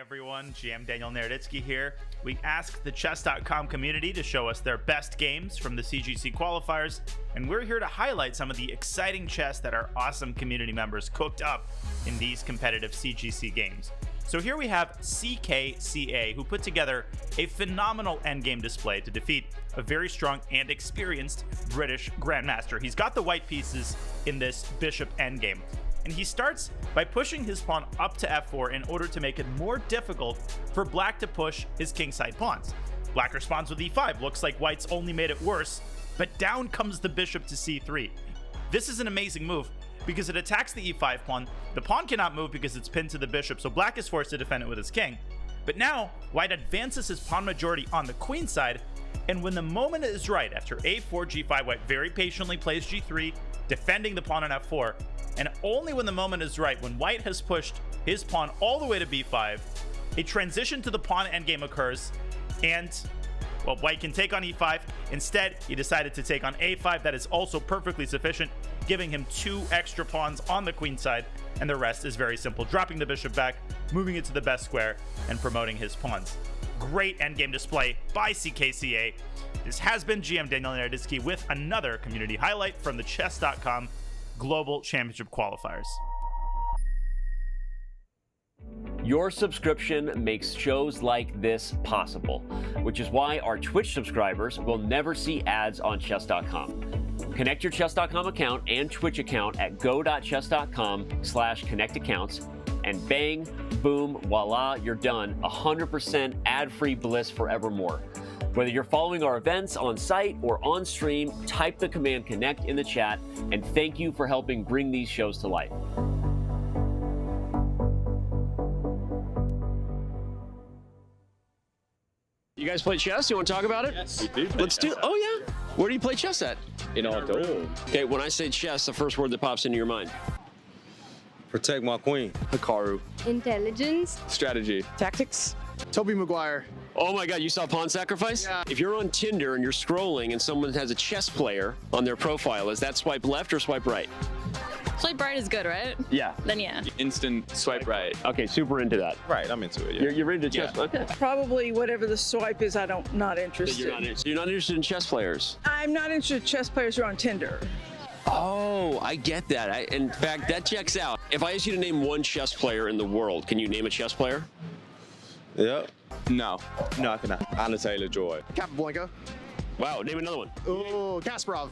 everyone, GM Daniel Naroditsky here. We asked the Chess.com community to show us their best games from the CGC qualifiers, and we're here to highlight some of the exciting chess that our awesome community members cooked up in these competitive CGC games. So here we have CKCA, who put together a phenomenal endgame display to defeat a very strong and experienced British Grandmaster. He's got the white pieces in this bishop endgame, and he starts by pushing his pawn up to f4 in order to make it more difficult for black to push his kingside pawns. Black responds with e5. Looks like white's only made it worse, but down comes the bishop to c3. This is an amazing move because it attacks the e5 pawn. The pawn cannot move because it's pinned to the bishop, so black is forced to defend it with his king. But now, white advances his pawn majority on the queen side, and when the moment is right, after a4, g5, white very patiently plays g3, defending the pawn on f4, and only when the moment is right, when white has pushed his pawn all the way to b5, a transition to the pawn endgame occurs, and, well, white can take on e5. Instead, he decided to take on a5. That is also perfectly sufficient, giving him 2 extra pawns on the queen side, and the rest is very simple, dropping the bishop back, moving it to the best square, and promoting his pawns. Great endgame display by CKCA. This has been GM Daniel Naroditsky with another community highlight from the Chess.com Global Championship Qualifiers. Your subscription makes shows like this possible, which is why our Twitch subscribers will never see ads on Chess.com. Connect your Chess.com account and Twitch account at go.chess.com/connectaccounts, and bang, boom, voila, you're done. 100% ad-free bliss forevermore. Whether you're following our events on site or on stream, type the command connect in the chat, and thank you for helping bring these shows to life. You guys play chess? You want to talk about it? Yes, we do. Let's do. Oh yeah. Where do you play chess at? In our room. Okay, when I say chess, the first word that pops into your mind. Protect my queen. Hikaru. Intelligence. Strategy. Tactics. Toby Maguire. Oh my God, you saw Pawn Sacrifice? Yeah. If you're on Tinder and you're scrolling and someone has a chess player on their profile, is that swipe left or swipe right? Swipe right is good, right? Yeah. Then yeah. Instant swipe right. Okay, super into that. Right, I'm into it. Yeah. You're into chess? Yeah. Okay. Probably whatever the swipe is, not interested. You're not interested in chess players? I'm not interested in chess players who are on Tinder. Oh, I get that. In fact, that checks out. If I ask you to name one chess player in the world, can you name a chess player? Yeah. No, I cannot. Anna Taylor-Joy. Capablanca. Wow, name another one. Oh, Kasparov.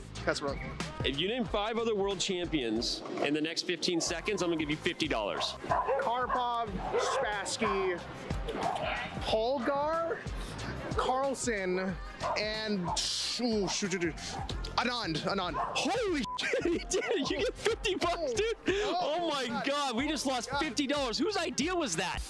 If you name 5 other world champions in the next 15 seconds, I'm gonna give you $50. Karpov, Spassky, Holgar, Carlson, and Anand. Holy shit, he did! You get $50, dude! Oh my God, we just lost $50. Whose idea was that?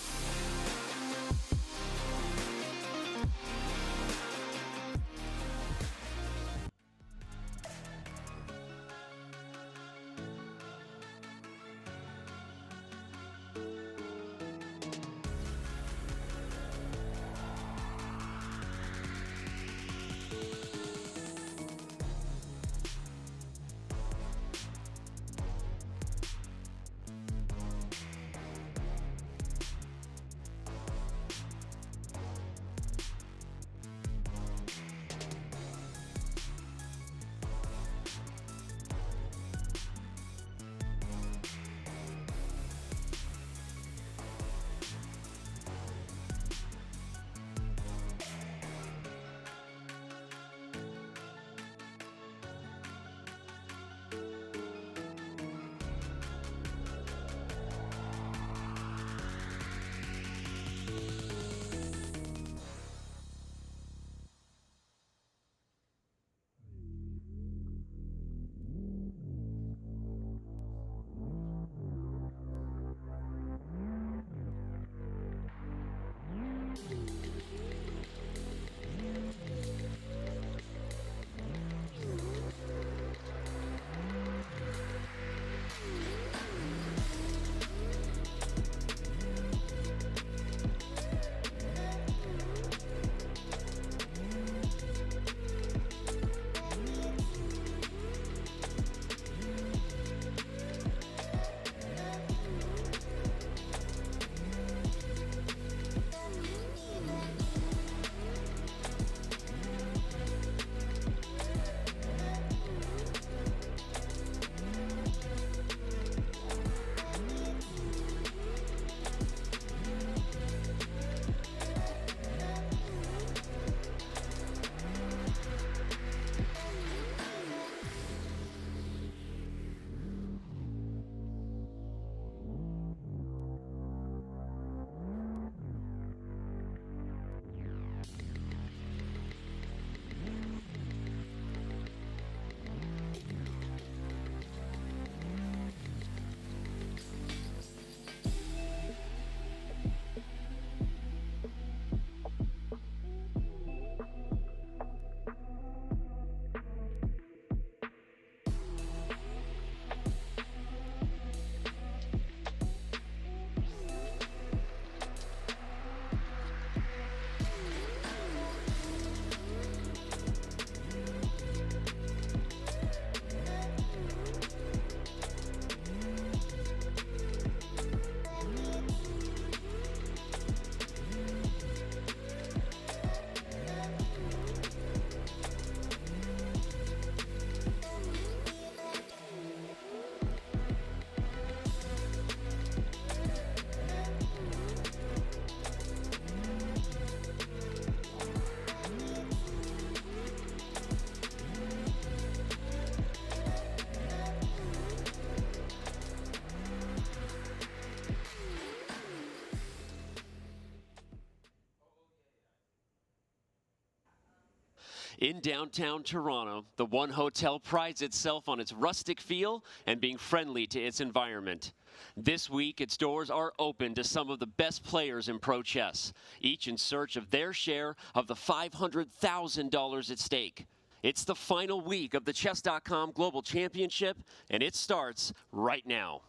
In downtown Toronto, the One Hotel prides itself on its rustic feel and being friendly to its environment. This week, its doors are open to some of the best players in pro chess, each in search of their share of the $500,000 at stake. It's the final week of the Chess.com Global Championship, and it starts right now.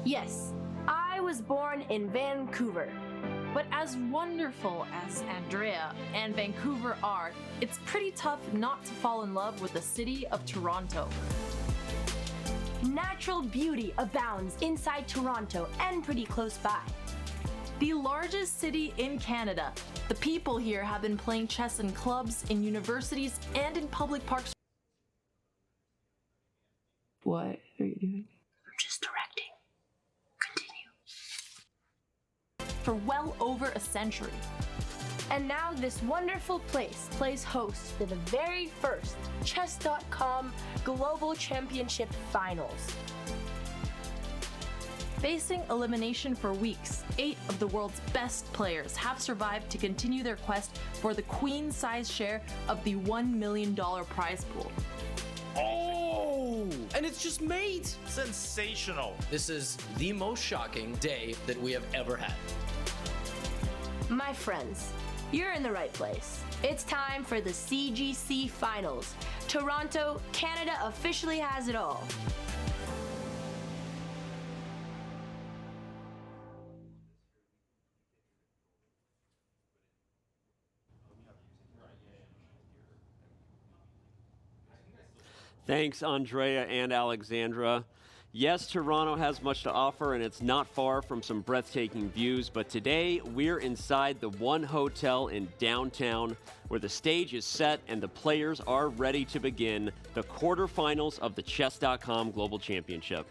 Yes, I was born in Vancouver. But as wonderful as Andrea and Vancouver are, it's pretty tough not to fall in love with the city of Toronto. Natural beauty abounds inside Toronto and pretty close by. The largest city in Canada, the people here have been playing chess in clubs, in universities, and in public parks. What are you doing? I'm just directing. For well over a century. And now this wonderful place plays host to the very first Chess.com Global Championship Finals. Facing elimination for weeks, 8 of the world's best players have survived to continue their quest for the queen-size share of the $1 million prize pool. Oh! And it's just mate! Sensational. This is the most shocking day that we have ever had. My friends, you're in the right place. It's time for the CGC Finals. Toronto, Canada officially has it all. Thanks, Andrea and Alexandra. Yes, Toronto has much to offer, and it's not far from some breathtaking views, but today we're inside the One Hotel in downtown, where the stage is set and the players are ready to begin the quarterfinals of the Chess.com Global Championship.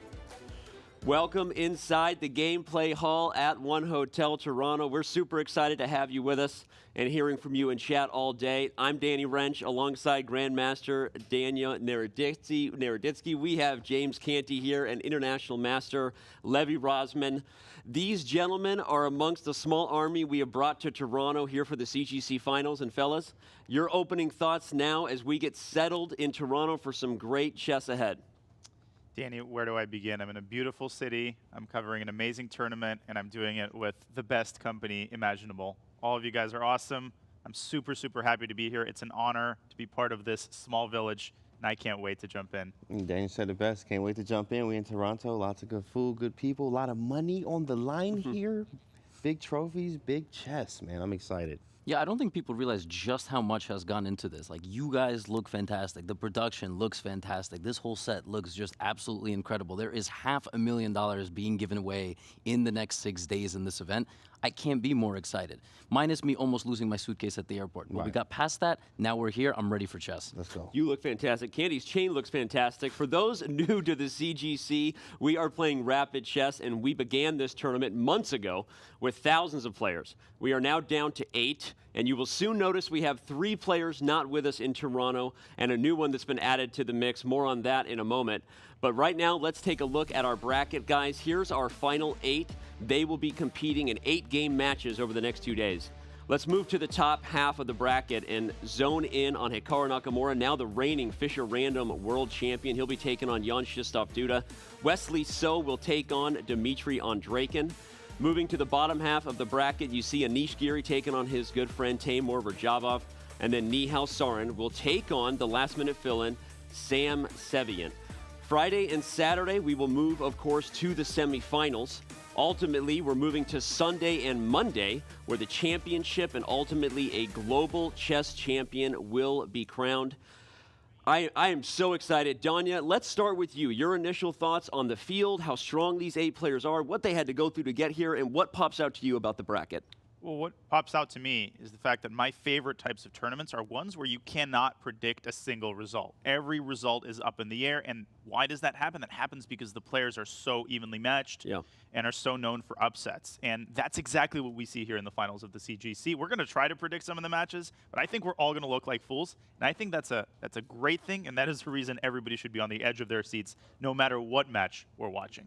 Welcome inside the gameplay hall at One Hotel Toronto. We're super excited to have you with us and hearing from you in chat all day. I'm Danny Wrench alongside Grandmaster Dania Naroditsky. We have James Canty here and International Master Levy Rosman. These gentlemen are amongst the small army we have brought to Toronto here for the CGC Finals. And fellas, your opening thoughts now as we get settled in Toronto for some great chess ahead. Danny, where do I begin? I'm in a beautiful city. I'm covering an amazing tournament, and I'm doing it with the best company imaginable. All of you guys are awesome. I'm super, super happy to be here. It's an honor to be part of this small village, and I can't wait to jump in. Danny said it best. Can't wait to jump in. We're in Toronto. Lots of good food, good people, a lot of money on the line here. Big trophies, big chess, man. I'm excited. Yeah, I don't think people realize just how much has gone into this. Like, you guys look fantastic. The production looks fantastic. This whole set looks just absolutely incredible. There is $500,000 being given away in the next 6 days in this event. I can't be more excited. Minus me almost losing my suitcase at the airport. But we got past that. Now we're here. I'm ready for chess. Let's go. You look fantastic. Candy's chain looks fantastic. For those new to the CGC, we are playing rapid chess, and we began this tournament months ago with thousands of players. We are now down to 8, and you will soon notice we have 3 players not with us in Toronto and a new one that's been added to the mix. More on that in a moment. But right now, let's take a look at our bracket, guys. Here's our final 8. They will be competing in 8-game matches over the next 2 days. Let's move to the top half of the bracket and zone in on Hikaru Nakamura, now the reigning Fischer Random World Champion. He'll be taking on Jan Krzysztof Duda. Wesley So will take on Dmitry Andreikin. Moving to the bottom half of the bracket, you see Anish Giri taking on his good friend Timur Radjabov. And then Nihal Sarin will take on the last-minute fill-in, Sam Sevian. Friday and Saturday, we will move, of course, to the semifinals. Ultimately, we're moving to Sunday and Monday, where the championship and ultimately a global chess champion will be crowned. I am so excited. Danya, let's start with you. Your initial thoughts on the field, how strong these 8 players are, what they had to go through to get here, and what pops out to you about the bracket? Well, what pops out to me is the fact that my favorite types of tournaments are ones where you cannot predict a single result. Every result is up in the air, and why does that happen? That happens because the players are so evenly matched and are so known for upsets. And that's exactly what we see here in the finals of the CGC. We're going to try to predict some of the matches, but I think we're all going to look like fools. And I think that's a great thing, and that is the reason everybody should be on the edge of their seats no matter what match we're watching.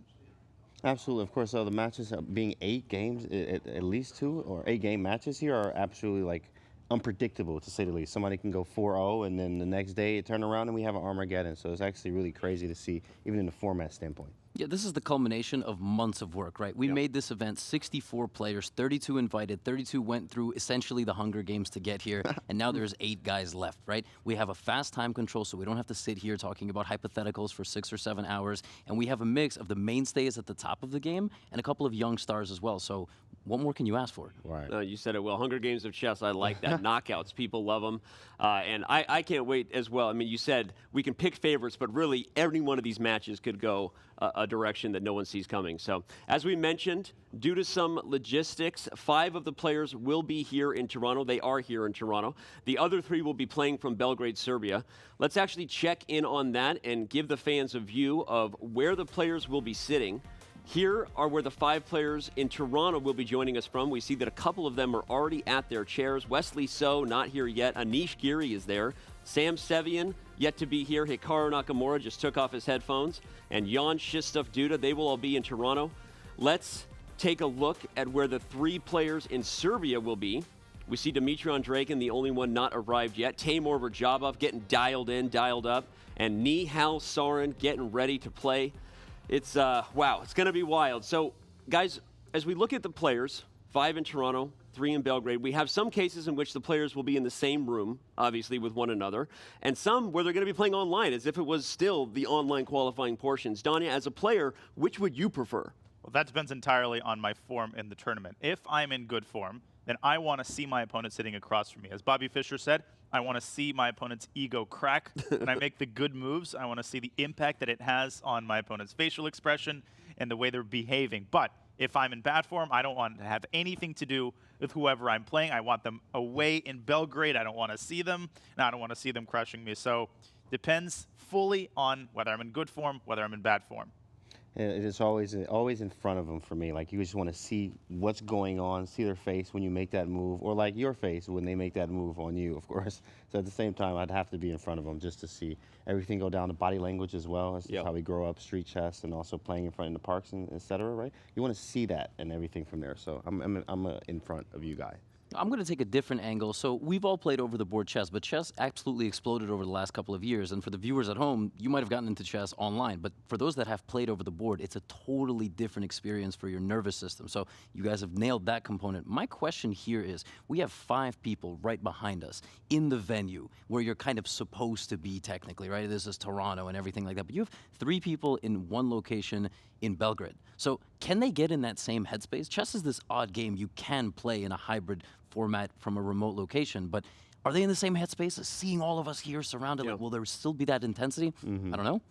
Absolutely. Of course, the matches being 8 games, at least 2 or 8-game matches here are absolutely like unpredictable, to say the least. Somebody can go 4-0, and then the next day it turn around and we have an Armageddon. So it's actually really crazy to see, even in the format standpoint. Yeah, this is the culmination of months of work, right? We made this event 64 players, 32 invited, 32 went through essentially the Hunger Games to get here, and now there's 8 guys left, right? We have a fast time control, so we don't have to sit here talking about hypotheticals for 6 or 7 hours, and we have a mix of the mainstays at the top of the game and a couple of young stars as well. So what more can you ask for? Right. You said it well. Hunger Games of chess, I like that. Knockouts, people love them. And I can't wait as well. I mean, you said we can pick favorites, but really every one of these matches could go a direction that no one sees coming. So as we mentioned, due to some logistics, 5 of the players will be here in Toronto. They are here in Toronto. The other 3 will be playing from Belgrade, Serbia. Let's actually check in on that and give the fans a view of where the players will be sitting. Here are where the 5 players in Toronto will be joining us from. We see that a couple of them are already at their chairs. Wesley So, not here yet. Anish Giri is there. Sam Sevian, yet to be here. Hikaru Nakamura just took off his headphones. And Jan Shistov Duda, they will all be in Toronto. Let's take a look at where the 3 players in Serbia will be. We see Dmitry Andreikin, the only one not arrived yet. Timur Radjabov getting dialed in, dialed up. And Nihal Sarin getting ready to play. It's, wow, it's going to be wild. So, guys, as we look at the players, 5 in Toronto, 3 in Belgrade, we have some cases in which the players will be in the same room, obviously, with one another, and some where they're going to be playing online, as if it was still the online qualifying portions. Danya, as a player, which would you prefer? Well, that depends entirely on my form in the tournament. If I'm in good form, then I want to see my opponent sitting across from me. As Bobby Fischer said, I want to see my opponent's ego crack. When I make the good moves, I want to see the impact that it has on my opponent's facial expression and the way they're behaving. But if I'm in bad form, I don't want to have anything to do with whoever I'm playing. I want them away in Belgrade. I don't want to see them, and I don't want to see them crushing me. So depends fully on whether I'm in good form, whether I'm in bad form. It's always in front of them for me. Like, you just want to see what's going on, see their face when you make that move, or like your face when they make that move on you, of course. So at the same time, I'd have to be in front of them just to see everything go down to body language as well. That's how we grow up, street chess, and also playing in front in the parks, and et cetera, right? You want to see that and everything from there. So I'm in front of you guys. I'm going to take a different angle. So we've all played over-the-board chess, but chess absolutely exploded over the last couple of years. And for the viewers at home, you might have gotten into chess online. But for those that have played over the board, it's a totally different experience for your nervous system. So you guys have nailed that component. My question here is, we have 5 people right behind us in the venue where you're kind of supposed to be technically, right? This is Toronto and everything like that. But you have 3 people in one location in Belgrade. So can they get in that same headspace? Chess is this odd game you can play in a hybrid format from a remote location, but are they in the same headspace as seeing all of us here surrounded? Like, will there still be that intensity? I don't know.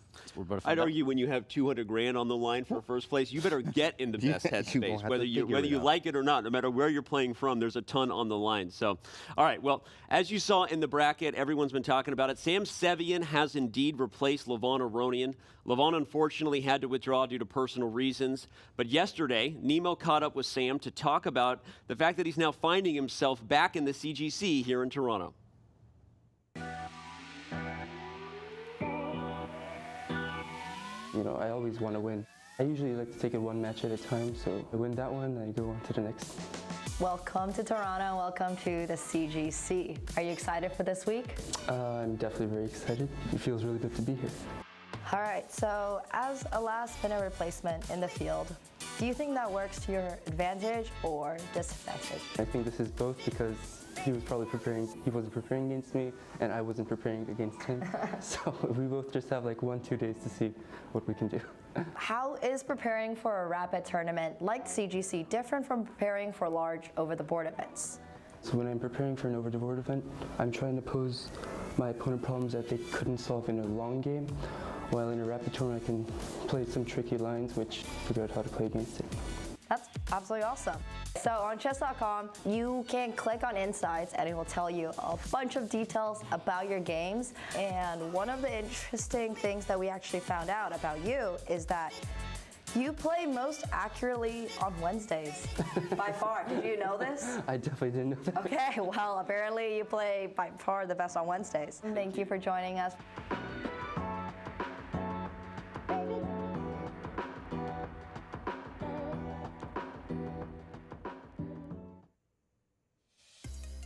I'd argue when you have 200 grand on the line for first place, you better get in the best headspace, whether you like it or not. No matter where you're playing from, there's a ton on the line. So, all right, well, as you saw in the bracket, everyone's been talking about it. Sam Sevian has indeed replaced Levon Aronian. Levon unfortunately had to withdraw due to personal reasons. But yesterday, Nemo caught up with Sam to talk about the fact that he's now finding himself back in the CGC here in Toronto. You know, I always want to win. I usually like to take it one match at a time, so I win that one, I go on to the next. Welcome to Toronto, welcome to the CGC. Are you excited for this week? I'm definitely very excited. It feels really good to be here. All right, so as a last-minute replacement in the field, do you think that works to your advantage or disadvantage? I think this is both because he wasn't preparing against me, and I wasn't preparing against him. So we both just have like 1-2 days to see what we can do. How is preparing for a rapid tournament like CGC different from preparing for large over-the-board events? So when I'm preparing for an over-the-board event, I'm trying to pose my opponent problems that they couldn't solve in a long game, while in a rapid tournament I can play some tricky lines which figure out how to play against it. That's absolutely awesome. So on Chess.com, you can click on Insights and it will tell you a bunch of details about your games. And one of the interesting things that we actually found out about you is that you play most accurately on Wednesdays, by far. Did you know this? I definitely didn't know that. Okay, well, apparently you play by far the best on Wednesdays. Thank you for joining us.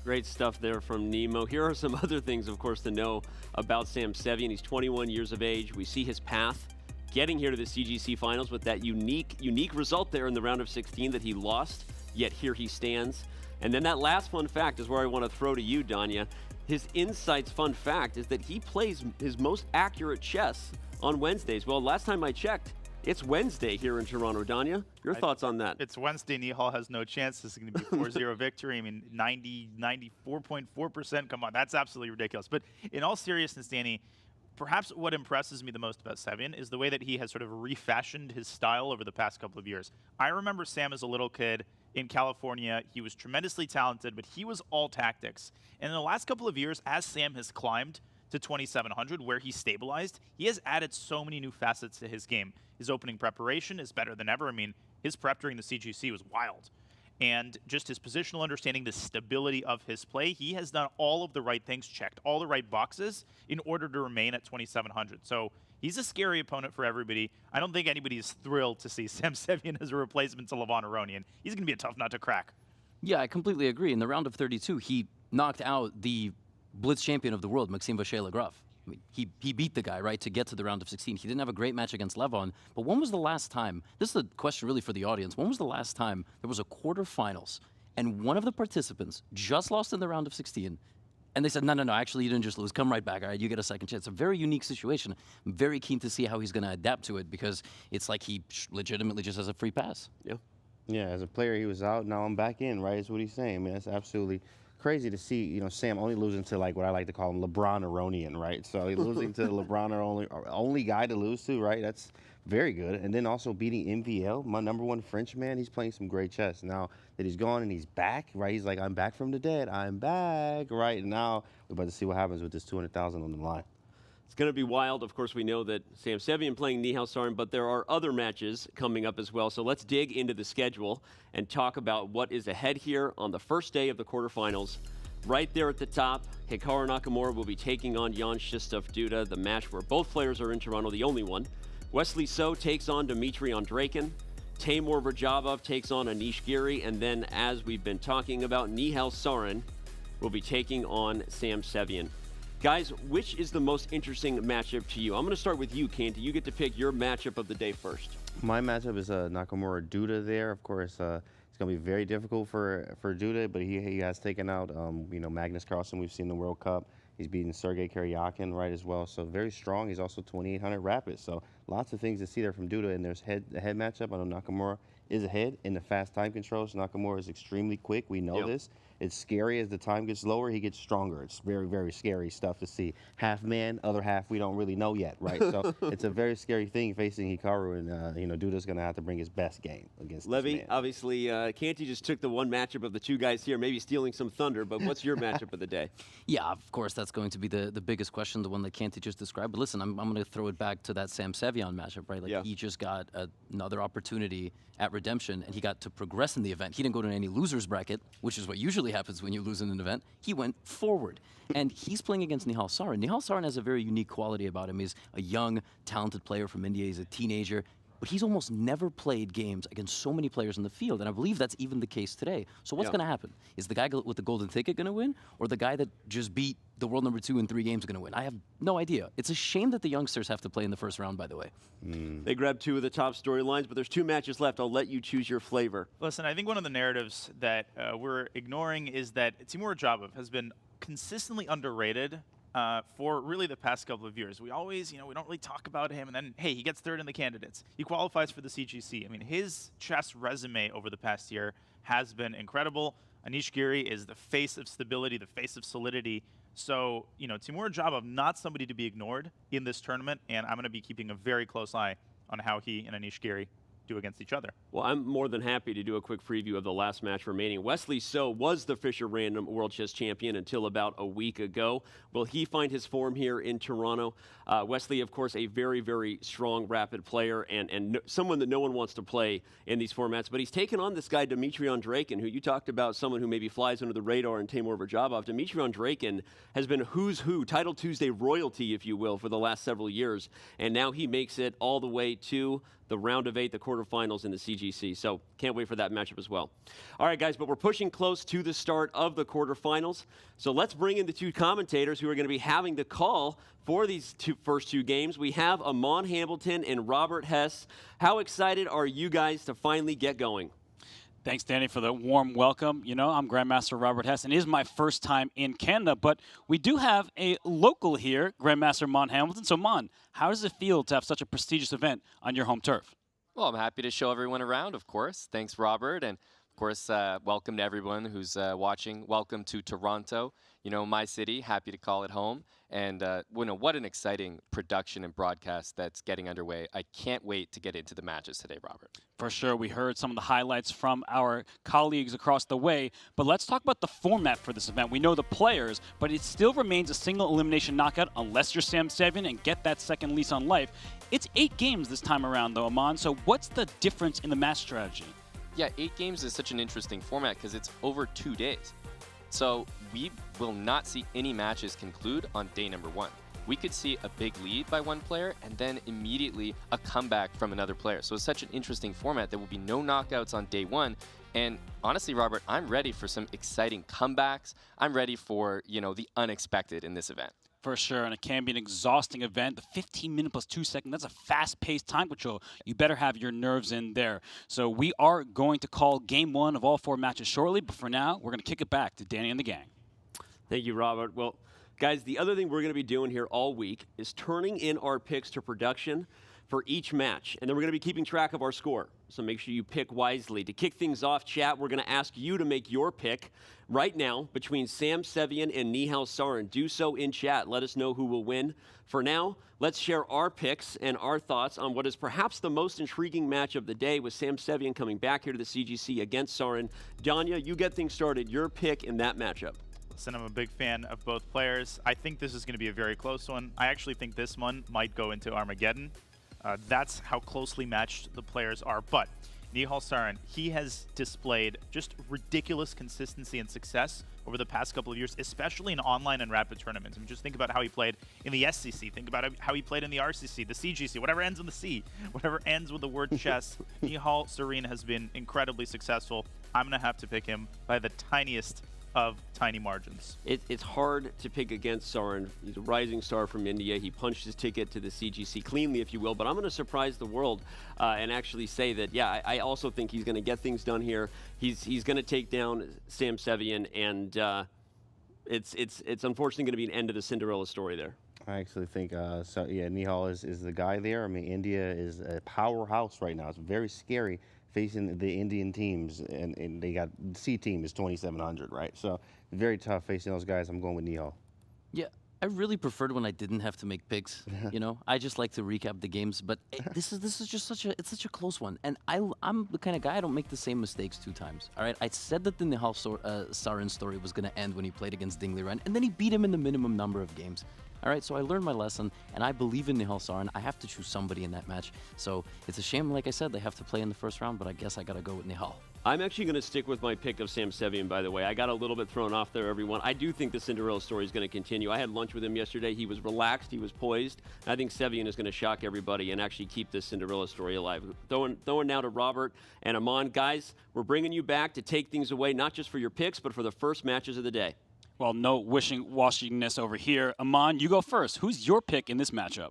Great stuff there from Nemo. Here are some other things, of course, to know about Sam Sevian. He's 21 years of age. We see his path getting here to the CGC finals with that unique result there in the round of 16 that he lost, yet here he stands. And then that last fun fact is where I want to throw to you, Danya. His Insights fun fact is that he plays his most accurate chess on Wednesdays. Well, last time I checked, it's Wednesday here in Toronto. Danya, your thoughts on that? It's Wednesday. Nihal has no chance. This is going to be a 4-0 victory. I mean, 94.4%. Come on, that's absolutely ridiculous. But in all seriousness, Danny, perhaps what impresses me the most about Sevian is the way that he has sort of refashioned his style over the past couple of years. I remember Sam as a little kid in California. He was tremendously talented, but he was all tactics. And in the last couple of years, as Sam has climbed to 2,700, where he stabilized, he has added so many new facets to his game. His opening preparation is better than ever. I mean, his prep during the CGC was wild. And just his positional understanding, the stability of his play, he has done all of the right things, checked all the right boxes in order to remain at 2,700. So he's a scary opponent for everybody. I don't think anybody is thrilled to see Sam Sevian as a replacement to Levon Aronian. He's going to be a tough nut to crack. Yeah, I completely agree. In the round of 32, he knocked out the Blitz champion of the world, Maxime Vacher-Lagrave. I mean, he beat the guy, right, to get to the round of 16. He didn't have a great match against Levon, but when was the last time, this is a question really for the audience, when was the last time there was a quarterfinals and one of the participants just lost in the round of 16 and they said, no, actually you didn't just lose, come right back, all right, you get a second chance. It's a very unique situation. I'm very keen to see how he's going to adapt to it because it's like he legitimately just has a free pass. Yeah. Yeah, as a player, he was out. Now I'm back in, right? Is what he's saying. I mean, that's absolutely crazy to see, you know, Sam only losing to like what I like to call him LeBron Aronian, right? So he's losing to the LeBron only guy to lose to, right? That's very good. And then also beating MVL, my #1 French man. He's playing some great chess. Now that he's gone and he's back, right? He's like, I'm back from the dead. I'm back, right? And now we're about to see what happens with this 200,000 on the line. It's going to be wild. Of course, we know that Sam Sevian playing Nihal Sarin, but there are other matches coming up as well. So let's dig into the schedule and talk about what is ahead here on the first day of the quarterfinals. Right there at the top, Hikaru Nakamura will be taking on Jan Krzysztof Duda, the match where both players are in Toronto, the only one. Wesley So takes on Dmitry Andreikin. Timur Radjabov takes on Anish Giri. And then, as we've been talking about, Nihal Sarin will be taking on Sam Sevian. Guys, which is the most interesting matchup to you? I'm going to start with you, Canty. You get to pick your matchup of the day first. My matchup is Nakamura Duda there. Of course, it's going to be very difficult for Duda, but he has taken out, you know, Magnus Carlsen. We've seen in the World Cup. He's beaten Sergei Karyakin, right, as well. So very strong. He's also 2,800 rapid. So lots of things to see there from Duda. And there's the head matchup. I know Nakamura is ahead in the fast time controls. Nakamura is extremely quick. We know this. It's scary as the time gets lower, he gets stronger. It's very, very scary stuff to see. Half man, other half we don't really know yet, right? So it's a very scary thing facing Hikaru, and you know, Duda's going to have to bring his best game against Levy, this man. obviously, Canty just took the one matchup of the two guys here, maybe stealing some thunder, but what's your matchup of the day? Yeah, of course, that's going to be the biggest question, the one that Canty just described. But listen, I'm going to throw it back to that Sam Sevian matchup, right? Like, he just got another opportunity at Redemption, and he got to progress in the event. He didn't go to any loser's bracket, which is what usually happens when you lose in an event. He went forward. And he's playing against Nihal Sarin. Nihal Sarin has a very unique quality about him. He's a young, talented player from India. He's a teenager. But he's almost never played games against so many players in the field, and I believe that's even the case today. So what's going to happen? Is the guy with the golden ticket going to win, or the guy that just beat the world #2 in 3 games going to win? I have no idea. It's a shame that the youngsters have to play in the first round, by the way. They grabbed 2 of the top storylines, but there's 2 matches left. I'll let you choose your flavor. Listen, I think one of the narratives that we're ignoring is that Timur Radjabov has been consistently underrated for really the past couple of years. We always, you know, we don't really talk about him, and then, hey, he gets third in the candidates. He qualifies for the CGC. I mean, his chess resume over the past year has been incredible. Anish Giri is the face of stability, the face of solidity. So, you know, Timur Radjabov, not somebody to be ignored in this tournament, and I'm going to be keeping a very close eye on how he and Anish Giri do against each other. Well, I'm more than happy to do a quick preview of the last match remaining. Wesley So was the Fisher Random World Chess Champion until about a week ago. Will he find his form here in Toronto? Wesley, of course, a very, very strong rapid player and someone that no one wants to play in these formats. But he's taken on this guy, Dmitry Andreikin, who you talked about, someone who maybe flies under the radar, and Timur Radjabov. Dmitry Andreikin has been who's who, Title Tuesday royalty, if you will, for the last several years. And now he makes it all the way to the round of 8, the quarter quarterfinals in the CGC. So can't wait for that matchup as well. All right, guys, but we're pushing close to the start of the quarterfinals. So let's bring in the two commentators who are going to be having the call for these first two games. We have Amon Hamilton and Robert Hess. How excited are you guys to finally get going? Thanks, Danny, for the warm welcome. You know, I'm Grandmaster Robert Hess, and it is my first time in Canada, but we do have a local here, Grandmaster Mon Hamilton. So, Mon, how does it feel to have such a prestigious event on your home turf? Well, I'm happy to show everyone around, of course. Thanks, Robert, and of course, welcome to everyone who's watching. Welcome to Toronto, you know, my city. Happy to call it home. And you know, what an exciting production and broadcast that's getting underway. I can't wait to get into the matches today, Robert. For sure. We heard some of the highlights from our colleagues across the way. But let's talk about the format for this event. We know the players, but it still remains a single elimination knockout unless you're Sam Sevian and get that second lease on life. It's 8 games this time around, though, Amon. So what's the difference in the match strategy? Yeah, 8 games is such an interesting format because it's over 2 days. So we will not see any matches conclude on day number 1. We could see a big lead by one player and then immediately a comeback from another player. So it's such an interesting format. There will be no knockouts on day 1. And honestly, Robert, I'm ready for some exciting comebacks. I'm ready for, you know, the unexpected in this event. For sure, and it can be an exhausting event. The 15-minute plus 2 seconds, that's a fast-paced time control. You better have your nerves in there. So we are going to call game 1 of all 4 matches shortly, but for now, we're going to kick it back to Danny and the gang. Thank you, Robert. Well, guys, the other thing we're going to be doing here all week is turning in our picks to production for each match, and then we're going to be keeping track of our score. So make sure you pick wisely. To kick things off, chat, we're going to ask you to make your pick right now between Sam Sevian and Nihal Sarin. Do so in chat. Let us know who will win. For now, let's share our picks and our thoughts on what is perhaps the most intriguing match of the day, with Sam Sevian coming back here to the CGC against Sarin. Danya, you get things started. Your pick in that matchup. Listen, I'm a big fan of both players. I think this is going to be a very close one. I actually think this one might go into Armageddon. That's how closely matched the players are. But Nihal Sarin, he has displayed just ridiculous consistency and success over the past couple of years, especially in online and rapid tournaments. I mean, just think about how he played in the SCC. Think about how he played in the RCC, the CGC, whatever ends in the C, whatever ends with the word chess. Nihal Sarin has been incredibly successful. I'm going to have to pick him by the tiniest of tiny margins. It's hard to pick against Sarin. He's a rising star from India. He punched his ticket to the CGC cleanly, if you will, but I'm going to surprise the world and actually say that, yeah, I also think he's going to get things done here. He's going to take down Sam Sevian, and it's unfortunately going to be an end to the Cinderella story there. I actually think, Nihal is the guy there. I mean, India is a powerhouse right now. It's very scary facing the Indian teams, and they got C team is 2,700, right? So very tough facing those guys. I'm going with Nihal. Yeah, I really preferred when I didn't have to make picks. You know, I just like to recap the games, but this is just such a close one. And I'm the kind of guy, I don't make the same mistakes 2 times. All right, I said that the Nihal Sarin story was going to end when he played against Dingley Ren, and then he beat him in the minimum number of games. All right, so I learned my lesson, and I believe in Nihal Sarin. I have to choose somebody in that match. So it's a shame, like I said, they have to play in the first round, but I guess I got to go with Nihal. I'm actually going to stick with my pick of Sam Sevian, by the way. I got a little bit thrown off there, everyone. I do think the Cinderella story is going to continue. I had lunch with him yesterday. He was relaxed. He was poised. I think Sevian is going to shock everybody and actually keep this Cinderella story alive. Throwing now to Robert and Amon. Guys, we're bringing you back to take things away, not just for your picks, but for the first matches of the day. Well, no wishing-washingness over here. Amon, you go first. Who's your pick in this matchup?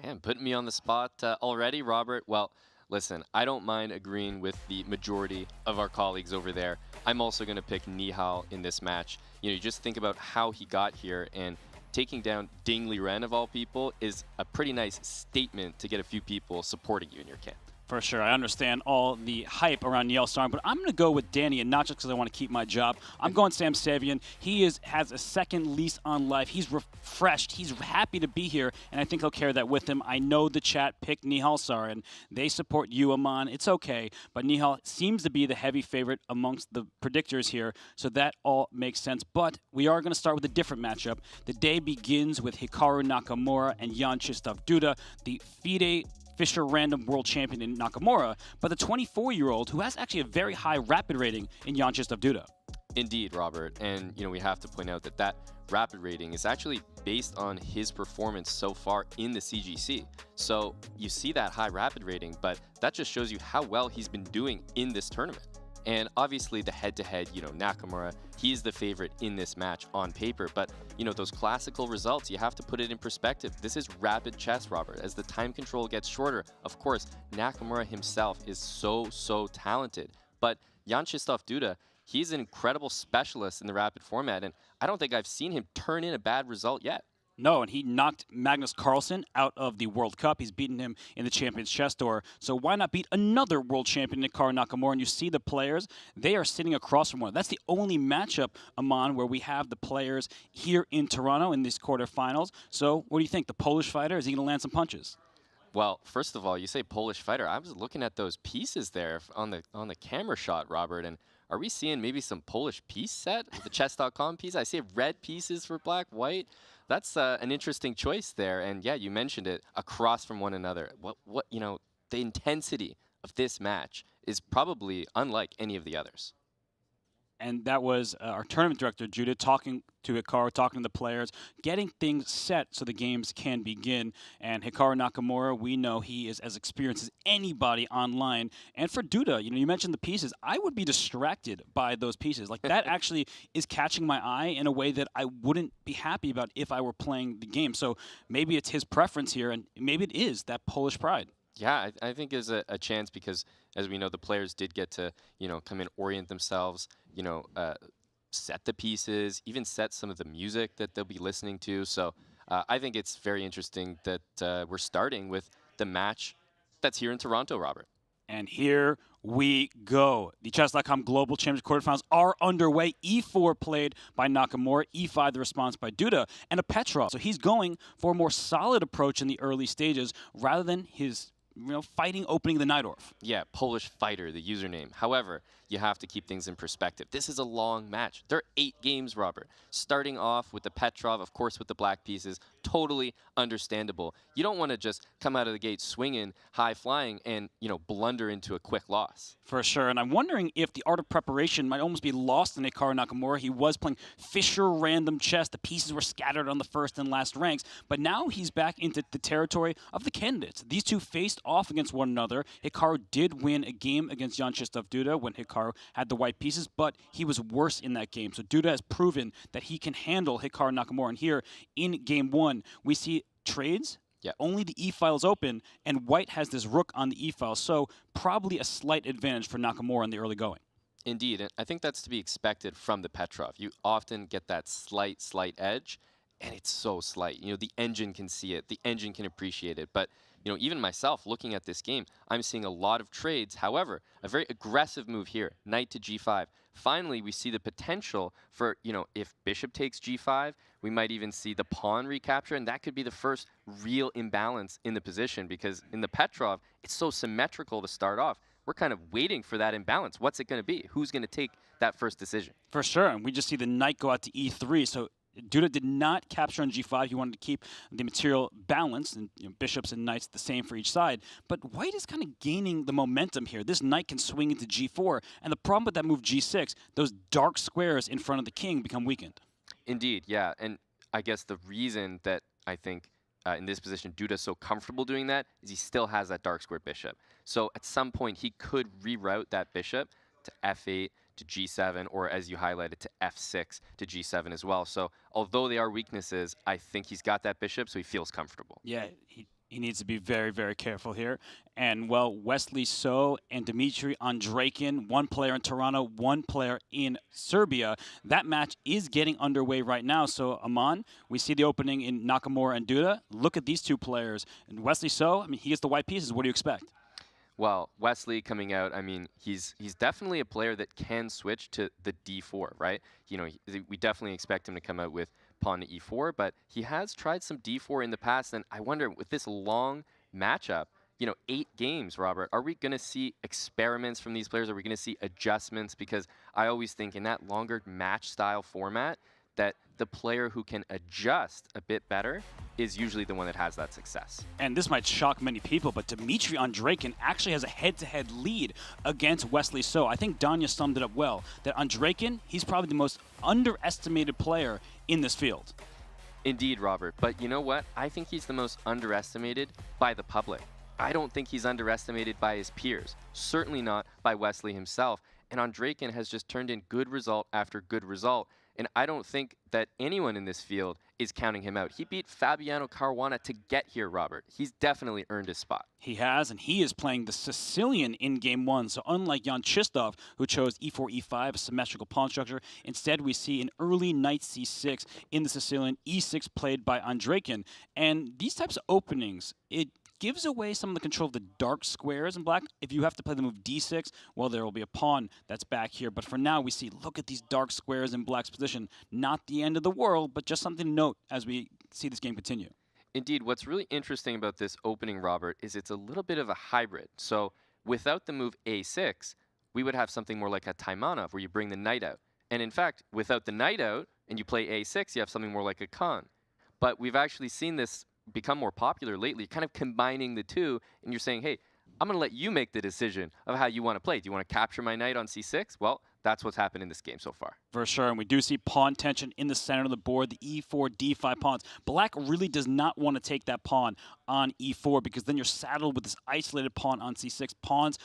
Damn, putting me on the spot already, Robert. Well, listen, I don't mind agreeing with the majority of our colleagues over there. I'm also going to pick Nihal in this match. You know, you just think about how he got here, and taking down Dingley Ren, of all people, is a pretty nice statement to get a few people supporting you in your camp. For sure. I understand all the hype around Nihal Sarin, but I'm going to go with Danny, and not just because I want to keep my job. I'm going Sam Sevian. He has a second lease on life. He's refreshed. He's happy to be here, and I think he'll carry that with him. I know the chat picked Nihal Sarin. They support you, Amon. It's okay, but Nihal seems to be the heavy favorite amongst the predictors here, so that all makes sense. But we are going to start with a different matchup. The day begins with Hikaru Nakamura and Jan Krzysztof Duda, the FIDE Fischer Random World Champion in Nakamura, but the 24-year-old who has actually a very high rapid rating in Jan Krzysztof Duda. Indeed, Robert. And, we have to point out that that rapid rating is actually based on his performance so far in the CGC. So you see that high rapid rating, but that just shows you how well he's been doing in this tournament. And obviously the head-to-head, Nakamura, he's the favorite in this match on paper. But, those classical results, you have to put it in perspective. This is rapid chess, Robert. As the time control gets shorter, of course, Nakamura himself is so talented. But Krzysztof Duda, he's an incredible specialist in the rapid format, and I don't think I've seen him turn in a bad result yet. No, and he knocked Magnus Carlsen out of the World Cup. He's beaten him in the Champions Chess Tour. So why not beat another world champion, Hikaru Nakamura? And you see the players, they are sitting across from one another. That's the only matchup, Aman, where we have the players here in Toronto in these quarterfinals. So what do you think? The Polish fighter, is he going to land some punches? Well, first of all, you say Polish fighter. I was looking at those pieces there on the camera shot, Robert, and are we seeing maybe some Polish piece set with the Chess.com piece? I see red pieces for black, white. That's an interesting choice there. And yeah, you mentioned it, across from one another. The intensity of this match is probably unlike any of the others. And that was our tournament director, Judah, talking to Hikaru, talking to the players, getting things set so the games can begin. And Hikaru Nakamura, we know he is as experienced as anybody online. And for Duda, you mentioned the pieces. I would be distracted by those pieces. Like, that actually is catching my eye in a way that I wouldn't be happy about if I were playing the game. So maybe it's his preference here, and maybe it is that Polish pride. Yeah, I think there's a chance because, as we know, the players did get to, come in, orient themselves, set the pieces, even set some of the music that they'll be listening to. So I think it's very interesting that we're starting with the match that's here in Toronto, Robert. And here we go. The Chess.com Global Championship quarterfinals are underway. E4 played by Nakamura, E5 the response by Duda, and a Petrov. So he's going for a more solid approach in the early stages rather than his fighting opening the Najdorf. Yeah, Polish fighter, the username. However, you have to keep things in perspective. This is a long match. There are 8 games, Robert. Starting off with the Petrov, of course, with the black pieces, totally understandable. You don't want to just come out of the gate swinging, high flying, and, blunder into a quick loss. For sure, and I'm wondering if the art of preparation might almost be lost in Hikaru Nakamura. He was playing Fischer random chess. The pieces were scattered on the first and last ranks, but now he's back into the territory of the candidates. These two faced off against one another. Hikaru did win a game against Krzysztof Duda when Hikaru had the white pieces, but he was worse in that game. So Duda has proven that he can handle Hikaru Nakamura. And here in game 1, we see trades. Yeah. Only the e-file is open, and white has this rook on the e-file, so probably a slight advantage for Nakamura in the early going. Indeed, and I think that's to be expected from the Petrov. You often get that slight edge, and it's so slight. The engine can see it, the engine can appreciate it, but even myself, looking at this game, I'm seeing a lot of trades. However, a very aggressive move here, knight to g5. Finally, we see the potential for, if bishop takes g5, we might even see the pawn recapture, and that could be the first real imbalance in the position, because in the Petrov, it's so symmetrical to start off. We're kind of waiting for that imbalance. What's it going to be? Who's going to take that first decision? For sure, and we just see the knight go out to e3, so Duda did not capture on g5. He wanted to keep the material balanced, and bishops and knights the same for each side. But white is kind of gaining the momentum here. This knight can swing into g4, and the problem with that move g6, those dark squares in front of the king become weakened. Indeed, yeah, and I guess the reason that I think in this position Duda's so comfortable doing that is he still has that dark square bishop. So at some point he could reroute that bishop to f8, to g7, or as you highlighted, to f6, to g7 as well. So although they are weaknesses, I think he's got that bishop, so he feels comfortable. Yeah, he needs to be very, very careful here. And, well, Wesley So and Dmitry Andreikin, one player in Toronto, one player in Serbia. That match is getting underway right now. So, Aman, we see the opening in Nakamura and Duda. Look at these two players. And Wesley So, he gets the white pieces. What do you expect? Well, Wesley coming out, he's definitely a player that can switch to the d4, right? We definitely expect him to come out with pawn to e4, but he has tried some d4 in the past, and I wonder, with this long matchup, 8 games, Robert, are we going to see experiments from these players? Are we going to see adjustments? Because I always think in that longer match-style format, that the player who can adjust a bit better is usually the one that has that success. And this might shock many people, but Dmitry Andreikin actually has a head-to-head lead against Wesley So. I think Danya summed it up well, that Andreikin, he's probably the most underestimated player in this field. Indeed, Robert. But you know what? I think he's the most underestimated by the public. I don't think he's underestimated by his peers. Certainly not by Wesley himself. And Andreikin has just turned in good result after good result. And I don't think that anyone in this field is counting him out. He beat Fabiano Caruana to get here, Robert. He's definitely earned his spot. He has, and he is playing the Sicilian in Game 1. So unlike Jan Chistov, who chose e4, e5, a symmetrical pawn structure, instead we see an early knight c6 in the Sicilian, e6 played by Andreikin. And these types of openings, it gives away some of the control of the dark squares in black. If you have to play the move d6, well, there will be a pawn that's back here. But for now, we see, look at these dark squares in black's position. Not the end of the world, but just something to note as we see this game continue. Indeed, what's really interesting about this opening, Robert, is it's a little bit of a hybrid. So without the move a6, we would have something more like a Taimanov, where you bring the knight out. And in fact, without the knight out, and you play a6, you have something more like a Khan. But we've actually seen this become more popular lately, kind of combining the two, and you're saying, hey, I'm going to let you make the decision of how you want to play. Do you want to capture my knight on c6? Well, that's what's happened in this game so far. For sure, and we do see pawn tension in the center of the board, the e4, d5 pawns. Black really does not want to take that pawn on e4 because then you're saddled with this isolated pawn on c6. Pawns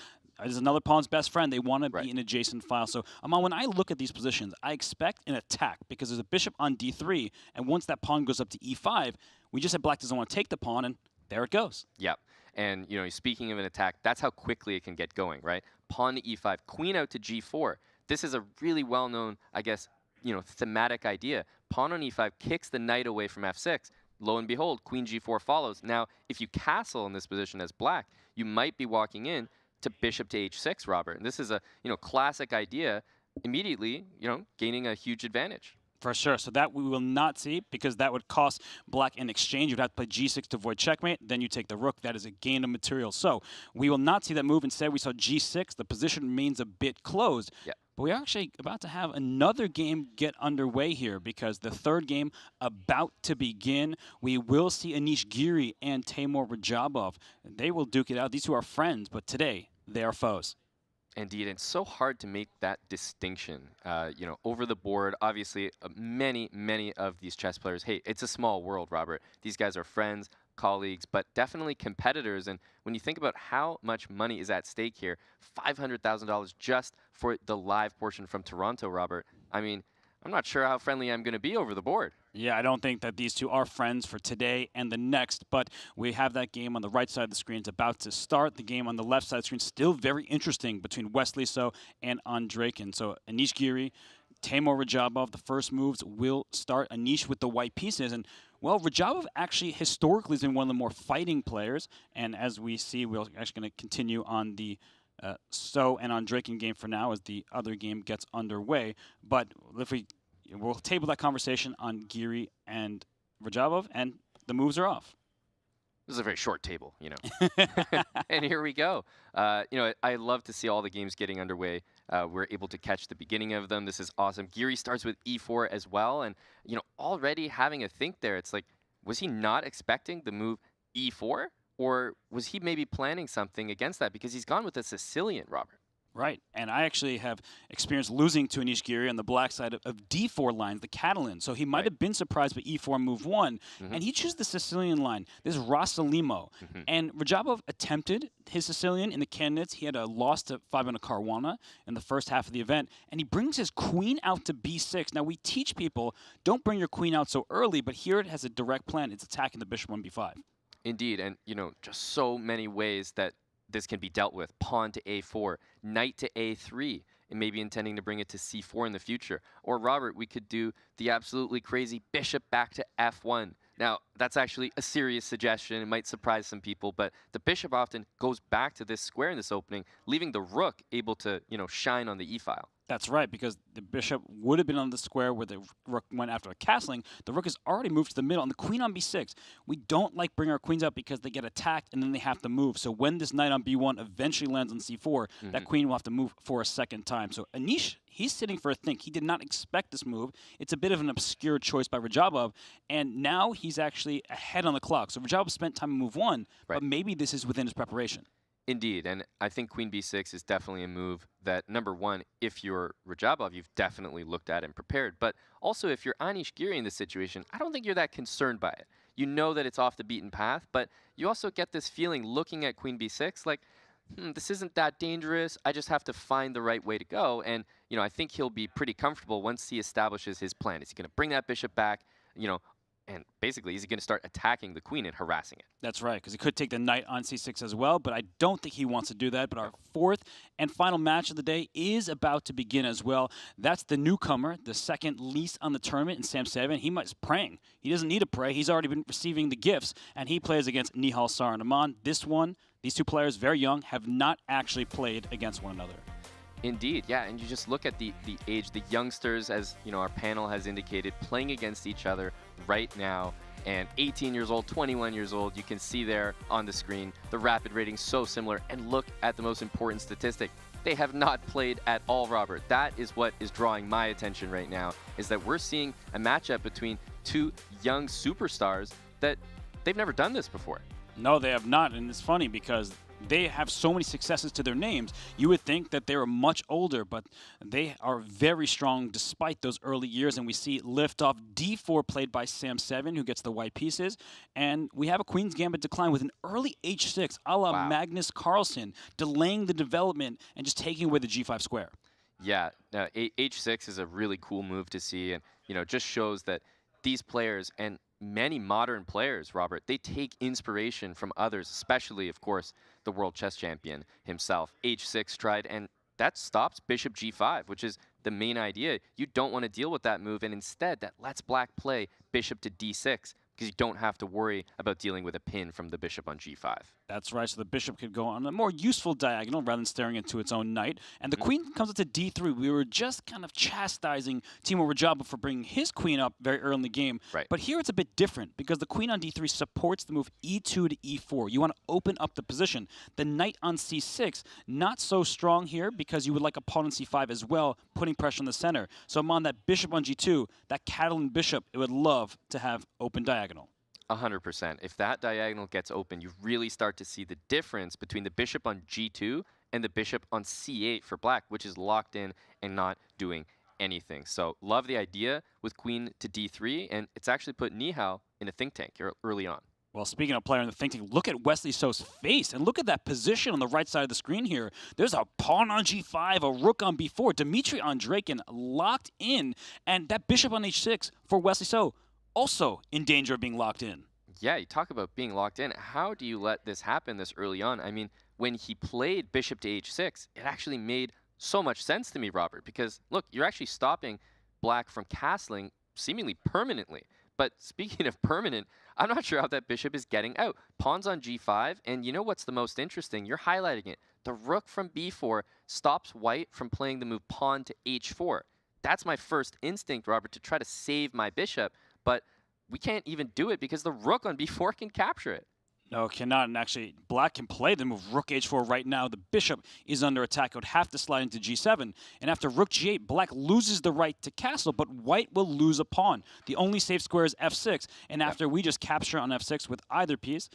is another pawn's best friend. They want to be an adjacent file. So, Aman, when I look at these positions, I expect an attack because there's a bishop on d3, and once that pawn goes up to e5, we just said black doesn't want to take the pawn, and there it goes. Yep. And, you know, speaking of an attack, that's how quickly it can get going, right? Pawn to e5, queen out to g4. This is a really well-known, I guess, you know, thematic idea. Pawn on e5 kicks the knight away from f6. Lo and behold, queen g4 follows. Now, if you castle in this position as black, you might be walking in to bishop to h6, Robert. And this is a, you know, classic idea, immediately, you know, gaining a huge advantage. For sure. So that we will not see because that would cost black in exchange. You'd have to play g6 to avoid checkmate. Then you take the rook. That is a gain of material. So we will not see that move. Instead, we saw g6. The position remains a bit closed. Yeah. But we're actually about to have another game get underway here because the third game about to begin. We will see Anish Giri and Timur Radjabov. They will duke it out. These two are friends, but today they are foes. Indeed, it's so hard to make that distinction, you know, over the board. Obviously, many of these chess players, hey, it's a small world, Robert. These guys are friends, colleagues, but definitely competitors. And when you think about how much money is at stake here, $500,000 just for the live portion from Toronto, Robert, I mean, I'm not sure how friendly I'm going to be over the board. Yeah, I don't think that these two are friends for today and the next, but we have that game on the right side of the screen. It's about to start. The game on the left side of the screen still very interesting between Wesley So and Andreikin. So Anish Giri, Timur Radjabov, the first moves will start. Anish with the white pieces. And, well, Radjabov actually historically has been one of the more fighting players. And as we see, we're actually going to continue on the So and Andreikin game for now as the other game gets underway. But if we'll table that conversation on Giri and Radjabov, and the moves are off. This is a very short table, you know. And here we go. You know, I love to see all the games getting underway. We're able to catch the beginning of them. This is awesome. Giri starts with e4 as well. And, you know, already having a think there, it's like, was he not expecting the move e4? Or was he maybe planning something against that? Because he's gone with a Sicilian, Robert. Right, and I actually have experienced losing to Anish Giri on the black side of d4 lines, the Catalan. So he might have been surprised by e4 move 1, and he chose the Sicilian line, this Rosalimo. And Radjabov attempted his Sicilian in the candidates. He had a loss to Fabiano Caruana in the first half of the event, and he brings his queen out to b6. Now, we teach people, don't bring your queen out so early, but here it has a direct plan. It's attacking the bishop on b5. Indeed, and, you know, just so many ways that this can be dealt with. Pawn to a4, knight to a3, and maybe intending to bring it to c4 in the future. Or, Robert, we could do the absolutely crazy bishop back to f1. Now, that's actually a serious suggestion. It might surprise some people, but the bishop often goes back to this square in this opening, leaving the rook able to, you know, shine on the e-file. That's right, because the bishop would have been on the square where the rook went after a castling. The rook has already moved to the middle, and the queen on b6. We don't like bringing our queens out because they get attacked, and then they have to move. So when this knight on b1 eventually lands on c4, that queen will have to move for a second time. So Anish, he's sitting for a think. He did not expect this move. It's a bit of an obscure choice by Radjabov, and now he's actually ahead on the clock. So Radjabov spent time on move 1, but maybe this is within his preparation. Indeed, and I think queen b6 is definitely a move that, number one, if you're Radjabov, you've definitely looked at and prepared. But also, if you're Anish Giri in this situation, I don't think you're that concerned by it. You know that it's off the beaten path, but you also get this feeling looking at queen b6 like, this isn't that dangerous. I just have to find the right way to go. And, you know, I think he'll be pretty comfortable once he establishes his plan. Is he going to bring that bishop back, you know, and basically, is he going to start attacking the queen and harassing it? That's right, because he could take the knight on c6 as well, but I don't think he wants to do that. But our fourth and final match of the day is about to begin as well. That's the newcomer, the second least on the tournament in Sam Sevian. He might be praying. He doesn't need to pray. He's already been receiving the gifts, and he plays against Nihal Sarin. Aman, these two players, very young, have not actually played against one another. Indeed, yeah, and you just look at the age, the youngsters, as you know, our panel has indicated, playing against each other right now, and 18 years old, 21 years old, you can see there on the screen, the rapid rating so similar, and look at the most important statistic. They have not played at all, Robert. That is what is drawing my attention right now, is that we're seeing a matchup between two young superstars that they've never done this before. No, they have not, and it's funny because they have so many successes to their names. You would think that they were much older, but they are very strong despite those early years. And we see liftoff d4 played by Sam Sevian, who gets the white pieces. And we have a Queen's Gambit decline with an early h6, a la Magnus Carlsen, delaying the development and just taking away the g5 square. Yeah, h6 is a really cool move to see, and you know, just shows that these players and many modern players, Robert, they take inspiration from others, especially, of course, the world chess champion himself. h6 tried, and that stops bishop g5, which is the main idea. You don't want to deal with that move, and instead that lets black play bishop to d6, because you don't have to worry about dealing with a pin from the bishop on g5. That's right, so the bishop could go on a more useful diagonal rather than staring into its own knight. And the queen comes up to d3. We were just kind of chastising Timur Radjabov for bringing his queen up very early in the game. Right. But here it's a bit different because the queen on d3 supports the move e2 to e4. You want to open up the position. The knight on c6, not so strong here because you would like a pawn on c5 as well, putting pressure on the center. So I'm on that bishop on g2, that Catalan bishop, it would love to have open diagonal. 100%. If that diagonal gets open, you really start to see the difference between the bishop on g2 and the bishop on c8 for black, which is locked in and not doing anything. So love the idea with queen to d3, and it's actually put Nihal in a think tank early on. Well, speaking of player in the think tank, look at Wesley So's face, and look at that position on the right side of the screen here. There's a pawn on g5, a rook on b4, Dmitry Andreikin locked in, and that bishop on h6 for Wesley So also in danger of being locked in. Yeah, you talk about being locked in. How do you let this happen this early on? I mean, when he played bishop to h6, it actually made so much sense to me, Robert, because look, you're actually stopping black from castling seemingly permanently. But speaking of permanent, I'm not sure how that bishop is getting out. Pawn's on g5, and you know what's the most interesting? You're highlighting it. The rook from b4 stops white from playing the move pawn to h4. That's my first instinct, Robert, to try to save my bishop, but we can't even do it because the rook on b4 can capture it. No, it cannot. And actually, black can play the move rook h4 right now. The bishop is under attack. It would have to slide into g7. And after rook g8, black loses the right to castle, but white will lose a pawn. The only safe square is f6. And after we just capture on f6 with either piece,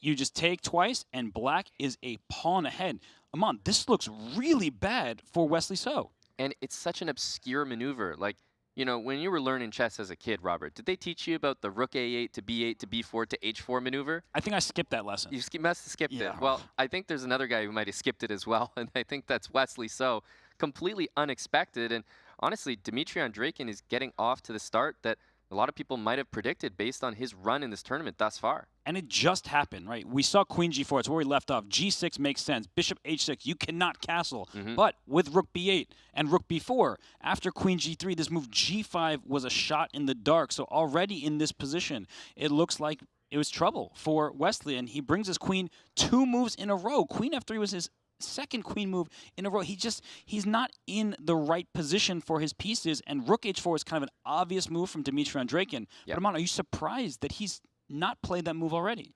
you just take twice, and black is a pawn ahead. Aman, this looks really bad for Wesley So. And it's such an obscure maneuver. Like, you know, when you were learning chess as a kid, Robert, did they teach you about the rook a8 to b8 to b4 to h4 maneuver? I think I skipped that lesson. You must have skipped it. Well, I think there's another guy who might have skipped it as well, and I think that's Wesley So. Completely unexpected, and honestly, Dmitry Andreikin is getting off to the start that a lot of people might have predicted based on his run in this tournament thus far. And it just happened, right? We saw queen g4. It's where we left off. g6 makes sense. Bishop h6, you cannot castle. But with rook b8 and rook b4, after queen g3, this move g5 was a shot in the dark. So already in this position, it looks like it was trouble for Wesley. And he brings his queen 2 moves in a row. Queen f3 was his second queen move in a row. He's not in the right position for his pieces, and rook h4 is kind of an obvious move from Dmitry Andreikin. But Aman, are you surprised that he's not played that move already?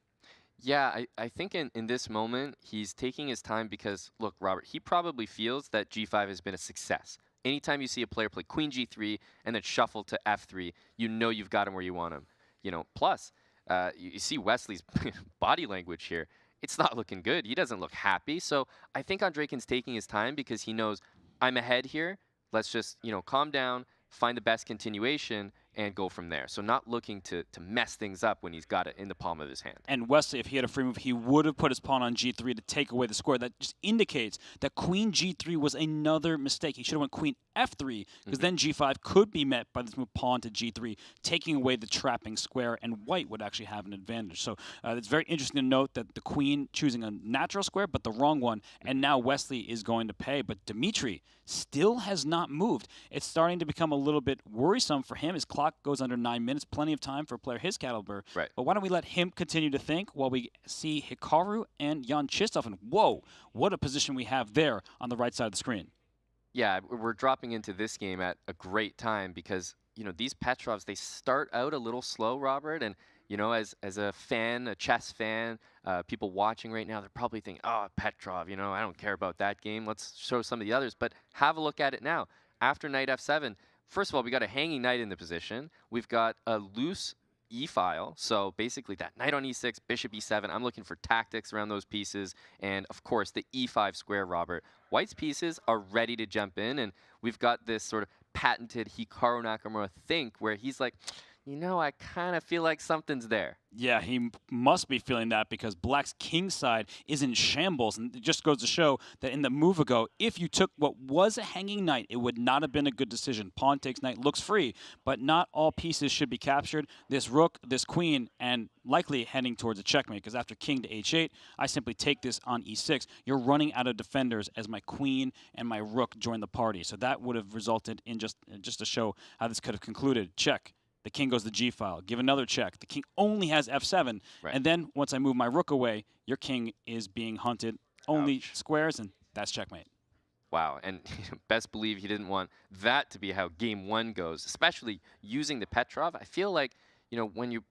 Yeah, I think in this moment, he's taking his time because, look, Robert, he probably feels that g5 has been a success. Anytime you see a player play queen g3 and then shuffle to f3, you know you've got him where you want him. You know, plus, you see Wesley's body language here. It's not looking good. He doesn't look happy. So I think Andreikin's taking his time because he knows I'm ahead here. Let's just, you know, calm down, find the best continuation, and go from there. So not looking to mess things up when he's got it in the palm of his hand. And Wesley, if he had a free move, he would have put his pawn on g3 to take away the square. That just indicates that queen g3 was another mistake. He should have went queen f3, because then g5 could be met by this move pawn to g3, taking away the trapping square, and white would actually have an advantage. So it's very interesting to note that the queen choosing a natural square, but the wrong one, and now Wesley is going to pay. But Dmitry still has not moved. It's starting to become a little bit worrisome for him. His clock goes under 9 minutes, plenty of time for a player his caliber. Right. But why don't we let him continue to think while we see Hikaru and Jan Chistov, and whoa, what a position we have there on the right side of the screen. Yeah, we're dropping into this game at a great time because, you know, these Petrovs, they start out a little slow, Robert, and, you know, as a fan, a chess fan, people watching right now, they're probably thinking, oh, Petrov, you know, I don't care about that game. Let's show some of the others. But have a look at it now. After knight f7, first of all, we got a hanging knight in the position. We've got a loose e-file, so basically that knight on e6, bishop e7. I'm looking for tactics around those pieces, and of course the e5 square, Robert. White's pieces are ready to jump in, and we've got this sort of patented Hikaru Nakamura think where he's like, you know, I kind of feel like something's there. Yeah, he must be feeling that because Black's king side is in shambles. And it just goes to show that in the move ago, if you took what was a hanging knight, it would not have been a good decision. Pawn takes knight, looks free, but not all pieces should be captured. This rook, this queen, and likely heading towards a checkmate, because after king to h8, I simply take this on e6. You're running out of defenders as my queen and my rook join the party. So that would have resulted in just to show how this could have concluded. Check. The king goes to g-file. Give another check. The king only has f7. Right. And then once I move my rook away, your king is being hunted. Only squares, and that's checkmate. Wow, and best believe he didn't want that to be how game one goes, especially using the Petrov. I feel like, you know, when you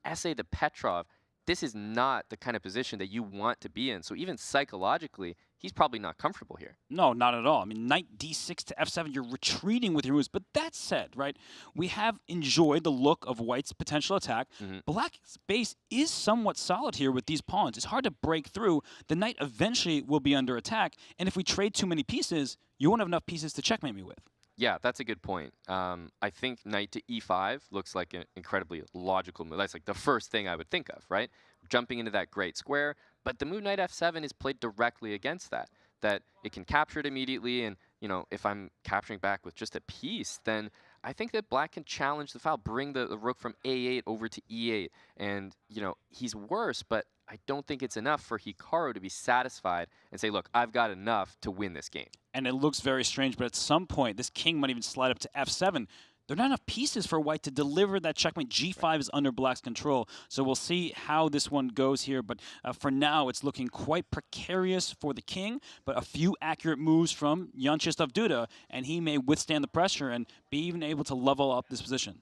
essay the Petrov, this is not the kind of position that you want to be in. So even psychologically, he's probably not comfortable here. No, not at all. I mean, knight d6 to f7, you're retreating with your moves. But that said, right, we have enjoyed the look of White's potential attack. Black's base is somewhat solid here with these pawns. It's hard to break through. The knight eventually will be under attack. And if we trade too many pieces, you won't have enough pieces to checkmate me with. Yeah, that's a good point. I think knight to e5 looks like an incredibly logical move. That's like the first thing I would think of, right? Jumping into that great square. But the move knight f7 is played directly against that. That it can capture it immediately, and, you know, if I'm capturing back with just a piece, then I think that Black can challenge the file, bring the rook from a8 over to e8. And, you know, he's worse, but I don't think it's enough for Hikaru to be satisfied and say, look, I've got enough to win this game. And it looks very strange, but at some point, this king might even slide up to f7. There are not enough pieces for White to deliver that checkmate. G5 is under Black's control, so we'll see how this one goes here. But for now, it's looking quite precarious for the king, but a few accurate moves from Jan Chistov Duda, and he may withstand the pressure and be even able to level up this position.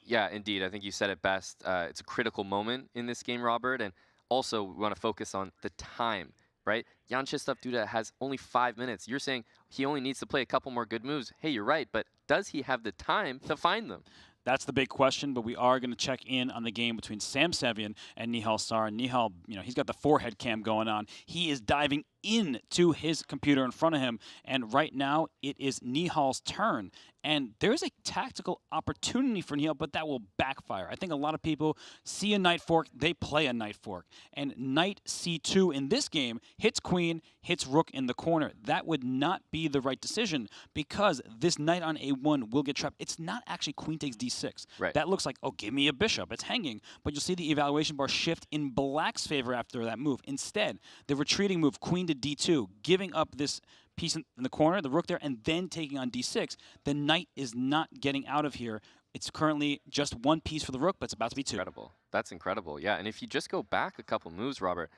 Yeah, indeed. I think you said it best. It's a critical moment in this game, Robert, and also we want to focus on the time, right? Jan Chistov Duda has only 5 minutes. You're saying he only needs to play a couple more good moves. Hey, you're right, but does he have the time to find them? That's the big question, but we are going to check in on the game between Sam Sevian and Nihal Sarin. Nihal, you know, he's got the forehead cam going on. He is diving into his computer in front of him, and right now it is Nihal's turn. And there's a tactical opportunity for Nihal, but that will backfire. I think a lot of people see a knight fork, they play a knight fork. And knight c2 in this game hits queen, hits rook in the corner. That would not be the right decision because this knight on a1 will get trapped. It's not actually queen takes d6. Right. That looks like, oh, give me a bishop. It's hanging. But you'll see the evaluation bar shift in Black's favor after that move. Instead, the retreating move, queen to d2, giving up this piece in the corner, the rook there, and then taking on d6. The knight is not getting out of here. It's currently just one piece for the rook, but it's about to be two. Incredible. That's incredible. Yeah, and if you just go back a couple moves, Robert,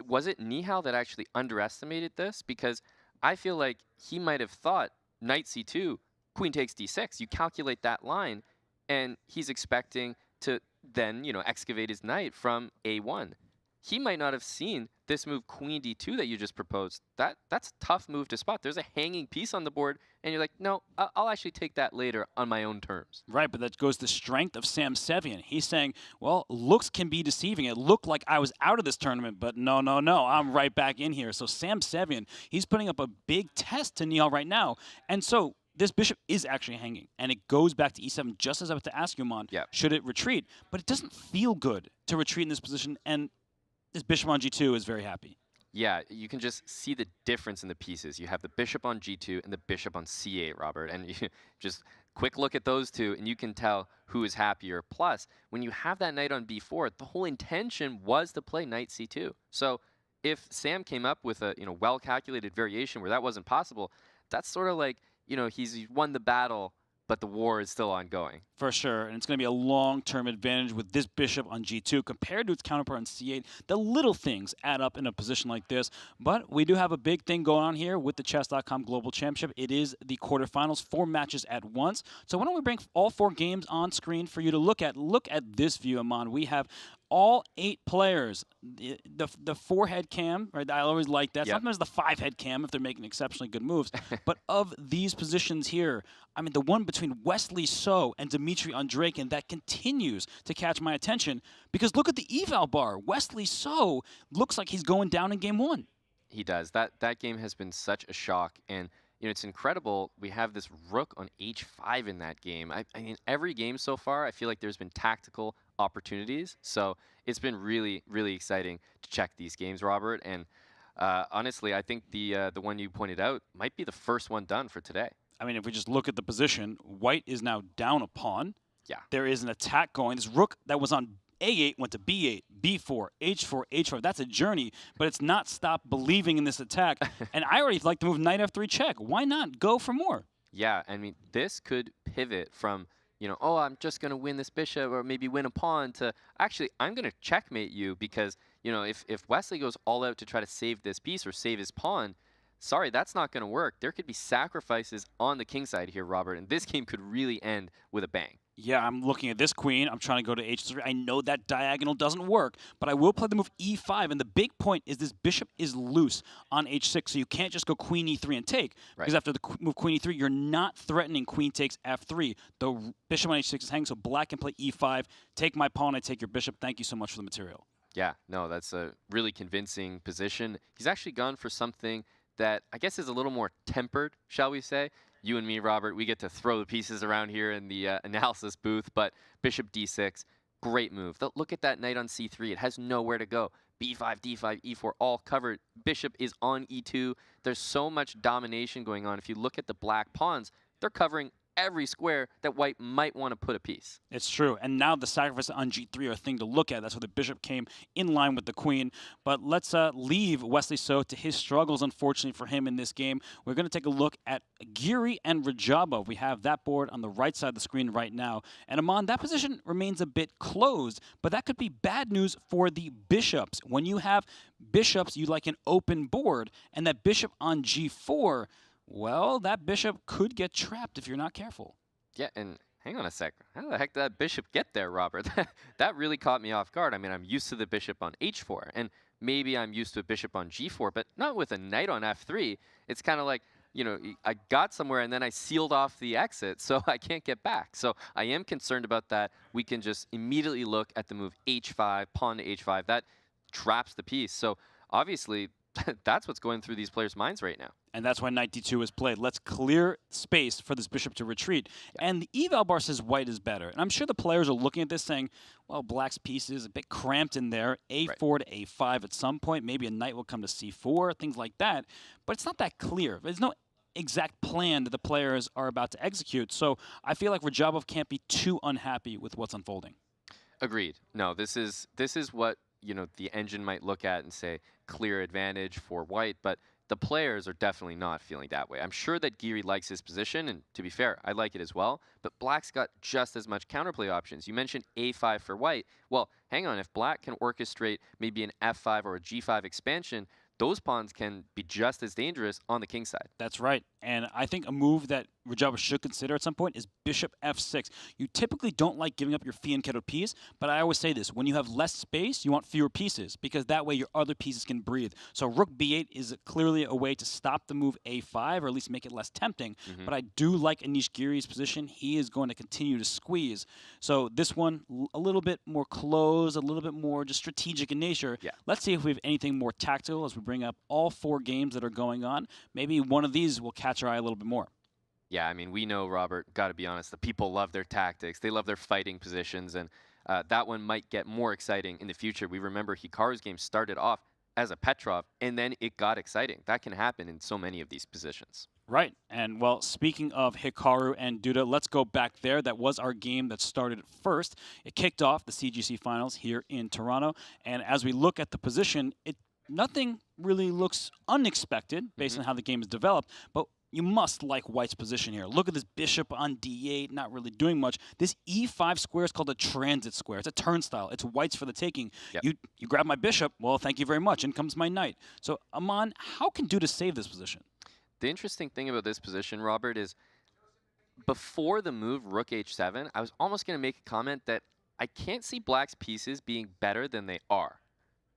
was it Nihal that actually underestimated this? Because I feel like he might have thought knight c2, queen takes d6. You calculate that line, and he's expecting to then, you know, excavate his knight from a1. he might not have seen this move queen d2 that you just proposed. That's a tough move to spot. There's a hanging piece on the board, and you're like, no, I'll actually take that later on my own terms. Right, but that goes to the strength of Sam Sevian. He's saying, well, looks can be deceiving. It looked like I was out of this tournament, but no, I'm right back in here. So Sam Sevian, he's putting up a big test to Nihal right now. And so this bishop is actually hanging, and it goes back to e7, just as I was to ask you, Mon. Should it retreat? But it doesn't feel good to retreat in this position, and this bishop on g2 is very happy. Yeah, you can just see the difference in the pieces. You have the bishop on g2 and the bishop on c8, Robert, and you just quick look at those two, and you can tell who is happier. Plus, when you have that knight on b4, the whole intention was to play knight c2. So if Sam came up with a well-calculated variation where that wasn't possible, that's sort of like, he's won the battle, but the war is still ongoing. For sure, and it's going to be a long-term advantage with this bishop on g2 compared to its counterpart on c8. The little things add up in a position like this, but we do have a big thing going on here with the Chess.com Global Championship. It is the quarterfinals, 4 matches at once. So why don't we bring all 4 games on screen for you to look at? Look at this view, Aman. We have all 8 players. The 4-head cam, right? I always like that. Yep. Sometimes the 5-head cam if they're making exceptionally good moves. But of these positions here, I mean, the one between Wesley So and Dmitry Andreikin that continues to catch my attention, because look at the eval bar. Wesley So looks like he's going down in game 1. He does. That game has been such a shock, and it's incredible. We have this rook on h5 in that game. I mean, every game so far, I feel like there's been tactical opportunities. So it's been really, really exciting to check these games, Robert. And honestly, I think the one you pointed out might be the first one done for today. I mean, if we just look at the position, white is now down a pawn. Yeah. There is an attack going. This rook that was on a8 went to b8, b4, h4, h5. That's a journey, but it's not stopped believing in this attack. And I already like to move knight f3 check. Why not go for more? Yeah, I mean, this could pivot from, oh, I'm just going to win this bishop or maybe win a pawn to, actually, I'm going to checkmate you because, if Wesley goes all out to try to save this piece or save his pawn, sorry, that's not going to work. There could be sacrifices on the king side here, Robert, and this game could really end with a bang. Yeah, I'm looking at this queen. I'm trying to go to h3. I know that diagonal doesn't work, but I will play the move e5. And the big point is this bishop is loose on h6, so you can't just go queen e3 and take. Right. Because after the move queen e3, you're not threatening queen takes f3. The bishop on h6 is hanging, so black can play e5. Take my pawn, I take your bishop. Thank you so much for the material. Yeah, no, that's a really convincing position. He's actually gone for something that I guess is a little more tempered, shall we say. You and me, Robert, we get to throw the pieces around here in the analysis booth, but bishop d6, great move. Look at that knight on c3. It has nowhere to go. b5, d5, e4, all covered. Bishop is on e2. There's so much domination going on. If you look at the black pawns, they're covering every square that white might want to put a piece. It's true. And now the sacrifice on g3 are a thing to look at. That's where the bishop came in line with the queen. But let's leave Wesley So to his struggles, unfortunately for him in this game. We're going to take a look at Giri and Radjabov. We have that board on the right side of the screen right now. And Aman, that position remains a bit closed, but that could be bad news for the bishops. When you have bishops, you like an open board, and that bishop on g4, well, that bishop could get trapped if you're not careful. Yeah, and hang on a sec. How the heck did that bishop get there, Robert? That really caught me off guard. I mean, I'm used to the bishop on h4, and maybe I'm used to a bishop on g4, but not with a knight on f3. It's kind of like, I got somewhere and then I sealed off the exit, so I can't get back. So I am concerned about that. We can just immediately look at the move h5, pawn to h5. That traps the piece. So obviously, that's what's going through these players' minds right now. And that's why knight d2 is played. Let's clear space for this bishop to retreat. Yeah. And the eval bar says white is better. And I'm sure the players are looking at this saying, well, black's piece is a bit cramped in there. a4 to a5 at some point. Maybe a knight will come to c4, things like that. But it's not that clear. There's no exact plan that the players are about to execute. So I feel like Radjabov can't be too unhappy with what's unfolding. Agreed. No, this is what the engine might look at and say clear advantage for white, but the players are definitely not feeling that way. I'm sure that Giri likes his position, and to be fair, I like it as well, but black's got just as much counterplay options. You mentioned a5 for white. Well, hang on, if black can orchestrate maybe an f5 or a g5 expansion, those pawns can be just as dangerous on the king side. That's right. And I think a move that Radjabov should consider at some point is bishop f6. You typically don't like giving up your fianchetto piece, but I always say this, when you have less space, you want fewer pieces, because that way your other pieces can breathe. So rook b8 is clearly a way to stop the move a5, or at least make it less tempting. But I do like Anish Giri's position. He is going to continue to squeeze. So this one, a little bit more close, a little bit more just strategic in nature. Let's see if we have anything more tactical as we bring up all 4 games that are going on. Maybe one of these will catch our eye a little bit more. Yeah, I mean, we know, Robert, got to be honest, the people love their tactics. They love their fighting positions, and that one might get more exciting in the future. We remember Hikaru's game started off as a Petrov, and then it got exciting. That can happen in so many of these positions. Right. And, well, speaking of Hikaru and Duda, let's go back there. That was our game that started first. It kicked off the CGC Finals here in Toronto, and as we look at the position, nothing really looks unexpected based on how the game is developed, but you must like White's position here. Look at this bishop on d8, not really doing much. This e5 square is called a transit square. It's a turnstile. It's White's for the taking. You grab my bishop, well, thank you very much. In comes my knight. So, Aman, how can Duda save this position? The interesting thing about this position, Robert, is before the move rook h7, I was almost going to make a comment that I can't see Black's pieces being better than they are.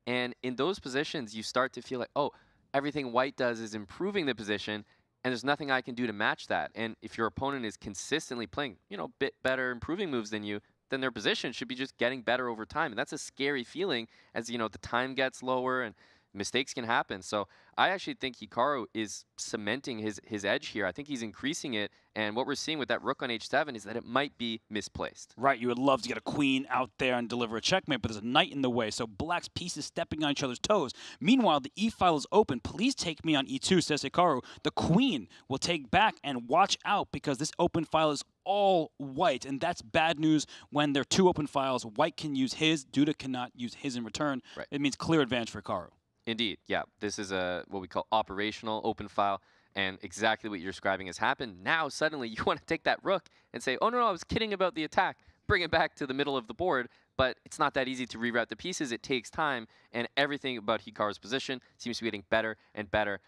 And in those positions, you start to feel like, oh, everything White does is improving the position, and there's nothing I can do to match that. And if your opponent is consistently playing, bit better improving moves than you, then their position should be just getting better over time. And that's a scary feeling as, the time gets lower and mistakes can happen. So I actually think Hikaru is cementing his edge here. I think he's increasing it. And what we're seeing with that rook on h7 is that it might be misplaced. Right, you would love to get a queen out there and deliver a checkmate, but there's a knight in the way, so Black's pieces stepping on each other's toes. Meanwhile, the e-file is open. Please take me on e2, says Hikaru. The queen will take back, and watch out, because this open file is all White, and that's bad news when there are 2 open files. White can use his, Duda cannot use his in return. Right. It means clear advantage for Hikaru. Indeed, yeah. This is what we call operational open file, and exactly what you're describing has happened. Now, suddenly, you want to take that rook and say, oh, no, I was kidding about the attack. Bring it back to the middle of the board, but it's not that easy to reroute the pieces. It takes time, and everything about Hikaru's position seems to be getting better and better.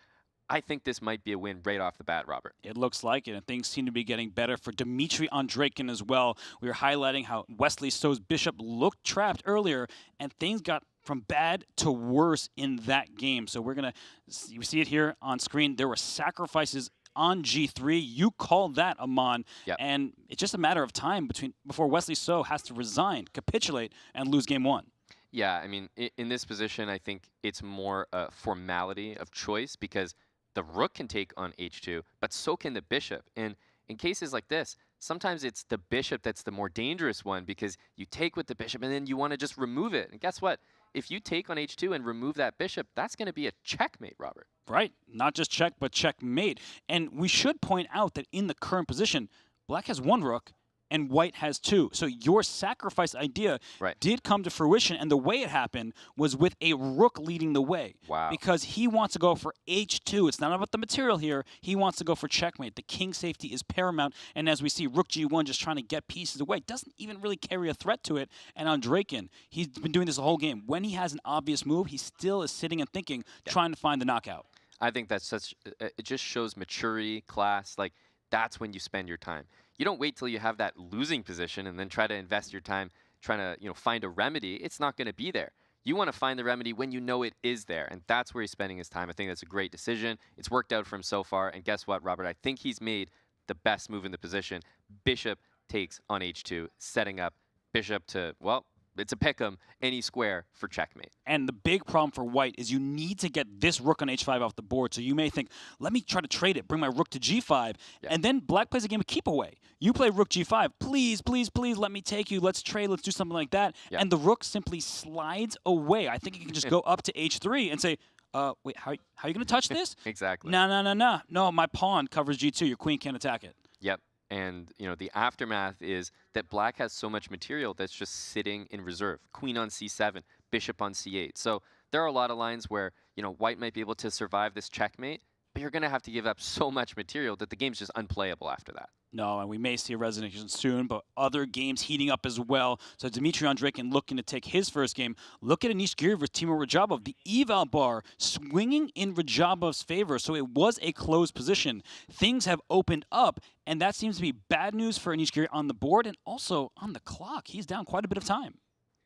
I think this might be a win right off the bat, Robert. It looks like it, and things seem to be getting better for Dmitry Andreikin as well. We were highlighting how Wesley So's bishop looked trapped earlier, and things got from bad to worse in that game. So we're going to see it here on screen. There were sacrifices on g3. You called that, Aman. And it's just a matter of time before Wesley So has to resign, capitulate, and lose game 1. Yeah, I mean, in this position, I think it's more a formality of choice, because the rook can take on h2, but so can the bishop. And in cases like this, sometimes it's the bishop that's the more dangerous one, because you take with the bishop and then you want to just remove it. And guess what? If you take on h2 and remove that bishop, that's going to be a checkmate, Robert. Right. Not just check, but checkmate. And we should point out that in the current position, Black has 1 rook and White has 2. So your sacrifice idea did come to fruition, and the way it happened was with a rook leading the way. Wow. Because he wants to go for h2. It's not about the material here. He wants to go for checkmate. The king safety is paramount, and as we see, rook g1 just trying to get pieces away. Doesn't even really carry a threat to it. And Andreikin, he's been doing this the whole game. When he has an obvious move, he still is sitting and thinking, trying to find the knockout. I think that's it just shows maturity, class. Like, that's when you spend your time. You don't wait till you have that losing position and then try to invest your time trying to, find a remedy. It's not going to be there. You want to find the remedy when you know it is there, and that's where he's spending his time. I think that's a great decision. It's worked out for him so far, and guess what, Robert? I think he's made the best move in the position. Bishop takes on h2, setting up bishop to, well, it's a pick'em, any square for checkmate. And the big problem for White is you need to get this rook on h5 off the board. So you may think, let me try to trade it, bring my rook to g5, and then Black plays a game of keep away. You play rook g5, please, please, please let me take you, let's trade, let's do something like that. And the rook simply slides away. I think you can just go up to h3 and say, wait, how are you going to touch this? Exactly. No, my pawn covers g2, your queen can't attack it. Yep. And, the aftermath is that Black has so much material that's just sitting in reserve. Queen on c7, bishop on c8. So there are a lot of lines where, White might be able to survive this checkmate, but you're going to have to give up so much material that the game's just unplayable after that. No, and we may see a resignation soon, but other games heating up as well. So Dmitry Andreikin looking to take his first game. Look at Anish Giri versus Timur Radjabov. The eval bar swinging in Radjabov's favor, so it was a closed position. Things have opened up, and that seems to be bad news for Anish Giri on the board and also on the clock. He's down quite a bit of time.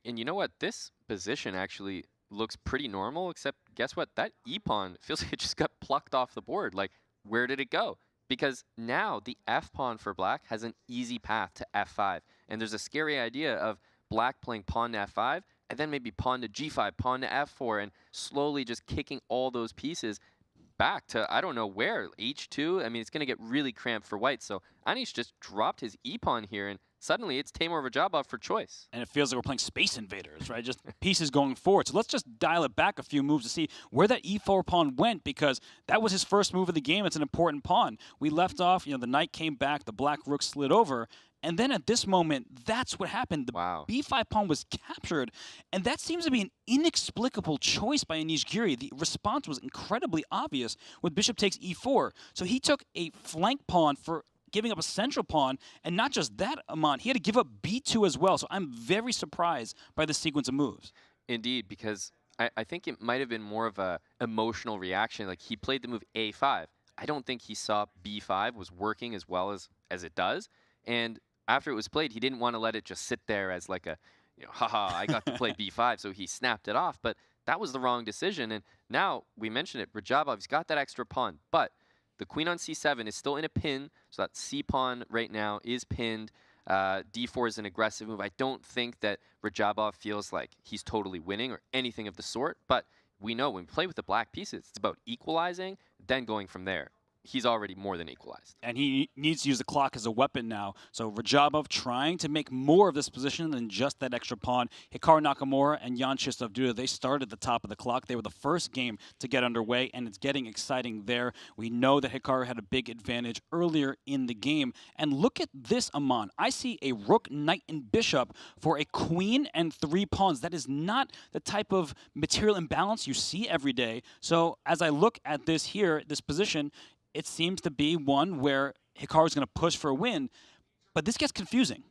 And you know what? This position actually looks pretty normal, except guess what? That e-pawn feels like it just got plucked off the board. Like, where did it go? Because now the f-pawn for black has an easy path to f5. And there's a scary idea of black playing pawn to f5, and then maybe pawn to g5, pawn to f4, and slowly just kicking all those pieces back to, I don't know where, h2. I mean, it's going to get really cramped for white. So Anish just dropped his e-pawn here, and suddenly it's Timur Radjabov for choice. And it feels like we're playing Space Invaders, right? Just pieces going forward. So let's just dial it back a few moves to see where that e4 pawn went, because that was his first move of the game. It's an important pawn. We left off, the knight came back, the black rook slid over, and then at this moment, that's what happened. The b5 pawn was captured, and that seems to be an inexplicable choice by Anish Giri. The response was incredibly obvious when bishop takes e4. So he took a flank pawn for giving up a central pawn, and not just that, Aman, he had to give up b2 as well. So I'm very surprised by the sequence of moves. Indeed, because I think it might have been more of a emotional reaction. Like, he played the move a5. I don't think he saw b5 was working as well as it does. And after it was played, he didn't want to let it just sit there as like a, haha, I got to play b5, so he snapped it off. But that was the wrong decision. And now, we mentioned it, Radjabov's got that extra pawn, but the queen on c7 is still in a pin, so that c-pawn right now is pinned. d4 is an aggressive move. I don't think that Radjabov feels like he's totally winning or anything of the sort, but we know when we play with the black pieces, it's about equalizing, then going from there. He's already more than equalized. And he needs to use the clock as a weapon now. So Radjabov trying to make more of this position than just that extra pawn. Hikaru Nakamura and Jan Krzysztof Duda, they started at the top of the clock. They were the first game to get underway, and it's getting exciting there. We know that Hikaru had a big advantage earlier in the game. And look at this, Aman. I see a rook, knight, and bishop for a queen and 3 pawns. That is not the type of material imbalance you see every day. So as I look at this here, this position, it seems to be one where Hikaru's going to push for a win, but this gets confusing.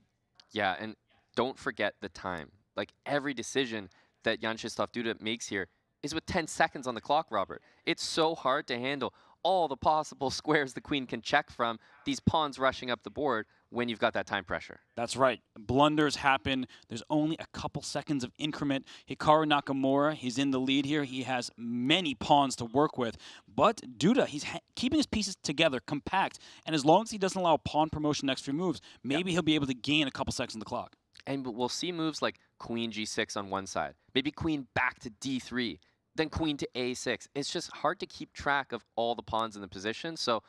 Yeah, and don't forget the time. Like, every decision that Jan Krzysztof Duda makes here is with 10 seconds on the clock, Robert. It's so hard to handle all the possible squares the queen can check from, these pawns rushing up the board when you've got that time pressure. That's right. Blunders happen. There's only a couple seconds of increment. Hikaru Nakamura, he's in the lead here. He has many pawns to work with. But Duda, he's keeping his pieces together, compact. And as long as he doesn't allow pawn promotion next few moves, maybe he'll be able to gain a couple seconds on the clock. And we'll see moves like queen g6 on one side, maybe queen back to d3, then queen to a6. It's just hard to keep track of all the pawns in the position. So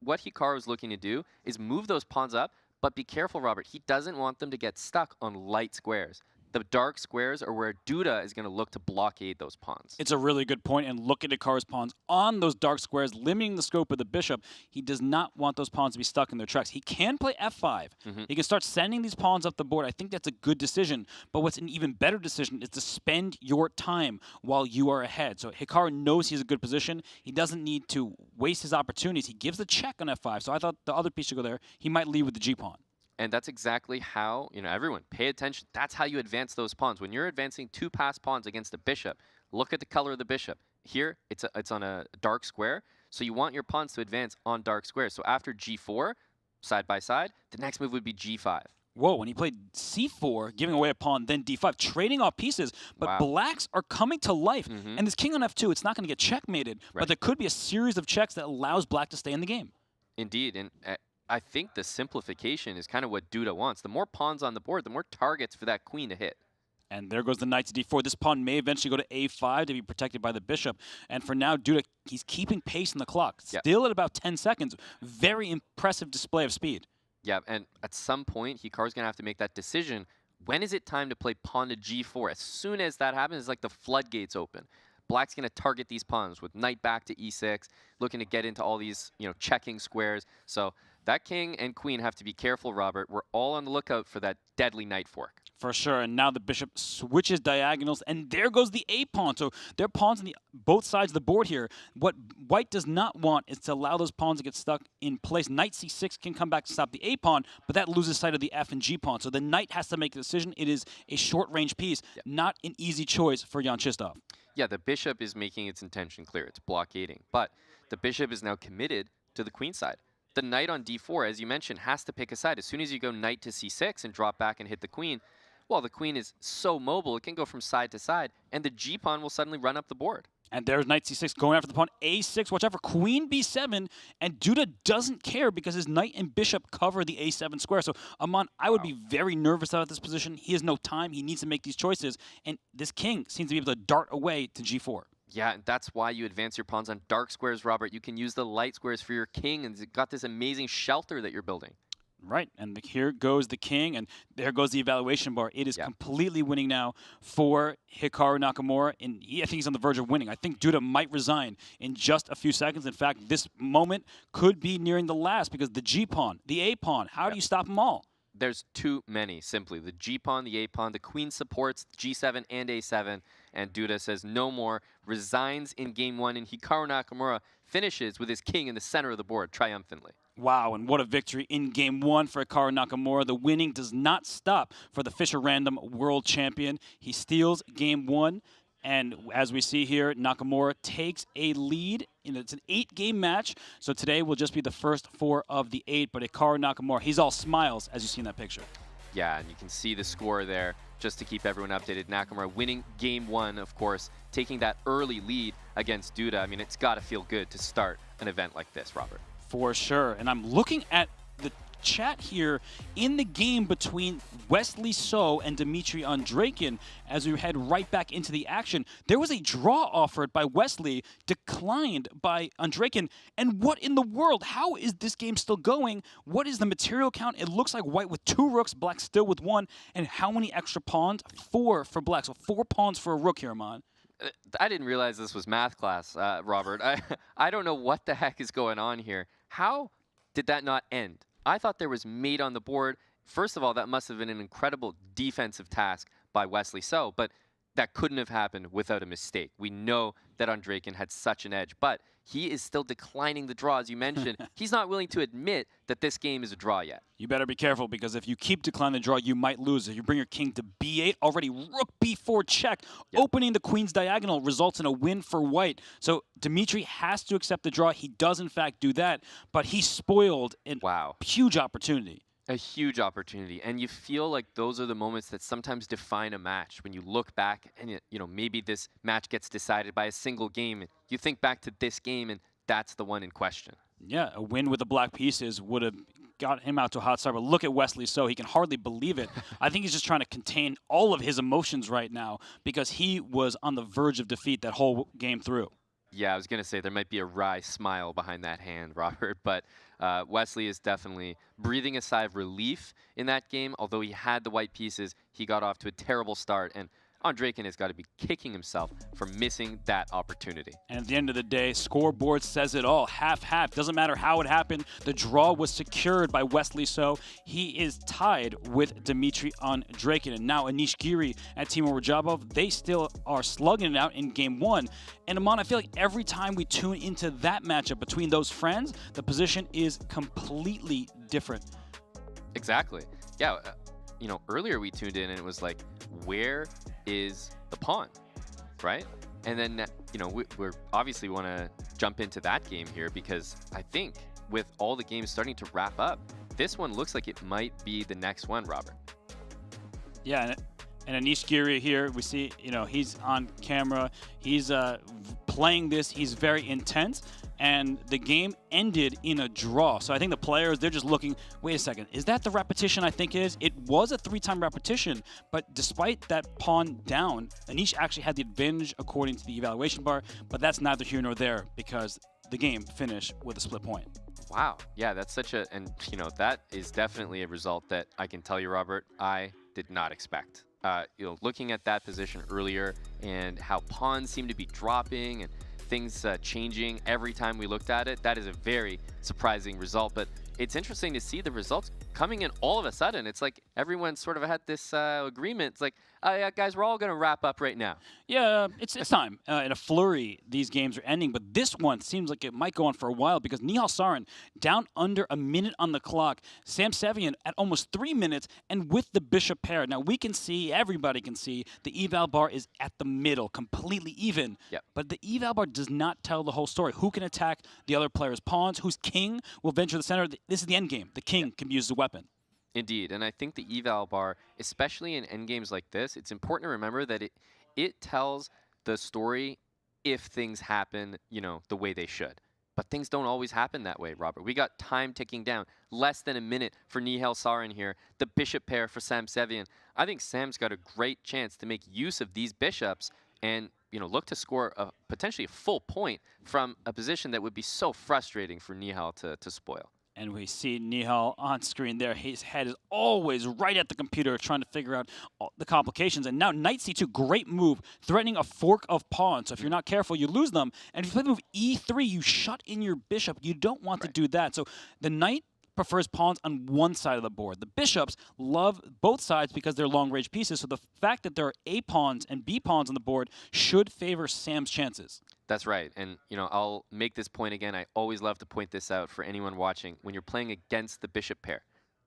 what Hikaru is looking to do is move those pawns up, but be careful, Robert. He doesn't want them to get stuck on light squares. The dark squares are where Duda is going to look to blockade those pawns. It's a really good point, and look at Hikaru's pawns on those dark squares, limiting the scope of the bishop. He does not want those pawns to be stuck in their tracks. He can play f5. He can start sending these pawns up the board. I think that's a good decision, but what's an even better decision is to spend your time while you are ahead. So Hikaru knows he's a good position. He doesn't need to waste his opportunities. He gives the check on f5, so I thought the other piece should go there. He might lead with the g-pawn. And that's exactly how, everyone, pay attention. That's how you advance those pawns. When you're advancing 2 passed pawns against a bishop, look at the color of the bishop. Here, it's on a dark square, so you want your pawns to advance on dark squares. So after g4, side by side, the next move would be g5. Whoa, when he played c4, giving away a pawn, then d5, trading off pieces, but blacks are coming to life. And this king on f2, it's not going to get checkmated, but there could be a series of checks that allows black to stay in the game. Indeed, and I think the simplification is kind of what Duda wants. The more pawns on the board, the more targets for that queen to hit. And there goes the knight to d4. This pawn may eventually go to a5 to be protected by the bishop. And for now, Duda, he's keeping pace in the clock. Still at about 10 seconds. Very impressive display of speed. Yeah, and at some point, Hikaru's going to have to make that decision. When is it time to play pawn to g4? As soon as that happens, it's like the floodgates open. Black's going to target these pawns with knight back to e6, looking to get into all these, checking squares. So that king and queen have to be careful, Robert. We're all on the lookout for that deadly knight fork. For sure, and now the bishop switches diagonals, and there goes the a-pawn. So there are pawns on both sides of the board here. What white does not want is to allow those pawns to get stuck in place. Knight c6 can come back to stop the a-pawn, but that loses sight of the f and g pawn. So the knight has to make a decision. It is a short-range piece, not an easy choice for Jan Krzysztof. Yeah, the bishop is making its intention clear. It's blockading, but the bishop is now committed to the queen side. The knight on d4, as you mentioned, has to pick a side. As soon as you go knight to c6 and drop back and hit the queen, well, the queen is so mobile, it can go from side to side, and the g-pawn will suddenly run up the board. And there's knight c6 going after the pawn. a6, watch out for queen b7, and Duda doesn't care because his knight and bishop cover the a7 square. So, Aman, I would be very nervous about this position. He has no time. He needs to make these choices, and this king seems to be able to dart away to g4. Yeah, and that's why you advance your pawns on dark squares, Robert. You can use the light squares for your king, and it's got this amazing shelter that you're building. Right, and here goes the king, and there goes the evaluation bar. It is completely winning now for Hikaru Nakamura, and I think he's on the verge of winning. I think Duda might resign in just a few seconds. In fact, this moment could be nearing the last because the g-pawn, the a-pawn, how do you stop them all? There's too many, simply. The g-pawn, the a-pawn, the queen supports g7 and a7, and Duda says no more, resigns in game one, and Hikaru Nakamura finishes with his king in the center of the board triumphantly. Wow, and what a victory in game one for Hikaru Nakamura. The winning does not stop for the Fischer Random world champion. He steals game one, and as we see here, Nakamura takes a lead. It's an 8-game match, so today will just be the first 4 of the 8, but Hikaru Nakamura, he's all smiles, as you see in that picture. Yeah, and you can see the score there, just to keep everyone updated. Nakamura winning game one, of course, taking that early lead against Duda. I mean, it's got to feel good to start an event like this, Robert. For sure, and I'm looking at the chat here in the game between Wesley So and Dmitry Andreikin as we head right back into the action. There was a draw offered by Wesley, declined by Andreikin, and what in the world? How is this game still going? What is the material count? It looks like white with 2 rooks, black still with 1, and how many extra pawns? 4 for black, so 4 pawns for a rook here, Amon. I didn't realize this was math class, Robert. I don't know what the heck is going on here. How did that not end? I thought there was mate on the board. First of all, that must have been an incredible defensive task by Wesley So, but that couldn't have happened without a mistake. We know that Andreikin had such an edge, but he is still declining the draw, as you mentioned. He's not willing to admit that this game is a draw yet. You better be careful, because if you keep declining the draw, you might lose. If you bring your king to b8, already rook b4 check, opening the queen's diagonal results in a win for white. So Dmitry has to accept the draw. He does, in fact, do that, but he spoiled a huge opportunity. A huge opportunity, and you feel like those are the moments that sometimes define a match. When you look back and, maybe this match gets decided by a single game, and you think back to this game, and that's the one in question. Yeah, a win with the black pieces would have got him out to a hot start, but look at Wesley So. He can hardly believe it. I think he's just trying to contain all of his emotions right now because he was on the verge of defeat that whole game through. Yeah, I was going to say there might be a wry smile behind that hand, Robert, but Wesley is definitely breathing a sigh of relief in that game. Although he had the white pieces, he got off to a terrible start, and Andreikin has got to be kicking himself for missing that opportunity. And at the end of the day, scoreboard says it all. Half-half. Doesn't matter how it happened. The draw was secured by Wesley So. He is tied with Dmitry Andreikin. And now Anish Giri and Timur Radjabov, they still are slugging it out in game one. And Aman, I feel like every time we tune into that matchup between those friends, the position is completely different. Exactly. Yeah. Earlier we tuned in and it was like, where is the pawn, right? And then, we're obviously want to jump into that game here because I think with all the games starting to wrap up, this one looks like it might be the next one, Robert. Yeah, and Anish Giri here, we see, he's on camera. He's playing this. He's very intense. And the game ended in a draw. So I think the players, they're just looking, wait a second, is that the repetition I think it is? It was a 3-time repetition, but despite that pawn down, Anish actually had the advantage according to the evaluation bar, but that's neither here nor there because the game finished with a split point. Wow. Yeah, that's such a, and that is definitely a result that I can tell you, Robert, I did not expect. Looking at that position earlier and how pawns seem to be dropping and things changing every time we looked at it, that is a very surprising result. But it's interesting to see the results coming in all of a sudden. It's like everyone sort of had this agreement. It's like, oh, yeah, guys, we're all going to wrap up right now. Yeah, it's time. In a flurry, these games are ending, but this one seems like it might go on for a while because Nihal Sarin down under a minute on the clock. Sam Sevian at almost 3 minutes, and with the bishop pair. Now, we can see, everybody can see, the eval bar is at the middle, completely even. Yep. But the eval bar does not tell the whole story. Who can attack the other player's pawns? Whose king will venture to the center? This is the end game. The king can use the weapon. Indeed, and I think the eval bar, especially in endgames like this, it's important to remember that it tells the story if things happen, the way they should. But things don't always happen that way, Robert. We got time ticking down. Less than a minute for Nihal Sarin here. The bishop pair for Sam Sevian. I think Sam's got a great chance to make use of these bishops and look to score potentially a full point from a position that would be so frustrating for Nihal to spoil. And we see Nihal on screen there. His head is always right at the computer trying to figure out all the complications. And now knight c2, great move, threatening a fork of pawns. So if you're not careful, you lose them. And if you play the move e3, you shut in your bishop. You don't want to do that. So the knight prefers pawns on one side of the board. The bishops love both sides because they're long-range pieces. So the fact that there are A pawns and B pawns on the board should favor Sam's chances. That's right. And, I'll make this point again. I always love to point this out for anyone watching. When you're playing against the bishop pair,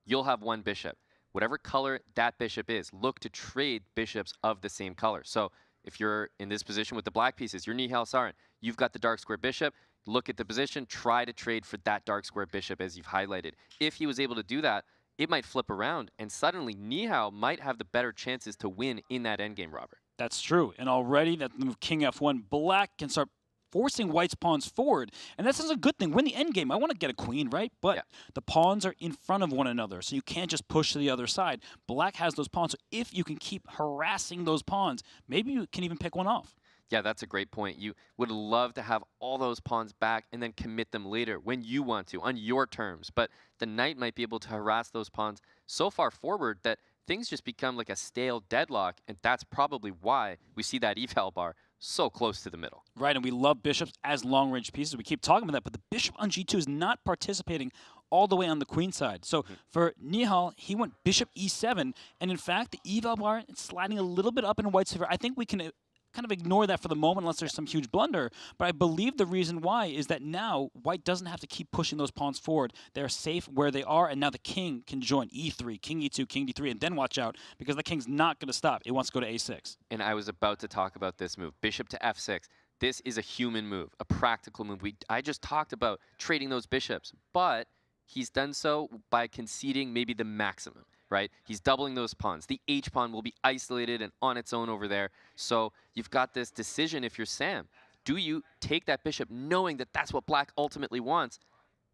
you'll have one bishop. Whatever color that bishop is, look to trade bishops of the same color. So if you're in this position with the black pieces, you're Nihal Sarin. You've got the dark square bishop. Look at the position. Try to trade for that dark square bishop as you've highlighted. If he was able to do that, it might flip around, and suddenly Nihal might have the better chances to win in that endgame, Robert. That's true. And already that move king f1, black can start forcing white's pawns forward. And that's a good thing. Win the endgame. I want to get a queen, right? But the pawns are in front of one another, so you can't just push to the other side. Black has those pawns, so if you can keep harassing those pawns, maybe you can even pick one off. Yeah, that's a great point. You would love to have all those pawns back and then commit them later when you want to, on your terms. But the knight might be able to harass those pawns so far forward that things just become like a stale deadlock, and that's probably why we see that eval bar so close to the middle. Right, and we love bishops as long-range pieces. We keep talking about that, but the bishop on g2 is not participating all the way on the queen side. So for Nihal, he went bishop e7, and in fact, the eval bar is sliding a little bit up in white's favor. I think we can kind of ignore that for the moment unless there's some huge blunder. But I believe the reason why is that now white doesn't have to keep pushing those pawns forward. They're safe where they are, and now the king can join e3, king e2, king d3, and then watch out because the king's not going to stop. It wants to go to a6. And I was about to talk about this move, bishop to f6. This is a human move, a practical move. I just talked about trading those bishops, but he's done so by conceding maybe the maximum. Right? He's doubling those pawns. The H pawn will be isolated and on its own over there. So you've got this decision if you're Sam. Do you take that bishop knowing that that's what black ultimately wants?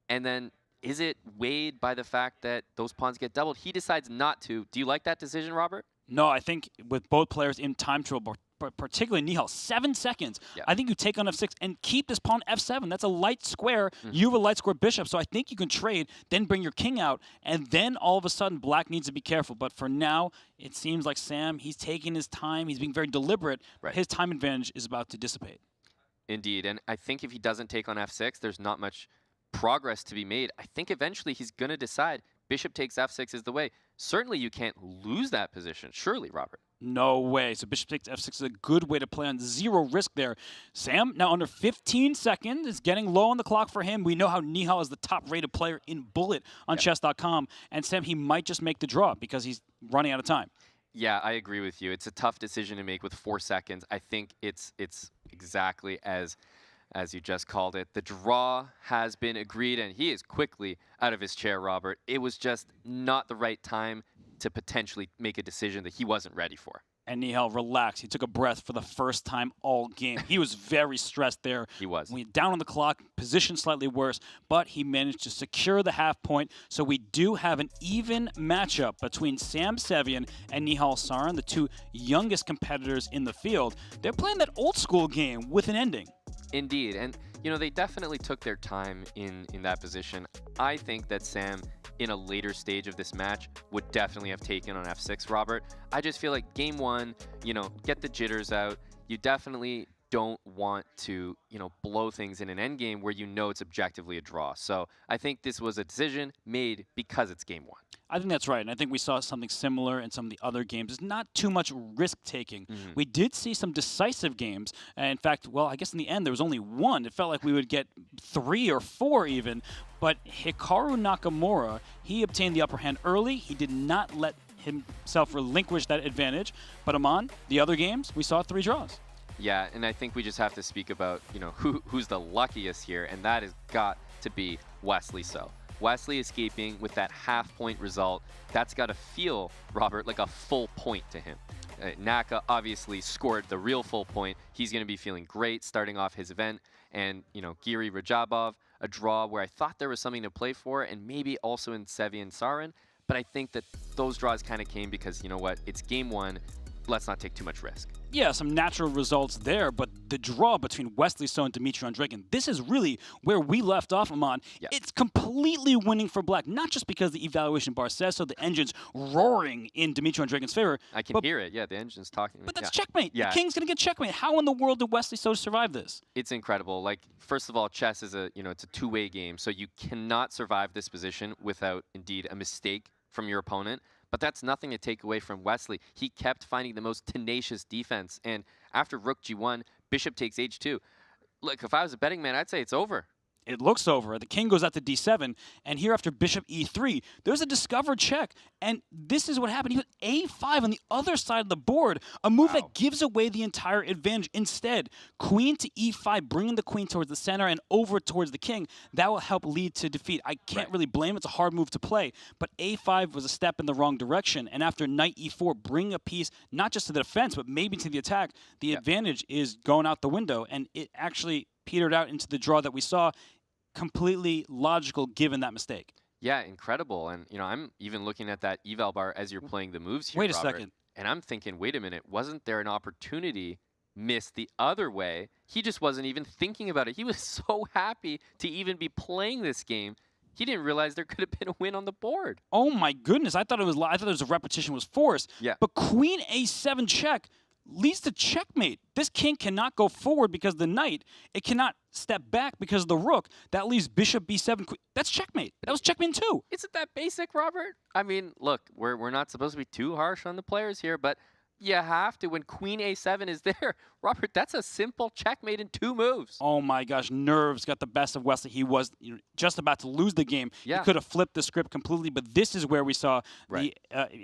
And then is it weighed by the fact that those pawns get doubled? He decides not to. Do you like that decision, Robert? No, I think with both players in time trouble, particularly Nihal, 7 seconds. Yeah. I think you take on f6 and keep this pawn f7. That's a light square. You have a light square bishop, so I think you can trade, then bring your king out, and then all of a sudden black needs to be careful. But for now, it seems like Sam, he's taking his time. He's being very deliberate. Right. His time advantage is about to dissipate. Indeed, and I think if he doesn't take on f6, there's not much progress to be made. I think eventually he's going to decide bishop takes f6 is the way. Certainly you can't lose that position. Surely, Robert. No way. So bishop takes f6 is a good way to play on zero risk there. Sam, now under 15 seconds, is getting low on the clock for him. We know how Nihal is the top-rated player in Bullet on Chess.com. And Sam, he might just make the draw because he's running out of time. Yeah, I agree with you. It's a tough decision to make with 4 seconds. I think it's exactly as you just called it. The draw has been agreed, and he is quickly out of his chair, Robert. It was just not the right time to potentially make a decision that he wasn't ready for. And Nihal relaxed. He took a breath for the first time all game. He was very stressed there. He was. Down on the clock, position slightly worse, but he managed to secure the half point. So we do have an even matchup between Sam Sevian and Nihal Sarin, the two youngest competitors in the field. They're playing that old school game with an ending. Indeed, and they definitely took their time in that position. I think that Sam, in a later stage of this match, would definitely have taken on f6, Robert. I just feel like game one, get the jitters out. You definitely don't want to, blow things in an endgame where it's objectively a draw. So I think this was a decision made because it's game one. I think that's right, and I think we saw something similar in some of the other games. It's not too much risk-taking. We did see some decisive games. And in fact, well, I guess in the end there was only one. It felt like we would get 3 or 4 even. But Hikaru Nakamura, he obtained the upper hand early. He did not let himself relinquish that advantage. But Aman, the other games, we saw 3 draws. Yeah, and I think we just have to speak about, who's the luckiest here, and that has got to be Wesley So. Wesley escaping with that half-point result, that's got to feel, Robert, like a full point to him. Naka obviously scored the real full point. He's going to be feeling great starting off his event. And, Giri Radjabov, a draw where I thought there was something to play for, and maybe also in Sevian Sarin. But I think that those draws kind of came because, you know what, it's game 1. Let's not take too much risk. Yeah, some natural results there, but the draw between Wesley So and Dmitry Andreikin, this is really where we left off, Aman. Yeah. It's completely winning for black, not just because the evaluation bar says so, the engine's roaring in Dmitry Andreikin's favor. I can hear it, yeah, the engine's talking. But that's checkmate. Yeah. The king's going to get checkmate. How in the world did Wesley So survive this? It's incredible. Like, first of all, chess is it's a two-way game, so you cannot survive this position without, indeed, a mistake from your opponent. But that's nothing to take away from Wesley. He kept finding the most tenacious defense. And after rook g1, bishop takes h2. Look, if I was a betting man, I'd say it's over. It looks over. The king goes out to d7, and here after bishop e3, there's a discovered check, and this is what happened. He went a5 on the other side of the board, a move that gives away the entire advantage. Instead, queen to e5, bringing the queen towards the center and over towards the king. That will help lead to defeat. I can't really blame him. It's a hard move to play, but a5 was a step in the wrong direction, and after knight e4, bring a piece not just to the defense, but maybe to the attack. The advantage is going out the window, and it actually petered out into the draw that we saw. Completely logical given that mistake. Yeah, incredible. And, I'm even looking at that eval bar as you're playing the moves here, Wait a Robert, second. And I'm thinking, wait a minute, wasn't there an opportunity missed the other way? He just wasn't even thinking about it. He was so happy to even be playing this game. He didn't realize there could have been a win on the board. Oh my goodness, I thought there was a repetition was forced. Yeah. But queen a7 check leads to checkmate. This king cannot go forward because of the knight. It cannot step back because of the rook. That leaves bishop b7. That's checkmate. That was checkmate too. Isn't that basic, Robert? I mean, look, we're not supposed to be too harsh on the players here, but you have to when queen a7 is there. Robert, that's a simple checkmate in 2 moves. Oh my gosh, nerves got the best of Wesley. He was just about to lose the game. Yeah. He could have flipped the script completely, but this is where we saw the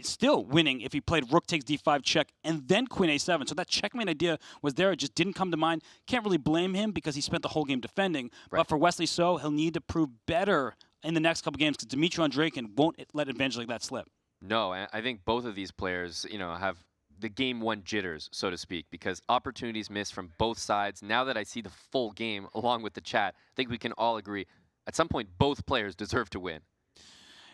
still winning if he played rook takes d5 check and then queen a7. So that checkmate idea was there. It just didn't come to mind. Can't really blame him because he spent the whole game defending. But for Wesley So, he'll need to prove better in the next couple games because Dmitry Andreikin won't let advantage like that slip. No, I think both of these players, have the game 1 jitters, so to speak, because opportunities missed from both sides. Now that I see the full game along with the chat, I think we can all agree at some point both players deserve to win.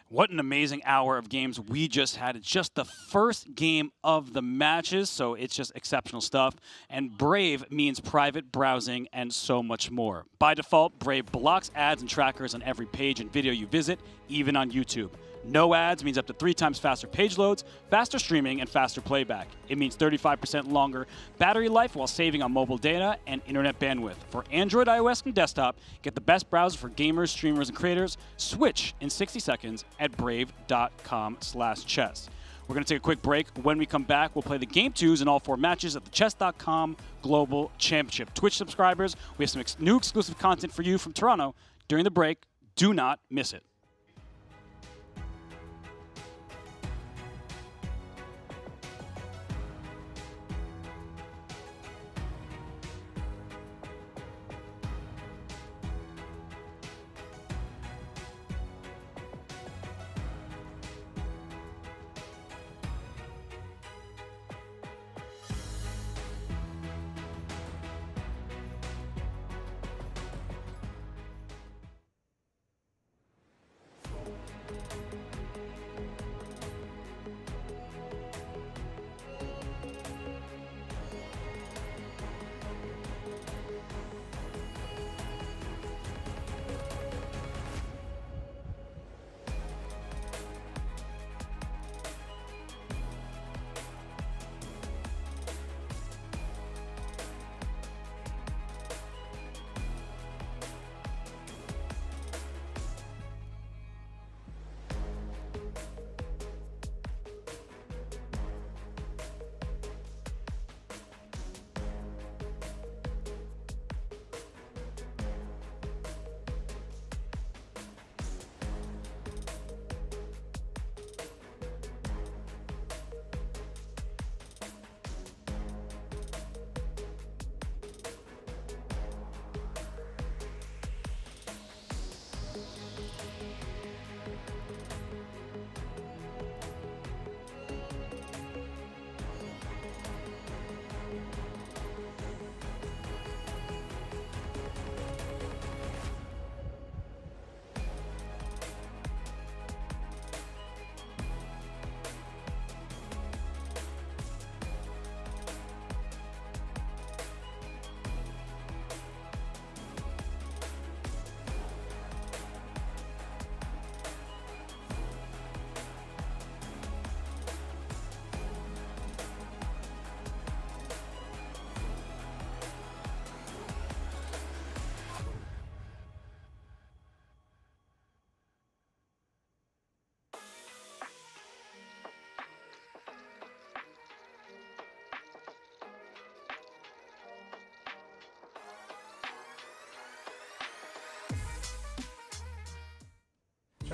What an amazing hour of games we just had. It's just the first game of the matches, so it's just exceptional stuff. And Brave means private browsing and so much more. By default, Brave blocks ads and trackers on every page and video you visit, even on YouTube. No ads means up to 3 times faster page loads, faster streaming, and faster playback. It means 35% longer battery life while saving on mobile data and internet bandwidth. For Android, iOS, and desktop, get the best browser for gamers, streamers, and creators. Switch in 60 seconds at brave.com/chess. We're going to take a quick break. When we come back, we'll play the Game 2s in all 4 matches at the Chess.com Global Championship. Twitch subscribers, we have some new exclusive content for you from Toronto. During the break, do not miss it.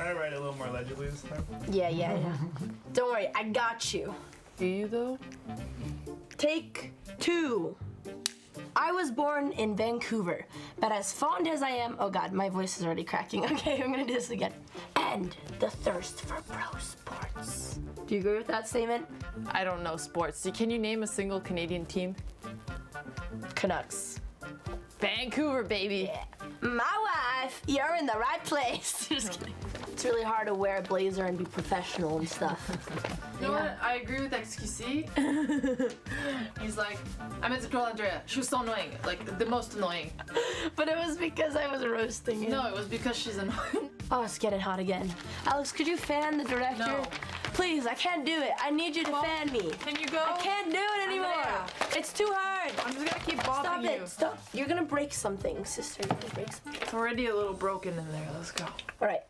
I write a little more legibly this time? Yeah. Don't worry, I got you. Do you though? Take 2. I was born in Vancouver, but as fond as I am, oh god, my voice is already cracking. Okay, I'm gonna do this again. And the thirst for pro sports. Do you agree with that statement? I don't know sports. Can you name a single Canadian team? Canucks. Vancouver, baby. Yeah. My wife, you're in the right place. Just kidding. It's really hard to wear a blazer and be professional and stuff. You know what? I agree with XQC. He's like, I meant to troll Andrea. She was so annoying. Like, the most annoying. But it was because I was roasting him. No, it was because she's annoying. Oh, it's getting hot again. Alex, could you fan the director? No. Please, I can't do it. I need you to fan me. Can you go? I can't do it anymore. Andrea. It's too hard. I'm just gonna keep bothering you. Stop. You're gonna break something, sister. You're gonna break something. It's already a little broken in there. Let's go. All right.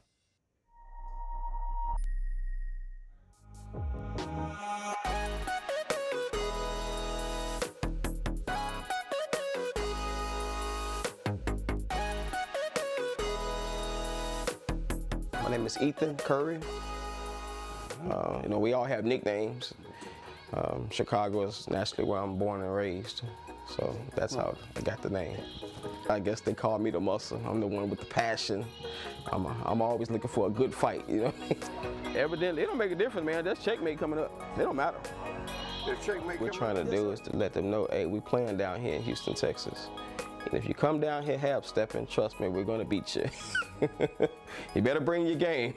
My name is Ethan Curry. You know, we all have nicknames. Chicago is naturally where I'm born and raised, so that's how I got the name. I guess they call me the muscle. I'm the one with the passion. I'm always looking for a good fight, you know. Evidently, it don't make a difference, man. That's checkmate coming up. It don't matter. What we're trying to do is to let them know, hey, we playing down here in Houston, Texas. And if you come down here half-stepping, trust me, we're gonna beat you. You better bring your game.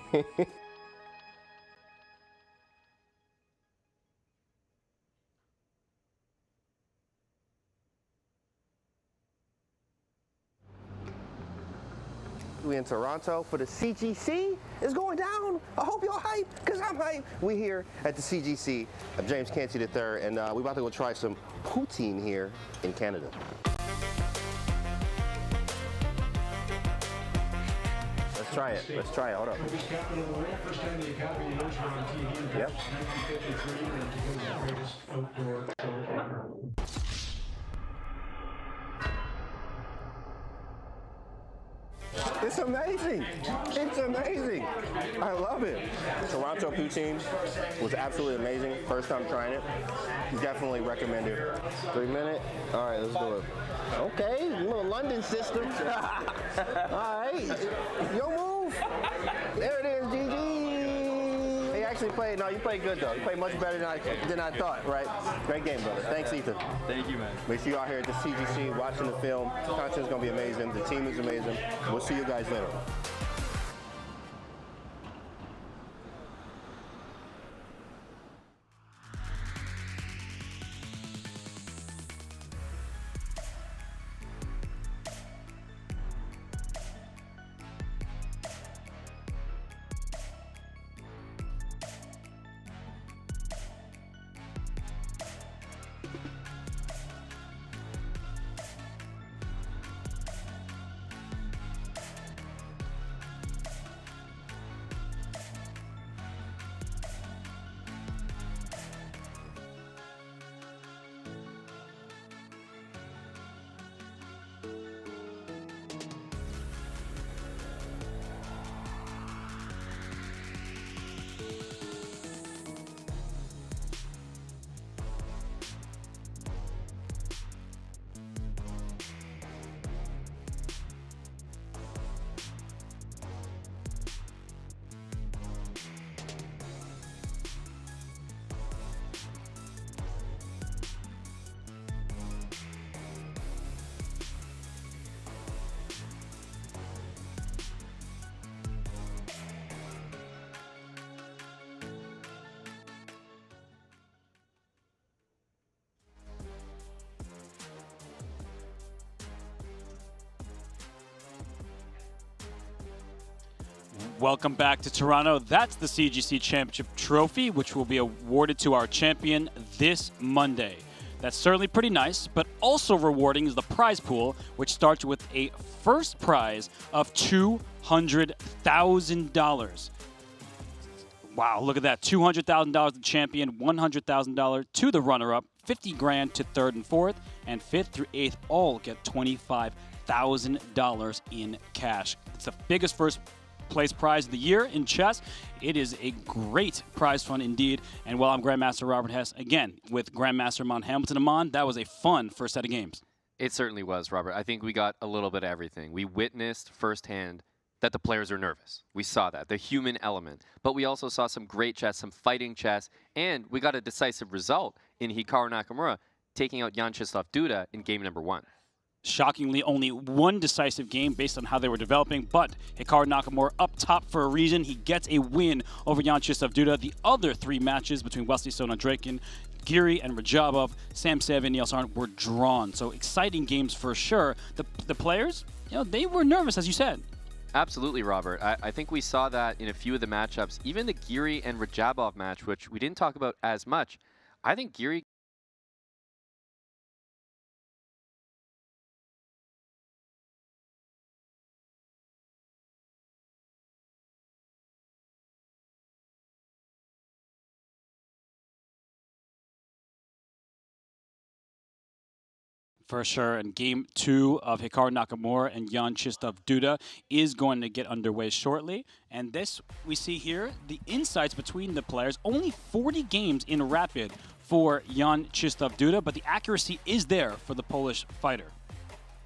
We in Toronto for the CGC. It's going down. I hope y'all hype, because I'm hype. We here at the CGC of James Canty III, and we about to go try some poutine here in Canada. Let's try it. Let's try it. Hold up. Yep. It's amazing. It's amazing. I love it. Toronto poutine was absolutely amazing. First time trying it. Definitely recommend it. 3 minute. All right, let's do it. Okay, little London system. All right, yo move. There it is, GG. He actually played. No, you played good though. You played much better than I thought. Right? Great game, brother. Thanks, Ethan. Thank you, man. Make sure you out here at the CGC watching the film. The content's gonna be amazing. The team is amazing. We'll see you guys later. Welcome back to Toronto. That's the CGC Championship Trophy, which will be awarded to our champion this Monday. That's certainly pretty nice, but also rewarding is the prize pool, which starts with a first prize of $200,000. Wow, look at that. $200,000 to the champion, $100,000 to the runner-up, $50,000 to third and fourth, and fifth through eighth all get $25,000 in cash. It's the biggest first place prize of the year in chess. It is a great prize fund indeed. And while I'm Grandmaster Robert Hess, again, with Grandmaster Mount Hamilton Amon, that was a fun first set of games. It certainly was, Robert. I think we got a little bit of everything. We witnessed firsthand that the players are nervous. We saw that, the human element. But we also saw some great chess, some fighting chess, and we got a decisive result in Hikaru Nakamura taking out Jan Krzysztof Duda in game number 1. Shockingly, only one decisive game based on how they were developing, but Hikaru Nakamura up top for a reason. He gets a win over Jan Krzysztof Duda. The other 3 matches between Wesley So and Andreikin, Giri and Radjabov, Sam Sevian and Nihal Sarin were drawn. So exciting games for sure. The players, they were nervous, as you said. Absolutely, Robert. I think we saw that in a few of the matchups. Even the Giri and Radjabov match, which we didn't talk about as much. I think Giri For sure, and game 2 of Hikaru Nakamura and Jan Krzysztof Duda is going to get underway shortly. And this, we see here, the insights between the players. Only 40 games in Rapid for Jan Krzysztof Duda, but the accuracy is there for the Polish fighter.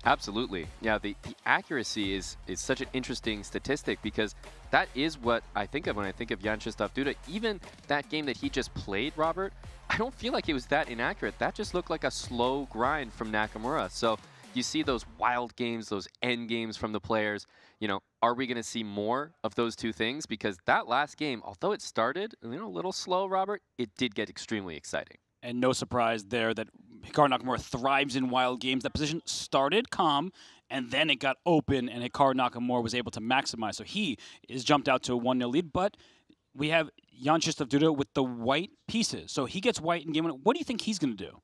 Absolutely. Yeah, the accuracy is such an interesting statistic because that is what I think of when I think of Jan Krzysztof Duda. Even that game that he just played, Robert, I don't feel like it was that inaccurate. That just looked like a slow grind from Nakamura. So you see those wild games, those end games from the players. Are we going to see more of those two things? Because that last game, although it started a little slow, Robert, it did get extremely exciting. And no surprise there that Hikaru Nakamura thrives in wild games. That position started calm, and then it got open, and Hikaru Nakamura was able to maximize. So he is jumped out to a 1-0 lead, but we have Jan Krzysztof Duda with the white pieces. So he gets white in game 1. What do you think he's going to do?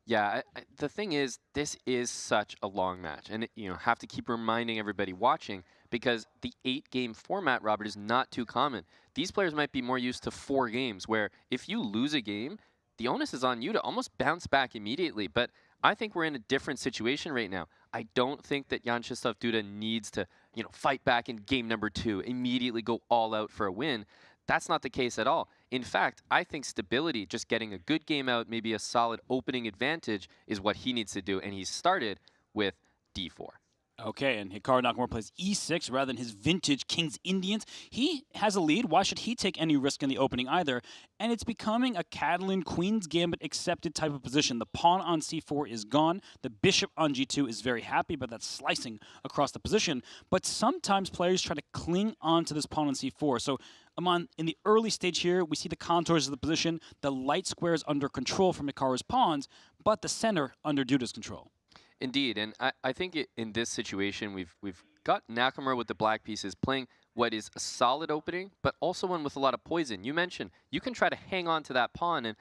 Yeah, the thing is, this is such a long match. And, have to keep reminding everybody watching because the 8-game format, Robert, is not too common. These players might be more used to 4 games where if you lose a game, the onus is on you to almost bounce back immediately. But I think we're in a different situation right now. I don't think that Jan Krzysztof Duda needs to, fight back in game number 2, immediately go all out for a win. That's not the case at all. In fact, I think stability, just getting a good game out, maybe a solid opening advantage is what he needs to do. And he started with d4. Okay, and Hikaru Nakamura plays e6 rather than his vintage King's Indians. He has a lead. Why should he take any risk in the opening either? And it's becoming a Catalan Queen's Gambit accepted type of position. The pawn on c4 is gone. The bishop on g2 is very happy, but that's slicing across the position. But sometimes players try to cling on to this pawn on c4. So Amon, in the early stage here, we see the contours of the position, the light squares under control from Hikaru's pawns, but the center under Duda's control. Indeed, and I think in this situation, we've got Nakamura with the black pieces playing what is a solid opening, but also one with a lot of poison. You mentioned you can try to hang on to that pawn, and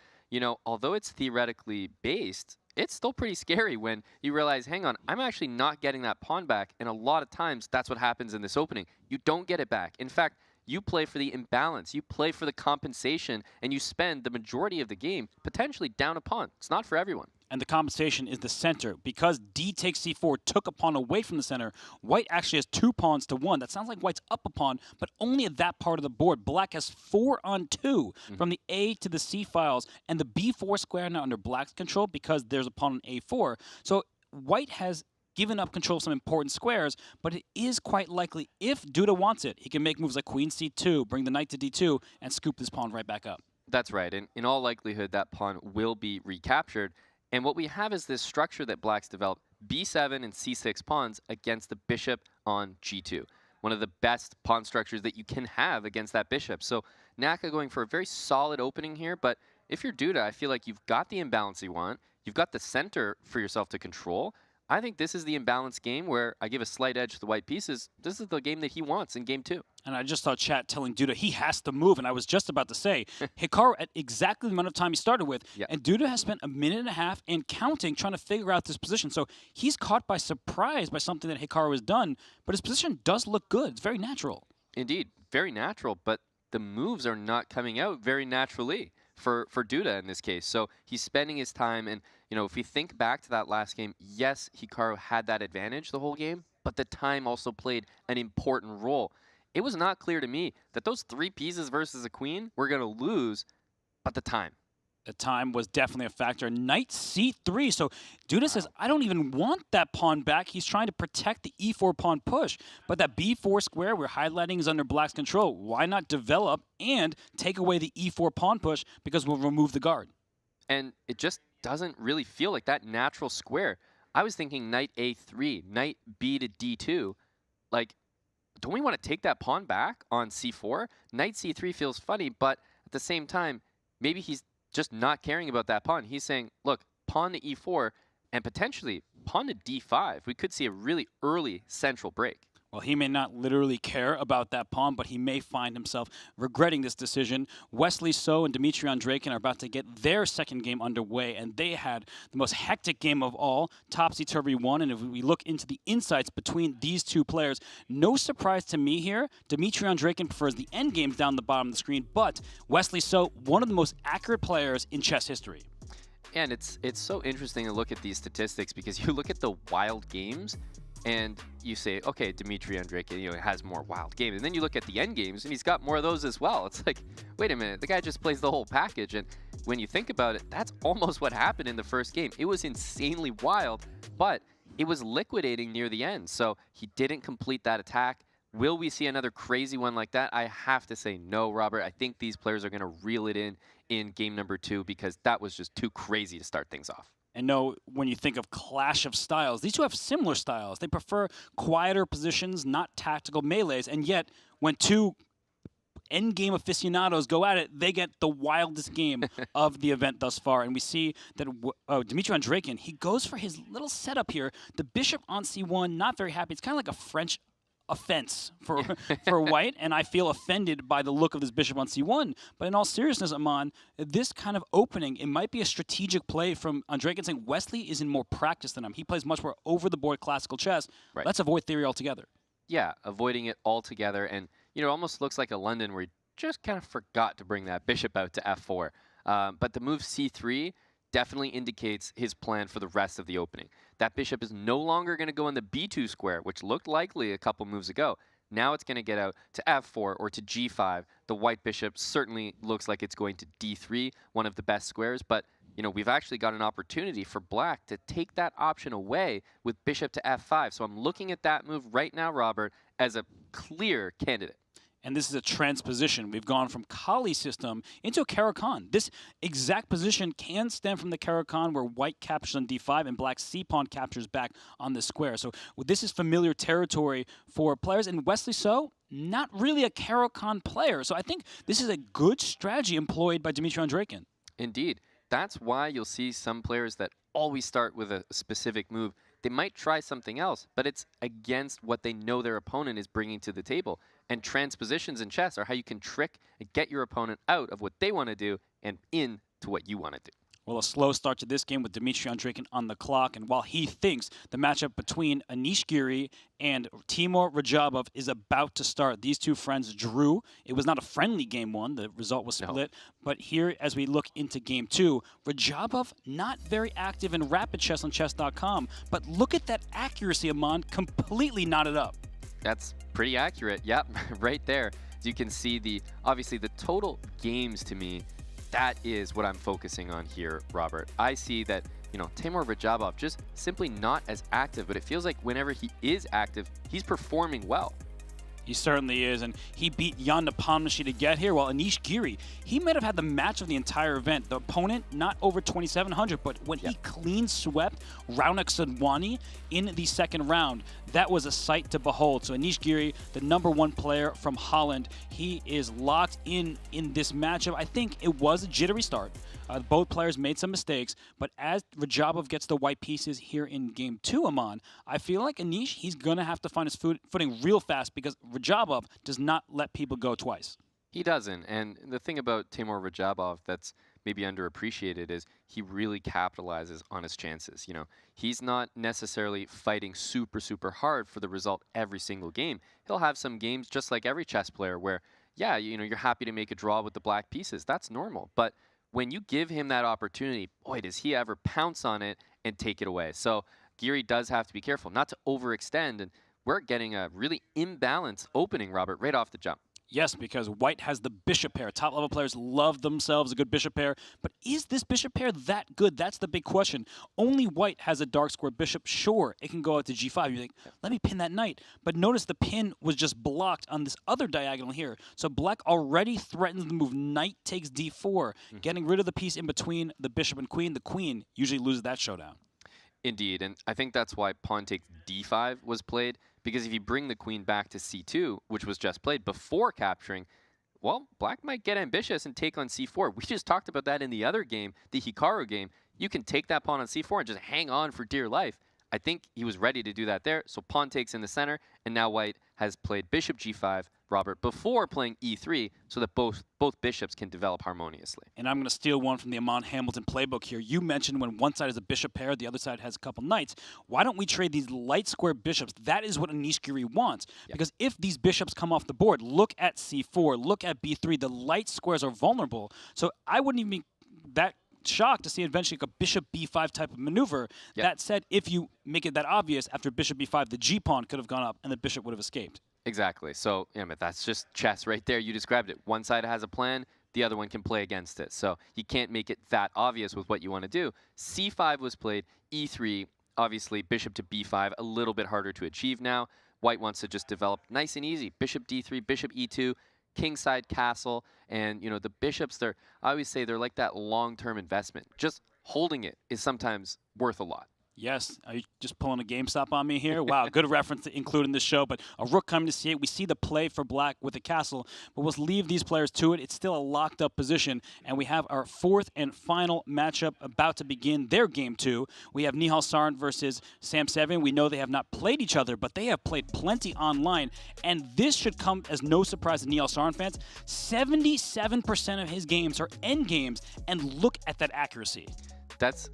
although it's theoretically based, it's still pretty scary when you realize, hang on, I'm actually not getting that pawn back, and a lot of times that's what happens in this opening. You don't get it back. In fact, you play for the imbalance, you play for the compensation, and you spend the majority of the game potentially down a pawn. It's not for everyone. And the compensation is the center. Because d takes c4 took a pawn away from the center, white actually has 2 pawns to 1. That sounds like white's up a pawn, but only at that part of the board. Black has 4 on 2 from the A to the C files, and the b4 square now under black's control because there's a pawn on a4. So white has given up control of some important squares, but it is quite likely, if Duda wants it, he can make moves like queen c2, bring the knight to d2, and scoop this pawn right back up. That's right, and in all likelihood, that pawn will be recaptured. And what we have is this structure that black's developed, b7 and c6 pawns against the bishop on g2. One of the best pawn structures that you can have against that bishop. So Naka going for a very solid opening here, but if you're Duda, I feel like you've got the imbalance you want, you've got the center for yourself to control. I think this is the imbalanced game where I give a slight edge to the white pieces. This is the game that he wants in game 2. And I just saw chat telling Duda he has to move, and I was just about to say, Hikaru at exactly the amount of time he started with, and Duda has spent a minute and a half and counting trying to figure out this position. So he's caught by surprise by something that Hikaru has done, but his position does look good. It's very natural. Indeed, very natural, but the moves are not coming out very naturally for Duda in this case. So he's spending his time, and if we think back to that last game, yes, Hikaru had that advantage the whole game, but the time also played an important role. it was not clear to me that those 3 pieces versus a queen were going to lose, but the time. The time was definitely a factor. Knight c3. So Duda says, I don't even want that pawn back. He's trying to protect the e4 pawn push. But that b4 square we're highlighting is under black's control. Why not develop and take away the e4 pawn push because we'll remove the guard? And it just doesn't really feel like that natural square. I was thinking knight a3, knight b to d2. Like, don't we want to take that pawn back on c4? Knight c3 feels funny, but at the same time, maybe he's just not caring about that pawn. He's saying, look, pawn to e4 and potentially pawn to d5. We could see a really early central break. Well, he may not literally care about that pawn, but he may find himself regretting this decision. Wesley So and Dmitry Andreikin are about to get their second game underway, and they had the most hectic game of all, topsy-turvy one. And if we look into the insights between these two players, no surprise to me here, Dmitry Andreikin prefers the endgames down the bottom of the screen, but Wesley So, one of the most accurate players in chess history. And it's so interesting to look at these statistics because you look at the wild games, and you say, okay, Dmitry Andreikin, has more wild games. And then you look at the end games, and he's got more of those as well. It's like, wait a minute, the guy just plays the whole package. And when you think about it, that's almost what happened in the first game. It was insanely wild, but it was liquidating near the end. So he didn't complete that attack. Will we see another crazy one like that? I have to say no, Robert. I think these players are going to reel it in game number 2 because that was just too crazy to start things off. And no, when you think of clash of styles, these two have similar styles. They prefer quieter positions, not tactical melees. And yet, when two endgame aficionados go at it, they get the wildest game of the event thus far. And we see that Dmitry Andreikin, he goes for his little setup here. The bishop on c1, not very happy. It's kind of like a French offense for white, and I feel offended by the look of this bishop on c1. But in all seriousness, Aman, this kind of opening, it might be a strategic play from Andreikin saying Wesley is in more practice than him. He plays much more over-the-board classical chess. Right. Let's avoid theory altogether. Yeah, avoiding it altogether. And, it almost looks like a London where he just kind of forgot to bring that bishop out to f4. But the move c3 definitely indicates his plan for the rest of the opening. That bishop is no longer going to go in the b2 square, which looked likely a couple moves ago. Now it's going to get out to f4 or to g5. The white bishop certainly looks like it's going to d3, one of the best squares, but we've actually got an opportunity for black to take that option away with bishop to f5. So I'm looking at that move right now, Robert, as a clear candidate. And this is a transposition. We've gone from Kali system into a Caro-Kann. This exact position can stem from the Caro-Kann where white captures on d5 and black c-pawn captures back on the square. So this is familiar territory for players. And Wesley So, not really a Caro-Kann player. So I think this is a good strategy employed by Dmitry Andreikin. Indeed. That's why you'll see some players that always start with a specific move. They might try something else, but it's against what they know their opponent is bringing to the table. And transpositions in chess are how you can trick and get your opponent out of what they want to do and into what you want to do. Well, a slow start to this game with Dmitry Andreikin on the clock, and while he thinks the matchup between Anish Giri and Timur Radjabov is about to start, these two friends drew. It was not a friendly game one. The result was split. No. But here, as we look into game 2, Radjabov not very active in rapid chess on Chess.com, but look at that accuracy, Aman, completely knotted up. That's pretty accurate. Yep, right there. You can see obviously the total games to me. That is what I'm focusing on here, Robert. I see that, Timur Radjabov just simply not as active, but it feels like whenever he is active, he's performing well. He certainly is, and he beat Jan Nepomniachtchi to get here, while Anish Giri, he might have had the match of the entire event. The opponent, not over 2,700, but when he clean swept Raunak Sadwani in the second round, that was a sight to behold. So Anish Giri, the #1 player from Holland, he is locked in this matchup. I think it was a jittery start. Both players made some mistakes, but as Radjabov gets the white pieces here in game 2, Aman, I feel like Anish, he's going to have to find his footing real fast because Radjabov does not let people go twice. He doesn't, and the thing about Timur Radjabov that's maybe underappreciated is he really capitalizes on his chances. He's not necessarily fighting super, super hard for the result every single game. He'll have some games just like every chess player where, yeah, you're happy to make a draw with the black pieces. That's normal, but when you give him that opportunity, boy, does he ever pounce on it and take it away. So Giri does have to be careful not to overextend. And we're getting a really imbalanced opening, Robert, right off the jump. Yes, because white has the bishop pair. Top-level players love themselves a good bishop pair. But is this bishop pair that good? That's the big question. Only white has a dark square bishop. Sure, it can go out to g5. You think, let me pin that knight. But notice the pin was just blocked on this other diagonal here. So black already threatens the move knight takes d4, getting rid of the piece in between the bishop and queen. The queen usually loses that showdown. Indeed, and I think that's why pawn takes d5 was played, because if you bring the queen back to c2, which was just played before capturing, well, black might get ambitious and take on c4. We just talked about that in the other game, the Hikaru game. You can take that pawn on c4 and just hang on for dear life. I think he was ready to do that there, so pawn takes in the center, and now white has played bishop g5, Robert, before playing e3, so that both bishops can develop harmoniously. And I'm going to steal one from the Amon Hamilton playbook here. You mentioned when one side is a bishop pair, the other side has a couple knights. Why don't we trade these light square bishops? That is what Anish Giri wants. Yep. Because if these bishops come off the board, look at c4, look at b3, the light squares are vulnerable. So I wouldn't even be that shocked to see eventually like a bishop b5 type of maneuver. Yep. That said, if you make it that obvious, after bishop b5, the g-pawn could have gone up and the bishop would have escaped. Exactly. So, that's just chess right there. You described it. One side has a plan, the other one can play against it. So you can't make it that obvious with what you want to do. c5 was played, e3, obviously bishop to b5, a little bit harder to achieve now. White wants to just develop nice and easy. Bishop d3, bishop e2, kingside castle, and the bishops, I always say they're like that long-term investment. Just holding it is sometimes worth a lot. Yes. Are you just pulling a GameStop on me here? Wow, good reference to include in the show. But a rook coming to c8. We see the play for black with the castle, but we'll leave these players to it. It's still a locked-up position, and we have our fourth and final matchup about to begin their game two. We have Nihal Sarin versus Sam Sevian. We know they have not played each other, but they have played plenty online, and this should come as no surprise to Nihal Sarin fans. 77% of his games are endgames, and look at that accuracy. That's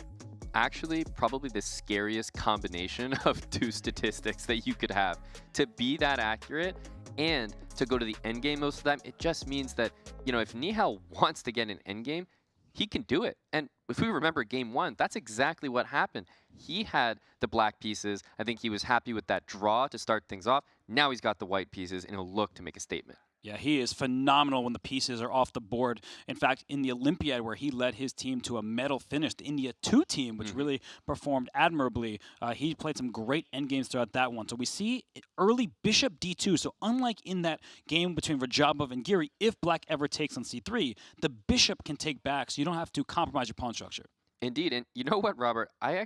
actually probably the scariest combination of two statistics that you could have. To be that accurate and to go to the endgame most of the time, it just means that, if Nihal wants to get an endgame, he can do it. And if we remember game one, that's exactly what happened. He had the black pieces. I think he was happy with that draw to start things off. Now he's got the white pieces, and he'll look to make a statement. Yeah, he is phenomenal when the pieces are off the board. In fact, in the Olympiad, where he led his team to a medal finish, the India 2 team, which really performed admirably, he played some great endgames throughout that one. So we see early bishop d2. So unlike in that game between Radjabov and Giri, if black ever takes on c3, the bishop can take back, so you don't have to compromise your pawn structure. Indeed, and you know what, Robert? I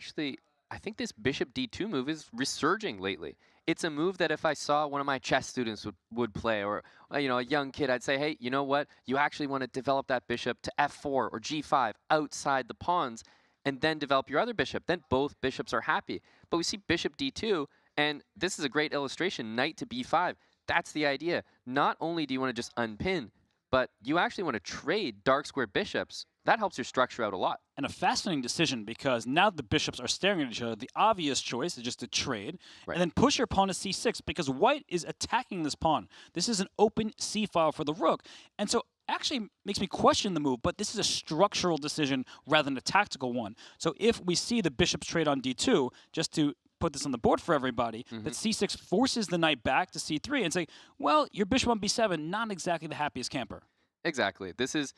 think this bishop d2 move is resurging lately. It's a move that if I saw one of my chess students would play, or a young kid, I'd say, hey, you know what? You actually want to develop that bishop to f4 or g5 outside the pawns, and then develop your other bishop. Then both bishops are happy. But we see bishop d2, and this is a great illustration, knight to b5. That's the idea. Not only do you want to just unpin, but you actually want to trade dark square bishops. That helps your structure out a lot. And a fascinating decision, because now the bishops are staring at each other. The obvious choice is just to trade, and then push your pawn to c6, because white is attacking this pawn. This is an open c-file for the rook. And so actually makes me question the move, but this is a structural decision rather than a tactical one. So if we see the bishops trade on d2, just to put this on the board for everybody, that c6 forces the knight back to c3 and say, well, your bishop on b7, not exactly the happiest camper. Exactly. This is,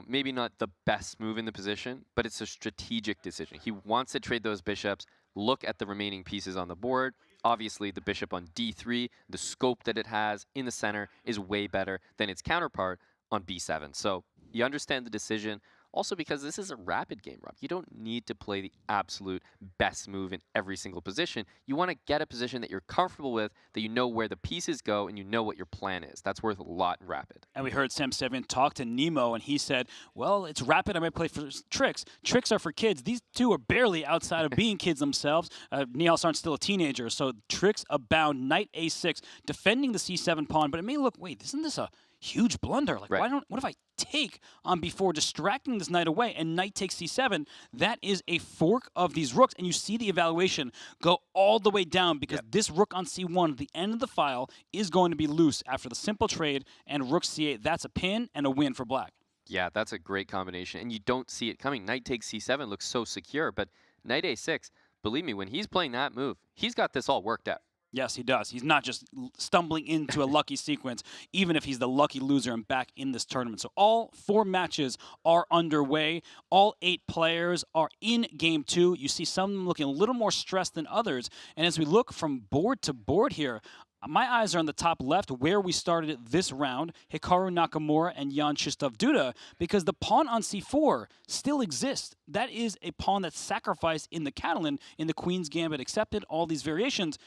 maybe not the best move in the position, but it's a strategic decision. He wants to trade those bishops, look at the remaining pieces on the board. Obviously, the bishop on d3, the scope that it has in the center is way better than its counterpart on b7. So you understand the decision. Also because this is a rapid game, Rob. You don't need to play the absolute best move in every single position. You want to get a position that you're comfortable with, that you know where the pieces go, and you know what your plan is. That's worth a lot in rapid. And we heard Sam Sevian talk to Nemo, and he said, well, it's rapid. I might play for tricks. Tricks are for kids. These two are barely outside of being kids themselves. Nihal Sarin's still a teenager, so tricks abound. Knight a6, defending the c7 pawn, but it may look, wait, isn't this a huge blunder? Like, what if I take on b4, distracting this knight away, and knight takes c7? That is a fork of these rooks, and you see the evaluation go all the way down, because this rook on c1 at the end of the file is going to be loose after the simple trade, and rook c8. That's a pin and a win for black. Yeah, that's a great combination, and you don't see it coming. Knight takes c7 looks so secure, but knight a6, believe me, when he's playing that move, he's got this all worked out. Yes, he does. He's not just stumbling into a lucky sequence, even if he's the lucky loser and back in this tournament. So all 4 matches are underway. All 8 players are in Game 2. You see some looking a little more stressed than others. And as we look from board to board here, my eyes are on the top left where we started this round, Hikaru Nakamura and Jan Krzysztof Duda, because the pawn on c4 still exists. That is a pawn that's sacrificed in the Catalan, in the Queen's Gambit accepted, all these variations.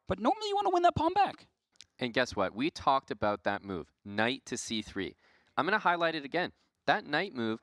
But normally you want to win that pawn back. And guess what? We talked about that move, knight to c3. I'm going to highlight it again. That knight move,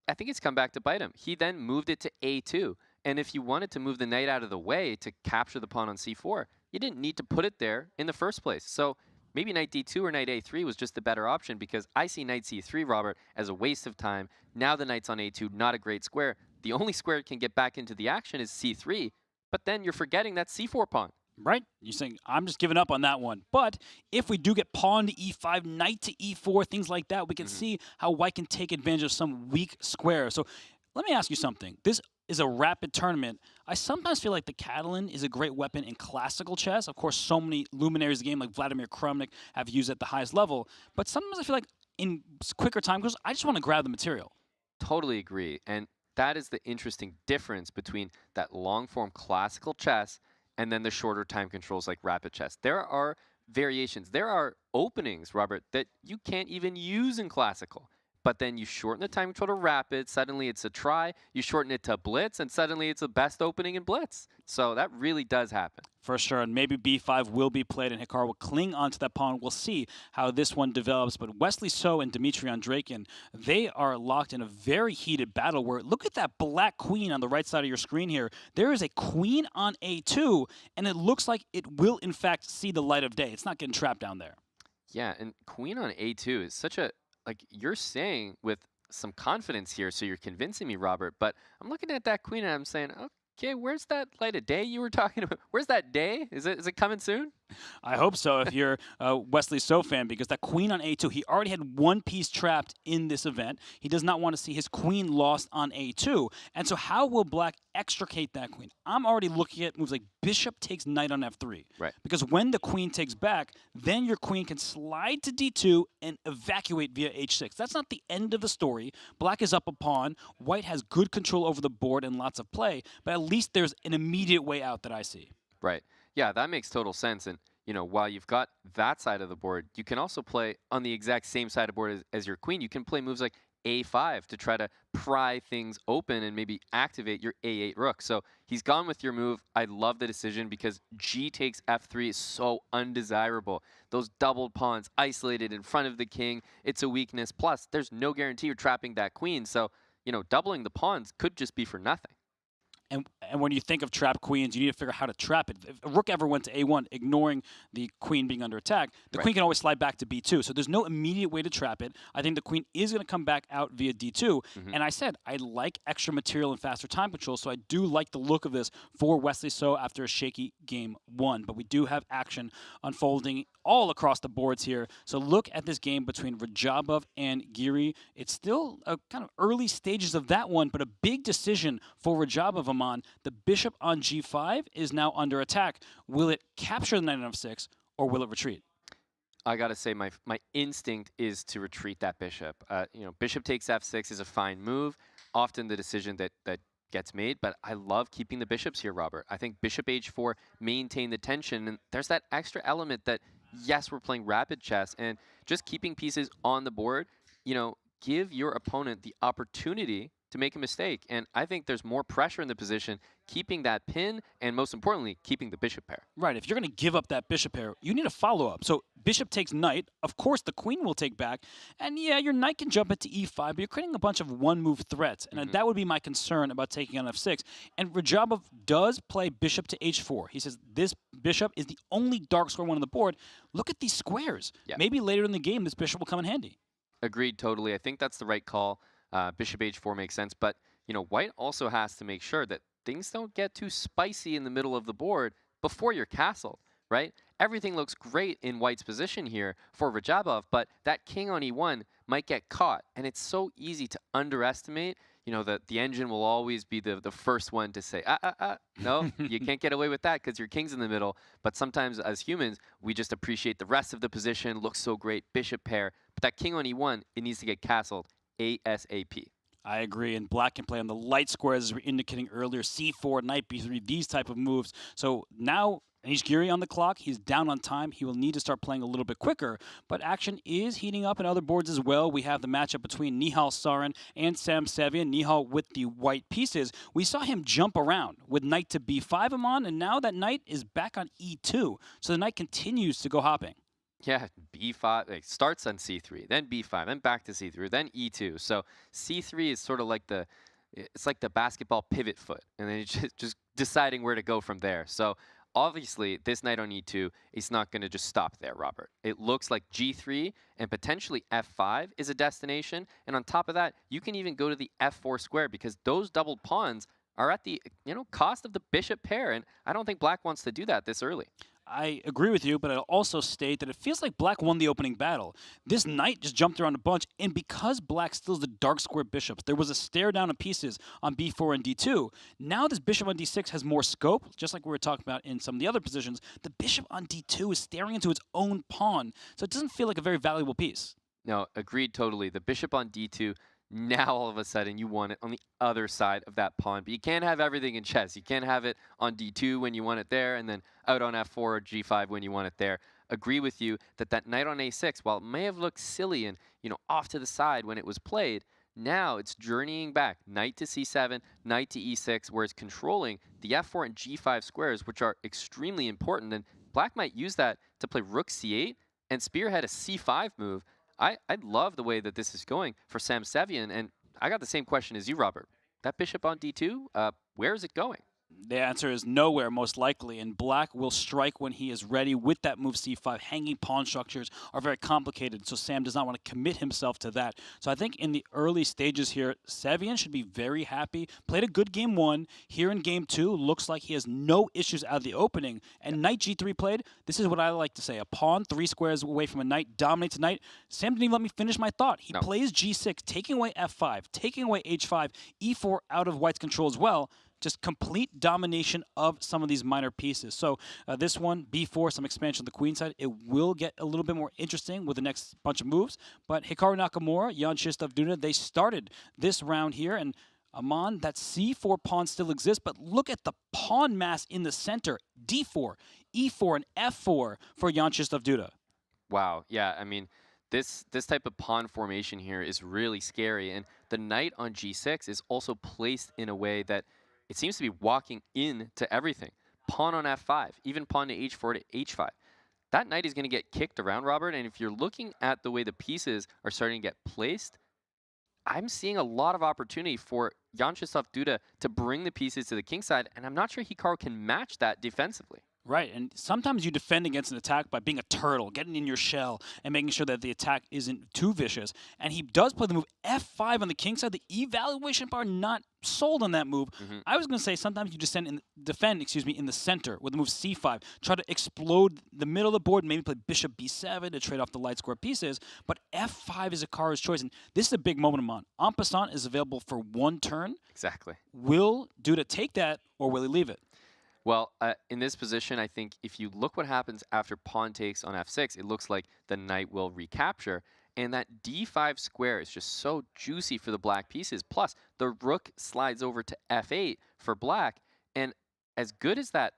I think it's come back to bite him. He then moved it to a2. And if you wanted to move the knight out of the way to capture the pawn on c4, you didn't need to put it there in the first place. So maybe knight d2 or knight a3 was just the better option, because I see knight c3, Robert, as a waste of time. Now the knight's on a2, not a great square. The only square it can get back into the action is c3, but then you're forgetting that c4 pawn. Right? You're saying, I'm just giving up on that one. But if we do get pawn to e5, knight to e4, things like that, we can see how white can take advantage of some weak squares. So let me ask you something. This is a rapid tournament. I sometimes feel like the Catalan is a great weapon in classical chess. Of course, so many luminaries of the game like Vladimir Kramnik have used it at the highest level. But sometimes I feel like in quicker time goes, I just want to grab the material. Totally agree. And that is the interesting difference between that long-form classical chess and then the shorter time controls like rapid chess. There are variations. There are openings, Robert, that you can't even use in classical. But then you shorten the time control to rapid, suddenly it's a try. You shorten it to blitz, and suddenly it's the best opening in blitz. So that really does happen. For sure, and maybe b5 will be played, and Hikaru will cling onto that pawn. We'll see how this one develops. But Wesley So and Dmitry Andreikin, they are locked in a very heated battle where, look at that black queen on the right side of your screen here. There is a queen on a2, and it looks like it will, in fact, see the light of day. It's not getting trapped down there. Yeah, and queen on a2 is such a, like you're saying with some confidence here, so you're convincing me, Robert, but I'm looking at that queen and I'm saying, okay, where's that light of day you were talking about? Where's that day? Is it coming soon? I hope so if you're a Wesley So fan, because that queen on a2, he already had one piece trapped in this event. He does not want to see his queen lost on a2. And so how will black extricate that queen? I'm already looking at moves like bishop takes knight on f3. Right. Because when the queen takes back, then your queen can slide to d2 and evacuate via h6. That's not the end of the story. Black is up a pawn. White has good control over the board and lots of play, but at least there's an immediate way out that I see. Right. Yeah, that makes total sense. And, you know, while you've got that side of the board, you can also play on the exact same side of the board as your queen. You can play moves like a5 to try to pry things open and maybe activate your a8 rook. So he's gone with your move. I love the decision because g takes f3 is so undesirable. Those doubled pawns isolated in front of the king, it's a weakness. Plus, there's no guarantee you're trapping that queen. So, you know, doubling the pawns could just be for nothing. And when you think of trapped queens, you need to figure out how to trap it. If a rook ever went to a1, ignoring the queen being under attack, the queen can always slide back to b2. So there's no immediate way to trap it. I think the queen is going to come back out via d2. And I said, I like extra material and faster time control, so I do like the look of this for Wesley So after a shaky game 1. But we do have action unfolding all across the boards here. So look at this game between Radjabov and Giri. It's still a kind of early stages of that one, but a big decision for Radjabov. The bishop on g5 is now under attack. Will it capture the knight on f6, or will it retreat? I got to say, my instinct is to retreat that bishop. You know, bishop takes f6 is a fine move, often the decision that gets made, but I love keeping the bishops here, Robert. I think bishop h4 maintain the tension, and there's that extra element that, yes, we're playing rapid chess, and just keeping pieces on the board, you know, give your opponent the opportunity to make a mistake. And I think there's more pressure in the position, keeping that pin, and most importantly, keeping the bishop pair. Right, if you're going to give up that bishop pair, you need a follow-up. So bishop takes knight. Of course, the queen will take back. And yeah, your knight can jump into e5, but you're creating a bunch of one-move threats. And that would be my concern about taking on f6. And Radjabov does play bishop to h4. He says this bishop is the only dark square one on the board. Look at these squares. Yeah. Maybe later in the game, this bishop will come in handy. Agreed, totally. I think that's the right call. Bishop h4 makes sense, but you know, white also has to make sure that things don't get too spicy in the middle of the board before you're castled, right? Everything looks great in white's position here for Radjabov, but that king on e1 might get caught, and it's so easy to underestimate you know, the engine will always be the first one to say, no, you can't get away with that because your king's in the middle. But sometimes as humans, we just appreciate the rest of the position. Looks so great, bishop pair. But that king on e1, it needs to get castled ASAP. I agree, and black can play on the light squares, as we were indicating earlier, c4, knight b3, these type of moves. So now Anish Giri on the clock. He's down on time. He will need to start playing a little bit quicker, but action is heating up in other boards as well. We have the matchup between Nihal Sarin and Sam Sevian. Nihal with the white pieces. We saw him jump around with knight to b5 Amon, and now that knight is back on e2. So the knight continues to go hopping. Yeah, b5, like starts on c3, then b5, then back to c3, then e2. So c3 is sort of like it's like the basketball pivot foot, and then it's just deciding where to go from there. So obviously, this knight on e2 is not going to just stop there, Robert. It looks like g3 and potentially f5 is a destination, and on top of that, you can even go to the f4 square because those doubled pawns are at the cost of the bishop pair, and I don't think black wants to do that this early. I agree with you, but I'll also state that it feels like black won the opening battle. This knight just jumped around a bunch, and because black steals the dark square bishops, there was a stare down of pieces on b4 and d2. Now this bishop on d6 has more scope, just like we were talking about in some of the other positions. The bishop on d2 is staring into its own pawn, so it doesn't feel like a very valuable piece. No, agreed totally. The bishop on d2, now all of a sudden you want it on the other side of that pawn. But you can't have everything in chess. You can't have it on d2 when you want it there, and then out on f4 or g5 when you want it there. Agree with you that that knight on a6, while it may have looked silly and off to the side when it was played, now it's journeying back. Knight to c7, knight to e6, where it's controlling the f4 and g5 squares, which are extremely important. And black might use that to play rook c8 and spearhead a c5 move. I love the way that this is going for Sam Sevian, and I got the same question as you, Robert. That bishop on d2, where is it going? The answer is nowhere, most likely, and black will strike when he is ready with that move c5. Hanging pawn structures are very complicated, so Sam does not want to commit himself to that. So I think in the early stages here, Sevian should be very happy. Played a good game 1. Here in game 2, looks like he has no issues out of the opening. And knight g3 played, this is what I like to say. A pawn 3 squares away from a knight dominates a knight. Sam didn't even let me finish my thought. He plays g6, taking away f5, taking away h5, e4 out of white's control as well. Just complete domination of some of these minor pieces. So this one, b4, some expansion on the queen side. It will get a little bit more interesting with the next bunch of moves. But Hikaru Nakamura, Jan Krzysztof Duda, they started this round here. And Amon, that c4 pawn still exists, but look at the pawn mass in the center. d4, e4, and f4 for Jan Krzysztof Duda. Wow, yeah, I mean, this type of pawn formation here is really scary. And the knight on g6 is also placed in a way that it seems to be walking into everything. Pawn on f5, even pawn to h4 to h5. That knight is going to get kicked around, Robert, and if you're looking at the way the pieces are starting to get placed, I'm seeing a lot of opportunity for Jan Krzysztof Duda to bring the pieces to the king side, and I'm not sure Hikaru can match that defensively. Right, and sometimes you defend against an attack by being a turtle, getting in your shell, and making sure that the attack isn't too vicious. And he does play the move f5 on the king side. The evaluation bar not sold on that move. I was going to say sometimes you defend in the center with the move c5. Try to explode the middle of the board, maybe play bishop b7 to trade off the light square pieces. But f5 is Hikaru's choice, and this is a big moment of mine. En passant is available for 1 turn. Exactly. Will Duda take that, or will he leave it? Well, in this position, I think if you look what happens after pawn takes on f6, it looks like the knight will recapture. And that d5 square is just so juicy for the black pieces. Plus, the rook slides over to f8 for black. And as good as that,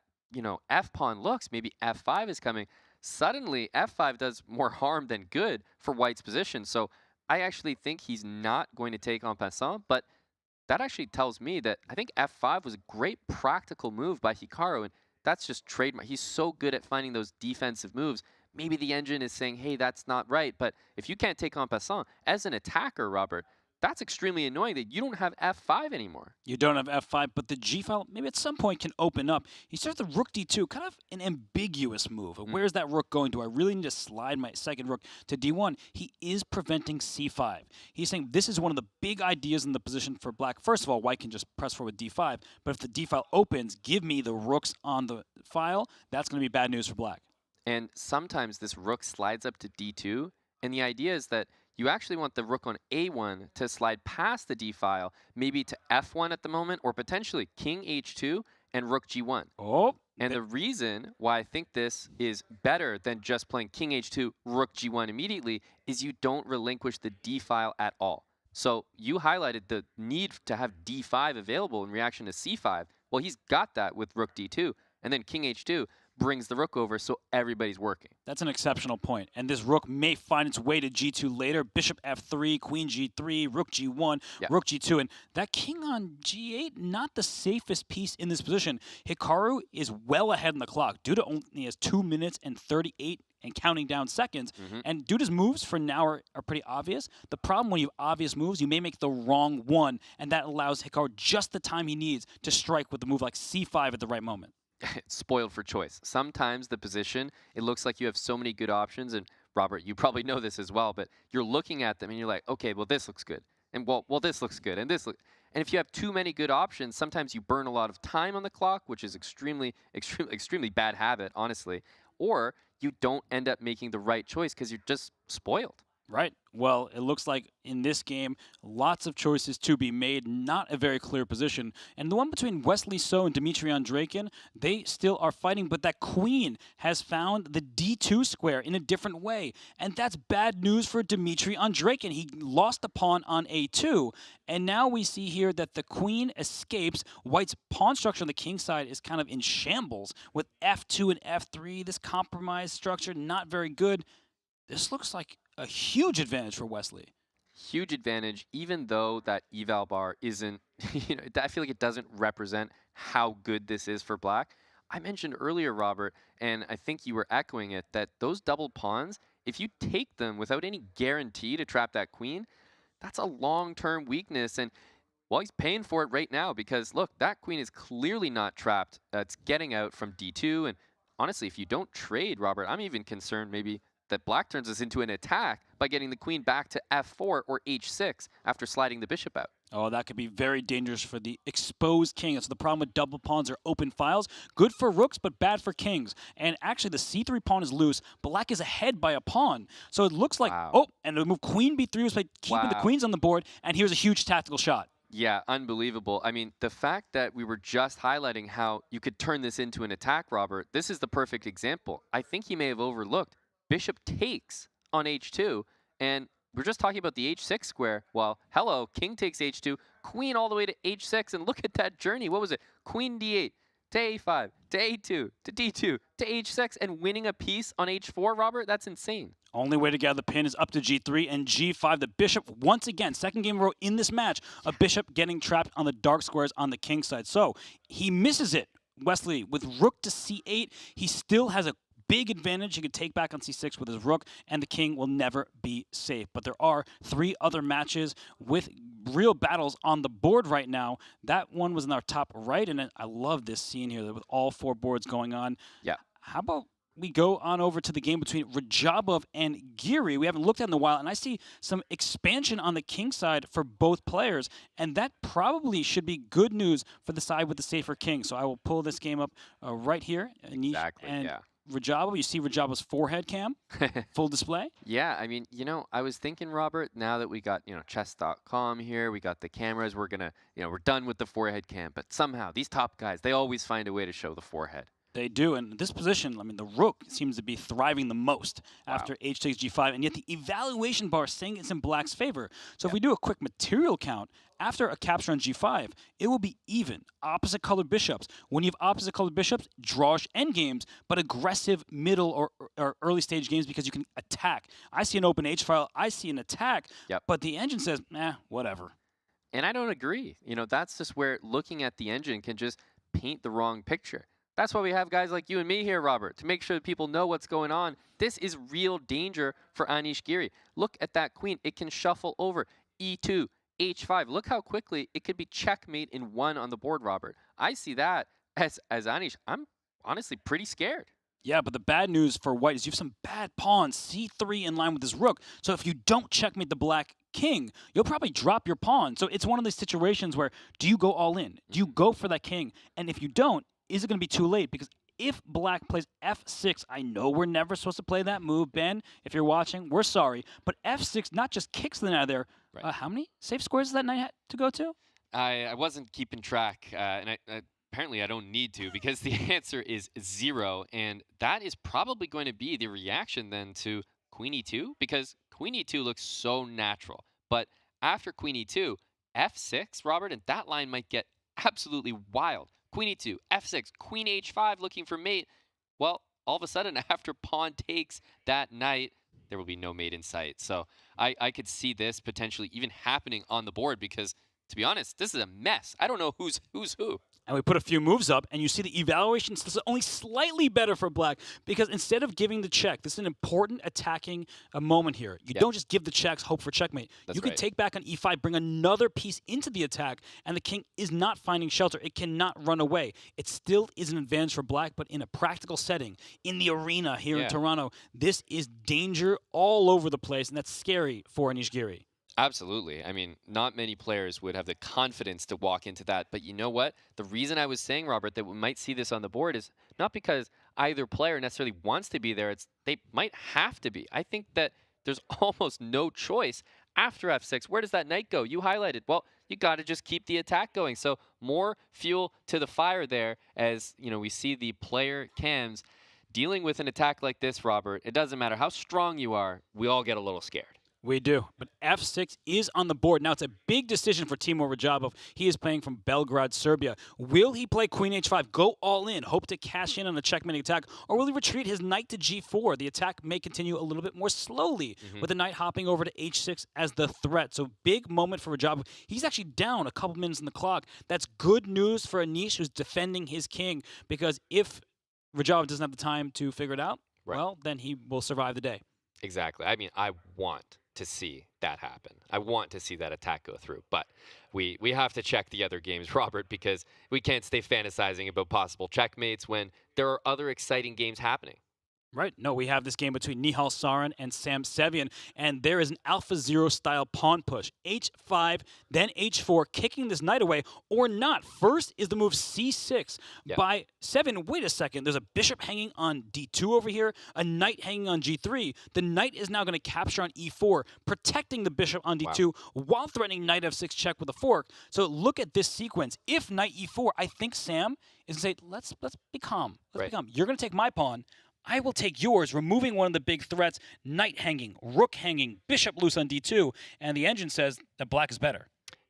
f-pawn looks, maybe f5 is coming. Suddenly, f5 does more harm than good for white's position. So I actually think he's not going to take en passant, but that actually tells me that I think f5 was a great practical move by Hikaru, and that's just trademark. He's so good at finding those defensive moves. Maybe the engine is saying, hey, that's not right, but if you can't take en passant, as an attacker, Robert, that's extremely annoying that you don't have f5 anymore. You don't have f5, but the g file maybe at some point can open up. He starts the rook d2, kind of an ambiguous move. Where's that rook going? Do I really need to slide my second rook to d1? He is preventing c5. He's saying this is one of the big ideas in the position for black. First of all, white can just press forward d5, but if the d file opens, give me the rooks on the file. That's going to be bad news for black. And sometimes this rook slides up to d2, and the idea is that you actually want the rook on a1 to slide past the d file, maybe to f1 at the moment, or potentially king h2 and rook g1. Oh. And the reason why I think this is better than just playing king h2, rook g1 immediately is you don't relinquish the d file at all. So you highlighted the need to have d5 available in reaction to c5. Well, he's got that with rook d2, and then king h2 brings the rook over, so everybody's working. That's an exceptional point. And this rook may find its way to g2 later. Bishop f3, queen g3, rook g1, rook g2. And that king on g8, not the safest piece in this position. Hikaru is well ahead on the clock. Duda only has 2 minutes and 38 and counting down seconds. And Duda's moves for now are pretty obvious. The problem when you have obvious moves, you may make the wrong one, and that allows Hikaru just the time he needs to strike with a move like c5 at the right moment. Spoiled for choice. Sometimes the position, it looks like you have so many good options, and Robert, you probably know this as well, but you're looking at them and you're like, okay, well, this looks good. And well, this looks good. And this looks... And if you have too many good options, sometimes you burn a lot of time on the clock, which is extremely bad habit, honestly. Or you don't end up making the right choice because you're just spoiled. Right. Well, it looks like in this game, lots of choices to be made, not a very clear position. And the one between Wesley So and Dmitry Andreikin, they still are fighting, but that queen has found the d2 square in a different way. And that's bad news for Dmitry Andreikin. He lost the pawn on a2, and now we see here that the queen escapes. White's pawn structure on the king side is kind of in shambles with f2 and f3. This compromise structure, not very good. This looks like a huge advantage for Wesley. Huge advantage, even though that eval bar isn't, I feel like it doesn't represent how good this is for black. I mentioned earlier, Robert, and I think you were echoing it, that those double pawns, if you take them without any guarantee to trap that queen, that's a long-term weakness. And, well, he's paying for it right now because, look, that queen is clearly not trapped. It's getting out from d2. And honestly, if you don't trade, Robert, I'm even concerned maybe that black turns this into an attack by getting the queen back to f4 or h6 after sliding the bishop out. Oh, that could be very dangerous for the exposed king. That's the problem with double pawns or open files. Good for rooks, but bad for kings. And actually, the c3 pawn is loose. Black is ahead by a pawn. So it looks like, oh, and the move queen b3 was by keeping the queens on the board, and here's a huge tactical shot. Yeah, unbelievable. I mean, the fact that we were just highlighting how you could turn this into an attack, Robert, this is the perfect example. I think he may have overlooked bishop takes on h2, and we're just talking about the h6 square. Well, hello, king takes h2, queen all the way to h6, and look at that journey. What was it? Queen d8, to a5, to a2, to d2, to h6, and winning a piece on h4, Robert? That's insane. Only way to get out of the pin is up to g3 and g5. The bishop, once again, second game in a row in this match, a bishop getting trapped on the dark squares on the king side. So he misses it. Wesley, with rook to c8, he still has a big advantage he could take back on c6 with his rook, and the king will never be safe. But there are 3 other matches with real battles on the board right now. That one was in our top right, and I love this scene here with all 4 boards going on. Yeah. How about we go on over to the game between Radjabov and Giri? We haven't looked at it in a while, and I see some expansion on the king side for both players, and that probably should be good news for the side with the safer king. So I will pull this game up right here. Anish, exactly, and yeah. Radjabov, you see Radjabov's forehead cam, full display? Yeah, I mean, I was thinking, Robert, now that we got, Chess.com here, we got the cameras, we're gonna, we're done with the forehead cam, but somehow, these top guys, they always find a way to show the forehead. They do, and this position, I mean, the rook seems to be thriving the most after h takes g5, and yet the evaluation bar is saying it's in black's favor. So if we do a quick material count, after a capture on g5, it will be even, opposite colored bishops. When you have opposite colored bishops, drawish endgames, but aggressive middle or early stage games because you can attack. I see an open h file, I see an attack, but the engine says, whatever. And I don't agree. That's just where looking at the engine can just paint the wrong picture. That's why we have guys like you and me here, Robert, to make sure that people know what's going on. This is real danger for Anish Giri. Look at that queen. It can shuffle over e2, h5. Look how quickly it could be checkmate in 1 on the board, Robert. I see that as Anish. I'm honestly pretty scared. Yeah, but the bad news for white is you have some bad pawns, c3 in line with his rook. So if you don't checkmate the black king, you'll probably drop your pawn. So it's one of these situations where, do you go all in? Do you go for that king? And if you don't, is it going to be too late? Because if black plays f6, I know we're never supposed to play that move, Ben. If you're watching, we're sorry. But f6 not just kicks the knight out of there. Right. How many safe squares does that knight have to go to? I wasn't keeping track, and apparently I don't need to, because the answer is 0, and that is probably going to be the reaction then to queen e2, because queen e2 looks so natural. But after queen e2, f6, Robert, and that line might get absolutely wild. Queen e2, f6, queen h5 looking for mate. Well, all of a sudden, after pawn takes that knight, there will be no mate in sight. So I could see this potentially even happening on the board because, to be honest, this is a mess. I don't know who's who. And we put a few moves up, and you see the evaluation is only slightly better for black because instead of giving the check, this is an important attacking moment here. You don't just give the checks, hope for checkmate. That's you can right. take back on e5, bring another piece into the attack, and the king is not finding shelter. It cannot run away. It still is an advantage for black, but in a practical setting, in the arena here in Toronto, this is danger all over the place, and that's scary for Anish Giri. Absolutely. I mean, not many players would have the confidence to walk into that. But you know what? The reason I was saying, Robert, that we might see this on the board is not because either player necessarily wants to be there. It's they might have to be. I think that there's almost no choice after f6. Where does that knight go? You highlighted. Well, you got to just keep the attack going. So more fuel to the fire there as, you know, we see the player cams dealing with an attack like this, Robert. It doesn't matter how strong you are. We all get a little scared. We do, but f6 is on the board. Now, it's a big decision for Timur Radjabov. He is playing from Belgrade, Serbia. Will he play queen h5, go all in, hope to cash in on a checkmate attack, or will he retreat his knight to g4? The attack may continue a little bit more slowly with the knight hopping over to h6 as the threat. So big moment for Radjabov. He's actually down a couple minutes in the clock. That's good news for Anish, who's defending his king, because if Radjabov doesn't have the time to figure it out, well, then he will survive the day. Exactly. I mean, I want to see that happen. I want to see that attack go through. But we have to check the other games, Robert, because we can't stay fantasizing about possible checkmates when there are other exciting games happening. Right. No, we have this game between Nihal Sarin and Sam Sevian, and there is an Alpha Zero style pawn push. H5, then H4, kicking this knight away, or not. First is the move C6 by Sevian. Wait a second. There's a bishop hanging on D2 over here, a knight hanging on G3. The knight is now going to capture on E4, protecting the bishop on D2 while threatening knight F6 check with a fork. So look at this sequence. If knight E4, I think Sam is going to say, let's be calm. Let's be calm. You're going to take my pawn. I will take yours, removing one of the big threats, knight hanging, rook hanging, bishop loose on d2, and the engine says that black is better.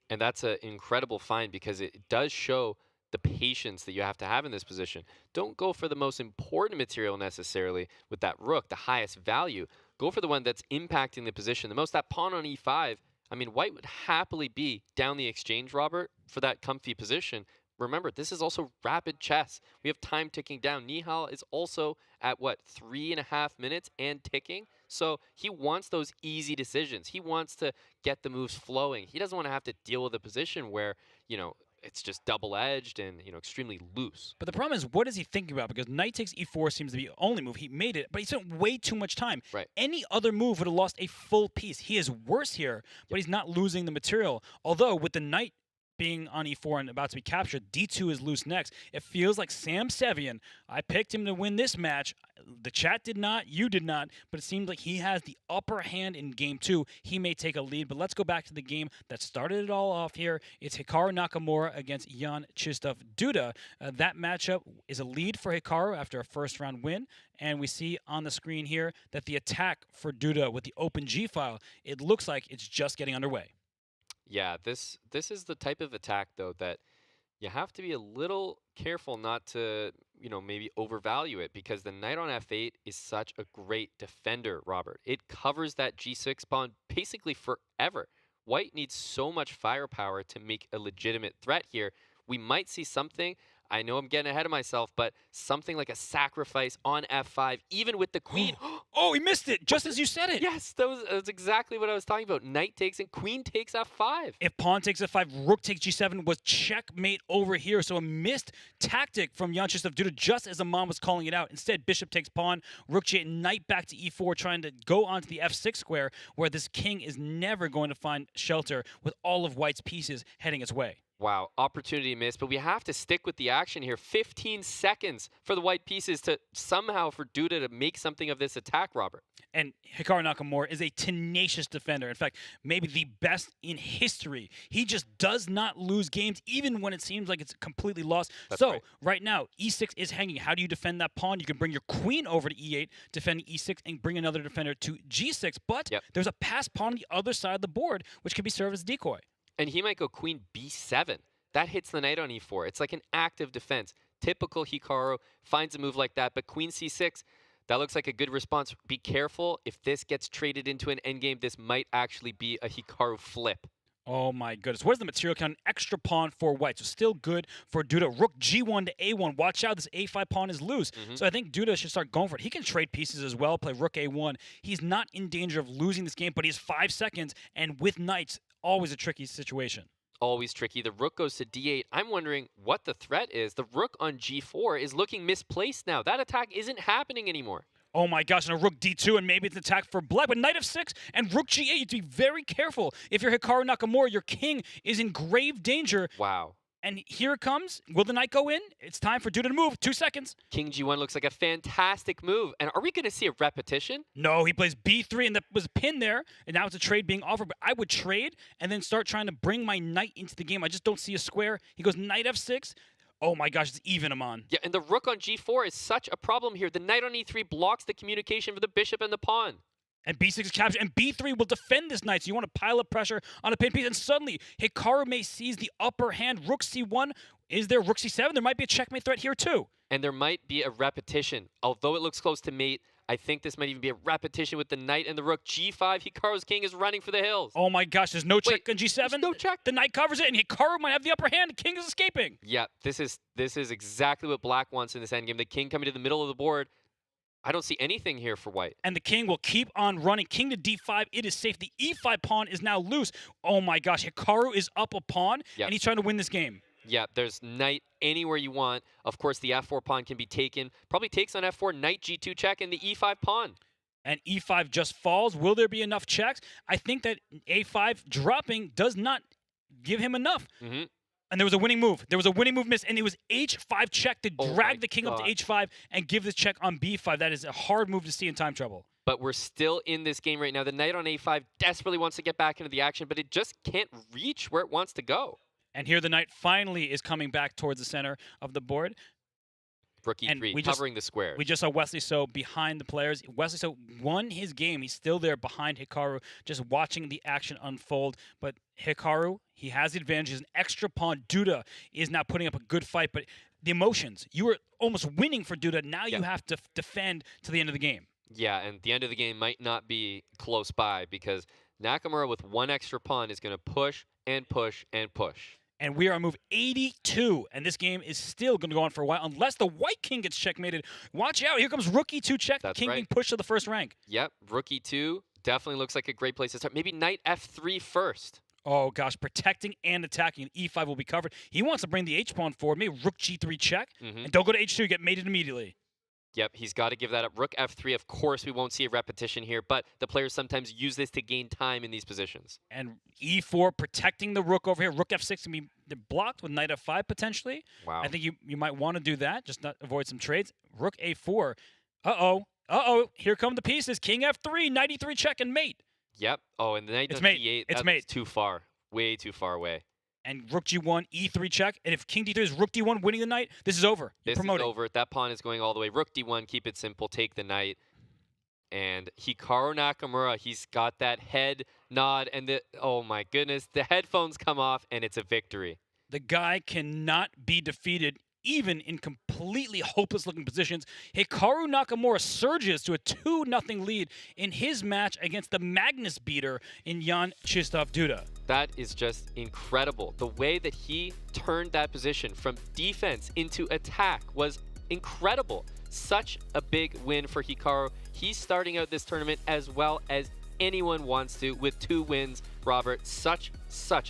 And that's an incredible find because it does show the patience that you have to have in this position. Don't go for the most important material necessarily with that rook, the highest value. Go for the one that's impacting the position the most. That pawn on e5, I mean, white would happily be down the exchange, Robert, for that comfy position. Remember, this is also rapid chess. We have time ticking down. Nihal is also at, 3.5 minutes and ticking? So he wants those easy decisions. He wants to get the moves flowing. He doesn't want to have to deal with a position where, it's just double-edged and, extremely loose. But the problem is, what is he thinking about? Because knight takes e4 seems to be the only move. He made it, but he spent way too much time. Right. Any other move would have lost a full piece. He is worse here, but he's not losing the material. Although, with the knight being on e4 and about to be captured, d2 is loose next. It feels like Sam Sevian, I picked him to win this match. The chat did not, you did not, but it seems like he has the upper hand in game 2. He may take a lead, but let's go back to the game that started it all off here. It's Hikaru Nakamura against Jan Krzysztof Duda. That matchup is a lead for Hikaru after a first-round win, and we see on the screen here that the attack for Duda with the open G-file, it looks like it's just getting underway. Yeah, this is the type of attack, though, that you have to be a little careful not to, maybe overvalue it, because the knight on f8 is such a great defender, Robert. It covers that g6 pawn basically forever. White needs so much firepower to make a legitimate threat here. We might see something, I know I'm getting ahead of myself, but something like a sacrifice on f5, even with the queen. Oh, he missed it, just as you said it. Yes, that was exactly what I was talking about. Knight takes and queen takes f5. If pawn takes f5, rook takes g7 was checkmate over here. So a missed tactic from Jan Krzysztof Duda, just as Amon was calling it out. Instead, bishop takes pawn, rook g8, knight back to e4, trying to go onto the f6 square, where this king is never going to find shelter with all of white's pieces heading its way. Wow, opportunity missed, but we have to stick with the action here. 15 seconds for the white pieces to somehow for Duda to make something of this attack, Robert. And Hikaru Nakamura is a tenacious defender. In fact, maybe the best in history. He just does not lose games, even when it seems like it's completely lost. Right now, e6 is hanging. How do you defend that pawn? You can bring your queen over to e8, defend e6, and bring another defender to g6. But there's a passed pawn on the other side of the board, which can be served as a decoy. And he might go queen b7. That hits the knight on e4. It's like an active defense. Typical Hikaru finds a move like that, but queen c6, that looks like a good response. Be careful. If this gets traded into an endgame, this might actually be a Hikaru flip. Oh my goodness. Where's the material count? An extra pawn for white. So still good for Duda. Rook g1 to a1. Watch out. This a5 pawn is loose. So I think Duda should start going for it. He can trade pieces as well, play rook a1. He's not in danger of losing this game, but he has 5 seconds, and with knights, always a tricky situation. Always tricky. The rook goes to d8. I'm wondering what the threat is. The rook on g4 is looking misplaced now. That attack isn't happening anymore. Oh my gosh, and a rook d2, and maybe it's an attack for black. But knight f6 and rook g8, you have to be very careful. If you're Hikaru Nakamura, your king is in grave danger. Wow. And here it comes. Will the knight go in? It's time for Duda to move. 2 seconds. King g1 looks like a fantastic move. And are we going to see a repetition? No, he plays b3, and that was a pin there. And now it's a trade being offered. But I would trade and then start trying to bring my knight into the game. I just don't see a square. He goes knight f6. Oh my gosh, it's even him on. Yeah, and the rook on g4 is such a problem here. The knight on e3 blocks the communication for the bishop and the pawn. And b6 is captured, and b3 will defend this knight. So you want to pile up pressure on a pin piece, and suddenly Hikaru may seize the upper hand. Rook c1. Is there rook c7? There might be a checkmate threat here too. And there might be a repetition. Although it looks close to mate, I think this might even be a repetition with the knight and the rook. g5, Hikaru's king is running for the hills. Oh my gosh, there's no check on g7. There's no check. The knight covers it, and Hikaru might have the upper hand. The king is escaping. Yeah, this is exactly what black wants in this endgame. The king coming to the middle of the board. I don't see anything here for white. And the king will keep on running. King to d5. It is safe. The e5 pawn is now loose. Oh my gosh, Hikaru is up a pawn, and he's trying to win this game. Yeah, there's knight anywhere you want. Of course, the f4 pawn can be taken. Probably takes on f4, knight g2 check, and the e5 pawn. And e5 just falls. Will there be enough checks? I think that a5 dropping does not give him enough. And there was a winning move. There was a winning move missed, and it was h5 check to drag the king up to h5 and give this check on b5. That is a hard move to see in time trouble. But we're still in this game right now. The knight on a5 desperately wants to get back into the action, but it just can't reach where it wants to go. And here the knight finally is coming back towards the center of the board. Rook e3, covering the square. We just saw Wesley So behind the players. Wesley So won his game. He's still there behind Hikaru, just watching the action unfold. But Hikaru, he has the advantage. He's an extra pawn. Duda is now putting up a good fight. But the emotions, you were almost winning for Duda. Now you have to defend to the end of the game. Yeah, and the end of the game might not be close by because Nakamura with one extra pawn is going to push and push and push. And we are on move 82, and this game is still going to go on for a while unless the white king gets checkmated. Watch out. Here comes rook e2 check. That's king right. being pushed to the first rank. Yep, rook e2 definitely looks like a great place to start. Maybe knight f3 first. Oh, gosh, protecting and attacking. E5 will be covered. He wants to bring the h-pawn forward. Maybe rook g3 check. And don't go to h2. Get mated immediately. Yep, he's got to give that up. Rook f3, of course, we won't see a repetition here, but the players sometimes use this to gain time in these positions. And e4 protecting the rook over here. Rook f6 can be blocked with knight f5 potentially. Wow. I think you might want to do that, just not avoid some trades. Rook a4. Uh-oh. Here come the pieces. King f3, knight e3 check and mate. Yep. Oh, and the knight It's on mate. d8. It's That's mate. too far. Way too far away. And rook g1, e3 check. And if king d3 is rook d1 winning the knight, this is over. This is over. That pawn is going all the way. Rook d1, keep it simple, take the knight. And Hikaru Nakamura, he's got that head nod, and oh my goodness, the headphones come off, and it's a victory. The guy cannot be defeated, even in completely hopeless-looking positions. Hikaru Nakamura surges to a 2-0 lead in his match against the Magnus beater in Jan Krzysztof Duda. That is just incredible. The way that he turned that position from defense into attack was incredible. Such a big win for Hikaru. He's starting out this tournament as well as anyone wants to with 2 wins. Robert, such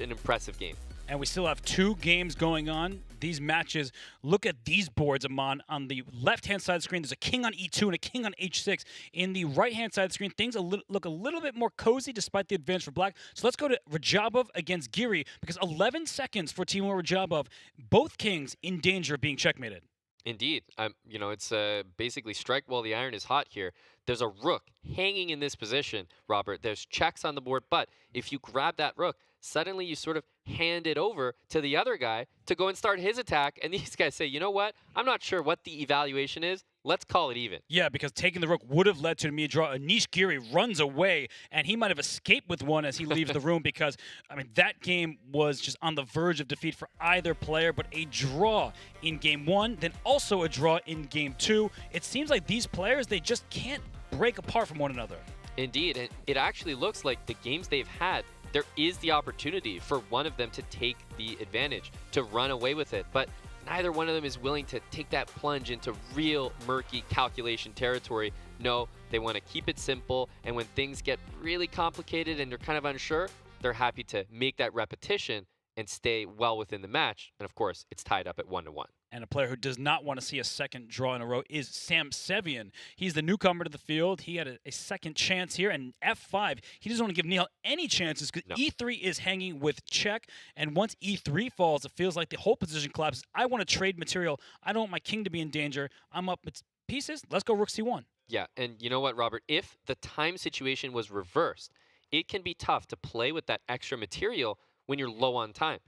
an impressive game. And we still have 2 games going on. These matches, look at these boards, Amon. On the left-hand side of the screen, there's a king on e2 and a king on h6. In the right-hand side of the screen, things look a little bit more cozy despite the advantage for black. So let's go to Radjabov against Giri, because 11 seconds for Timur Radjabov. Both kings in danger of being checkmated. Indeed. You know, it's basically strike while the iron is hot here. There's a rook hanging in this position, Robert. There's checks on the board, but if you grab that rook, suddenly you sort of hand it over to the other guy to go and start his attack, and these guys say, you know what? I'm not sure what the evaluation is. Let's call it even. Yeah, because taking the rook would have led to an immediate draw. Anish Giri runs away, and he might have escaped with one as he leaves the room because, I mean, that game was just on the verge of defeat for either player, but a draw in Game 1, then also a draw in Game 2. It seems like these players, they just can't break apart from one another. Indeed, and it actually looks like the games they've had, there is the opportunity for one of them to take the advantage, to run away with it. But neither one of them is willing to take that plunge into real murky calculation territory. No, they want to keep it simple, and when things get really complicated and they're kind of unsure, they're happy to make that repetition and stay well within the match. And of course, it's tied up at 1-1. And a player who does not want to see a second draw in a row is Sam Sevian. He's the newcomer to the field. He had a second chance here, and F5, he doesn't want to give Nihal any chances because E3 is hanging with check, and once E3 falls, it feels like the whole position collapses. I want to trade material. I don't want my king to be in danger. I'm up with pieces. Let's go rook C1. Yeah, and you know what, Robert? If the time situation was reversed, it can be tough to play with that extra material when you're low on time.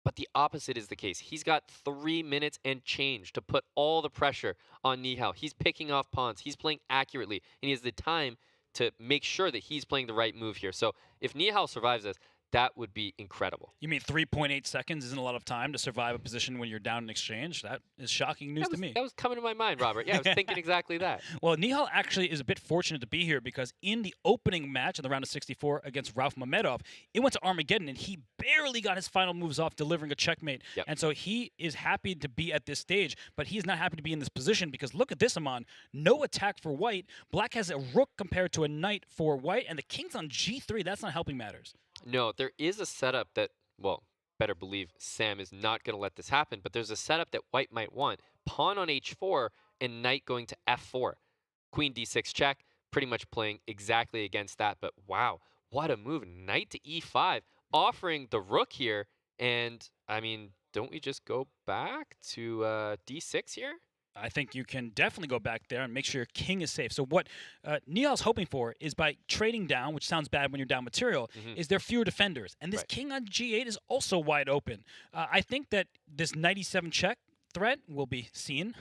But the opposite is the case. He's got 3 minutes and change to put all the pressure on Nihal. He's picking off pawns. He's playing accurately. And he has the time to make sure that he's playing the right move here. So if Nihal survives this, that would be incredible. You mean 3.8 seconds isn't a lot of time to survive a position when you're down in exchange? That is shocking news to me. That was coming to my mind, Robert. Yeah, I was thinking exactly that. Well, Nihal actually is a bit fortunate to be here because in the opening match in the round of 64 against Rauf Mamedov, it went to Armageddon, and he barely got his final moves off, delivering a checkmate. Yep. And so he is happy to be at this stage, but he's not happy to be in this position because look at this, Amon. No attack for white. Black has a rook compared to a knight for white, and the king's on G3. That's not helping matters. No, there is a setup that, well, better believe Sam is not going to let this happen, but there's a setup that white might want. Pawn on H4 and knight going to F4. Queen D6 check, pretty much playing exactly against that, but wow, what a move. Knight to E5, offering the rook here, and, I mean, don't we just go back to D6 here? I think you can definitely go back there and make sure your king is safe. So what Nihal's hoping for is by trading down, which sounds bad when you're down material, is there fewer defenders. And this king on G8 is also wide open. I think that this knight E7 check threat will be seen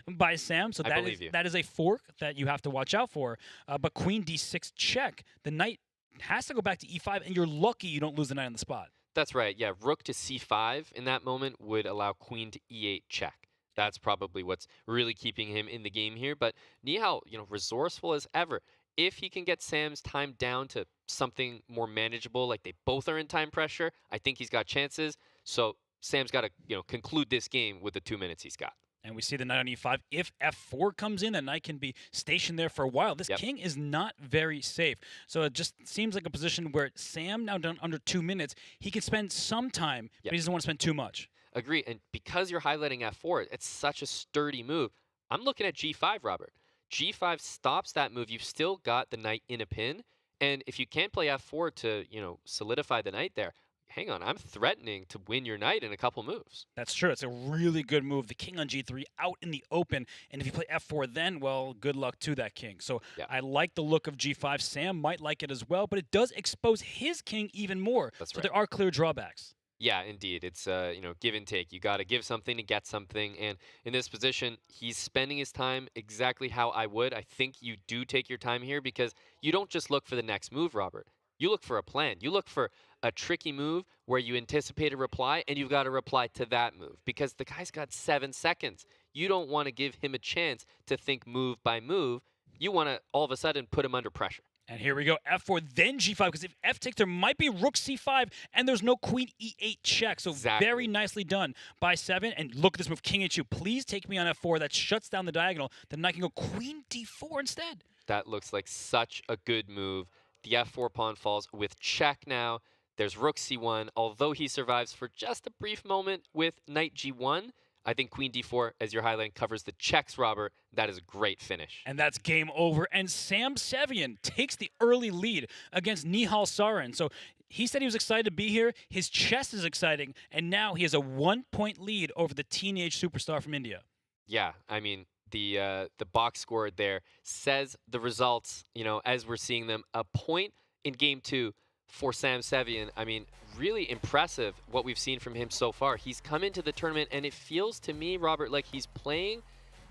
by Sam. So that is a fork that you have to watch out for. But queen D6 check, the knight has to go back to E5, and you're lucky you don't lose the knight on the spot. That's right. Yeah, rook to C5 in that moment would allow queen to E8 check. That's probably what's really keeping him in the game here. But Nihal, you know, resourceful as ever. If he can get Sam's time down to something more manageable, like they both are in time pressure, I think he's got chances. So Sam's got to, you know, conclude this game with the 2 minutes he's got. And we see the knight on E5. If F4 comes in, the knight can be stationed there for a while. This king is not very safe. So it just seems like a position where Sam, now done under 2 minutes, he can spend some time, but he doesn't want to spend too much. Agree, and because you're highlighting F4, it's such a sturdy move. I'm looking at G5, Robert. G5 stops that move. You've still got the knight in a pin, and if you can't play F4 to, you know, solidify the knight there, hang on, I'm threatening to win your knight in a couple moves. That's true. It's a really good move. The king on G3 out in the open, and if you play F4 then, well, good luck to that king. So I like the look of G5. Sam might like it as well, but it does expose his king even more. That's right. So there are clear drawbacks. Yeah, indeed. It's, you know, give and take. You got to give something to get something. And in this position, he's spending his time exactly how I would. I think you do take your time here because you don't just look for the next move, Robert. You look for a plan. You look for a tricky move where you anticipate a reply and you've got to reply to that move because the guy's got 7 seconds. You don't want to give him a chance to think move by move. You want to all of a sudden put him under pressure. And here we go, F4, then G5, because if F takes, there might be rook C5, and there's no queen E8 check. So very nicely done by Seven. And look at this move, king H2. Please take me on F4. That shuts down the diagonal. Then I can go queen D4 instead. That looks like such a good move. The F4 pawn falls with check now. There's rook c1. Although he survives for just a brief moment with knight g1, I think queen d4, as you're highlighting, covers the checks, Robert. That is a great finish. And that's game over. And Sam Sevian takes the early lead against Nihal Sarin. So he said he was excited to be here. His chess is exciting. And now he has a 1-point lead over the teenage superstar from India. Yeah, I mean, the box score there says the results, as we're seeing them. A point in game 2 for Sam Sevian. I mean, really impressive what we've seen from him so far. He's come into the tournament, and it feels to me, Robert, like he's playing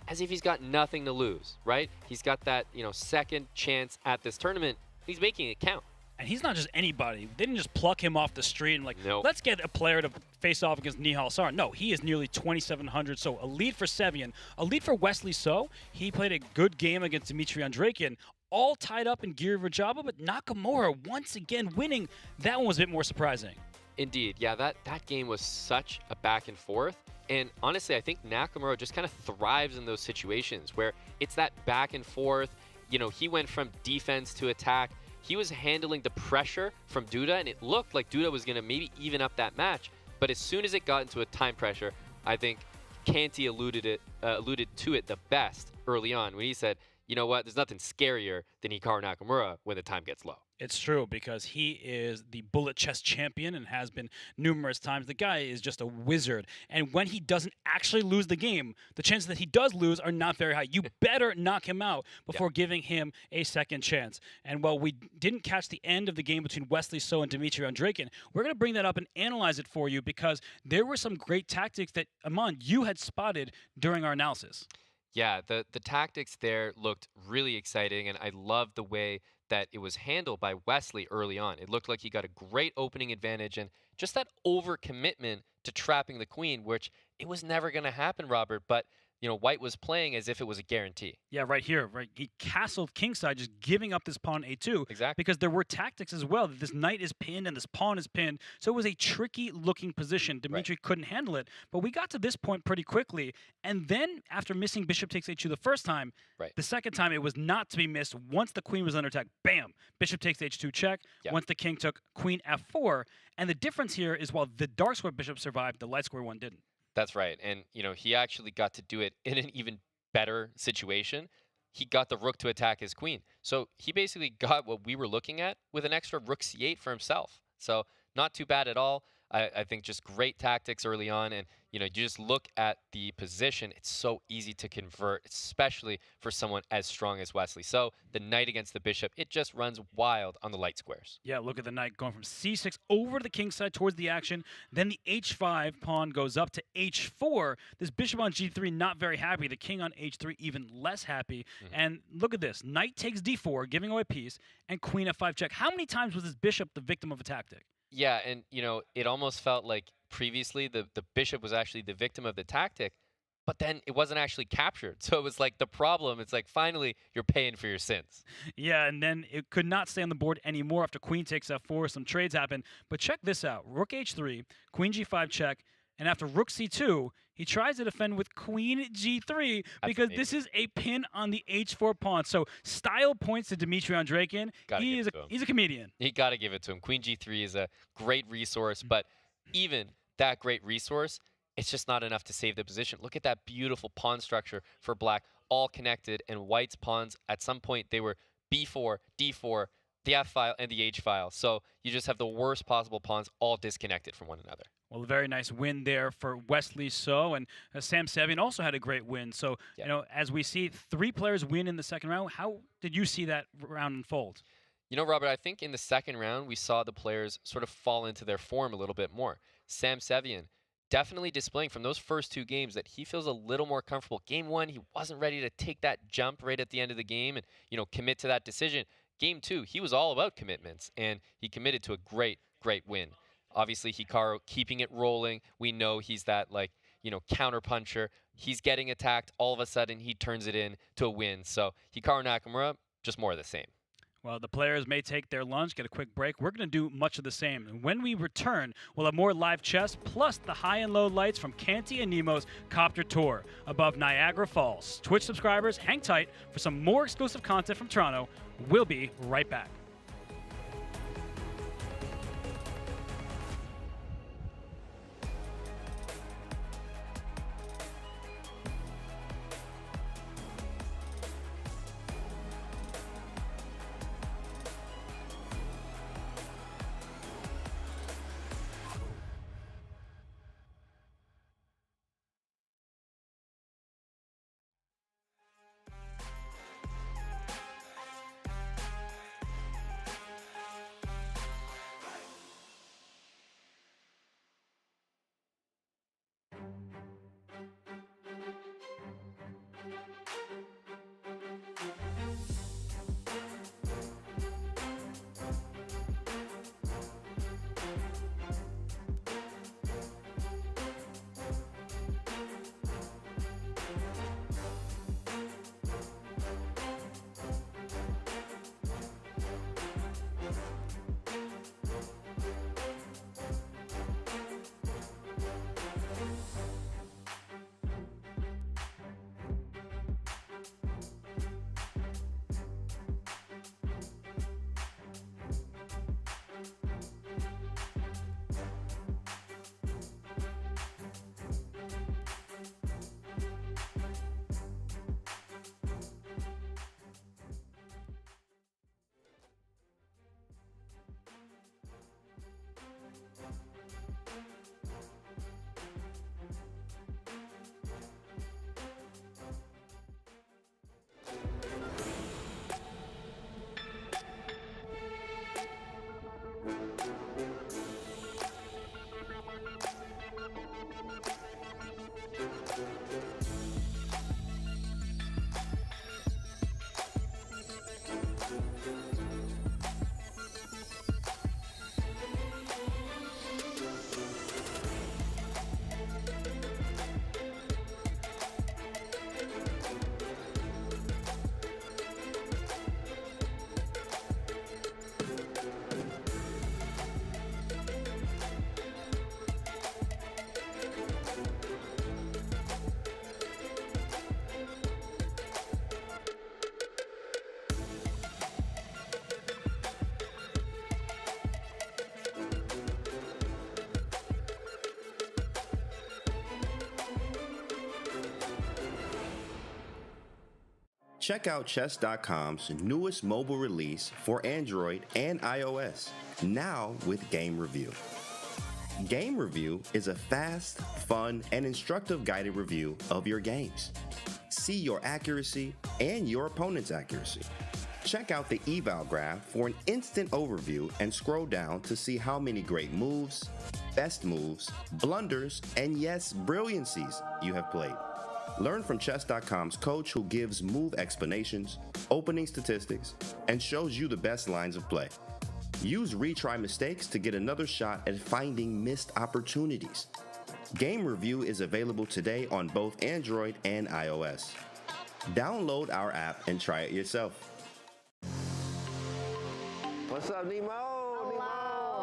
as if he's got nothing to lose, right? He's got that, second chance at this tournament. He's making it count. And he's not just anybody. They didn't just pluck him off the street and nope. Let's get a player to face off against Nihal Sarin. No, he is nearly 2,700. So a lead for Sevian, a lead for Wesley So. He played a good game against Dmitry Andreikin. All tied up in Giri Radjabov, but Nakamura once again winning. That one was a bit more surprising. Indeed, yeah, that game was such a back and forth. And honestly, I think Nakamura just kind of thrives in those situations where it's that back and forth. He went from defense to attack. He was handling the pressure from Duda, and it looked like Duda was going to maybe even up that match. But as soon as it got into a time pressure, I think Canty alluded to it the best early on when he said, you know what, there's nothing scarier than Hikaru Nakamura when the time gets low. It's true, because he is the bullet chess champion and has been numerous times. The guy is just a wizard. And when he doesn't actually lose the game, the chances that he does lose are not very high. You better knock him out before giving him a second chance. And while we didn't catch the end of the game between Wesley So and Dmitry Andreikin, we're going to bring that up and analyze it for you, because there were some great tactics that, Aman, you had spotted during our analysis. Yeah, the tactics there looked really exciting, and I loved the way that it was handled by Wesley early on. It looked like he got a great opening advantage, and just that overcommitment to trapping the queen, which it was never going to happen, Robert, but White was playing as if it was a guarantee. Yeah, right here, right? He castled kingside, just giving up this pawn a2. Exactly. Because there were tactics as well. That this knight is pinned and this pawn is pinned. So it was a tricky-looking position. Dmitry couldn't handle it. But we got to this point pretty quickly. And then, after missing bishop takes h2 the first time, the second time it was not to be missed. Once the queen was under attack, bam! Bishop takes h2 check. Once the king took queen f4. And the difference here is while the dark square bishop survived, the light square one didn't. That's right. And, he actually got to do it in an even better situation. He got the rook to attack his queen. So he basically got what we were looking at with an extra rook c8 for himself. So not too bad at all. I think just great tactics early on. And, you just look at the position. It's so easy to convert, especially for someone as strong as Wesley. So the knight against the bishop, it just runs wild on the light squares. Yeah, look at the knight going from c6 over to the king side towards the action. Then the h5 pawn goes up to h4. This bishop on g3, not very happy. The king on h3, even less happy. And look at this. Knight takes d4, giving away a piece, and queen f5 check. How many times was this bishop the victim of a tactic? Yeah, and, it almost felt like previously the bishop was actually the victim of the tactic, but then it wasn't actually captured. So it was like the problem. It's like, finally, you're paying for your sins. Yeah, and then it could not stay on the board anymore after queen takes f4. Some trades happen. But check this out. Rook h3, queen g5 check, and after rook c2, he tries to defend with queen g3 because this is a pin on the h4 pawn. So style points to Dmitry Andreikin. He's a comedian. You got to give it to him. Queen g3 is a great resource, but even that great resource, it's just not enough to save the position. Look at that beautiful pawn structure for black, all connected, and white's pawns, at some point, they were b4, d4, the f file, and the h file. So you just have the worst possible pawns all disconnected from one another. Well, a very nice win there for Wesley So, and Sam Sevian also had a great win. So, as we see 3 players win in the second round, how did you see that round unfold? Robert, I think in the second round, we saw the players sort of fall into their form a little bit more. Sam Sevian definitely displaying from those first 2 games that he feels a little more comfortable. Game 1, he wasn't ready to take that jump right at the end of the game and, commit to that decision. Game 2, he was all about commitments, and he committed to a great, great win. Obviously, Hikaru keeping it rolling. We know he's that, counter puncher. He's getting attacked. All of a sudden, he turns it in to a win. So Hikaru Nakamura, just more of the same. Well, the players may take their lunch, get a quick break. We're going to do much of the same. And when we return, we'll have more live chess, plus the high and low lights from Canty and Nemo's Copter Tour above Niagara Falls. Twitch subscribers, hang tight for some more exclusive content from Toronto. We'll be right back. Check out Chess.com's newest mobile release for Android and iOS, now with Game Review. Game Review is a fast, fun, and instructive guided review of your games. See your accuracy and your opponent's accuracy. Check out the eval graph for an instant overview and scroll down to see how many great moves, best moves, blunders, and yes, brilliancies you have played. Learn from Chess.com's coach who gives move explanations, opening statistics, and shows you the best lines of play. Use retry mistakes to get another shot at finding missed opportunities. Game Review is available today on both Android and iOS. Download our app and try it yourself. What's up, Nemo? Hello.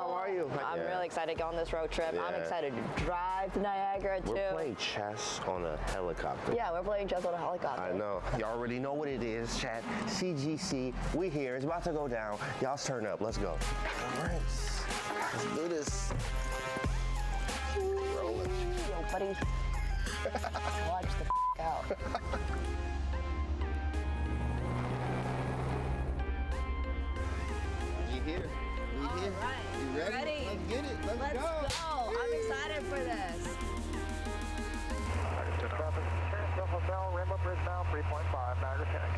How are you? I'm really excited to go on this road trip. I'm excited to drive to Niagara, too. We're playing chess on a helicopter. Yeah, we're playing chess on a helicopter. I know. You already know what it is, chat. CGC, we here. It's about to go down. Y'all turn up. Let's go. All right. Let's do this. Rolling. Yo, buddy. Watch the out. We here. We here. Right. You ready? Let's get it. Let's go. I'm excited for this. Rainbow Bridge now, 3.5, Niagara Tank.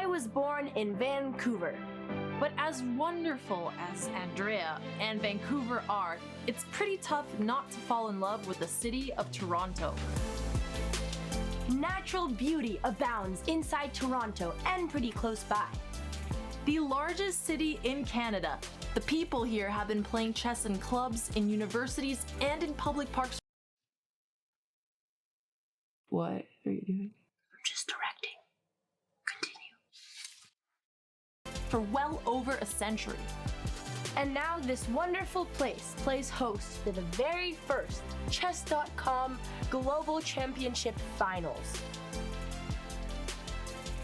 was born in Vancouver. But as wonderful as Andrea and Vancouver are, it's pretty tough not to fall in love with the city of Toronto. Natural beauty abounds inside Toronto and pretty close by. The largest city in Canada, the people here have been playing chess in clubs, in universities, and in public parks. What are you doing? I'm just directing. Continue. For well over a century. And now this wonderful place plays host to the very first Chess.com Global Championship Finals.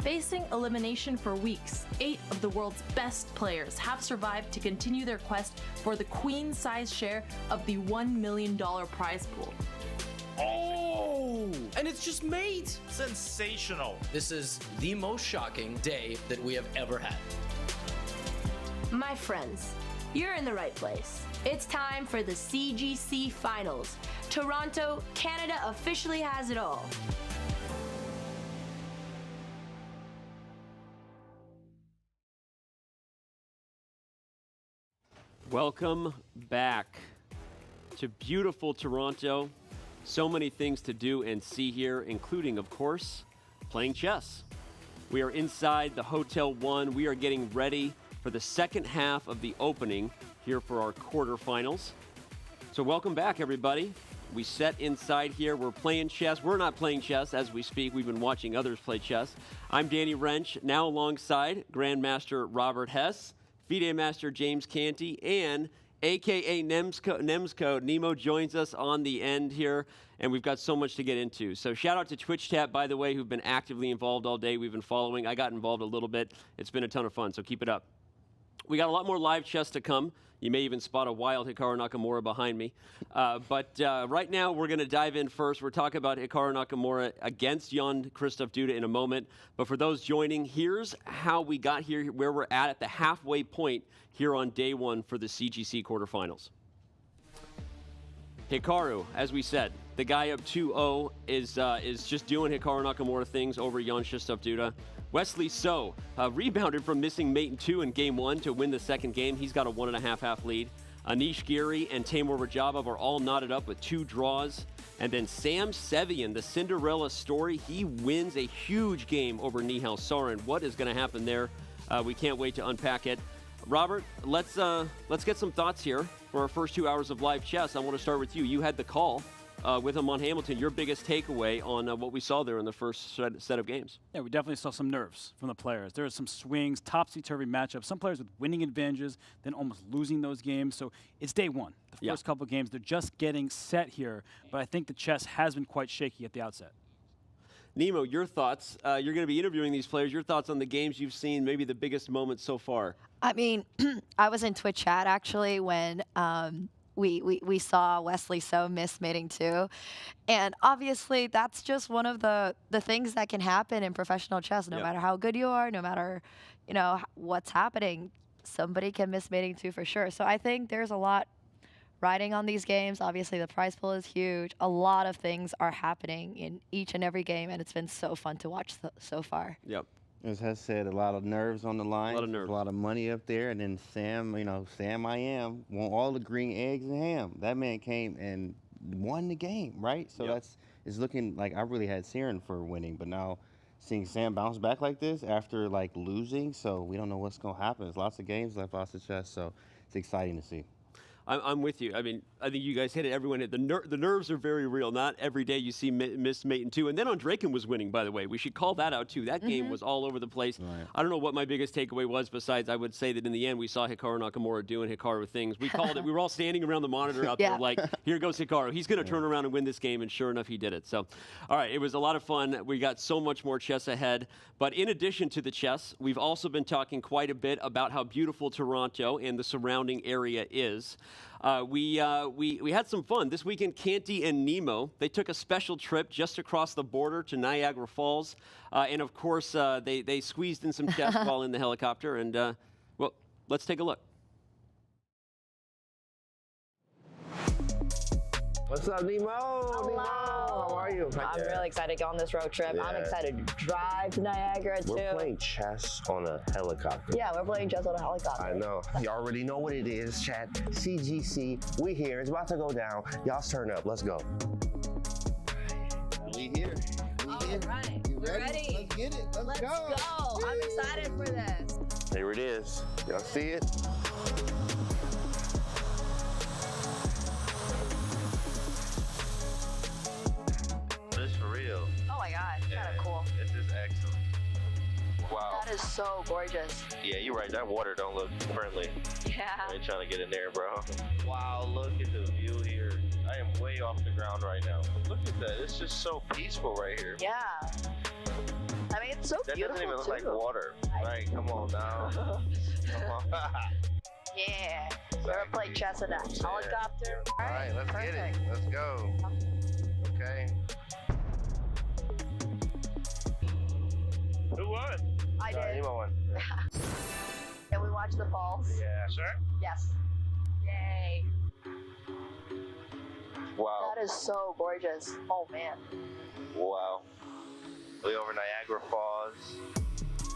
Facing elimination for weeks, 8 of the world's best players have survived to continue their quest for the queen-size share of the $1 million prize pool. Oh! And it's just mate! Sensational. This is the most shocking day that we have ever had. My friends, you're in the right place. It's time for the CGC Finals. Toronto, Canada officially has it all. Welcome back to beautiful Toronto. So many things to do and see here, including, of course, playing chess. We are inside the Hotel 1. We are getting ready for the second half of the opening here for our quarterfinals. So welcome back, everybody. We set inside here. We're playing chess. We're not playing chess as we speak. We've been watching others play chess. I'm Danny Wrench, now alongside Grandmaster Robert Hess, FIDE Master James Canty, and AKA Nemsco. Nemo joins us on the end here, and we've got so much to get into. So shout out to Twitch Tap, by the way, who've been actively involved all day. We've been following. I got involved a little bit. It's been a ton of fun, so keep it up. We got a lot more live chess to come. You may even spot a wild Hikaru Nakamura behind me. But right now, we're going to dive in first. We're talking about Hikaru Nakamura against Jan-Christoph Duda in a moment. But for those joining, here's how we got here, where we're at the halfway point here on day one for the CGC quarterfinals. Hikaru, as we said, the guy up 2-0 is just doing Hikaru Nakamura things over Jan-Christoph Duda. Wesley So rebounded from missing mate in 2 in game 1 to win the second game. He's got a 1.5 lead. Anish Giri and Radjabov are all knotted up with 2 draws. And then Sam Sevian, the Cinderella story, he wins a huge game over Nihal Sarin. What is going to happen there? We can't wait to unpack it. Robert, let's get some thoughts here for our first 2 hours of live chess. I want to start with you. You had the call with him on Hamilton. Your biggest takeaway on what we saw there in the first set of games? Yeah, we definitely saw some nerves from the players. There were some swings, topsy-turvy matchups. Some players with winning advantages, then almost losing those games. So it's day one. The first couple of games, they're just getting set here. But I think the chess has been quite shaky at the outset. Nemo, your thoughts. You're going to be interviewing these players. Your thoughts on the games you've seen, maybe the biggest moments so far. I mean, I was in Twitch chat actually when we saw Wesley So miss mating 2. And obviously that's just one of the things that can happen in professional chess. No matter how good you are, no matter, you know, what's happening, somebody can miss mating 2 for sure. So I think there's a lot riding on these games. Obviously the prize pool is huge. A lot of things are happening in each and every game, and it's been so fun to watch so far. Yep. As Hess said, a lot of nerves on the line. A lot of nerves. A lot of money up there. And then Sam, you know, Sam I am, want all the green eggs and ham. That man came and won the game, right? So it's looking like I really had Sarin for winning. But now seeing Sam bounce back like this after, like, losing, so we don't know what's going to happen. There's lots of games left, lots of chess, so it's exciting to see. I'm with you. I mean, I think you guys hit it. Everyone hit the nerves are very real. Not every day you see miss mate in 2. And then Andreikin was winning, by the way. We should call that out too. That game was all over the place. Right. I don't know what my biggest takeaway was. Besides, I would say that in the end we saw Hikaru Nakamura doing Hikaru things. We called it. We were all standing around the monitor out there like, here goes Hikaru. He's going to turn around and win this game. And sure enough, he did it. So, all right, it was a lot of fun. We got so much more chess ahead. But in addition to the chess, we've also been talking quite a bit about how beautiful Toronto and the surrounding area is. We had some fun. This weekend, Canty and Nemo, they took a special trip just across the border to Niagara Falls. And, of course, they squeezed in some chess while in the helicopter. And, well, let's take a look. What's up, Nemo? Hello. How are you? I'm really excited to go on this road trip. I'm Yeah. excited to drive to Niagara, too. We're playing chess on a helicopter. Yeah, we're playing chess on a helicopter. I know. You already know what it is, chat. CGC, we here. It's about to go down. Y'all turn up. Let's go. We here. We here. Right. You ready? Ready. Let's get it. Let's go. I'm excited for this. Here it is. Y'all see it? This for real. Oh my god, it's kind of cool. This is excellent. Wow. That is so gorgeous. Yeah, you're right. That water don't look friendly. Yeah. I ain't trying to get in there, bro. Wow, look at the view here. I am way off the ground right now. Look at that. It's just so peaceful right here. Yeah. I mean, it's so That beautiful, doesn't even look too. like water. Right, come on now. Come on. Yeah. We're gonna play chess in a helicopter. All right, let's get it. Let's go. Okay. Who won? I did. Nemo won. Can we watch the falls? Yeah. Sure. Yes. Yay. Wow. That is so gorgeous. Oh, man. Wow. We over Niagara Falls.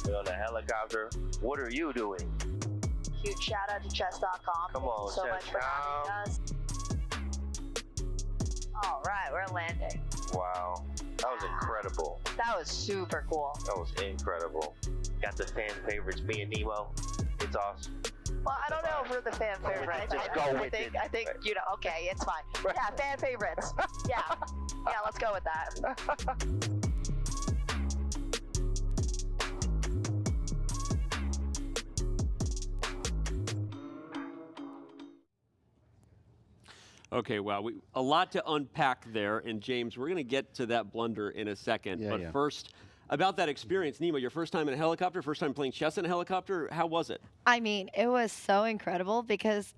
We're on a helicopter. What are you doing? Huge shout out to Chess.com. Come on, Thank you so much for having us. All right, we're landing. Wow. That was incredible. That was super cool. That was incredible. Got the fan favorites, me and Nemo. It's awesome. Well, I don't know if we're the fan favorites. Just go with it. I think, you know, okay, it's fine. Yeah, fan favorites. Yeah. Yeah, let's go with that. Okay, wow, a lot to unpack there. And James, we're going to get to that blunder in a second. Yeah, but yeah. first, about that experience, Nemo, your first time in a helicopter, first time playing chess in a helicopter, how was it? I mean, it was so incredible because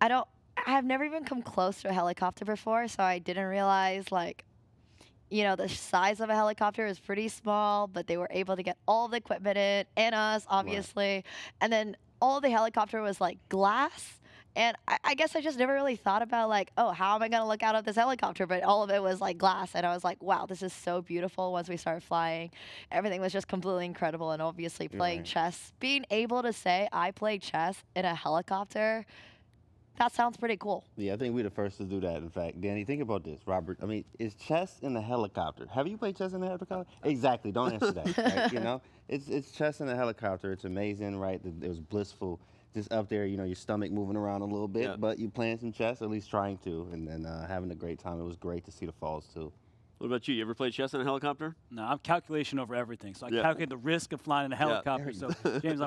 I've never even come close to a helicopter before, so I didn't realize, like, you know, the size of a helicopter is pretty small, but they were able to get all the equipment in, and us, obviously. Right. And then all the helicopter was, like, glass. And I guess I just never really thought about, like, oh, how am I going to look out of this helicopter? But all of it was, like, glass. And I was like, wow, this is so beautiful once we started flying. Everything was just completely incredible. And obviously playing chess, being able to say I play chess in a helicopter, that sounds pretty cool. Yeah, I think we're the first to do that, in fact. Danny, think about this, Robert. I mean, is chess in a helicopter? Have you played chess in a helicopter? Exactly. Don't answer that. Right? You know, it's chess in a helicopter. It's amazing, right? It was blissful. Just up there, you know, your stomach moving around a little bit, but you playing some chess, at least trying to, and then having a great time. It was great to see the falls, too. What about you? You ever played chess in a helicopter? No, I'm calculation over everything. So I calculate the risk of flying in a helicopter. So, James,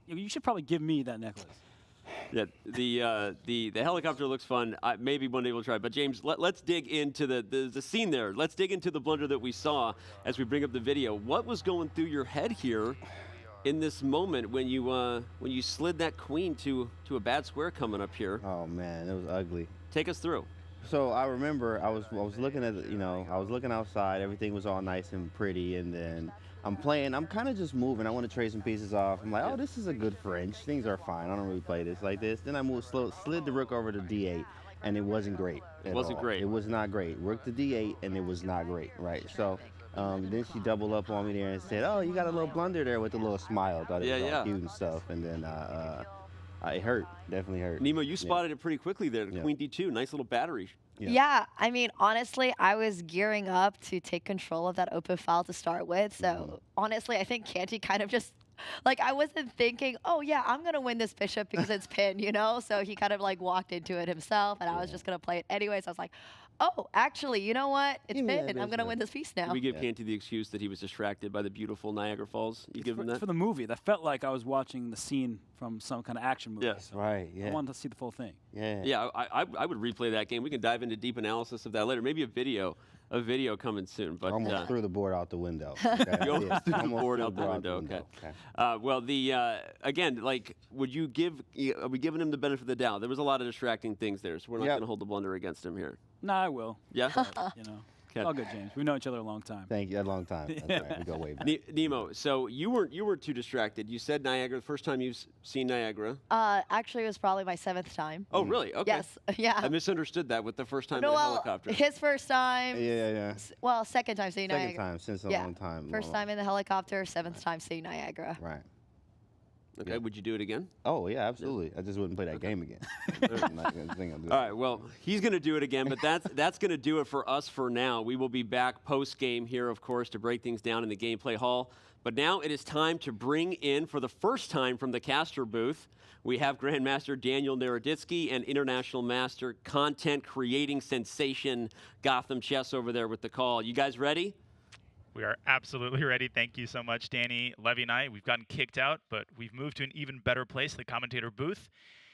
you should probably give me that necklace. Yeah, the helicopter looks fun. Maybe one day we'll try. But James, let's dig into the scene there. Let's dig into the blunder that we saw as we bring up the video. What was going through your head here in this moment when you slid that queen to a bad square coming up here? Oh man, it was ugly. Take us through. So I remember I was looking at, you know, I was looking outside. Everything was all nice and pretty, and then I'm playing. I'm kind of just moving. I want to trade some pieces off. I'm like, oh, this is a good French. Things are fine. I don't really play this like this. Then I slid the rook over to D8, and it wasn't great. It wasn't great. It was not great. Rook to D8, and it was not great. Right. So then she doubled up on me there and said, oh, you got a little blunder there, with a little smile. Thought it was all cute and stuff. And then it hurt. Definitely hurt. Nemo, you spotted it pretty quickly there. Queen D2, nice little battery. Yeah, I mean, honestly, I was gearing up to take control of that open file to start with. So honestly, I think Canty kind of just, like, I wasn't thinking, oh yeah, I'm gonna win this bishop because it's pinned, you know. So he kind of like walked into it himself, and I was just gonna play it anyways. I was like, oh, actually, you know what? It's pinned. I'm gonna win this piece now. We give Canty the excuse that he was distracted by the beautiful Niagara Falls. You give him that for the movie. That felt like I was watching the scene from some kind of action movie. Yes, so right. Yeah. I wanted to see the full thing. Yeah. I would replay that game. We can dive into deep analysis of that later. Maybe a video coming soon. But almost threw the board out the window. Okay? You almost threw the board out the window. Okay. Well, again, like, are we giving him the benefit of the doubt? There was a lot of distracting things there, so we're not going to hold the blunder against him here. No, I will. Yeah. You know. All good, James. We've known each other a long time. Thank you. A long time. That's right. We go way back. Nemo, so you weren't too distracted. You said Niagara, the first time you've seen Niagara. Actually, it was probably my 7th time. Oh, really? Okay. Yes. Yeah. I misunderstood that with the first time in a well, helicopter. his first time. Yeah. Well, second time seeing Niagara. Second time since a long time. First time in the helicopter, 7th time seeing Niagara. Right. Okay, would you do it again? Oh, yeah, absolutely. I just wouldn't play that game again. I'm not gonna think I'll do All right, well, he's going to do it again, but that's going to do it for us for now. We will be back post-game here, of course, to break things down in the gameplay hall. But now it is time to bring in, for the first time from the caster booth, we have Grandmaster Daniel Naroditsky and International Master Content Creating Sensation Gotham Chess over there with the call. You guys ready? We are absolutely ready. Thank you so much, Danny. Levy and I, we've gotten kicked out, but we've moved to an even better place, the commentator booth,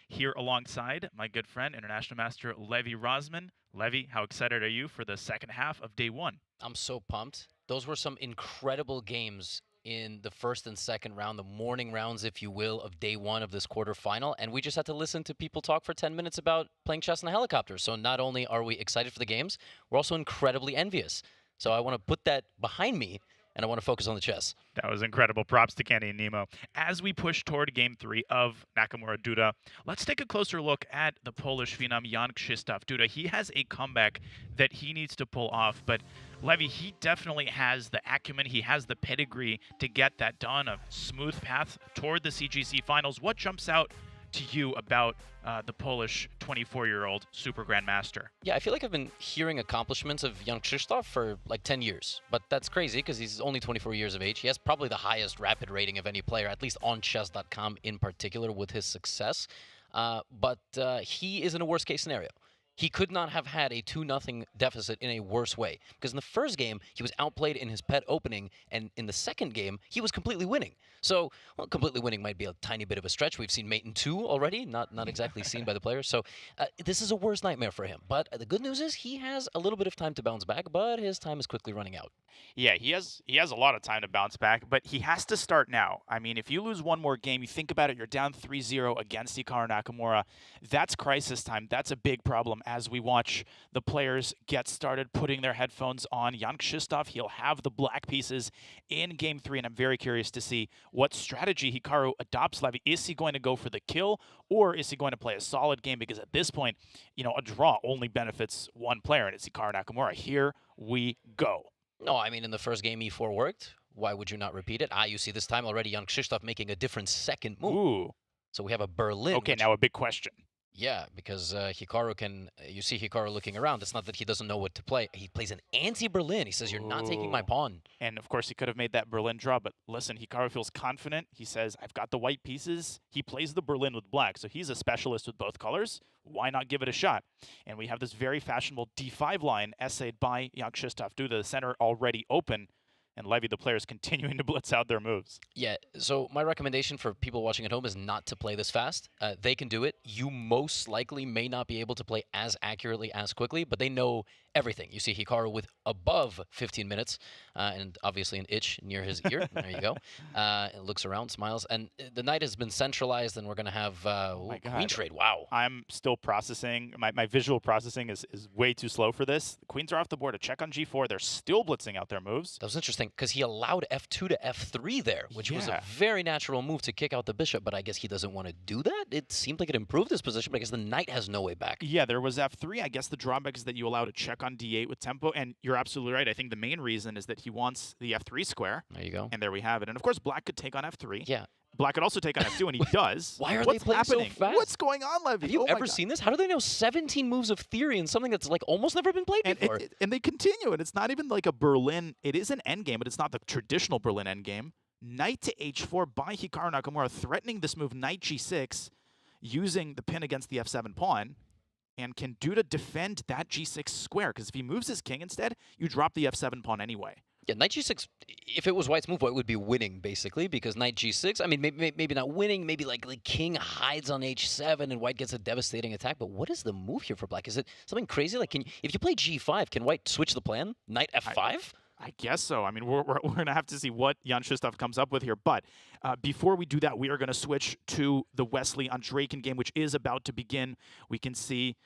here alongside my good friend, International Master Levy Rosman. Levy, how excited are you for the second half of day one? I'm so pumped. Those were some incredible games in the first and second round, the morning rounds, if you will, of day one of this quarterfinal. And we just had to listen to people talk for 10 minutes about playing chess in a helicopter. So not only are we excited for the games, we're also incredibly envious. So I want to put that behind me, and I want to focus on the chess. That was incredible. Props to Kenny and Nemo. As we push toward Game 3 of Nakamura Duda, let's take a closer look at the Polish phenom Jan Krzysztof Duda. He has a comeback that he needs to pull off, but Levy, he definitely has the acumen, he has the pedigree to get that done, a smooth path toward the CGC finals. What jumps out to you about the Polish 24-year-old Super Grandmaster? Yeah, I feel like I've been hearing accomplishments of Jan Krzysztof for like 10 years. But that's crazy because he's only 24 years of age. He has probably the highest rapid rating of any player, at least on Chess.com in particular with his success. But he is in a worst-case scenario. He could not have had a 2-0 deficit in a worse way. Because in the first game, he was outplayed in his pet opening, and in the second game, he was completely winning. So, well, completely winning might be a tiny bit of a stretch. We've seen mate in 2 already, not exactly seen by the players. So this is a worst nightmare for him. But the good news is he has a little bit of time to bounce back, but his time is quickly running out. Yeah, he has a lot of time to bounce back, but he has to start now. I mean, if you lose one more game, you think about it, you're down 3-0 against Hikaru Nakamura. That's crisis time. That's a big problem as we watch the players get started putting their headphones on. Jan Krzysztof, he'll have the black pieces in Game 3, and I'm very curious to see what strategy Hikaru adopts. Levy, is he going to go for the kill, or is he going to play a solid game? Because at this point, you know, a draw only benefits one player, and it's Hikaru Nakamura. Here we go. No, I mean, in the first game, E4 worked. Why would you not repeat it? You see this time already Jan Krzysztof making a different second move. Ooh. So we have a Berlin. Okay, now a big question. Yeah, because Hikaru can, you see Hikaru looking around. It's not that he doesn't know what to play. He plays an anti-Berlin. He says, you're not taking my pawn. And of course, he could have made that Berlin draw, but listen, Hikaru feels confident. He says, I've got the white pieces. He plays the Berlin with black, so he's a specialist with both colors. Why not give it a shot? And we have this very fashionable D5 line essayed by Jan Krzysztof Duda, the center already open. And Levy, the players continuing to blitz out their moves. Yeah, so my recommendation for people watching at home is not to play this fast. They can do it. You most likely may not be able to play as accurately as quickly, but they know everything. You see Hikaru with above 15 minutes, and obviously an itch near his ear. There you go. Looks around, smiles. And the knight has been centralized, and we're going to have queen trade. Wow. I'm still processing. My visual processing is way too slow for this. The queens are off the board. A check on G4. They're still blitzing out their moves. That was interesting, because he allowed F2 to F3 there, which was a very natural move to kick out the bishop, but I guess he doesn't want to do that. It seemed like it improved his position, but I guess the knight has no way back. Yeah, there was F3. I guess the drawback is that you allowed a check on D8 with tempo, and you're absolutely right. I think the main reason is that he wants the F3 square. There you go. And there we have it. And of course, black could take on F3. Yeah. Black could also take on F2, and he does. Why are What's they playing happening? so fast? What's going on, Levy? Have you ever seen this? How do they know 17 moves of theory in something that's like almost never been played before? And they continue, and it's not even like a Berlin. It is an endgame, but it's not the traditional Berlin endgame. Knight to H4 by Hikaru Nakamura, threatening this move, Knight G6, using the pin against the F7 pawn. And can Duda defend that G6 square? Because if he moves his king instead, you drop the F7 pawn anyway. Yeah, Knight G6, if it was White's move, White would be winning, basically, because Knight G6, I mean, maybe not winning, maybe like King hides on H7 and White gets a devastating attack, but what is the move here for Black? Is it something crazy? Like, if you play G5, can White switch the plan? Knight F5? I guess so. I mean, we're going to have to see what Jan Krzysztof comes up with here. But before we do that, we are going to switch to the Wesley Andreikin game, which is about to begin. We can see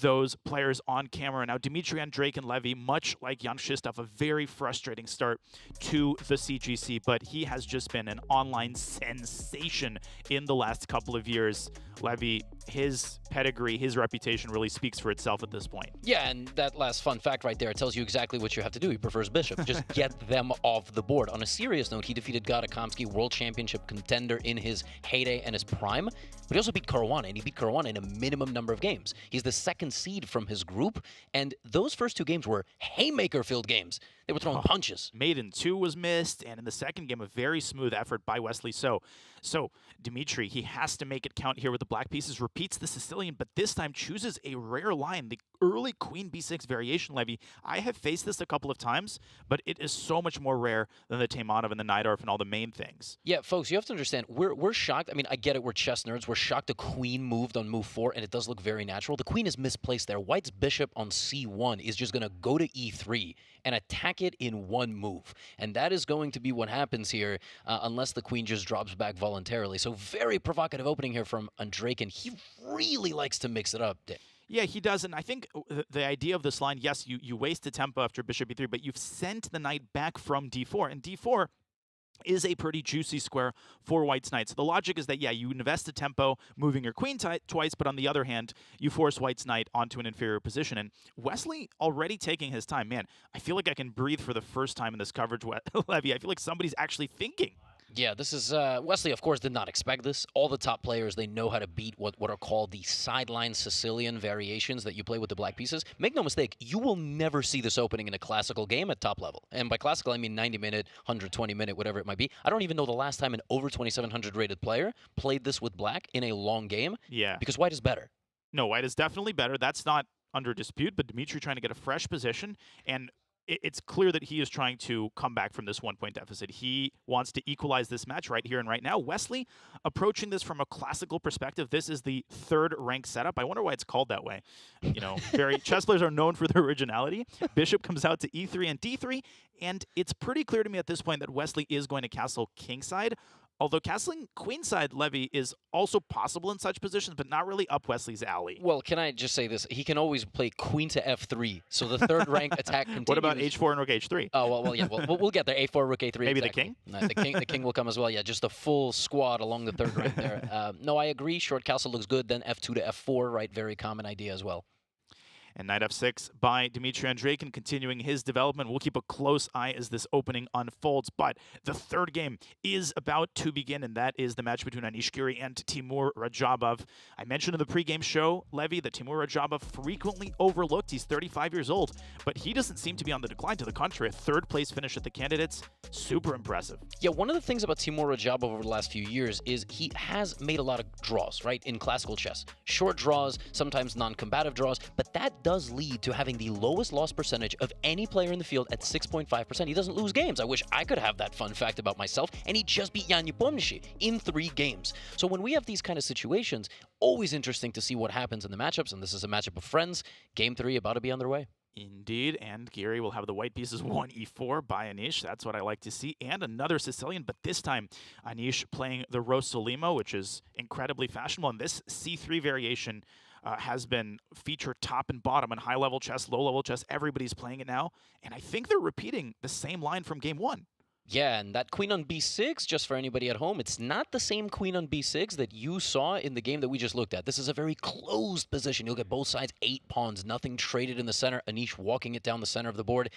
those players on camera. Now, Dmitry Andreikin Levy, much like Jan Krzysztof, a very frustrating start to the CGC, but he has just been an online sensation in the last couple of years. Levy, his pedigree, his reputation really speaks for itself at this point. Yeah, and that last fun fact right there tells you exactly what you have to do. He prefers Bishop. Just get them off the board. On a serious note, he defeated Gadakomsky, world championship contender in his heyday and his prime, but he also beat Caruana, and he beat Caruana in a minimum number of games. He's the second seed from his group, and those first two games were haymaker-filled games. They were throwing punches. Maiden 2 was missed, and in the second game, a very smooth effort by Wesley So. So, Dmitry, he has to make it count here with the black pieces, repeats the Sicilian, but this time chooses a rare line, the early Queen B6 variation, Levy. I have faced this a couple of times, but it is so much more rare than the Taimanov and the Najdorf and all the main things. Yeah, folks, you have to understand, we're shocked. I mean, I get it, we're chess nerds. We're shocked the Queen moved on move 4, and it does look very natural. The Queen is misplaced there. White's bishop on C1 is just going to go to E3 and attack it in one move. And that is going to be what happens here unless the Queen just drops back voluntarily. So very provocative opening here from Andreikin. He really likes to mix it up. Yeah, he does, and I think the idea of this line, yes, you waste a tempo after bishop e3, but you've sent the knight back from d4, and d4 is a pretty juicy square for White's knight. So the logic is that, yeah, you invest a tempo moving your queen twice, but on the other hand, you force White's knight onto an inferior position. And Wesley already taking his time. Man, I feel like I can breathe for the first time in this coverage, Levy. I feel like somebody's actually thinking. Yeah, this is Wesley, of course, did not expect this. All the top players, they know how to beat what are called the sideline Sicilian variations that you play with the black pieces. Make no mistake, you will never see this opening in a classical game at top level. And by classical, I mean 90-minute, 120-minute, whatever it might be. I don't even know the last time an over 2,700 rated player played this with black in a long game. Yeah. Because White is better. No, White is definitely better. That's not under dispute, but Dmitry trying to get a fresh position, and it's clear that he is trying to come back from this one-point deficit. He wants to equalize this match right here and right now. Wesley approaching this from a classical perspective. This is the third rank setup. I wonder why it's called that way. You know, chess players are known for their originality. Bishop comes out to E3 and D3, and it's pretty clear to me at this point that Wesley is going to castle kingside. Although castling queenside, Levy, is also possible in such positions, but not really up Wesley's alley. Well, can I just say this? He can always play queen to F3, so the third rank attack continues. What about H4 and Rook H3? Oh, well, yeah, we'll get there. A4, Rook A3. Maybe exactly. the king? The king will come as well. Yeah, just a full squad along the third rank there. No, I agree. Short castle looks good. Then F2 to F4, right? Very common idea as well. And knight f6 by Dmitry Andreikin continuing his development. We'll keep a close eye as this opening unfolds. But the third game is about to begin, and that is the match between Anish Giri and Timur Radjabov. I mentioned in the pregame show, Levy, that Timur Radjabov frequently overlooked. He's 35 years old, but he doesn't seem to be on the decline. To the contrary, a third-place finish at the candidates. Super impressive. Yeah, one of the things about Timur Radjabov over the last few years is he has made a lot of draws, right, in classical chess. Short draws, sometimes non-combative draws, but that does lead to having the lowest loss percentage of any player in the field at 6.5%. He doesn't lose games. I wish I could have that fun fact about myself. And he just beat Jan Nepomniachtchi in 3 games. So when we have these kind of situations, always interesting to see what happens in the matchups. And this is a matchup of friends. Game 3 about to be underway. Indeed, and Giri will have the white pieces 1e4 by Anish. That's what I like to see. And another Sicilian, but this time Anish playing the Rossolimo, which is incredibly fashionable. And this C3 variation has been featured top and bottom in high-level chess, low-level chess. Everybody's playing it now. And I think they're repeating the same line from game 1. Yeah, and that queen on b6, just for anybody at home, it's not the same queen on b6 that you saw in the game that we just looked at. This is a very closed position. You'll get both sides 8 pawns, nothing traded in the center. Anish walking it down the center of the board.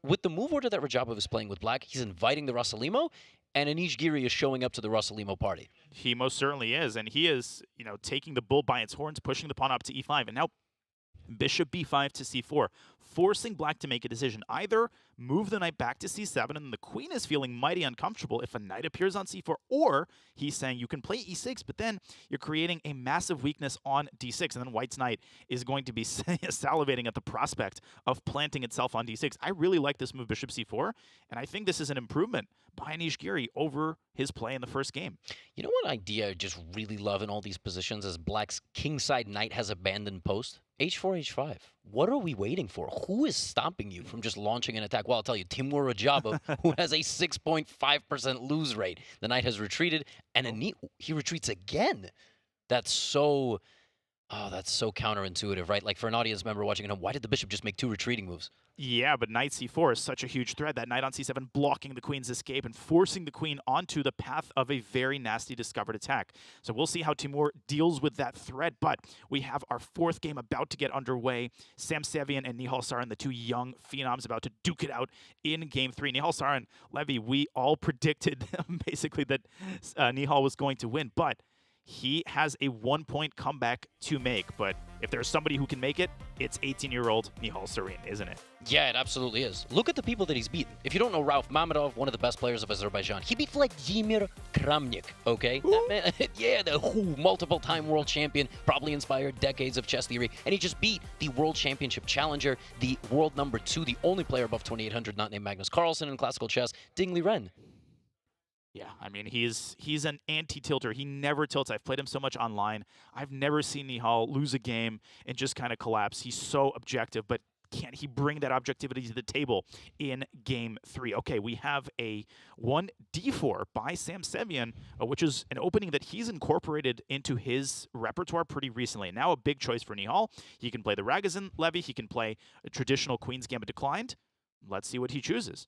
With the move order that Radjabov is playing with black, he's inviting the Rossolimo, and Anish Giri is showing up to the Rossolimo party. He most certainly is, and he is, taking the bull by its horns, pushing the pawn up to e5, and now bishop b5 to c4, forcing black to make a decision. Either move the knight back to c7, and the queen is feeling mighty uncomfortable if a knight appears on c4, or he's saying you can play e6, but then you're creating a massive weakness on d6, and then white's knight is going to be salivating at the prospect of planting itself on d6. I really like this move, bishop c4, and I think this is an improvement by Anish Giri over his play in the first game. You know what idea I just really love in all these positions is black's kingside knight has abandoned post? H4, H5. What are we waiting for? Who is stopping you from just launching an attack? Well, I'll tell you, Timur Radjabov, who has a 6.5% lose rate. The knight has retreated, and he retreats again. That's so Oh, that's so counterintuitive, right? Like for an audience member watching at home, why did the bishop just make 2 retreating moves? Yeah, but knight c4 is such a huge threat. That knight on c7 blocking the queen's escape and forcing the queen onto the path of a very nasty discovered attack. So we'll see how Timur deals with that threat, but we have our 4th game about to get underway. Sam Sevian and Nihal Sarin, the 2 young phenoms, about to duke it out in game 3. Nihal Sarin, Levy, we all predicted basically that Nihal was going to win, but he has a 1-point comeback to make. But if there's somebody who can make it, it's 18-year-old Nihal Sarin, isn't it? Yeah, it absolutely is. Look at the people that he's beaten. If you don't know Rauf Mamedov, one of the best players of Azerbaijan, he beat Vladimir Kramnik, okay? That man, yeah, the multiple-time world champion, probably inspired decades of chess theory, and he just beat the world championship challenger, the world number 2, the only player above 2,800 not named Magnus Carlsen in classical chess, Ding Liren. Yeah, I mean, he's an anti-tilter. He never tilts. I've played him so much online. I've never seen Nihal lose a game and just kind of collapse. He's so objective, but can he bring that objectivity to the table in game 3? Okay, we have a 1d4 by Sam Sevian, which is an opening that he's incorporated into his repertoire pretty recently. And now a big choice for Nihal. He can play the Ragozin levy. He can play a traditional Queen's Gambit declined. Let's see what he chooses.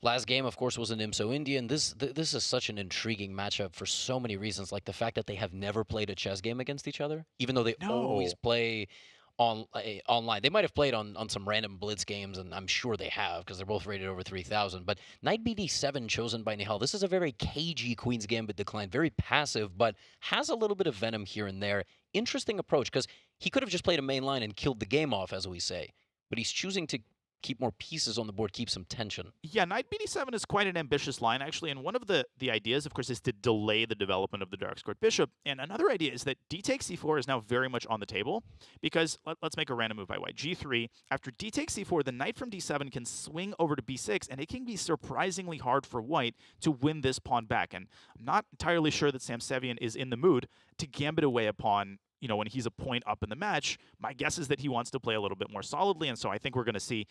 Last game, of course, was an IMSO Indian. This is such an intriguing matchup for so many reasons, like the fact that they have never played a chess game against each other, even though they always play online. They might have played on some random blitz games, and I'm sure they have because they're both rated over 3,000. But knight bd7 chosen by Nihal. This is a very cagey Queen's Gambit decline, very passive, but has a little bit of venom here and there. Interesting approach because he could have just played a main line and killed the game off, as we say. But he's choosing to keep more pieces on the board, keep some tension. Yeah, knight bd7 is quite an ambitious line, actually, and one of the ideas, of course, is to delay the development of the dark-squared bishop, and another idea is that d takes c4 is now very much on the table, because let's make a random move by white. g3, after d takes c4, the knight from d7 can swing over to b6, and it can be surprisingly hard for white to win this pawn back, and I'm not entirely sure that Sam Sevian is in the mood to gambit away a pawn, you know, when he's a point up in the match. My guess is that he wants to play a little bit more solidly, and so I think we're going to see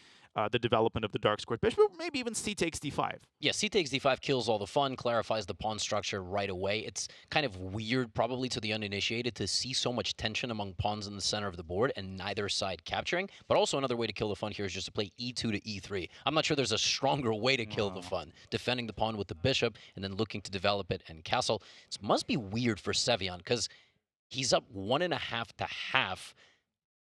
the development of the dark-squared bishop, maybe even c takes d5. Yeah, c takes d5 kills all the fun, clarifies the pawn structure right away. It's kind of weird, probably to the uninitiated, to see so much tension among pawns in the center of the board and neither side capturing, but also another way to kill the fun here is just to play e2 to e3. I'm not sure there's a stronger way to kill the fun, defending the pawn with the bishop and then looking to develop it and castle. This must be weird for Sevian, because he's up 1.5 to half.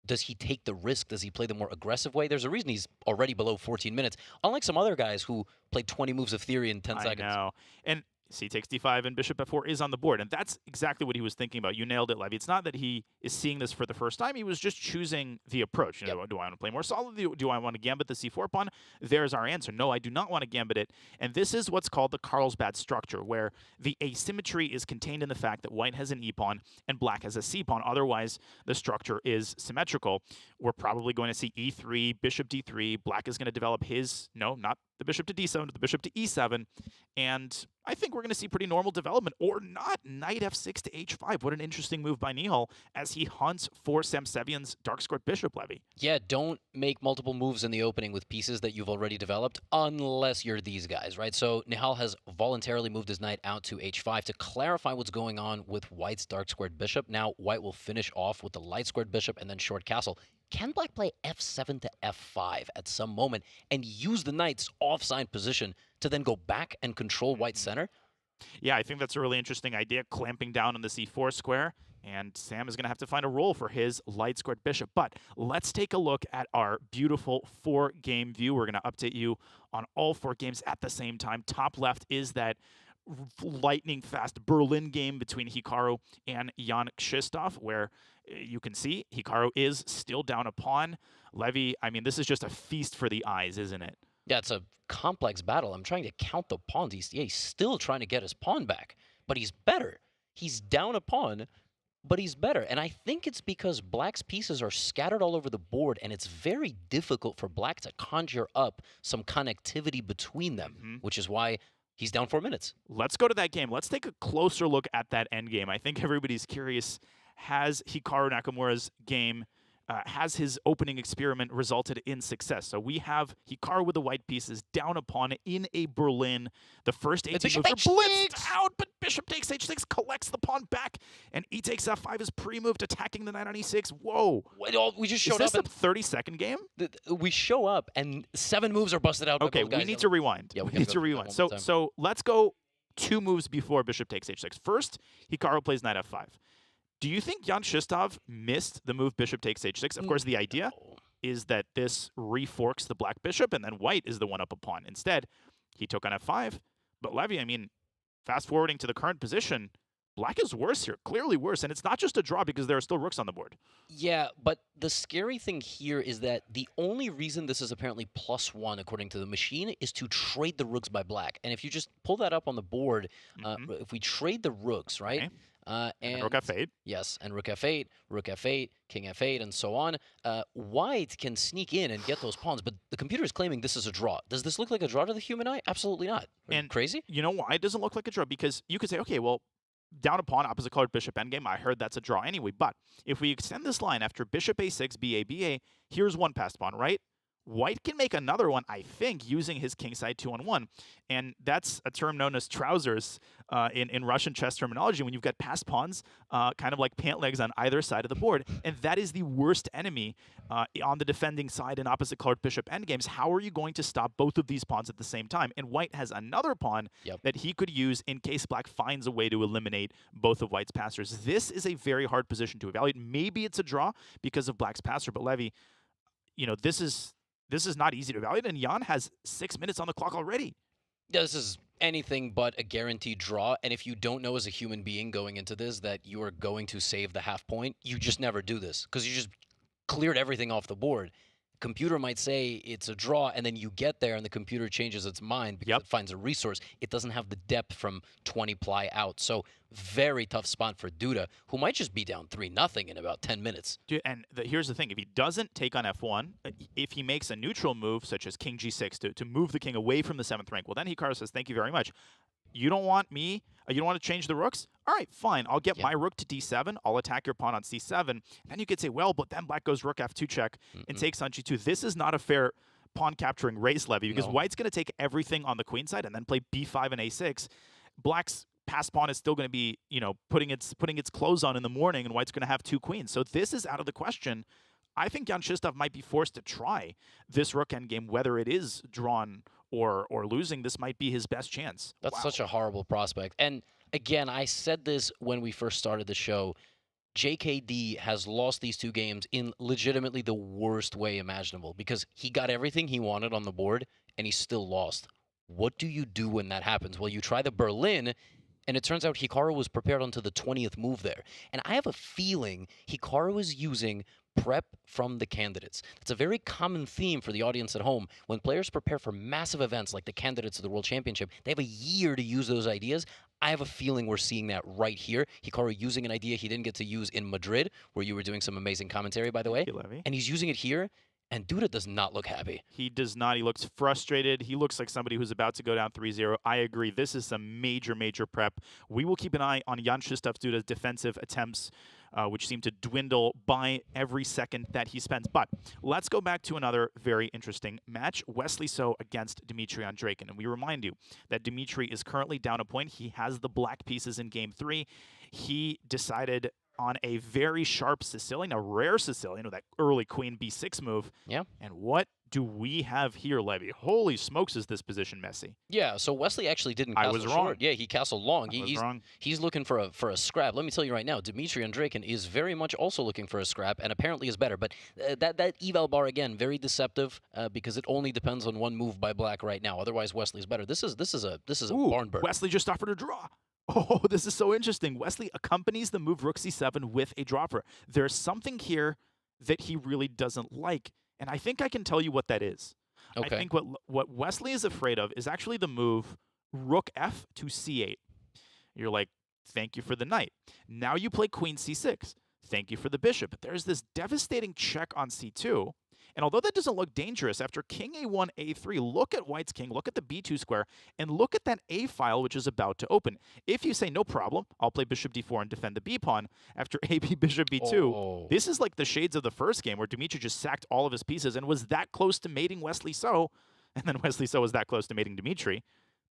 Does he take the risk? Does he play the more aggressive way? There's a reason he's already below 14 minutes, unlike some other guys who played 20 moves of theory in 10 seconds. I know. And c takes d5 and bishop f4 is on the board, and that's exactly what he was thinking about. You nailed it, Levy. It's not that he is seeing this for the first time. He was just choosing the approach. You know, do I want to play more solidly? Do I want to gambit the c4 pawn? There's our answer. No, I do not want to gambit it. And this is what's called the Carlsbad structure, where the asymmetry is contained in the fact that white has an e pawn and black has a c pawn. Otherwise, the structure is symmetrical. We're probably going to see e3, bishop d3. Black is going to develop his, no, not the bishop to d7, but the bishop to e7. And I think we're going to see pretty normal development, or not. Knight f6 to h5. What an interesting move by Nihal as he hunts for Sam Sevian's dark-squared bishop, Levy. Yeah, don't make multiple moves in the opening with pieces that you've already developed, unless you're these guys, right? So Nihal has voluntarily moved his knight out to h5 to clarify what's going on with white's dark-squared bishop. Now white will finish off with the light-squared bishop and then short castle. Can black play f7 to f5 at some moment and use the knight's offside position to then go back and control white's center? Yeah, I think that's a really interesting idea, clamping down on the c4 square. And Sam is going to have to find a role for his light-squared bishop. But let's take a look at our beautiful 4-game view. We're going to update you on all 4 games at the same time. Top left is that lightning-fast Berlin game between Hikaru and Jan Krzysztof, where you can see Hikaru is still down a pawn. Levy, I mean, this is just a feast for the eyes, isn't it? Yeah, it's a complex battle. I'm trying to count the pawns. He's still trying to get his pawn back, but he's better. He's down a pawn, but he's better. And I think it's because black's pieces are scattered all over the board, and it's very difficult for black to conjure up some connectivity between them, which is why he's down 4 minutes. Let's go to that game. Let's take a closer look at that endgame. I think everybody's curious, has Hikaru Nakamura's game has his opening experiment resulted in success? So we have Hikaru with the white pieces down a pawn in a Berlin. The first 18 moves are blitzed out, but bishop takes h6, collects the pawn back, and e takes f5 is pre-moved, attacking the knight on e6. Whoa. We just showed is this up. a 30-second game? We show up, and 7 moves are busted out. Okay, by both guys. we need to rewind. Yeah, we need to rewind. So let's go 2 moves before bishop takes h6. First, Hikaru plays knight f5. Do you think Jan Shistov missed the move bishop takes h6? Of course, the idea is that this reforks the black bishop, and then white is the one up a pawn. Instead, he took on f5. But Levy, I mean, fast forwarding to the current position, black is worse here, clearly worse. And it's not just a draw because there are still rooks on the board. Yeah, but the scary thing here is that the only reason this is apparently +1 according to the machine is to trade the rooks by black. And if you just pull that up on the board, if we trade the rooks, right? Okay. And rook f8. Yes, and rook f8, king f8, and so on. White can sneak in and get those pawns, but the computer is claiming this is a draw. Does this look like a draw to the human eye? Absolutely not. And crazy? You know why it doesn't look like a draw? Because you could say, okay, well, down a pawn, opposite colored bishop endgame. I heard that's a draw anyway. But if we extend this line after bishop a6, ba, here's one passed pawn, right? White can make another one, I think, using his kingside 2-on-1. And that's a term known as trousers in Russian chess terminology, when you've got passed pawns, kind of like pant legs on either side of the board. And that is the worst enemy on the defending side in opposite colored bishop endgames. How are you going to stop both of these pawns at the same time? And white has another pawn that he could use in case black finds a way to eliminate both of white's passers. This is a very hard position to evaluate. Maybe it's a draw because of black's passer, but Levy, you know, this is not easy to evaluate, and Jan has 6 minutes on the clock already. Yeah, this is anything but a guaranteed draw, and if you don't know as a human being going into this that you are going to save the half point, you just never do this, because you just cleared everything off the board. Computer might say it's a draw, and then you get there and the computer changes its mind because it finds a resource. It doesn't have the depth from 20 ply out. So very tough spot for Duda, who might just be down 3-0 in about 10 minutes. Dude, and here's the thing. If he doesn't take on f1, if he makes a neutral move, such as king g6, to move the king away from the 7th rank, well, then Hikaru says, thank you very much. You don't want me? You don't want to change the rooks? All right, fine. I'll get my rook to d7. I'll attack your pawn on c7. And then you could say, well, but then black goes rook f2 check and takes on g2. This is not a fair pawn capturing race, Levy, because white's going to take everything on the queen side and then play b5 and a6. Black's passed pawn is still going to be, you know, putting its clothes on in the morning, and white's going to have 2 queens. So this is out of the question. I think Jan Shistov might be forced to try this rook endgame, whether it is drawn or losing. This might be his best chance. That's such a horrible prospect. And again, I said this when we first started the show. JKD has lost these 2 games in legitimately the worst way imaginable because he got everything he wanted on the board and he still lost. What do you do when that happens? Well, you try the Berlin, and it turns out Hikaru was prepared onto the 20th move there. And I have a feeling Hikaru is using prep from the candidates. It's a very common theme for the audience at home. When players prepare for massive events like the candidates of the World Championship, they have a year to use those ideas. I have a feeling we're seeing that right here. Hikaru using an idea he didn't get to use in Madrid, where you were doing some amazing commentary, by the way. And he's using it here. And Duda does not look happy. He does not. He looks frustrated. He looks like somebody who's about to go down 3-0. I agree. This is some major, major prep. We will keep an eye on Jan Shistov Duda's defensive attempts, which seem to dwindle by every second that he spends. But let's go back to another very interesting match. Wesley So against Dmitry Andreikin. And we remind you that Dmitry is currently down a point. He has the black pieces in game 3. He decided on a very sharp Sicilian, a rare Sicilian, with that early queen b6 move. Yeah. And what do we have here, Levy? Holy smokes, is this position messy? Yeah, so Wesley actually didn't castle I was short. wrong. Yeah, he castled long. He's wrong. He's looking for a scrap. Let me tell you right now, Dmitry Andreikin is very much also looking for a scrap, and apparently is better. But that eval bar, again, very deceptive because it only depends on one move by black right now. Otherwise, Wesley's better. This is a barn burner. Wesley just offered a draw. Oh, this is so interesting. Wesley accompanies the move rook c7 with a dropper. There's something here that he really doesn't like, and I think I can tell you what that is. Okay. I think what Wesley is afraid of is actually the move rook f to c8. You're like, thank you for the knight. Now you play queen c6. Thank you for the bishop. But there's this devastating check on c2, And although that doesn't look dangerous, after king a1, a3, look at white's king, look at the b2 square, and look at that a file which is about to open. If you say, no problem, I'll play bishop d4 and defend the b pawn, after ab bishop b2, this is like the shades of the first game where Dmitry just sacked all of his pieces and was that close to mating Wesley So, and then Wesley So was that close to mating Dmitry.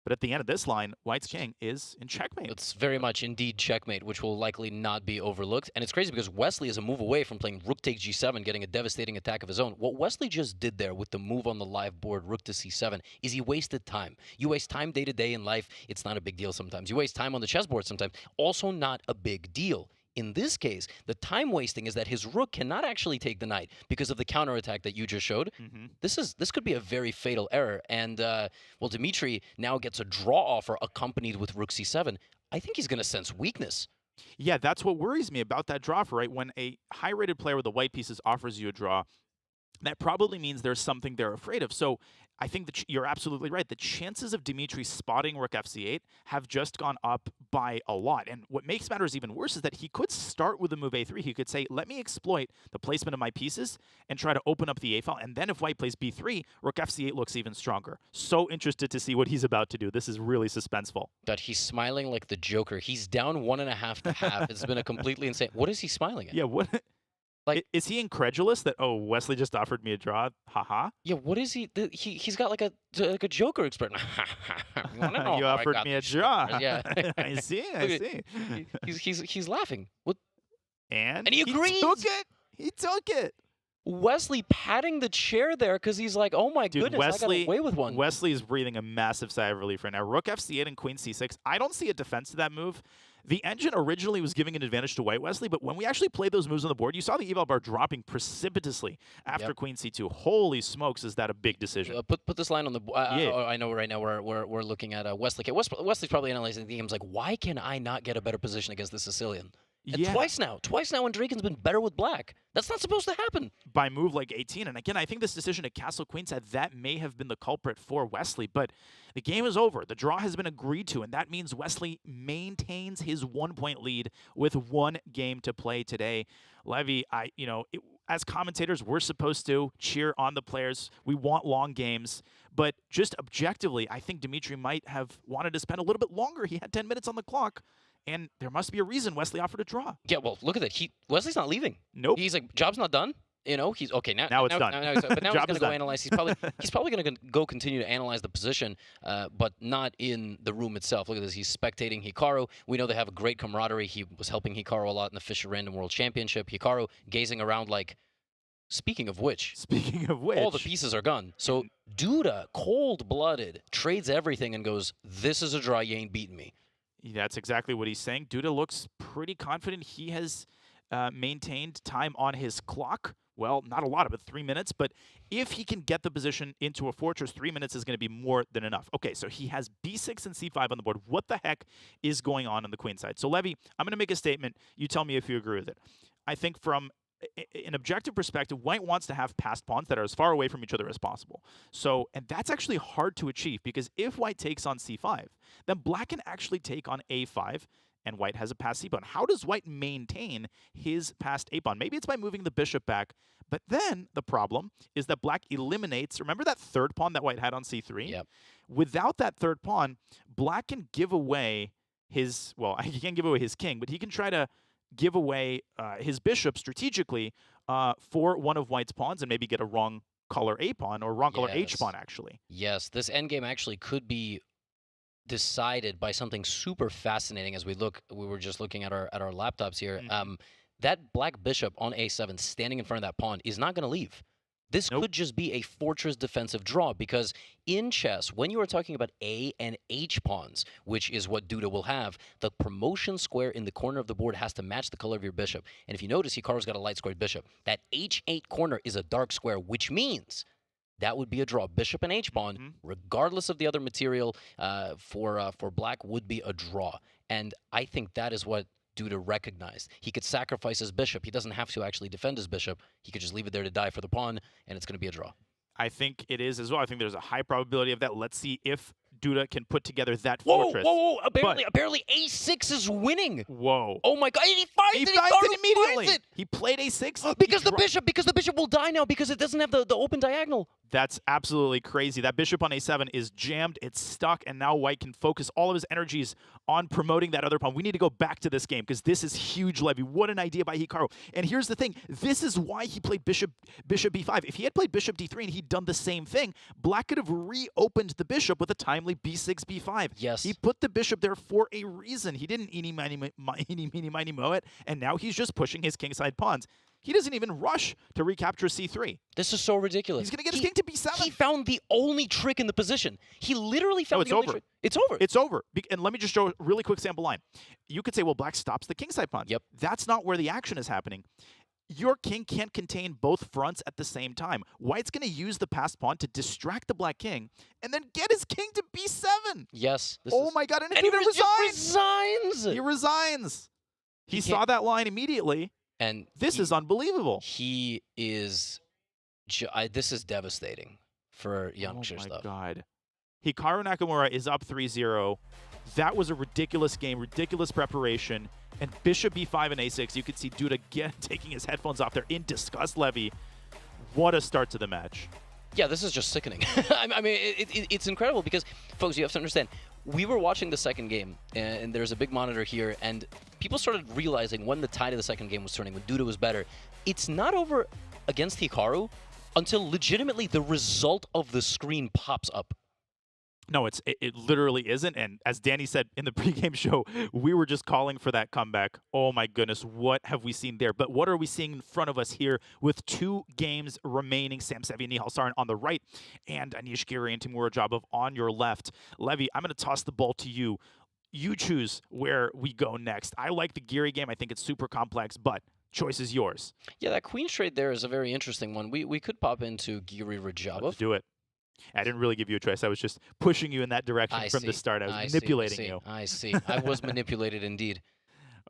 But at the end of this line, white's king is in checkmate. It's very much indeed checkmate, which will likely not be overlooked. And it's crazy because Wesley is a move away from playing rook takes g7, getting a devastating attack of his own. What Wesley just did there with the move on the live board, rook to c7, is he wasted time. You waste time day to day in life, it's not a big deal sometimes. You waste time on the chessboard sometimes, also not a big deal. In this case, the time wasting is that his rook cannot actually take the knight because of the counterattack that you just showed. This could be a very fatal error. And, well, Dmitry now gets a draw offer accompanied with rook c7. I think he's going to sense weakness. Yeah, that's what worries me about that draw offer, right? When a high-rated player with the white pieces offers you a draw, that probably means there's something they're afraid of. So I think that you're absolutely right. The chances of Dmitry spotting rook fc8 have just gone up by a lot. And what makes matters even worse is that he could start with the move a3. He could say, let me exploit the placement of my pieces and try to open up the a file. And then if white plays b3, rook fc8 looks even stronger. So interested to see what he's about to do. This is really suspenseful. That he's smiling like the Joker. He's down 1.5 to half. It's been a completely insane. What is he smiling at? Yeah, what? Like, is he incredulous that, oh, Wesley just offered me a draw? Haha. Yeah, what is he? He's got like a Joker expression. You offered me a draw. Yeah, I see. I see. He's laughing. What? And he agrees. He took it. He took it. Wesley patting the chair there because he's like, oh my goodness, Wesley, I got away with one. Wesley is breathing a massive sigh of relief right now. Rook fc8 and queen c6. I don't see a defense to that move. The engine originally was giving an advantage to white, Wesley, but when we actually played those moves on the board, you saw the eval bar dropping precipitously after queen c2. Holy smokes, is that a big decision? Put this line on the I know right now we're looking at Wesley. Wesley's probably analyzing the game. Like, why can I not get a better position against the Sicilian? And twice now, Andreikin's been better with black. That's not supposed to happen. By move like 18. And again, I think this decision to castle queenside, that may have been the culprit for Wesley. But the game is over. The draw has been agreed to, and that means Wesley maintains his 1-point lead with 1 game to play today. Levy, as commentators, we're supposed to cheer on the players. We want long games. But just objectively, I think Dmitry might have wanted to spend a little bit longer. He had 10 minutes on the clock. And there must be a reason Wesley offered a draw. Yeah, well, look at that. Wesley's not leaving. Nope. He's like, job's not done. He's okay now. Now it's done. But now he's going to go done. analyze. He's probably going to go continue to analyze the position, but not in the room itself. Look at this. He's spectating Hikaru. We know they have a great camaraderie. He was helping Hikaru a lot in the Fischer Random World Championship. Hikaru gazing around like, speaking of which, all the pieces are gone. So Duda, cold-blooded, trades everything and goes, this is a draw. You ain't beating me. That's exactly what he's saying. Duda looks pretty confident. He has maintained time on his clock. Well, not a lot of it, 3 minutes. But if he can get the position into a fortress, 3 minutes is going to be more than enough. Okay, so he has b6 and c5 on the board. What the heck is going on the queen side? So, Levy, I'm going to make a statement. You tell me if you agree with it. I think from an objective perspective, white wants to have passed pawns that are as far away from each other as possible. So, and that's actually hard to achieve because if white takes on c5, then black can actually take on a5 and white has a passed c pawn. How does white maintain his passed a pawn? Maybe it's by moving the bishop back, but then the problem is that black eliminates, remember that third pawn that white had on c3? Yep. Without that third pawn, black can give away his, well, he can't give away his king, but he can try to give away his bishop strategically for one of white's pawns and maybe get a wrong color a pawn or wrong color h pawn, actually. Yes, this endgame actually could be decided by something super fascinating as we were just looking at our laptops here. That black bishop on a7 standing in front of that pawn is not going to leave. This could just be a fortress defensive draw because in chess, when you are talking about A and H pawns, which is what Duda will have, the promotion square in the corner of the board has to match the color of your bishop. And if you notice, Hikaru's got a light squared bishop. That H8 corner is a dark square, which means that would be a draw. Bishop and H pawn, regardless of the other material for black, would be a draw. And I think that is what Duda recognized. He could sacrifice his bishop. He doesn't have to actually defend his bishop. He could just leave it there to die for the pawn, and it's going to be a draw. I think it is as well. I think there's a high probability of that. Let's see if Duda can put together that Whoa, fortress. whoa! But- Apparently, A6 is winning. Whoa! Oh my God! And he finds it. finds Hikaru it immediately. finds it. He played A6 Because the bishop will die now because it doesn't have the open diagonal. That's absolutely crazy. That bishop on A7 is jammed, it's stuck, and now white can focus all of his energies on promoting that other pawn. We need to go back to this game because this is huge, Levy. What an idea by Hikaru. And here's the thing. This is why he played bishop B5. If he had played bishop D3 and he'd done the same thing, black could have reopened the bishop with a timely B6, B5. Yes. He put the bishop there for a reason. He didn't eeny, miny, moe it, and now he's just pushing his kingside pawns. He doesn't even rush to recapture C3. This is so ridiculous. He's going to get his king to B7. He found the only trick in the position. He literally found it's the only over. trick. It's over. It's over. And let me just show a really quick sample line. You could say, well, black stops the kingside pawn. Yep. That's not where the action is happening. Your king can't contain both fronts at the same time. White's going to use the passed pawn to distract the black king and then get his king to B7. Yes. Oh my God. And he resigns. He resigns. He saw that line immediately. And this is unbelievable. He is. This is devastating for young Krzysztof. Oh my God. Hikaru Nakamura is up 3-0. That was a ridiculous game, ridiculous preparation. And bishop b5 and a6, you could see Duda again taking his headphones off there in disgust, Levy. What a start to the match. Yeah, this is just sickening. I mean, it's incredible because, folks, you have to understand, we were watching the second game, and there's a big monitor here, and people started realizing when the tide of the second game was turning, when Duda was better, it's not over against Hikaru until legitimately the result of the screen pops up. No, it literally isn't. And as Danny said in the pregame show, we were just calling for that comeback. Oh my goodness, what have we seen there? But what are we seeing in front of us here with 2 games remaining? Sam Sevian, Nihal Sarin on the right, and Anish Giri and Radjabov on your left. Levy, I'm going to toss the ball to you. You choose where we go next. I like the Giri game. I think it's super complex, but choice is yours. Yeah, that queen trade there is a very interesting one. We could pop into Giri Radjabov. Let's do it. I didn't really give you a choice. I was just pushing you in that direction from the start. I was manipulating you. I see. I was manipulated indeed.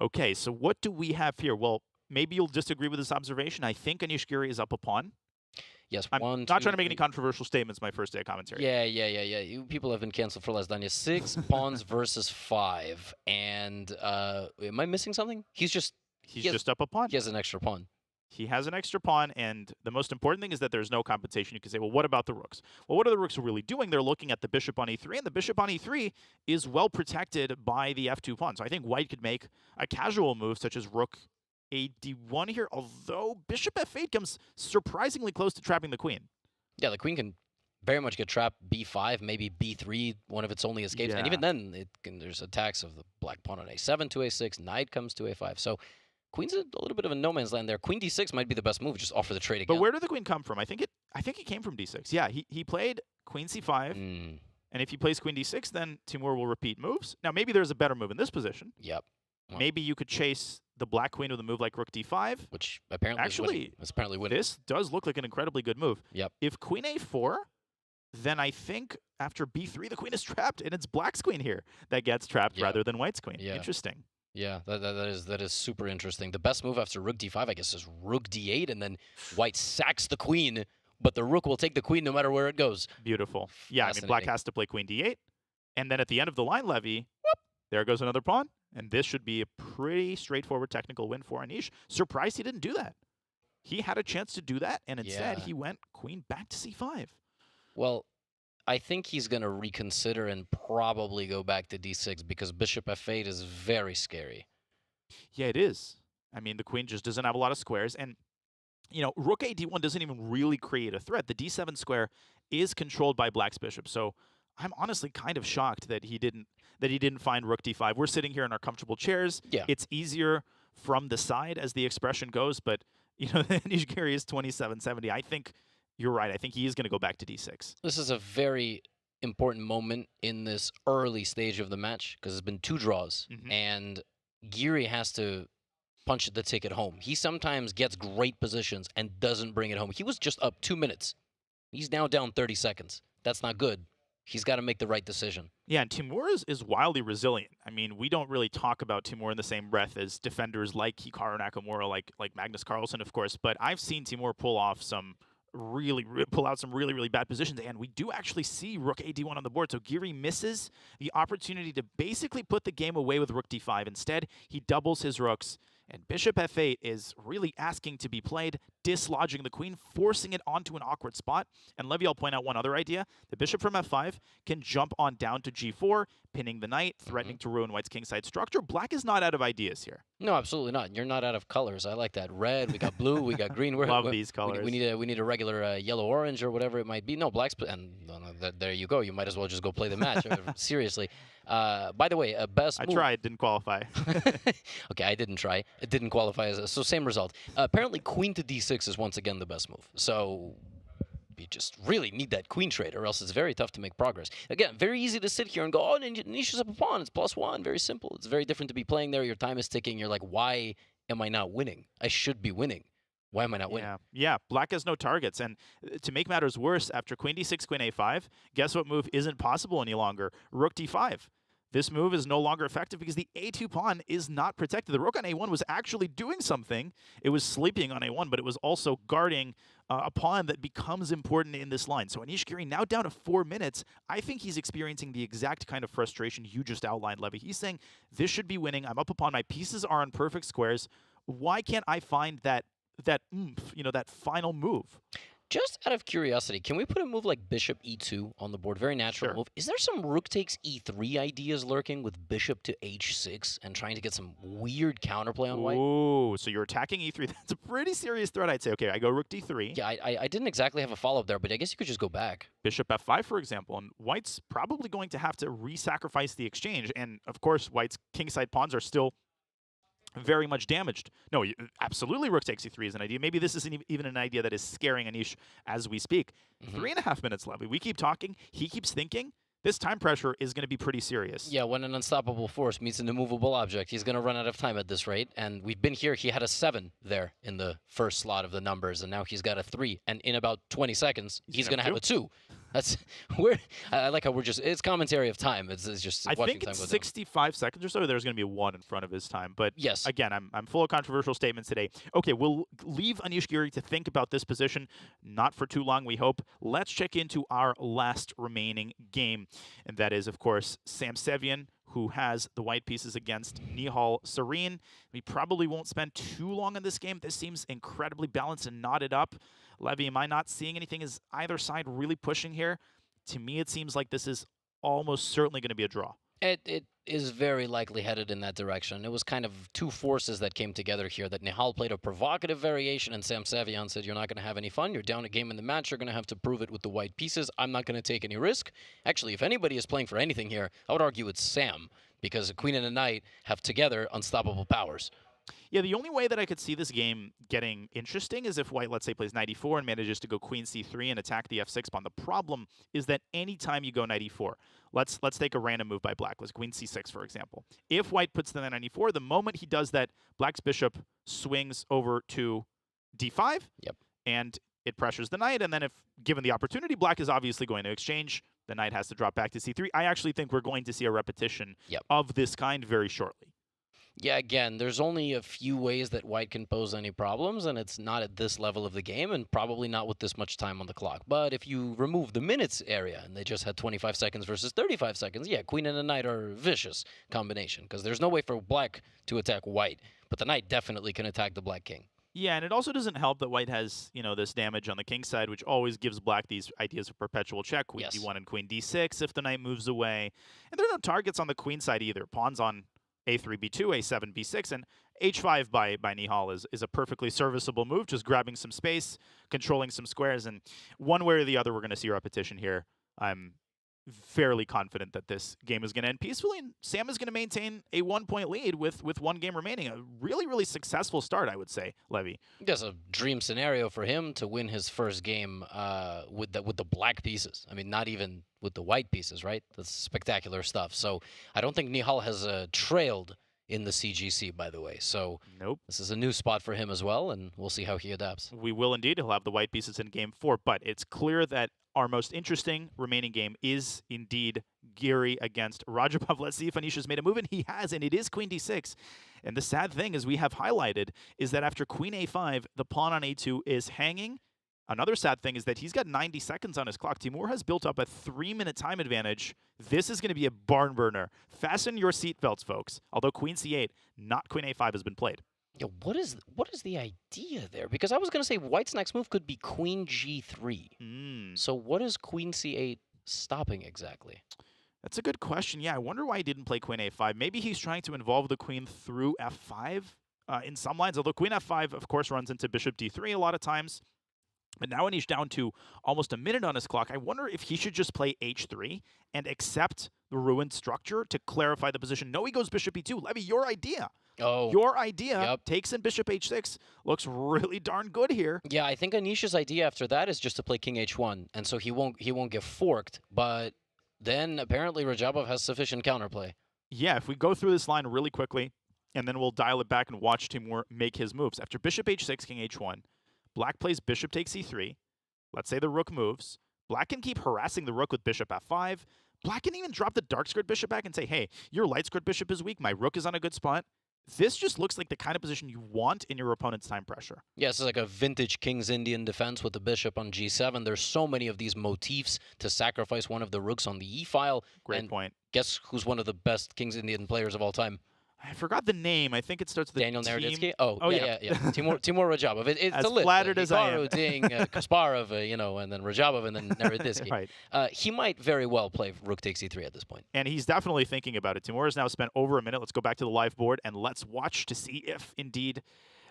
Okay, so what do we have here? Well, maybe you'll disagree with this observation. I think Anish Giri is up a pawn. Yes, I'm not trying to make any controversial statements my first day of commentary. Yeah. You people have been canceled for less than 6 pawns versus 5. And am I missing something? He's just up a pawn. He has an extra pawn. He has an extra pawn, and the most important thing is that there's no compensation. You can say, well, what about the rooks? Well, what are the rooks really doing? They're looking at the bishop on e3, and the bishop on e3 is well protected by the f2 pawn. So I think white could make a casual move, such as rook a d1 here, although bishop f8 comes surprisingly close to trapping the queen. Yeah, the queen can very much get trapped b5, maybe b3, one of its only escapes. Yeah. And even then, there's attacks of the black pawn on a7 to a6, knight comes to a5. So queen's a little bit of a no man's land there. Queen d6 might be the best move. Just offer the trade again. But where did the queen come from? I think it came from d6. Yeah, he played queen c5, and if he plays queen d6, then Timur will repeat moves. Now, maybe there's a better move in this position. Yep. Well, maybe you could chase the black queen with a move like rook d5. Which apparently is apparently winning. This does look like an incredibly good move. Yep. If queen a4, then I think after b3, the queen is trapped, and it's black's queen here that gets trapped rather than white's queen. Yeah. Interesting. Yeah, that is super interesting. The best move after rook d5, I guess, is rook d8, and then white sacks the queen, but the rook will take the queen no matter where it goes. Beautiful. Yeah, I mean, black has to play queen d8, and then at the end of the line, Levy, whoop, there goes another pawn, and this should be a pretty straightforward technical win for Anish. Surprised he didn't do that. He had a chance to do that, and instead he went queen back to c5. Well, I think he's going to reconsider and probably go back to d6 because bishop f8 is very scary. Yeah, it is. I mean, the queen just doesn't have a lot of squares. And, you know, rook a d1 doesn't even really create a threat. The d7 square is controlled by black's bishop. So I'm honestly kind of shocked that he didn't find rook d5. We're sitting here in our comfortable chairs. Yeah. It's easier from the side, as the expression goes. But, you know, Anish Giri is 2770. I think you're right. I think he is going to go back to d6. This is a very important moment in this early stage of the match because it's been 2 draws, and Giri has to punch the ticket home. He sometimes gets great positions and doesn't bring it home. He was just up 2 minutes. He's now down 30 seconds. That's not good. He's got to make the right decision. Yeah, and Timur is wildly resilient. I mean, we don't really talk about Timur in the same breath as defenders like Hikaru Nakamura, like Magnus Carlsen, of course, but I've seen Timur pull off some pull out some really bad positions. And we do actually see rook a d1 on the board. So Giri misses the opportunity to basically put the game away with rook d5. Instead, he doubles his rooks. And bishop f8 is really asking to be played, dislodging the queen, forcing it onto an awkward spot. And Levy, I'll point out one other idea. The bishop from f5 can jump on down to g4, pinning the knight, threatening to ruin white's kingside structure. Black is not out of ideas here. No, absolutely not. You're not out of colors. I like that. Red, we got blue, we got green. Love these colors. We need a regular yellow-orange or whatever it might be. No, black's... And there you go. You might as well just go play the match. Seriously. By the way, best move... I tried, didn't qualify. Okay, I didn't try. It didn't qualify as so same result. Apparently, queen to d6 is once again the best move. So you just really need that queen trade, or else it's very tough to make progress. Again, very easy to sit here and go, oh, Nisha's up a pawn. It's +1. Very simple. It's very different to be playing there. Your time is ticking. You're like, why am I not winning? I should be winning. Why am I not winning? Yeah, black has no targets. And to make matters worse, after queen d6, queen a5, guess what move isn't possible any longer? Rook d5. This move is no longer effective because the a2 pawn is not protected. The rook on a1 was actually doing something. It was sleeping on a1, but it was also guarding a pawn that becomes important in this line. So Anish Giri now down to 4 minutes. I think he's experiencing the exact kind of frustration you just outlined, Levy. He's saying, this should be winning. I'm up a pawn. My pieces are on perfect squares. Why can't I find that oomph, that final move? Just out of curiosity, can we put a move like bishop e2 on the board? Very natural move. Is there some rook takes e3 ideas lurking with bishop to h6 and trying to get some weird counterplay on white? Ooh, so you're attacking e3. That's a pretty serious threat, I'd say. Okay, I go rook d3. Yeah, I didn't exactly have a follow-up there, but I guess you could just go back. Bishop f5, for example, and white's probably going to have to re-sacrifice the exchange. And, of course, white's kingside pawns are still very much damaged. No, absolutely rook takes e3 is an idea. Maybe this isn't even an idea that is scaring Anish as we speak. 3.5 minutes left. We keep talking. He keeps thinking. This time pressure is going to be pretty serious. Yeah, when an unstoppable force meets an immovable object, he's going to run out of time at this rate. And we've been here. He had a 7 there in the first slot of the numbers, and now he's got a 3. And in about 20 seconds, he's going to have a 2. That's where I like how we're just, it's commentary of time. It's just I watching think time it's go down. 65 seconds or so. There's going to be a 1 in front of his time. But yes, again, I'm full of controversial statements today. Okay, we'll leave Anish Giri to think about this position. Not for too long, we hope. Let's check into our last remaining game. And that is, of course, Sam Sevian, who has the white pieces against Nihal Sarin. We probably won't spend too long on this game. This seems incredibly balanced and knotted up. Levy, am I not seeing anything? Is either side really pushing here? To me, it seems like this is almost certainly going to be a draw. It is very likely headed in that direction. It was kind of two forces that came together here, that Nihal played a provocative variation and Sam Sevian said, you're not going to have any fun. You're down a game in the match. You're going to have to prove it with the white pieces. I'm not going to take any risk. Actually, if anybody is playing for anything here, I would argue it's Sam, because a queen and a knight have together unstoppable powers. Yeah, the only way that I could see this game getting interesting is if white, let's say, plays knight e4 and manages to go queen c3 and attack the f6 pawn. The problem is that anytime you go knight e4, let's take a random move by black. Let's queen c6, for example. If white puts the knight on e4, the moment he does that, black's bishop swings over to d5, and it pressures the knight. And then if given the opportunity, black is obviously going to exchange. The knight has to drop back to c3. I actually think we're going to see a repetition of this kind very shortly. Yeah, again, there's only a few ways that white can pose any problems, and it's not at this level of the game, and probably not with this much time on the clock. But if you remove the minutes area, and they just had 25 seconds versus 35 seconds, yeah, queen and a knight are a vicious combination, because there's no way for black to attack white, but the knight definitely can attack the black king. Yeah, and it also doesn't help that white has, this damage on the king side, which always gives black these ideas of perpetual check. Queen d1 and queen d6 if the knight moves away. And there are no targets on the queen side either. Pawns on a3, b2, a7, b6, and h5 by Nihal is a perfectly serviceable move, just grabbing some space, controlling some squares, and one way or the other, we're going to see repetition here. I'm fairly confident that this game is going to end peacefully, and Sam is going to maintain a 1-point lead with 1 game remaining. A really, really successful start, I would say, Levy. That's a dream scenario for him to win his first game with the black pieces. I mean, not even with the white pieces, right? That's spectacular stuff. So I don't think Nihal has trailed in the CGC, by the way. So this is a new spot for him as well, and we'll see how he adapts. We will indeed. He'll have the white pieces in game 4, but it's clear that our most interesting remaining game is indeed Giri against Radjabov. Let's see if Anish has made a move, and he has, and it is queen d6. And the sad thing, as we have highlighted, is that after queen a5, the pawn on a2 is hanging, Another sad thing is that he's got 90 seconds on his clock. Timur has built up a 3-minute time advantage. This is going to be a barn burner. Fasten your seatbelts, folks. Although queen c8, not queen a5 has been played. Yeah, what is the idea there? Because I was going to say White's next move could be queen g3. So what is queen c8 stopping exactly? That's a good question. Yeah, I wonder why he didn't play queen a5. Maybe he's trying to involve the queen through f5 in some lines, although queen f5, of course, runs into bishop d3 a lot of times. But now Anish down to almost a minute on his clock. I wonder if he should just play h3 and accept the ruined structure to clarify the position. No, he goes bishop e2. Levy, your idea. Oh, your idea takes in bishop h6. Looks really darn good here. Yeah, I think Anish's idea after that is just to play king h1, and so he won't get forked. But then apparently Radjabov has sufficient counterplay. Yeah, if we go through this line really quickly, and then we'll dial it back and watch Timur make his moves. After bishop h6, king h1, Black plays bishop takes e3. Let's say the rook moves. Black can keep harassing the rook with bishop f5. Black can even drop the dark squared bishop back and say, hey, your light squared bishop is weak. My rook is on a good spot. This just looks like the kind of position you want in your opponent's time pressure. Yeah, this is like a vintage King's Indian defense with the bishop on g7. There's so many of these motifs to sacrifice one of the rooks on the e-file. Great point. Guess who's one of the best King's Indian players of all time? I forgot the name. I think it starts with Daniel Naroditsky. Oh yeah. Timur Radjabov. It's as a list. Flattered as I am. Hikaru, Ding, Kasparov, and then Radjabov, and then Naroditsky. Right. He might very well play rook takes e3 at this point. And he's definitely thinking about it. Timur has now spent over a minute. Let's go back to the live board and let's watch to see if indeed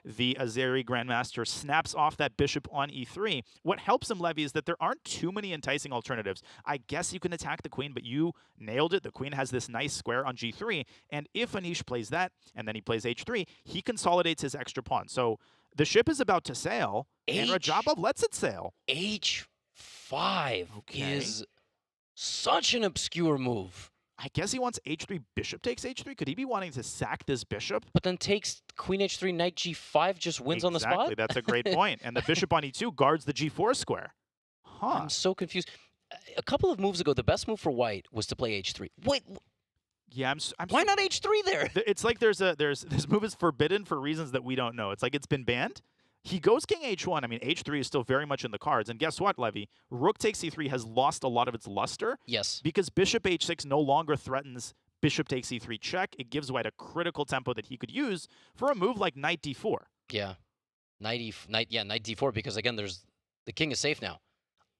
the Azeri Grandmaster snaps off that bishop on e3. What helps him, Levy, is that there aren't too many enticing alternatives. I guess you can attack the queen, but you nailed it. The queen has this nice square on g3, and if Anish plays that, and then he plays h3, he consolidates his extra pawn. So the ship is about to sail, and Radjabov lets it sail. h5 is such an obscure move. I guess he wants h3, bishop takes h3. Could he be wanting to sack this bishop? But then takes queen h3, knight g5, just wins on the spot? Exactly, that's a great point. And the bishop on e2 guards the g4 square. I'm so confused. A couple of moves ago, the best move for White was to play h3. Wait. Yeah, why not h3 there? It's like this move is forbidden for reasons that we don't know. It's like it's been banned. He goes king h1. I mean, h3 is still very much in the cards. And guess what, Levy? Rook takes c3 has lost a lot of its luster. Yes. Because bishop h6 no longer threatens bishop takes e3 check. It gives White a critical tempo that he could use for a move like knight d4. Yeah. Knight d4, because again, the king is safe now.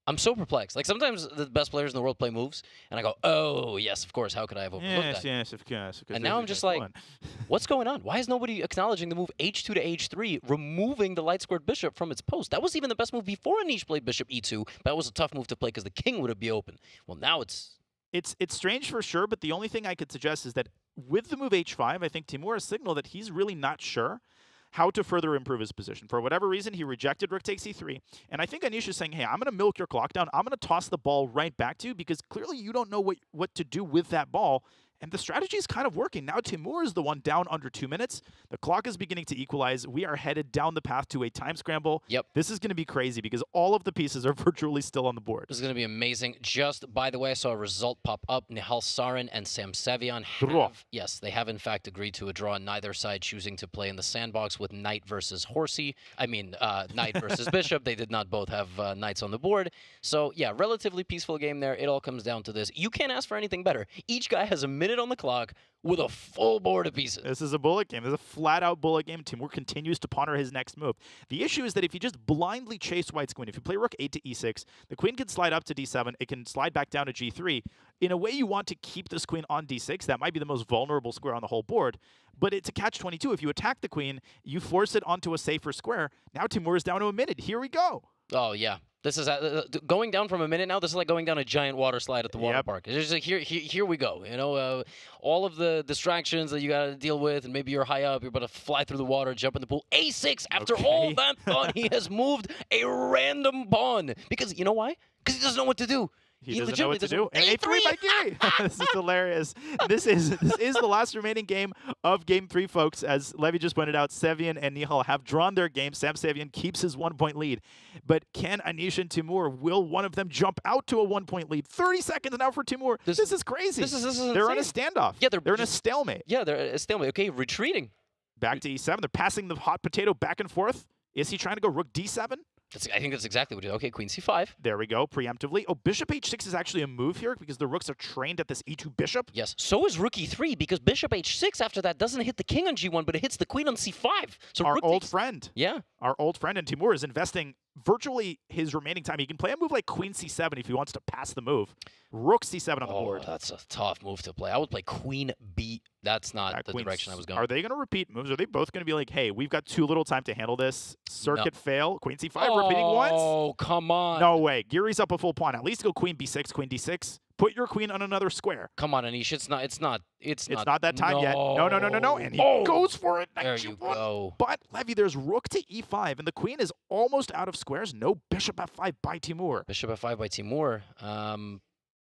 I'm so perplexed. Like, sometimes the best players in the world play moves, and I go, oh, yes, of course, how could I have overlooked that? Yes, of course. And now I'm just like, what's going on? Why is nobody acknowledging the move h2 to h3, removing the light squared bishop from its post? That was even the best move before Anish played bishop e2, but that was a tough move to play because the king would be open. Well, now it's strange for sure, but the only thing I could suggest is that with the move h5, I think Timur has signaled that he's really not sure how to further improve his position. For whatever reason, he rejected rook takes e3. And I think Anish is saying, hey, I'm going to milk your clock down. I'm going to toss the ball right back to you because clearly you don't know what to do with that ball. And the strategy is kind of working. Now Timur is the one down under 2 minutes. The clock is beginning to equalize. We are headed down the path to a time scramble. Yep. This is going to be crazy because all of the pieces are virtually still on the board. This is going to be amazing. Just, by the way, I saw a result pop up. Nihal Sarin and Sevian they have in fact agreed to a draw, neither side choosing to play in the sandbox with knight versus horsey. Knight versus bishop. They did not both have knights on the board. So, yeah, relatively peaceful game there. It all comes down to this. You can't ask for anything better. Each guy has a minute on the clock with a full board of pieces. This is a bullet game. This is a flat-out bullet game. Timur continues to ponder his next move. The issue is that if you just blindly chase White's queen, if you play rook 8 to e6, the queen can slide up to d7. It can slide back down to g3. In a way, you want to keep this queen on d6. That might be the most vulnerable square on the whole board. But it's a catch-22. If you attack the queen, you force it onto a safer square. Now Timur is down to a minute. Here we go. Oh, yeah. This is going down from a minute now. This is like going down a giant water slide at the water park. It's just like, here we go. You know, all of the distractions that you got to deal with, and maybe you're high up, you're about to fly through the water, jump in the pool. A6. After all that thought, he has moved a random pawn because you know why? Because he doesn't know what to do. He doesn't know what to do. And A3 by Giri. This is hilarious. This is the last remaining game of Game 3, folks. As Levy just pointed out, Sevian and Nihal have drawn their game. Sam Sevian keeps his 1-point lead. But can Anish and Timur, will one of them jump out to a 1-point lead? 30 seconds now for Timur. This is crazy. This is they're on a standoff. Yeah, they're in a stalemate. Yeah, they're a stalemate. Okay, retreating. Back to E7. They're passing the hot potato back and forth. Is he trying to go rook D7? I think that's exactly what it is. Okay, queen c5. There we go, preemptively. Oh, bishop h6 is actually a move here because the rooks are trained at this e2 bishop. Yes, so is rook e3 because bishop h6 after that doesn't hit the king on g1, but it hits the queen on c5. So Our old friend. Yeah. Our old friend, and Timur is investing virtually his remaining time. He can play a move like queen c7 if he wants to pass the move. Rook c7 on the board. That's a tough move to play. I would play queen b. That's not the direction I was going. Are they going to repeat moves? Are they both going to be like, hey, we've got too little time to handle this? Circuit fail. Queen c5 repeating once? Oh, come on. No way. Giri's up a full pawn. At least go queen b6, queen d6. Put your queen on another square. Come on, Anish. It's not that time yet. No. And he goes for it. There you go. But, Levy, there's rook to e5, and the queen is almost out of squares. No bishop f5 by Timur. Bishop f5 by Timur.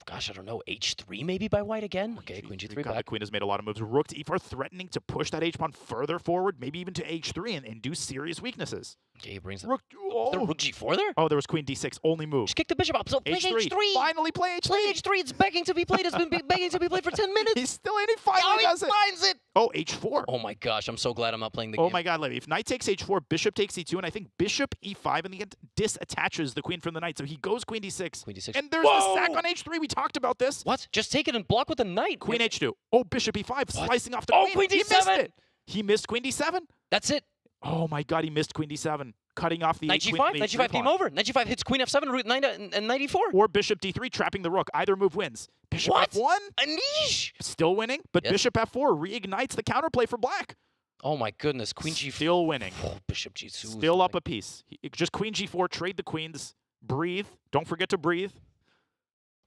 Gosh, I don't know. h3 maybe by white again? Okay, queen g3 back. The queen has made a lot of moves. Rook to e4, threatening to push that h-pawn further forward, maybe even to h3 and do serious weaknesses. Okay, he brings rook. The rook g4 there? Oh, there was queen d6, only move. Just kick the bishop up. So play h3. Finally play h3. Play h3. It's begging to be played. It's been begging to be played for 10 minutes. He's still in. He finally does it. Finds it. Oh, h4. Oh my gosh, I'm so glad I'm not playing the game. game. Oh my god, Levy. If knight takes h4, bishop takes e2, and I think bishop e5 in the end disattaches the queen from the knight. So he goes queen d6. Queen d6. And there's the sack on h3. We talked about this. What? Just take it and block with the knight. Queen h2. Oh, bishop e5, slicing off the queen. Oh, queen d7. He missed it. He missed queen d7. That's it. Oh my god, he missed queen d7. Cutting off the knight g5. Knight g5 game over. Knight g5 hits queen f7, rook 9 and knight e4. Or bishop d3, trapping the rook. Either move wins. Bishop f1. Anish! Still winning, but bishop f4 reignites the counterplay for black. Oh my goodness, queen g4. Still winning. Oh, bishop g2. Still up a piece. Just queen g4, trade the queens, breathe. Don't forget to breathe.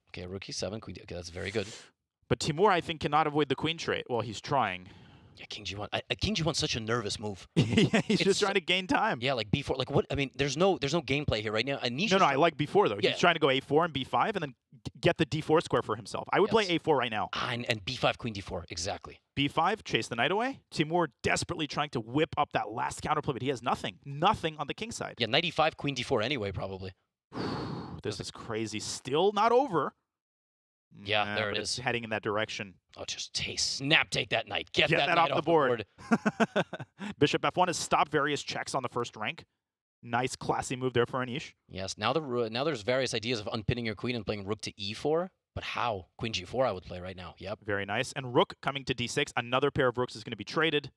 Okay, rook e7, queen. Okay, that's very good. But Timur, I think, cannot avoid the queen trade. Well, he's trying. Yeah, king g1. King g1's such a nervous move. Yeah, he's just trying to gain time. Yeah, like b4. Like what? I mean, there's no gameplay here right now. Anish. No, I like b4 though. Yeah. He's trying to go a4 and b5 and then get the d4 square for himself. I would play a4 right now. And b5, queen d4, exactly. b5, chase the knight away. Timur desperately trying to whip up that last counterplay, but he has nothing. Nothing on the king side. Yeah, knight e5, queen d4 anyway, probably. This is crazy. Still not over. Yeah, there it is. It's heading in that direction. Oh, just snap take that knight. Get that off knight the board. Bishop f1 has stopped various checks on the first rank. Nice, classy move there for Anish. Yes, now there's various ideas of unpinning your queen and playing rook to e4. But how? Queen g4 I would play right now. Yep. Very nice. And rook coming to d6. Another pair of rooks is going to be traded.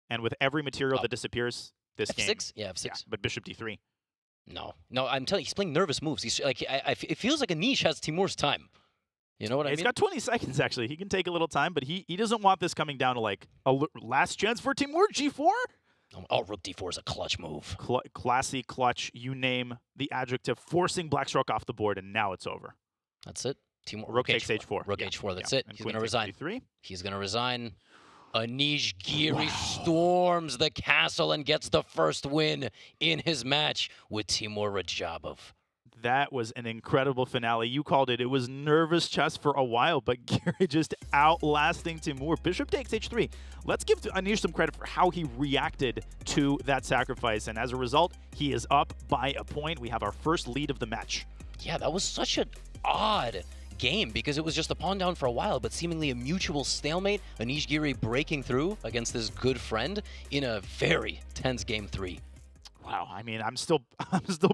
And with every material that disappears this F6? game. Yeah, F6. Yeah, but bishop d3. No, I'm telling you, he's playing nervous moves. He's like, it feels like Anish has Timur's time. You know what I mean? He's got 20 seconds, actually. He can take a little time, but he doesn't want this coming down to, like, a last chance for Timur. G4? Oh, rook d4 is a clutch move. Classy, clutch, you name the adjective, forcing black stroke off the board, and now it's over. That's it. Timur, rook takes h4. Rook h4, that's it. And He's going to resign. He's going to resign. Anish Giri storms the castle and gets the first win in his match with Timur Radjabov. That was an incredible finale. You called it. It was nervous chess for a while, but Giri just outlasting Timur. Bishop takes h3. Let's give Anish some credit for how he reacted to that sacrifice. And as a result, he is up by a point. We have our first lead of the match. Yeah, that was such an odd game because it was just a pawn down for a while, but seemingly a mutual stalemate. Anish Giri breaking through against this good friend in a very tense game 3. Wow, I mean, I'm still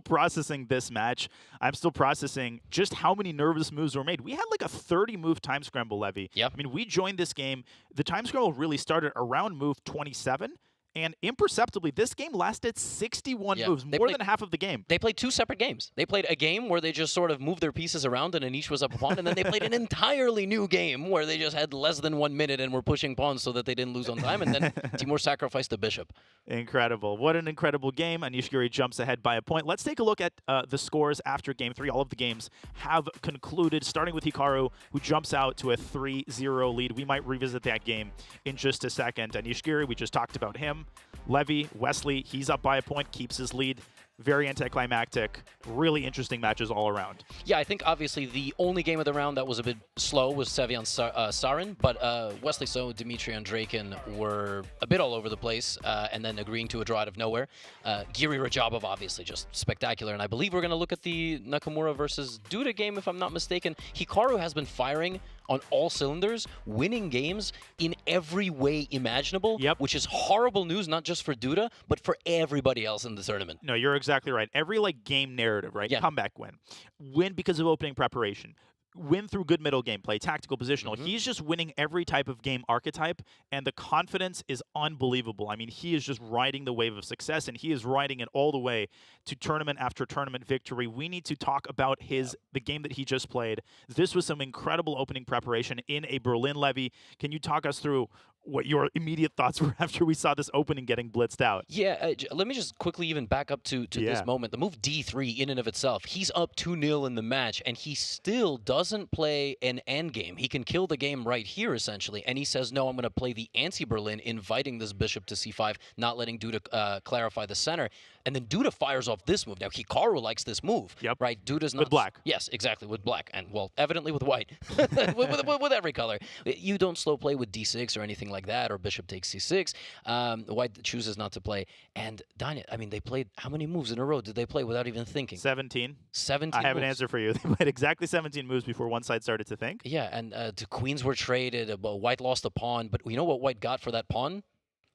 processing this match. I'm still processing just how many nervous moves were made. We had like a 30-move time scramble, Levy. Yep. I mean, we joined this game. The time scramble really started around move 27. And imperceptibly, this game lasted 61 moves, more than half of the game. They played 2 separate games. They played a game where they just sort of moved their pieces around and Anish was up a pawn, and then they played an entirely new game where they just had less than 1 minute and were pushing pawns so that they didn't lose on time, and then Timur sacrificed the bishop. Incredible. What an incredible game. Anish Giri jumps ahead by a point. Let's take a look at the scores after Game 3. All of the games have concluded, starting with Hikaru, who jumps out to a 3-0 lead. We might revisit that game in just a second. Anish Giri, we just talked about him. Levy, Wesley, he's up by a point, keeps his lead. Very anticlimactic. Really interesting matches all around. Yeah, I think obviously the only game of the round that was a bit slow was Sevian Sarin, but Wesley So, Dmitry Andreikin were a bit all over the place and then agreeing to a draw out of nowhere. Giri Radjabov, obviously just spectacular, and I believe we're going to look at the Nakamura versus Duda game, if I'm not mistaken. Hikaru has been firing on all cylinders, winning games in every way imaginable, which is horrible news, not just for Duda, but for everybody else in the tournament. No, you're exactly exactly right. Every like game narrative, right? Comeback win because of opening preparation, win through good middle gameplay, tactical positional. He's just winning every type of game archetype, and the confidence is unbelievable. I mean, he is just riding the wave of success, and he is riding it all the way to tournament after tournament victory. We need to talk about the game that he just played. This was some incredible opening preparation in a Berlin levy. Can you talk us through what your immediate thoughts were after we saw this opening getting blitzed out? Yeah, let me just quickly even back up to this moment. The move D3 in and of itself, he's up 2-0 in the match, and he still doesn't play an endgame. He can kill the game right here, essentially, and he says, no, I'm going to play the anti-Berlin, inviting this bishop to C5, not letting Duda clarify the center. And then Duda fires off this move. Now, Hikaru likes this move, right? Duda's not... With black. Yes, exactly, with black. And, well, evidently with white. with every color. You don't slow play with D6 or anything like that, or bishop takes C6. White chooses not to play. And Danya, I mean, they played... How many moves in a row did they play without even thinking? 17. 17 I have moves. an answer for you. They played exactly 17 moves before one side started to think. Yeah, and the queens were traded. White lost a pawn. But you know what White got for that pawn?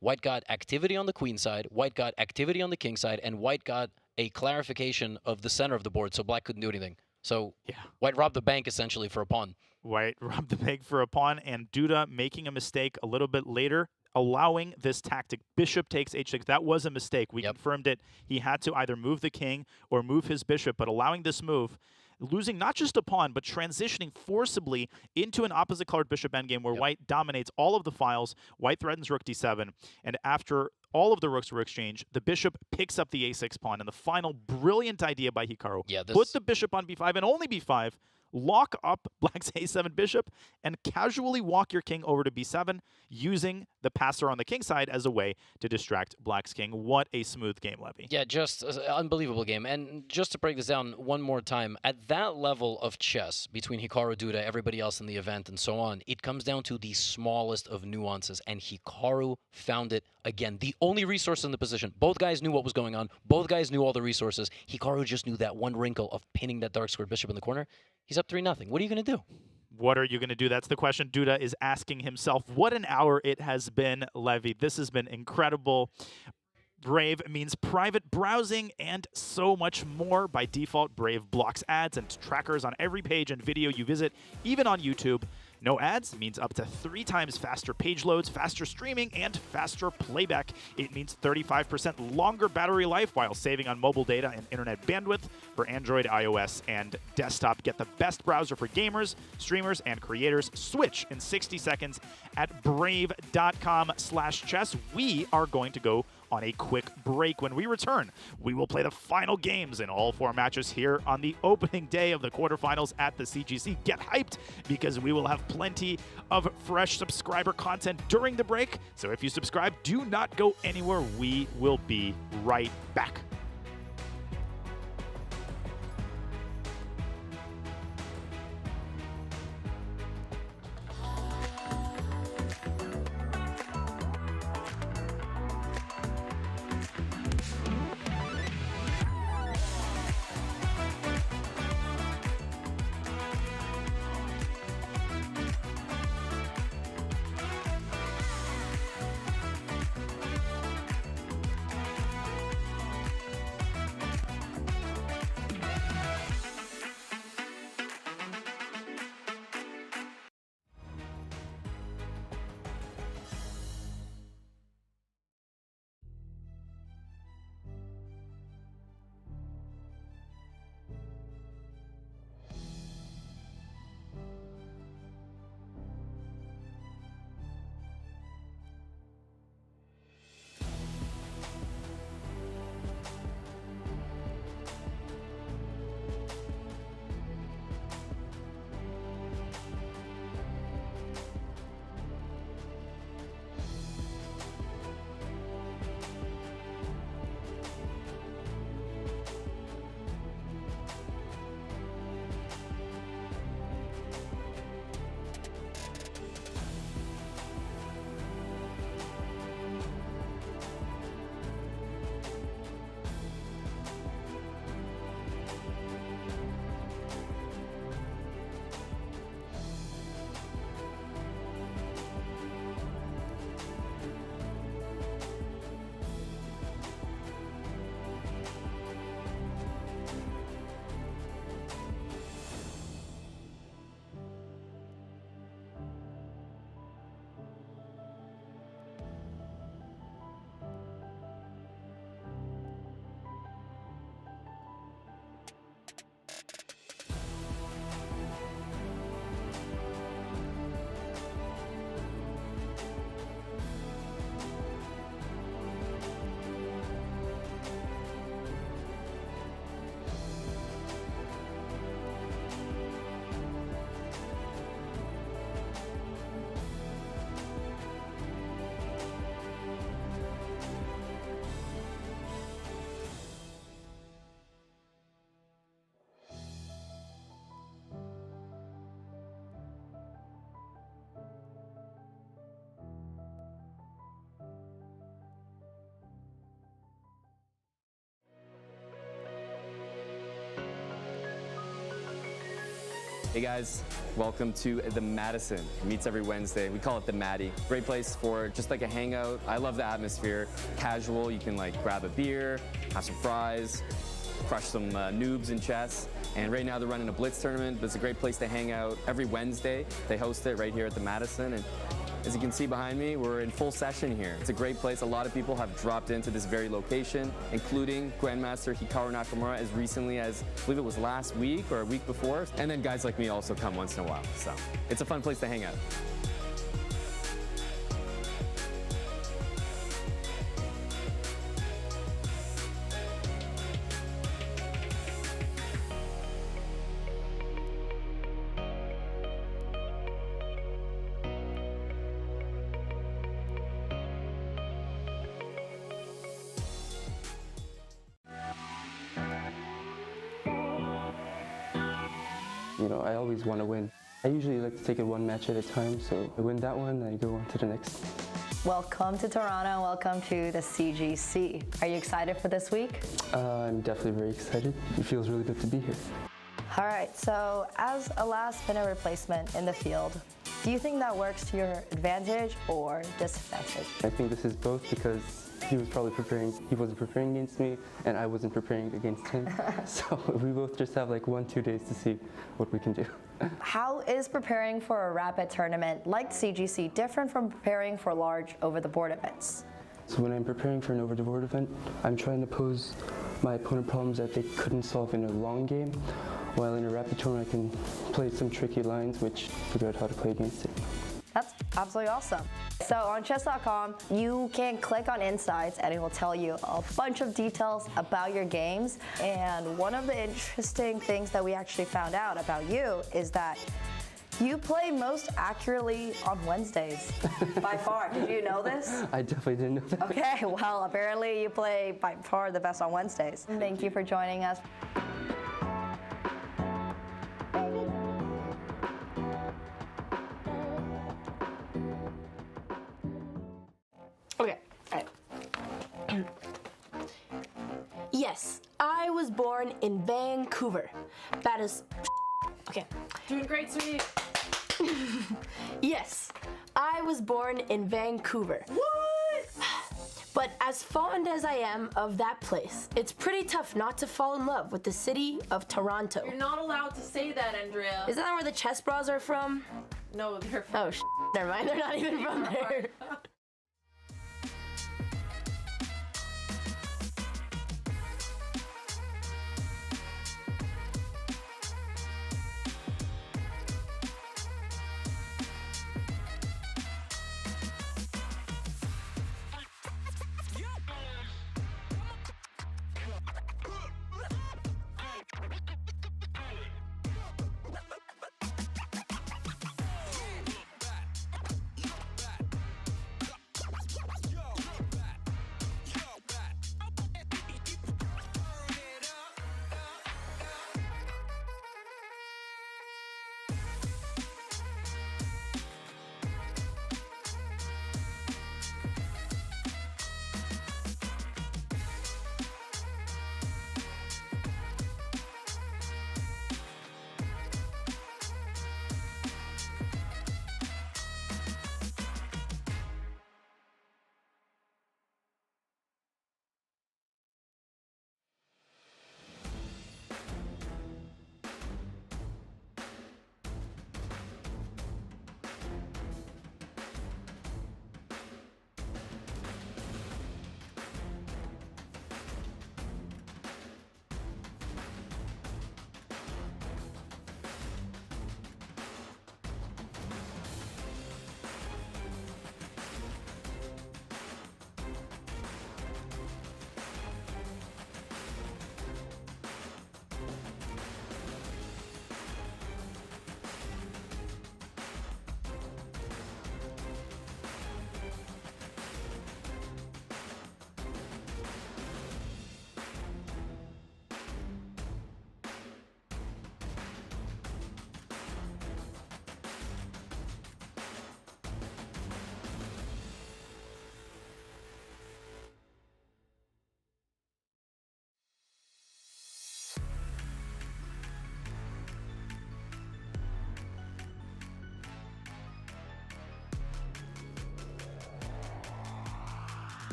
White got activity on the queen side, White got activity on the king side, and White got a clarification of the center of the board, so Black couldn't do anything. So White robbed the bank, essentially, for a pawn. White robbed the bank for a pawn, and Duda making a mistake a little bit later, allowing this tactic. Bishop takes h6. That was a mistake. We confirmed it. He had to either move the king or move his bishop, but allowing this move, losing not just a pawn, but transitioning forcibly into an opposite-colored bishop endgame where White dominates all of the files. White threatens rook d7, and after all of the rooks were exchanged, the bishop picks up the a6 pawn, and the final brilliant idea by Hikaru. Put the bishop on b5 and only b5, lock up Black's a7 bishop, and casually walk your king over to b7, using the passer on the king side as a way to distract Black's king. What a smooth game, Levy. Yeah, just an unbelievable game. And just to break this down one more time, at that level of chess, between Hikaru, Duda, everybody else in the event, and so on, it comes down to the smallest of nuances, and Hikaru found it again. The only resource in the position. Both guys knew what was going on. Both guys knew all the resources. Hikaru just knew that one wrinkle of pinning that dark squared bishop in the corner. He's up 3-0. What are you going to do? What are you going to do? That's the question Duda is asking himself. What an hour it has been, Levy. This has been incredible. Brave means private browsing and so much more. By default, Brave blocks ads and trackers on every page and video you visit, even on YouTube. No ads means up to 3 times faster page loads, faster streaming, and faster playback. It means 35% longer battery life while saving on mobile data and internet bandwidth for Android, iOS, and desktop. Get the best browser for gamers, streamers, and creators. Switch in 60 seconds at brave.com/chess. We are going to go on a quick break. When we return, we will play the final games in all 4 matches here on the opening day of the quarterfinals at the CGC. Get hyped, because we will have plenty of fresh subscriber content during the break. So if you subscribe, do not go anywhere. We will be right back. Hey guys, welcome to the Madison. It meets every Wednesday. We call it the Maddie. Great place for just like a hangout. I love the atmosphere. Casual, you can like grab a beer, have some fries, crush some noobs in chess. And right now they're running a Blitz tournament, but it's a great place to hang out. Every Wednesday, they host it right here at the Madison. And as you can see behind me, we're in full session here. It's a great place. A lot of people have dropped into this very location, including Grandmaster Hikaru Nakamura as recently as, I believe it was last week or a week before. And then guys like me also come once in a while. So it's a fun place to hang out. You know, I always want to win. I usually like to take it one match at a time, so I win that one, I go on to the next. Welcome to Toronto, welcome to the CGC. Are you excited for this week? I'm definitely very excited. It feels really good to be here. All right, so as a last-minute replacement in the field, do you think that works to your advantage or disadvantage? I think this is both because he wasn't preparing against me, and I wasn't preparing against him. So we both just have like 1-2 days to see what we can do. How is preparing for a rapid tournament like CGC different from preparing for large over-the-board events? So when I'm preparing for an over-the-board event, I'm trying to pose my opponent problems that they couldn't solve in a long game, while in a rapid tournament I can play some tricky lines which figure out how to play against it. That's absolutely awesome. So on Chess.com, you can click on Insights and it will tell you a bunch of details about your games. And one of the interesting things that we actually found out about you is that you play most accurately on Wednesdays, by far. Did you know this? I definitely didn't know that. Okay, well, apparently you play by far the best on Wednesdays. Thank you for joining us. Okay, alright. Yes, I was born in Vancouver. That is. Okay. Doing great, sweetie. Yes, I was born in Vancouver. What? But as fond as I am of that place, it's pretty tough not to fall in love with the city of Toronto. You're not allowed to say that, Andrea. Isn't that where the chess bras are from? No, they're from. Oh, never mind. They're not even from there.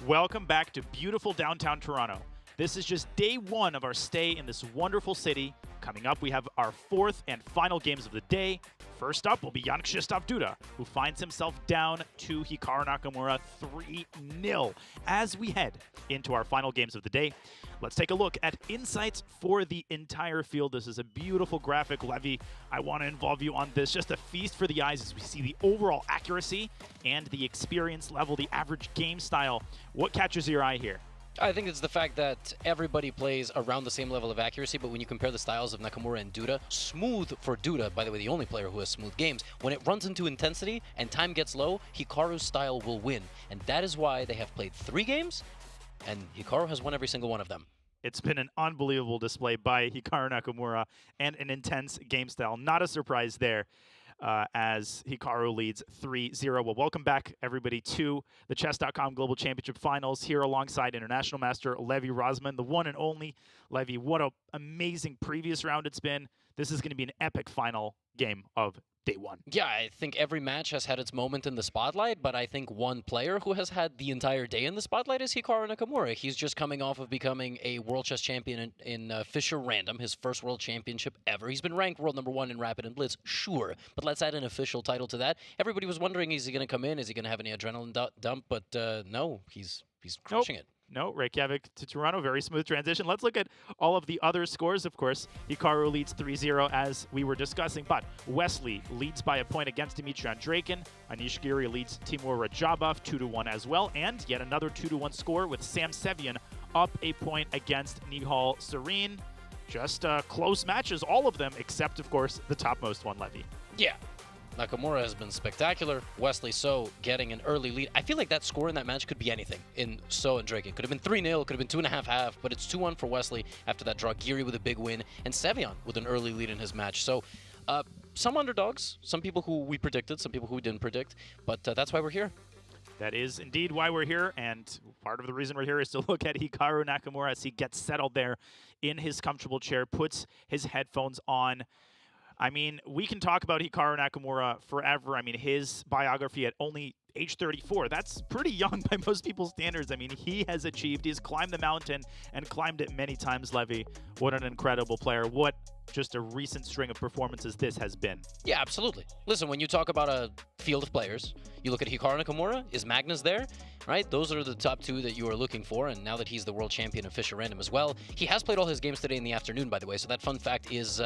Welcome back to beautiful downtown Toronto. This is just day one of our stay in this wonderful city. Coming up, we have our fourth and final games of the day. First up will be Krzysztof Duda, who finds himself down to Hikaru Nakamura 3-0 as we head into our final games of the day. Let's take a look at insights for the entire field. This is a beautiful graphic. Levy, I want to involve you on this. Just a feast for the eyes as we see the overall accuracy and the experience level, the average game style. What catches your eye here? I think it's the fact that everybody plays around the same level of accuracy, but when you compare the styles of Nakamura and Duda, smooth for Duda, by the way, the only player who has smooth games, when it runs into intensity and time gets low, Hikaru's style will win. And that is why they have played 3 games, and Hikaru has won every single one of them. It's been an unbelievable display by Hikaru Nakamura and an intense game style. Not a surprise there. As Hikaru leads 3-0. Well, welcome back, everybody, to the Chess.com Global Championship Finals here alongside International Master Levy Rosman, the one and only. Levy, what an amazing previous round it's been. This is going to be an epic final game of day one. Yeah, I think every match has had its moment in the spotlight, but I think one player who has had the entire day in the spotlight is Hikaru Nakamura. He's just coming off of becoming a world chess champion in Fischer Random, his first world championship ever. He's been ranked world #1 in Rapid and Blitz, sure, but let's add an official title to that. Everybody was wondering, is he going to come in? Is he going to have any adrenaline dump? But no, he's crushing it. No, Reykjavik to Toronto, very smooth transition. Let's look at all of the other scores. Of course, Hikaru leads 3-0 as we were discussing, but Wesley leads by a point against Dmitry Andreikin. Anish Giri leads Timur Radjabov 2-1 as well, and yet another 2-1 score with Sam Sevian up a point against Nihal Sarin. Just close matches, all of them, except, of course, the topmost one, Levy. Yeah. Nakamura has been spectacular. Wesley So getting an early lead. I feel like that score in that match could be anything in So and Andreikin. Could have been 3-0, could have been 2.5, but it's 2-1 for Wesley after that draw. Giri with a big win, and Sevian with an early lead in his match. So some underdogs, some people who we predicted, some people who we didn't predict, but that's why we're here. That is indeed why we're here, and part of the reason we're here is to look at Hikaru Nakamura as he gets settled there in his comfortable chair, puts his headphones on. I mean, we can talk about Hikaru Nakamura forever. I mean, his biography at only age 34, that's pretty young by most people's standards. I mean, he has climbed the mountain and climbed it many times, Levy. What an incredible player. What just a recent string of performances this has been. Yeah, absolutely. Listen, when you talk about a field of players, you look at Hikaru Nakamura, is Magnus there, right? Those are the top 2 that you are looking for, and now that he's the world champion of Fischer Random as well. He has played all his games today in the afternoon, by the way, so that fun fact is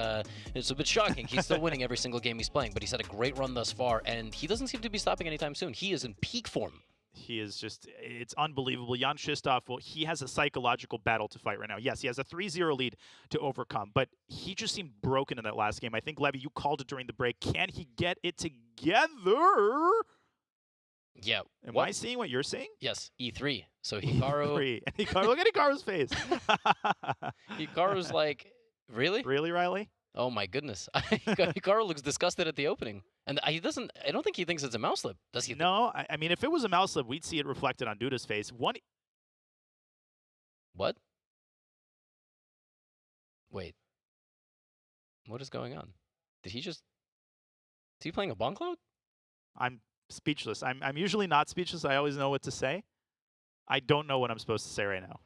it's a bit shocking. He's still winning every single game he's playing, but he's had a great run thus far, and he doesn't seem to be stopping anytime soon. He is in peak form. He is just, it's unbelievable. Krzysztof, well, he has a psychological battle to fight right now. Yes, he has a 3-0 lead to overcome, but he just seemed broken in that last game. I think, Levy, you called it during the break. Can he get it together? Yeah. Am I seeing what you're seeing? Yes, E3. So Hikaru... E3. And Hikaru, look at Hikaru's face. Hikaru's like, really? Really, Riley? Oh my goodness. Hikaru looks disgusted at the opening. And I don't think he thinks it's a mouse slip, does he? No, I mean, if it was a mouse slip, we'd see it reflected on Duda's face. What? Wait. What is going on? Is he playing a bomb cloud? I'm speechless. I'm usually not speechless. I always know what to say. I don't know what I'm supposed to say right now.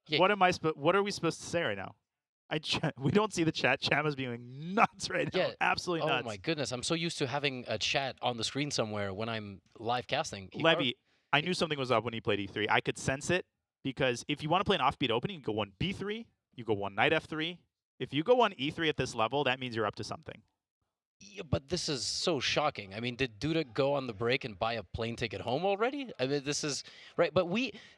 Yeah. What are we supposed to say right now? We don't see the chat. Chat is being nuts right now. Absolutely nuts. Oh my goodness. I'm so used to having a chat on the screen somewhere when I'm live casting. Levy, I knew something was up when he played E3. I could sense it because if you want to play an offbeat opening, you go 1 B3, you go 1 knight F3. If you go on E3 at this level, that means you're up to something. Yeah, but this is so shocking. I mean, did Duda go on the break and buy a plane ticket home already? I mean, this is right. But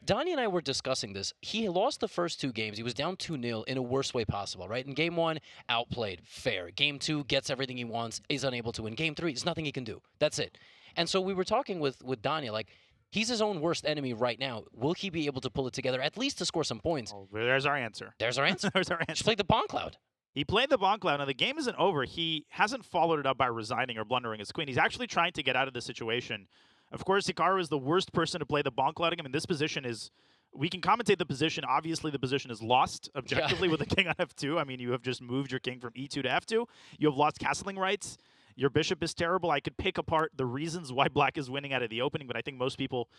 Donnie and I were discussing this. He lost the first 2 games. He was down 2-0 in a worst way possible, right? In game 1, outplayed, fair. Game 2, gets everything he wants, is unable to win. Game 3, there's nothing he can do. That's it. And so we were talking with Donnie, like, he's his own worst enemy right now. Will he be able to pull it together, at least to score some points? Oh, there's our answer. There's our answer. There's our answer. Just play the Pawn Cloud. He played the bonk cloud. Now, the game isn't over. He hasn't followed it up by resigning or blundering his queen. He's actually trying to get out of the situation. Of course, Hikaru is the worst person to play the bonk clouding. I mean, this position is... We can commentate the position. Obviously, the position is lost objectively with the king on f2. I mean, you have just moved your king from e2 to f2. You have lost castling rights. Your bishop is terrible. I could pick apart the reasons why black is winning out of the opening, but I think most people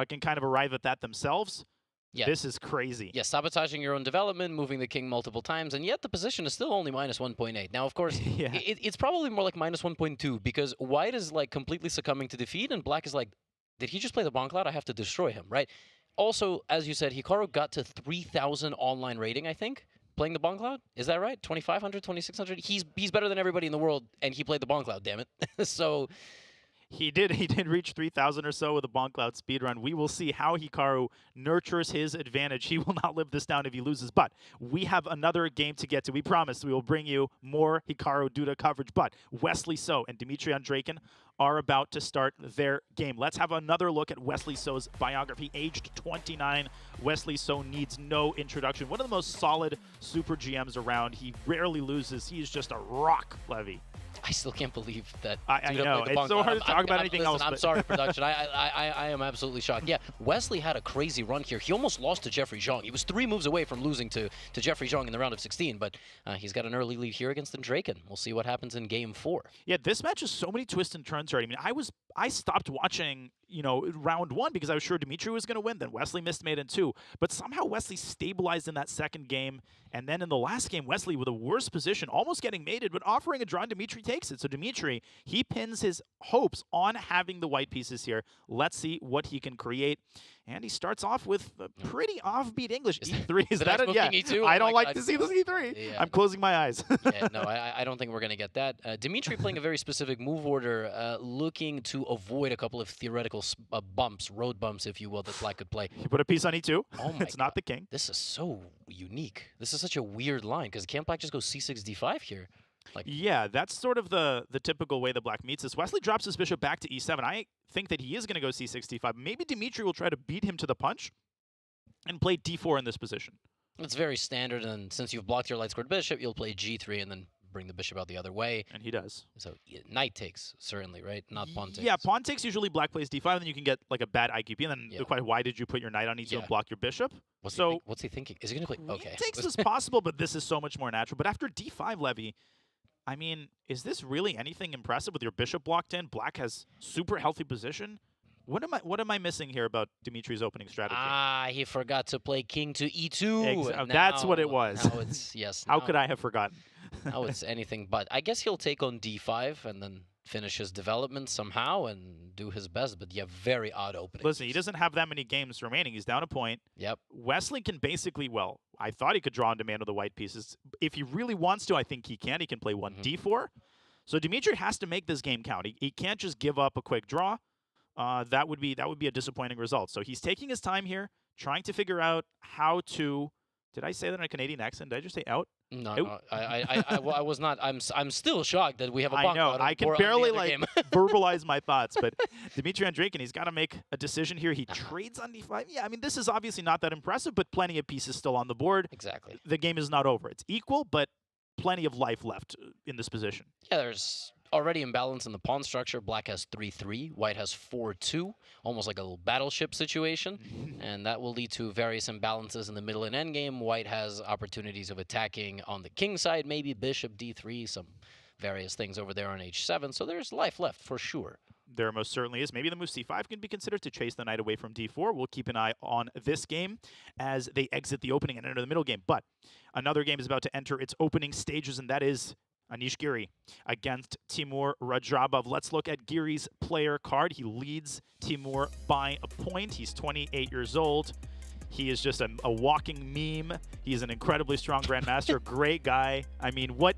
can kind of arrive at that themselves. Yeah. This is crazy. Yeah, sabotaging your own development, moving the king multiple times, and yet the position is still only minus 1.8. Now, of course, it's probably more like minus 1.2 because white is like completely succumbing to defeat, and black is like, did he just play the bonk cloud? I have to destroy him, right? Also, as you said, Hikaru got to 3,000 online rating, I think, playing the bonk cloud. Is that right? 2,500, 2,600? He's better than everybody in the world, and he played the bonk cloud, damn it. So... He did reach 3,000 or so with a bonk cloud speedrun. We will see how Hikaru nurtures his advantage. He will not live this down if he loses. But we have another game to get to. We promised we will bring you more Hikaru Duda coverage. But Wesley So and Dmitry Andreikin are about to start their game. Let's have another look at Wesley So's biography. Aged 29, Wesley So needs no introduction. One of the most solid super GMs around. He rarely loses. He is just a rock, Levy. I still can't believe that. I know. It's so hard to talk about anything else. I'm sorry, production. I am absolutely shocked. Yeah, Wesley had a crazy run here. He almost lost to Jeffrey Zhang. He was 3 moves away from losing to Jeffrey Zhang in the round of 16, but he's got an early lead here against Andreikin. We'll see what happens in game 4. Yeah, this match has so many twists and turns already. I mean, I stopped watching, round 1 because I was sure Dmitry was going to win. Then Wesley missed mate in 2. But somehow Wesley stabilized in that second game. And then in the last game, Wesley with a worse position, almost getting mated, but offering a draw, and Dmitry takes it. So Dmitry, he pins his hopes on having the white pieces here. Let's see what he can create. And he starts off with a pretty offbeat English. E3, is that it? Yeah. E2? I don't like to see this E3. Yeah. I'm closing my eyes. Yeah, no, I don't think we're going to get that. Dmitry playing a very specific move order, looking to avoid a couple of theoretical bumps, road bumps, if you will, that black could play. You put a piece on E2. Oh my It's not the king. This is so unique. This is such a weird line, because can't black just go c6, d5 here? Yeah, that's sort of the typical way the black meets this. Wesley drops his bishop back to e7. I think that he is going to go c6, d5. Maybe Dmitry will try to beat him to the punch and play d4 in this position. It's very standard, and since you've blocked your light squared bishop, you'll play g3 and then bring the bishop out the other way. And he does. So knight takes, certainly, right? Not pawn takes. Yeah, pawn takes usually black plays d5, and then you can get like a bad IQP. And then the question, why did you put your knight on e2 and block your bishop? What's he thinking? Is he going to play? Okay. Takes is possible, but this is so much more natural. But after d5, Levy, I mean, is this really anything impressive with your bishop blocked in? Black has super healthy position. What am I missing here about Dmitry's opening strategy? He forgot to play king to e2. That's what it was. Now it's, yes. How could I have forgotten? Now it's anything but. I guess he'll take on d5 and then finish his development somehow and do his best, but yeah, very odd opening. Listen, he doesn't have that many games remaining. He's down a point. Yep. Wesley can basically, well, I thought he could draw on demand with the white pieces. If he really wants to, I think he can. He can play one d4. So Dmitry has to make this game count. He can't just give up a quick draw. That would be a disappointing result. So he's taking his time here, trying to figure out how to. Did I say that in a Canadian accent? Did I just say out? No, I was not. I'm still shocked that we have a bonk. I know. I can barely verbalize my thoughts, but Dmitry Andreikin, he's got to make a decision here. He trades on d5. Yeah, I mean, this is obviously not that impressive, but plenty of pieces still on the board. Exactly. The game is not over. It's equal, but plenty of life left in this position. Yeah, there's already imbalance in the pawn structure. Black has 3-3, white has 4-2, almost like a little battleship situation, and that will lead to various imbalances in the middle and endgame. White has opportunities of attacking on the king side, maybe bishop d3, some various things over there on h7, so there's life left for sure. There most certainly is. Maybe the move c5 can be considered to chase the knight away from d4. We'll keep an eye on this game as they exit the opening and enter the middle game. But another game is about to enter its opening stages, and that is Anish Giri against Timur Radjabov. Let's look at Giri's player card. He leads Timur by a point. He's 28 years old. He is just a walking meme. He's an incredibly strong grandmaster, great guy. I mean, what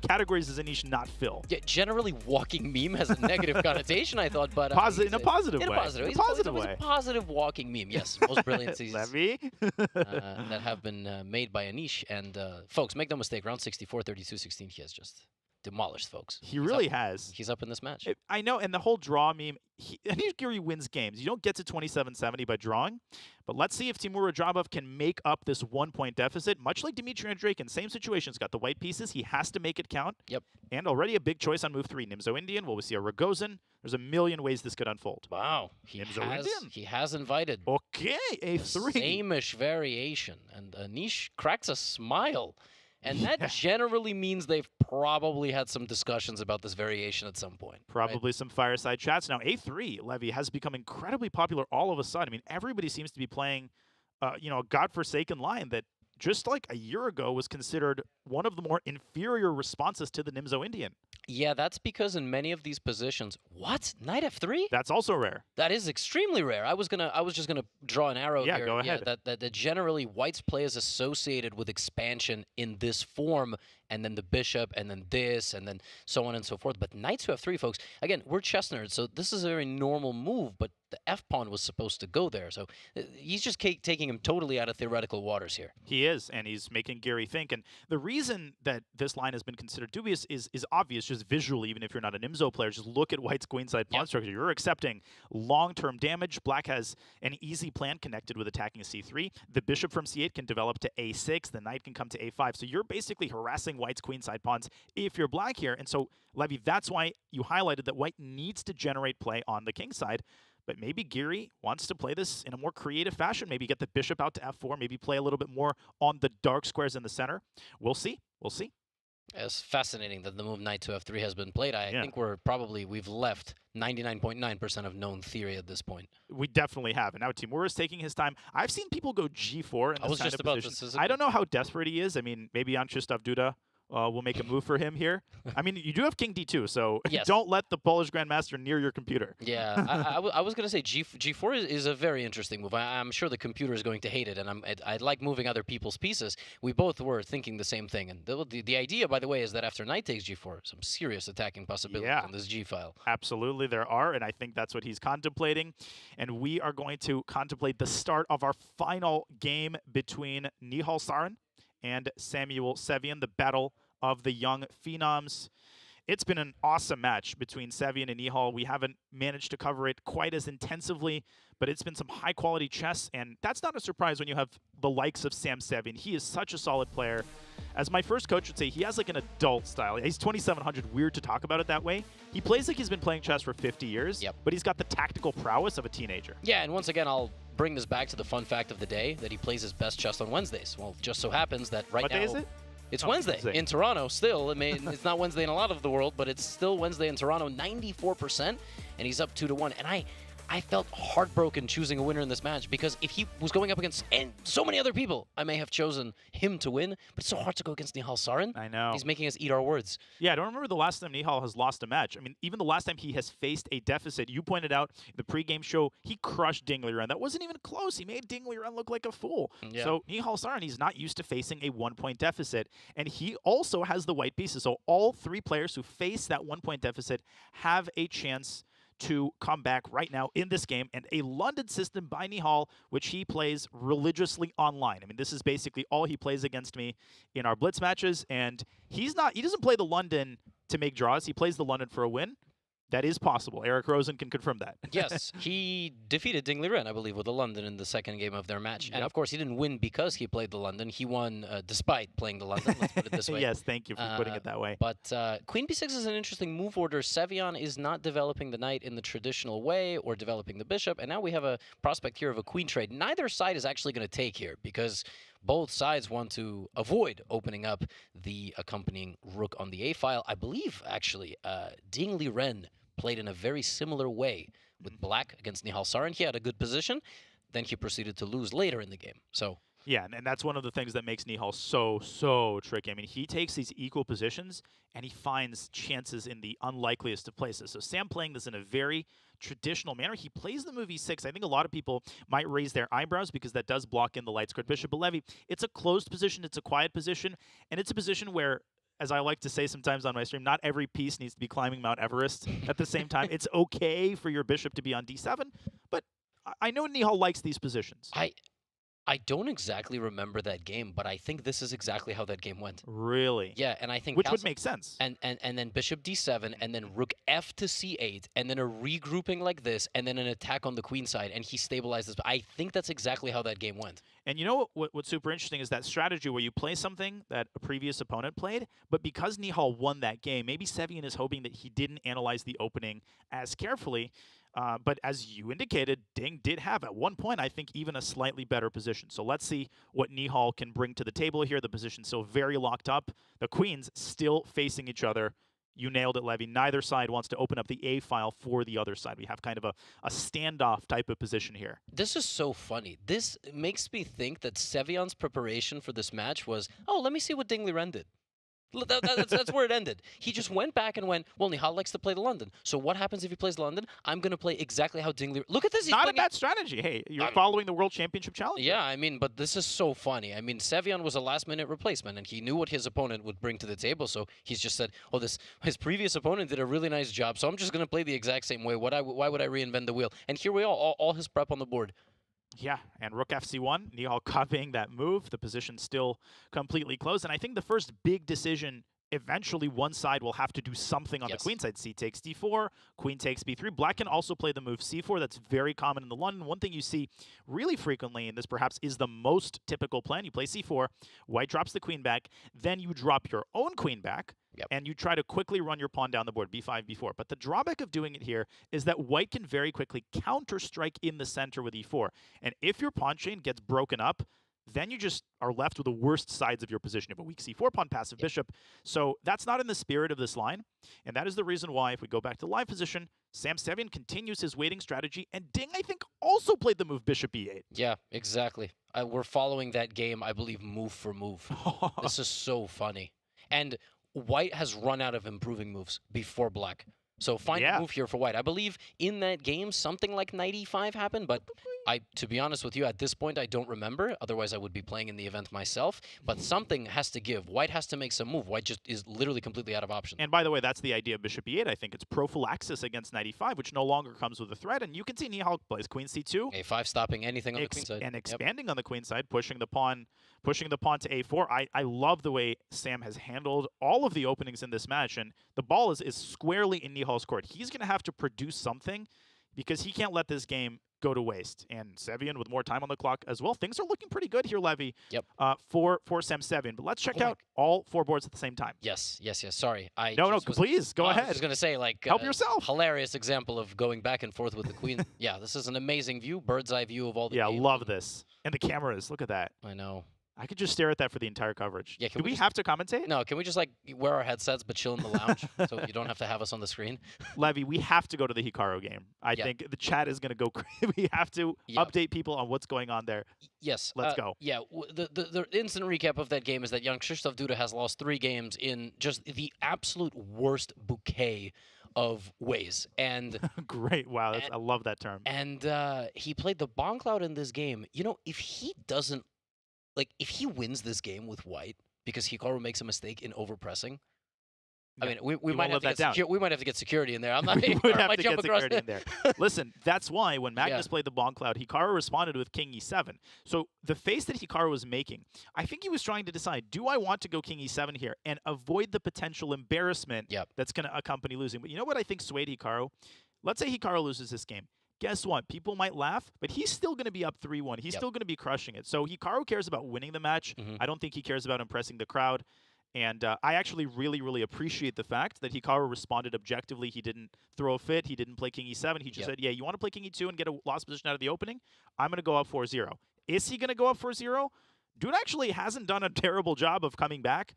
categories does Anish not fill? Yeah, generally, walking meme has a negative connotation, I thought, but in a positive way. In a positive way. A positive walking meme. Yes, most brilliancies that have been made by Anish. And folks, make no mistake, round 64, 32, 16, he has just demolished, folks. He really has. He's up in this match. I know, and the whole draw meme, Anish Giri wins games. You don't get to 27-70 by drawing, but let's see if Timur Radjabov can make up this 1-point deficit, much like Dmitry Andreikin. Same situation. He's got the white pieces. He has to make it count. Yep. And already a big choice on move 3. Nimzo Indian. Will we see a Rogozin? There's a million ways this could unfold. Wow. He has invited. Okay, A3. Same-ish variation. And Anish cracks a smile. And that generally means they've probably had some discussions about this variation at some point. Probably some fireside chats. Now, A3, Levy, has become incredibly popular all of a sudden. I mean, everybody seems to be playing, a godforsaken line that just like a year ago was considered one of the more inferior responses to the Nimzo Indian. Yeah, that's because in many of these positions, what? Knight F3? That's also rare. That is extremely rare. I was just gonna draw an arrow here. Yeah, go ahead. That generally White's play is associated with expansion in this form, and then the bishop, and then this, and then so on and so forth. But knight to F3, folks, again, we're chess nerds, so this is a very normal move, but the F-pawn was supposed to go there. So he's just taking him totally out of theoretical waters here. He is, and he's making Giri think. And the reason that this line has been considered dubious is obvious, just visually, even if you're not a Nimzo player. Just look at White's queenside pawn structure. You're accepting long-term damage. Black has an easy plan connected with attacking C3. The bishop from C8 can develop to A6. The knight can come to A5. So you're basically harassing White's queenside pawns if you're black here. And so, Levy, that's why you highlighted that White needs to generate play on the king side. But maybe Giri wants to play this in a more creative fashion. Maybe get the bishop out to F4. Maybe play a little bit more on the dark squares in the center. We'll see. We'll see. It's fascinating that the move knight to F3 has been played. I think we've left 99.9% of known theory at this point. We definitely have. And now Timur is taking his time. I've seen people go G4 in this kind of position. I don't know how desperate he is. I mean, maybe on Krzysztof Duda will make a move for him here. I mean, you do have King D2, so don't let the Polish Grandmaster near your computer. Yeah, I was going to say G4 is a very interesting move. I'm sure the computer is going to hate it, and I like moving other people's pieces. We both were thinking the same thing. And the idea, by the way, is that after knight takes G4, some serious attacking possibilities on this G file. Absolutely, there are, and I think that's what he's contemplating. And we are going to contemplate the start of our final game between Nihal Sarin and Samuel Sevian, the battle of the young phenoms. It's been an awesome match between Sevian and Nihal. We haven't managed to cover it quite as intensively, but it's been some high-quality chess, and that's not a surprise when you have the likes of Sam Sevian. He is such a solid player. As my first coach would say, he has like an adult style. He's 2700, weird to talk about it that way. He plays like he's been playing chess for 50 years, but he's got the tactical prowess of a teenager. Yeah, and once again, I'll bring this back to the fun fact of the day, that he plays his best chess on Wednesdays. Well, just so happens that right now... What day is it? It's Wednesday in Toronto still. I mean, it's not Wednesday in a lot of the world, but it's still Wednesday in Toronto, 94%, and he's up 2-1. And I felt heartbroken choosing a winner in this match, because if he was going up against so many other people, I may have chosen him to win, but it's so hard to go against Nihal Sarin. I know. He's making us eat our words. Yeah, I don't remember the last time Nihal has lost a match. I mean, even the last time he has faced a deficit, you pointed out in the pregame show, he crushed Ding Liren. That wasn't even close. He made Ding Liren look like a fool. Yeah. So Nihal Sarin, he's not used to facing a 1-point deficit, and he also has the white pieces. So all three players who face that 1-point deficit have a chance to come back right now in this game, and a London system by Nihal, which he plays religiously online. I mean, this is basically all he plays against me in our blitz matches, and he doesn't play the London to make draws. He plays the London for a win. That is possible. Eric Rosen can confirm that. Yes, he defeated Ding Liren, I believe, with the London in the second game of their match. And of course, he didn't win because he played the London. He won despite playing the London. Let's put it this way. Yes, thank you for putting it that way. But Queen B6 is an interesting move order. Sevian is not developing the knight in the traditional way or developing the bishop. And now we have a prospect here of a queen trade. Neither side is actually going to take here, because both sides want to avoid opening up the accompanying rook on the A file. I believe, actually, Ding Liren played in a very similar way with black against Nihal Sarin. He had a good position, then he proceeded to lose later in the game. So yeah, and that's one of the things that makes Nihal so tricky. I mean, he takes these equal positions, and he finds chances in the unlikeliest of places. So Sam playing this in a very traditional manner. He plays the move E6. I think a lot of people might raise their eyebrows because that does block in the light squared bishop. But Levy, it's a closed position, it's a quiet position, and it's a position where, as I like to say sometimes on my stream, not every piece needs to be climbing Mount Everest at the same time. It's okay for your bishop to be on D7, but I know Nihal likes these positions. I don't exactly remember that game, but I think this is exactly how that game went. Really? Yeah, and I think Which would make sense. And then bishop d7, and then rook f to c8, and then a regrouping like this, and then an attack on the queen side, and he stabilizes. I think that's exactly how that game went. And you know what's super interesting is that strategy where you play something that a previous opponent played, but because Nihal won that game, maybe Sevian is hoping that he didn't analyze the opening as carefully. But as you indicated, Ding did have, at one point, I think, even a slightly better position. So let's see what Nihal can bring to the table here. The position's still very locked up. The queens still facing each other. You nailed it, Levy. Neither side wants to open up the A file for the other side. We have kind of a standoff type of position here. This is so funny. This makes me think that Sevian's preparation for this match was, oh, let me see what Ding Liren did. That's where it ended. He just went back and went, well, Nihal likes to play the London. So what happens if he plays London? I'm going to play exactly how Ding Liren... Look at this. Not a bad strategy. Hey, you're following the World Championship Challenge. Yeah, I mean, but this is so funny. I mean, Sevian was a last-minute replacement, and he knew what his opponent would bring to the table, so he's just said, oh, his previous opponent did a really nice job, so I'm just going to play the exact same way. Why would I reinvent the wheel? And here we are, all his prep on the board. Yeah, and rook fc1, Nihal copying that move. The position's still completely closed, and I think the first big decision, eventually one side will have to do something on the queen side. C takes d4, queen takes b3. Black can also play the move c4. That's very common in the London. One thing you see really frequently, and this perhaps is the most typical plan, you play c4, white drops the queen back, then you drop your own queen back, and you try to quickly run your pawn down the board, b5, b4. But the drawback of doing it here is that white can very quickly counter-strike in the center with e4. And if your pawn chain gets broken up, then you just are left with the worst sides of your position. You have a weak c4 pawn, passive bishop. So that's not in the spirit of this line. And that is the reason why, if we go back to live position, Sam Sevian continues his waiting strategy. And Ding, I think, also played the move bishop e8. Yeah, exactly. We're following that game, I believe, move for move. This is so funny. And white has run out of improving moves before black. So find a move here for white. I believe in that game, something like knight e5 happened, but to be honest with you, at this point, I don't remember. Otherwise, I would be playing in the event myself. But something has to give. White has to make some move. White just is literally completely out of options. And by the way, that's the idea of bishop e8. I think it's prophylaxis against knight e5, which no longer comes with a threat. And you can see Nihal plays queen c2. a5 stopping anything on the queen side. And expanding on the queen side, pushing the pawn to a4. I love the way Sam has handled all of the openings in this match. And the ball is squarely in Nihal's court. He's going to have to produce something because he can't let this game go to waste. And Sevian with more time on the clock as well. Things are looking pretty good here, Levy, for Sam Sevian. But let's check out all four boards at the same time. Yes. Sorry. Please, go ahead. I was going to say, like, help yourself. Hilarious example of going back and forth with the queen. Yeah, this is an amazing view, bird's eye view of all the games. Love this. And the cameras, look at that. I know. I could just stare at that for the entire coverage. Yeah, Do we have to commentate? No, can we just, like, wear our headsets but chill in the lounge so you don't have to have us on the screen? Levy, we have to go to the Hikaru game. I think the chat is going to go crazy. We have to update people on what's going on there. Yes. Let's go. Yeah, the instant recap of that game is that young Krzysztof Duda has lost 3 games in just the absolute worst bouquet of ways. And great. Wow, I love that term. And he played the Bon Cloud in this game. You know, if he doesn't, like, if he wins this game with white because Hikaru makes a mistake in overpressing, I mean, we might have to get security in there. I'm not. We would have to get security in there. Listen, that's why when Magnus played the Bon Cloud, Hikaru responded with King E7. So the face that Hikaru was making, I think he was trying to decide: do I want to go King E7 here and avoid the potential embarrassment that's going to accompany losing? But you know what I think swayed Hikaru? Let's say Hikaru loses this game. Guess what? People might laugh, but he's still going to be up 3-1. He's still going to be crushing it. So Hikaru cares about winning the match. I don't think he cares about impressing the crowd. And I actually really, really appreciate the fact that Hikaru responded objectively. He didn't throw a fit. He didn't play King E7. He just said, yeah, you want to play King E2 and get a lost position out of the opening? I'm going to go up 4-0. Is he going to go up 4-0? Dude actually hasn't done a terrible job of coming back.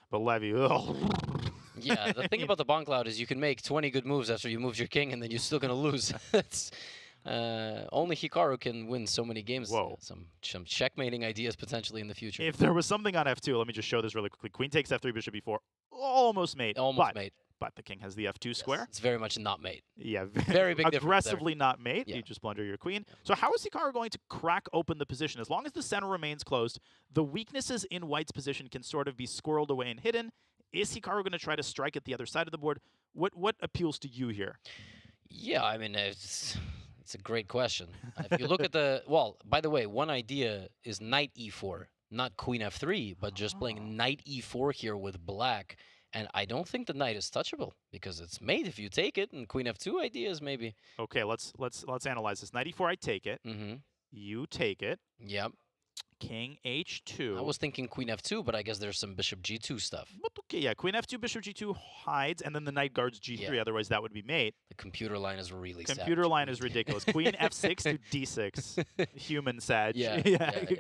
But Levy, Yeah, the thing about the Bon Cloud is you can make 20 good moves after you move your king, and then you're still going to lose. Only Hikaru can win so many games. Whoa. Some checkmating ideas potentially in the future. If there was something on F2, let me just show this really quickly. Queen takes F3, bishop E4. Almost mate. Almost mate. But the king has the F2 square. It's very much not mate. Yeah, very big aggressively not mate. You just blunder your queen. So how is Hikaru going to crack open the position? As long as the center remains closed, the weaknesses in white's position can sort of be squirreled away and hidden. Is Hikaru going to try to strike at the other side of the board? What appeals to you here? Yeah, I mean, It's a great question. If you look at the well, by the way, one idea is knight e4, not queen f3, but just playing knight e4 here with black. And I don't think the knight is touchable because it's mate if you take it, and queen f2 ideas maybe. Okay, let's analyze this. Knight e4, I take it. Mm-hmm. You take it. Yep. King h2. I was thinking queen f2, but I guess there's some bishop g2 stuff. But okay, yeah, queen f2, bishop g2 hides, and then the knight guards g3. Otherwise, that would be mate. The computer line is really Computer line is ridiculous. Queen f6 to d6. Human sag. Yeah.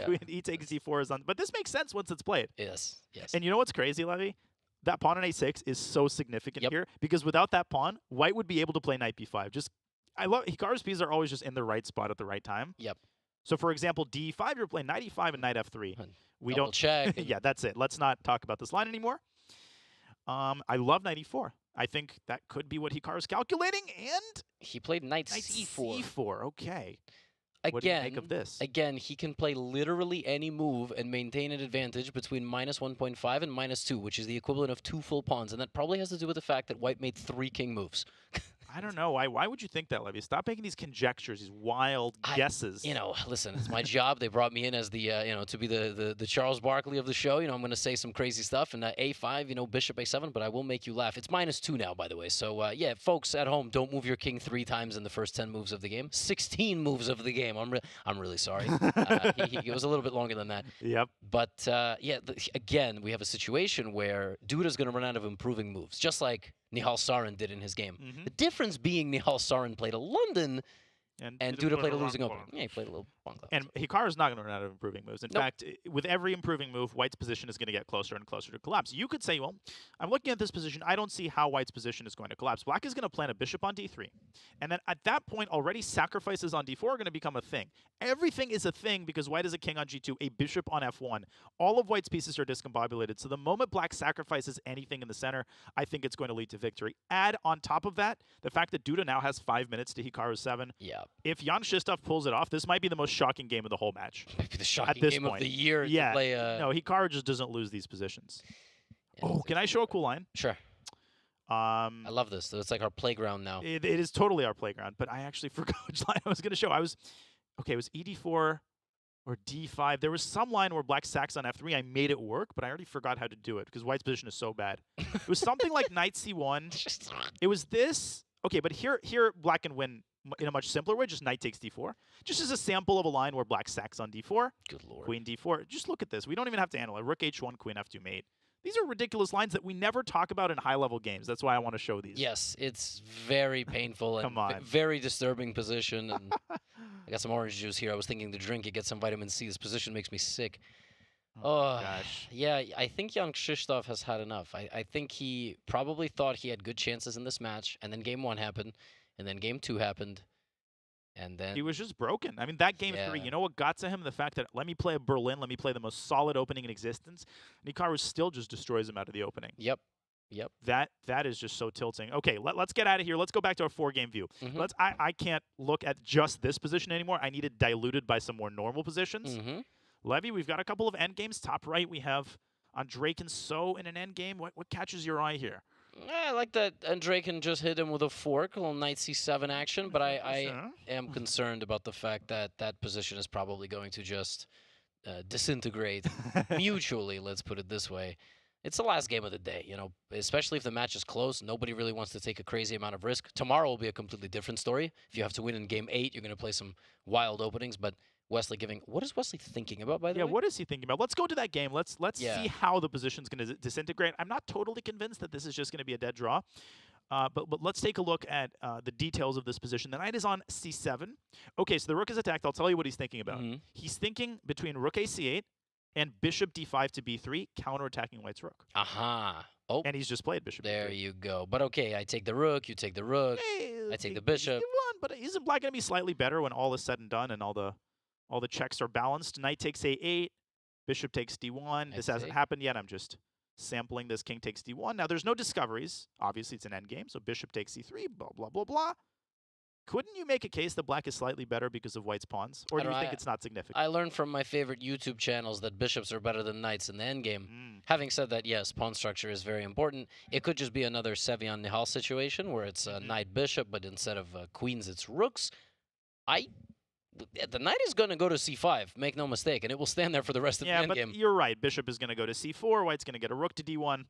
Queen e takes d4 is on. But this makes sense once it's played. Yes. Yes. And you know what's crazy, Levy? That pawn on a6 is so significant here because without that pawn, white would be able to play knight b5. I love Hikaru's pieces are always just in the right spot at the right time. Yep. So, for example, d5, you're playing knight e5 and knight f3. We Double don't check. Yeah, that's it. Let's not talk about this line anymore. I love knight e4. I think that could be what Hikaru's calculating, and he played knight c4. c4. Okay. Again, what do you make of this? Again, he can play literally any move and maintain an advantage between -1.5 and -2, which is the equivalent of 2 full pawns, and that probably has to do with the fact that white made 3 king moves. I don't know. Why would you think that, Levy? Stop making these conjectures, these wild guesses. You know, listen, it's my job. They brought me in as the, to be the Charles Barkley of the show. You know, I'm going to say some crazy stuff. And a5, bishop a7, but I will make you laugh. It's -2 now, by the way. So, yeah, folks at home, don't move your king 3 times in the first 10 moves of the game. 16 moves of the game. I'm really sorry. He was a little bit longer than that. Yep. But, again, we have a situation where Duda's going to run out of improving moves, just like Nihal Sarin did in his game. The difference being Nihal Sarin played a London and Duda played a losing opening. Yeah, he played a little bongo. And Hikaru's not going to run out of improving moves. In fact, with every improving move, white's position is going to get closer and closer to collapse. You could say, well, I'm looking at this position. I don't see how white's position is going to collapse. Black is going to plant a bishop on d3. And then at that point, already sacrifices on d4 are going to become a thing. Everything is a thing because white is a king on g2, a bishop on f1. All of white's pieces are discombobulated. So the moment black sacrifices anything in the center, I think it's going to lead to victory. Add on top of that, the fact that Duda now has 5 minutes to Hikaru's 7. Yeah. If Jan Krzysztof pulls it off, this might be the most shocking game of the whole match. Maybe the shocking at this game point. of the year. Yeah. To play, no, Hikaru just doesn't lose these positions. Yeah, can I show a cool line? Sure. I love this. It's like our playground now. It is totally our playground, but I actually forgot which line I was going to show. It was ED4 or D5. There was some line where black sacks on F3. I made it work, but I already forgot how to do it because white's position is so bad. It was something like knight C1. It was this. Okay, but here black can win in a much simpler way, just knight takes d4. Just as a sample of a line where black sacks on d4. Good lord. Queen d4. Just look at this. We don't even have to analyze. Rook h1, queen f2 mate. These are ridiculous lines that we never talk about in high-level games. That's why I want to show these. Yes, it's very painful and very disturbing position. And I got some orange juice here. I was thinking to drink it, get some vitamin C. This position makes me sick. Oh, gosh. Yeah, I think Jan Krzysztof has had enough. I think he probably thought he had good chances in this match, and then game 1 happened, and then game 2 happened, and then... He was just broken. I mean, that game 3, you know what got to him? The fact that let me play a Berlin, let me play the most solid opening in existence. Hikaru still just destroys him out of the opening. Yep. Yep. That is just so tilting. Okay, let's get out of here. Let's go back to our 4-game view. I can't look at just this position anymore. I need it diluted by some more normal positions. Levy, we've got a couple of endgames. Top right, we have Andreikin So in an endgame. What catches your eye here? I like that Andreikin just hit him with a fork, a little knight c7 action, but I am concerned about the fact that that position is probably going to just disintegrate mutually, let's put it this way. It's the last game of the day, you know, especially if the match is close. Nobody really wants to take a crazy amount of risk. Tomorrow will be a completely different story. If you have to win in game 8, you're going to play some wild openings, but Wesley giving... What is Wesley thinking about, by the way? Yeah, what is he thinking about? Let's go to that game. Let's see how the position's going to disintegrate. I'm not totally convinced that this is just going to be a dead draw. But let's take a look at the details of this position. The knight is on c7. Okay, so the rook is attacked. I'll tell you what he's thinking about. He's thinking between rook a c8 and bishop d5 to b3, counterattacking white's rook. Aha. Oh. And he's just played bishop There d3. you go. But okay, I take the rook, you take the rook, I take the bishop. But isn't black going to be slightly better when all is said and done and all the checks are balanced? Knight takes a8, bishop takes d1. This hasn't happened yet. I'm just sampling this king takes d1. Now, there's no discoveries. Obviously, it's an endgame, so bishop takes c3, blah, blah, blah, blah. Couldn't you make a case that black is slightly better because of white's pawns? Or do you think it's not significant? I learned from my favorite YouTube channels that bishops are better than knights in the endgame. Having said that, yes, pawn structure is very important. It could just be another Sevian Nihal situation where it's knight-bishop, but instead of queens, it's rooks. The knight is going to go to c5, make no mistake, and it will stand there for the rest of the endgame. Yeah, but you're right. Bishop is going to go to c4. White's going to get a rook to d1.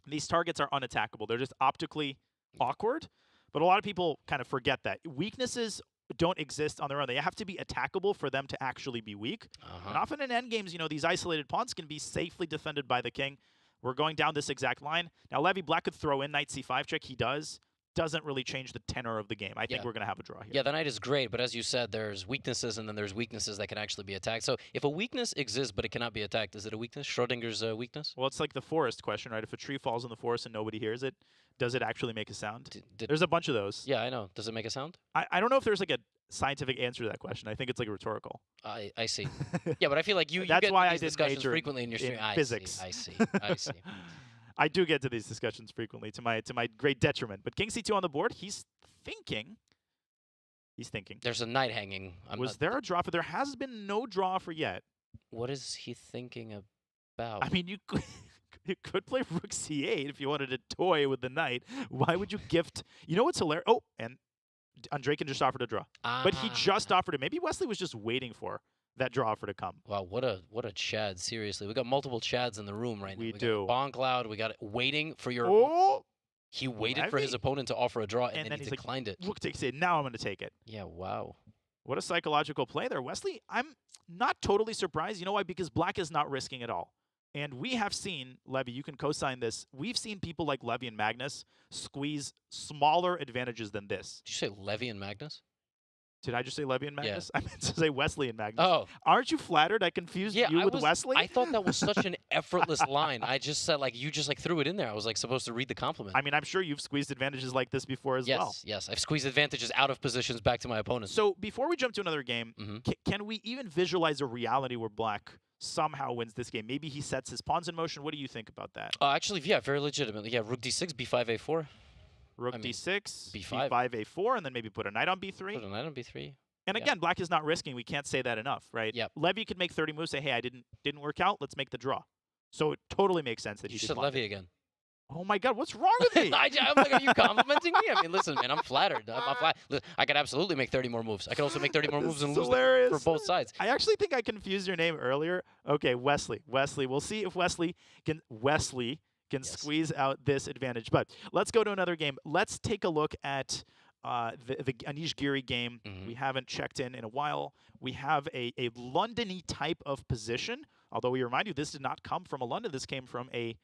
These targets are unattackable. They're just optically awkward. But a lot of people kind of forget that. Weaknesses don't exist on their own. They have to be attackable for them to actually be weak. And often in endgames, you know, these isolated pawns can be safely defended by the king. We're going down this exact line. Now, Levy, black could throw in knight c5 check. He does. Doesn't really change the tenor of the game. I think we're going to have a draw here. Yeah, the knight is great, but as you said, there's weaknesses, and then there's weaknesses that can actually be attacked. So if a weakness exists but it cannot be attacked, is it a weakness? Schrodinger's weakness? Well, it's like the forest question, right? If a tree falls in the forest and nobody hears it, does it actually make a sound? There's a bunch of those. Yeah, I know. Does it make a sound? I don't know if there's like a scientific answer to that question. I think it's like a rhetorical. I see. Yeah, but I feel like you That's get why these I did discussions major frequently in your stream. physics. I see. I see. I do get to these discussions frequently, to my great detriment. But king c2 on the board, he's thinking. He's thinking. There's a knight hanging. Was there a draw? There has been no draw offer yet. What is he thinking about? I mean, you could play rook c8 if you wanted to toy with the knight. Why would you gift? You know what's hilarious? Oh, and Andreikin just offered a draw. But he just offered it. Maybe Wesley was just waiting for that draw offer to come. Wow, what a Chad, seriously. We got multiple Chads in the room right now. We do. Bonk Cloud, we got it waiting for your... Oh! He waited for his opponent to offer a draw, and then he declined it. Look, takes it. Now I'm going to take it. Yeah, wow. What a psychological play there. Wesley, I'm not totally surprised. You know why? Because black is not risking at all. And we have seen, Levy, you can co-sign this, we've seen people like Levy and Magnus squeeze smaller advantages than this. Did you say Levy and Magnus? Did I just say Levy and Magnus? Yeah. I meant to say Wesley and Magnus. Oh. Aren't you flattered? I confused you with Wesley? I thought that was such an effortless line. I just said, like, you just, like, threw it in there. I was, like, supposed to read the compliment. I mean, I'm sure you've squeezed advantages like this before as well. Yes. I've squeezed advantages out of positions back to my opponent. So before we jump to another game, can we even visualize a reality where black somehow wins this game? Maybe he sets his pawns in motion. What do you think about that? Actually, yeah, very legitimately. Yeah, rook d6, b5, a4. Rook d6, b5, a4, and then maybe put a knight on b3. Put a knight on b3. And again, black is not risking. We can't say that enough, right? Yep. Levy could make 30 moves, say, hey, I didn't work out. Let's make the draw. So it totally makes sense that you he said Levy again. Oh my God, what's wrong with me? I'm like, are you complimenting me? I mean, listen, man, I'm flattered. I could absolutely make 30 more moves. I could also make 30 more moves and lose for both sides. I actually think I confused your name earlier. Okay, Wesley. We'll see if Wesley can squeeze out this advantage. But let's go to another game. Let's take a look at the Anish Giri game. We haven't checked in a while. We have a London-y type of position. Although we remind you, this did not come from a London. This came from a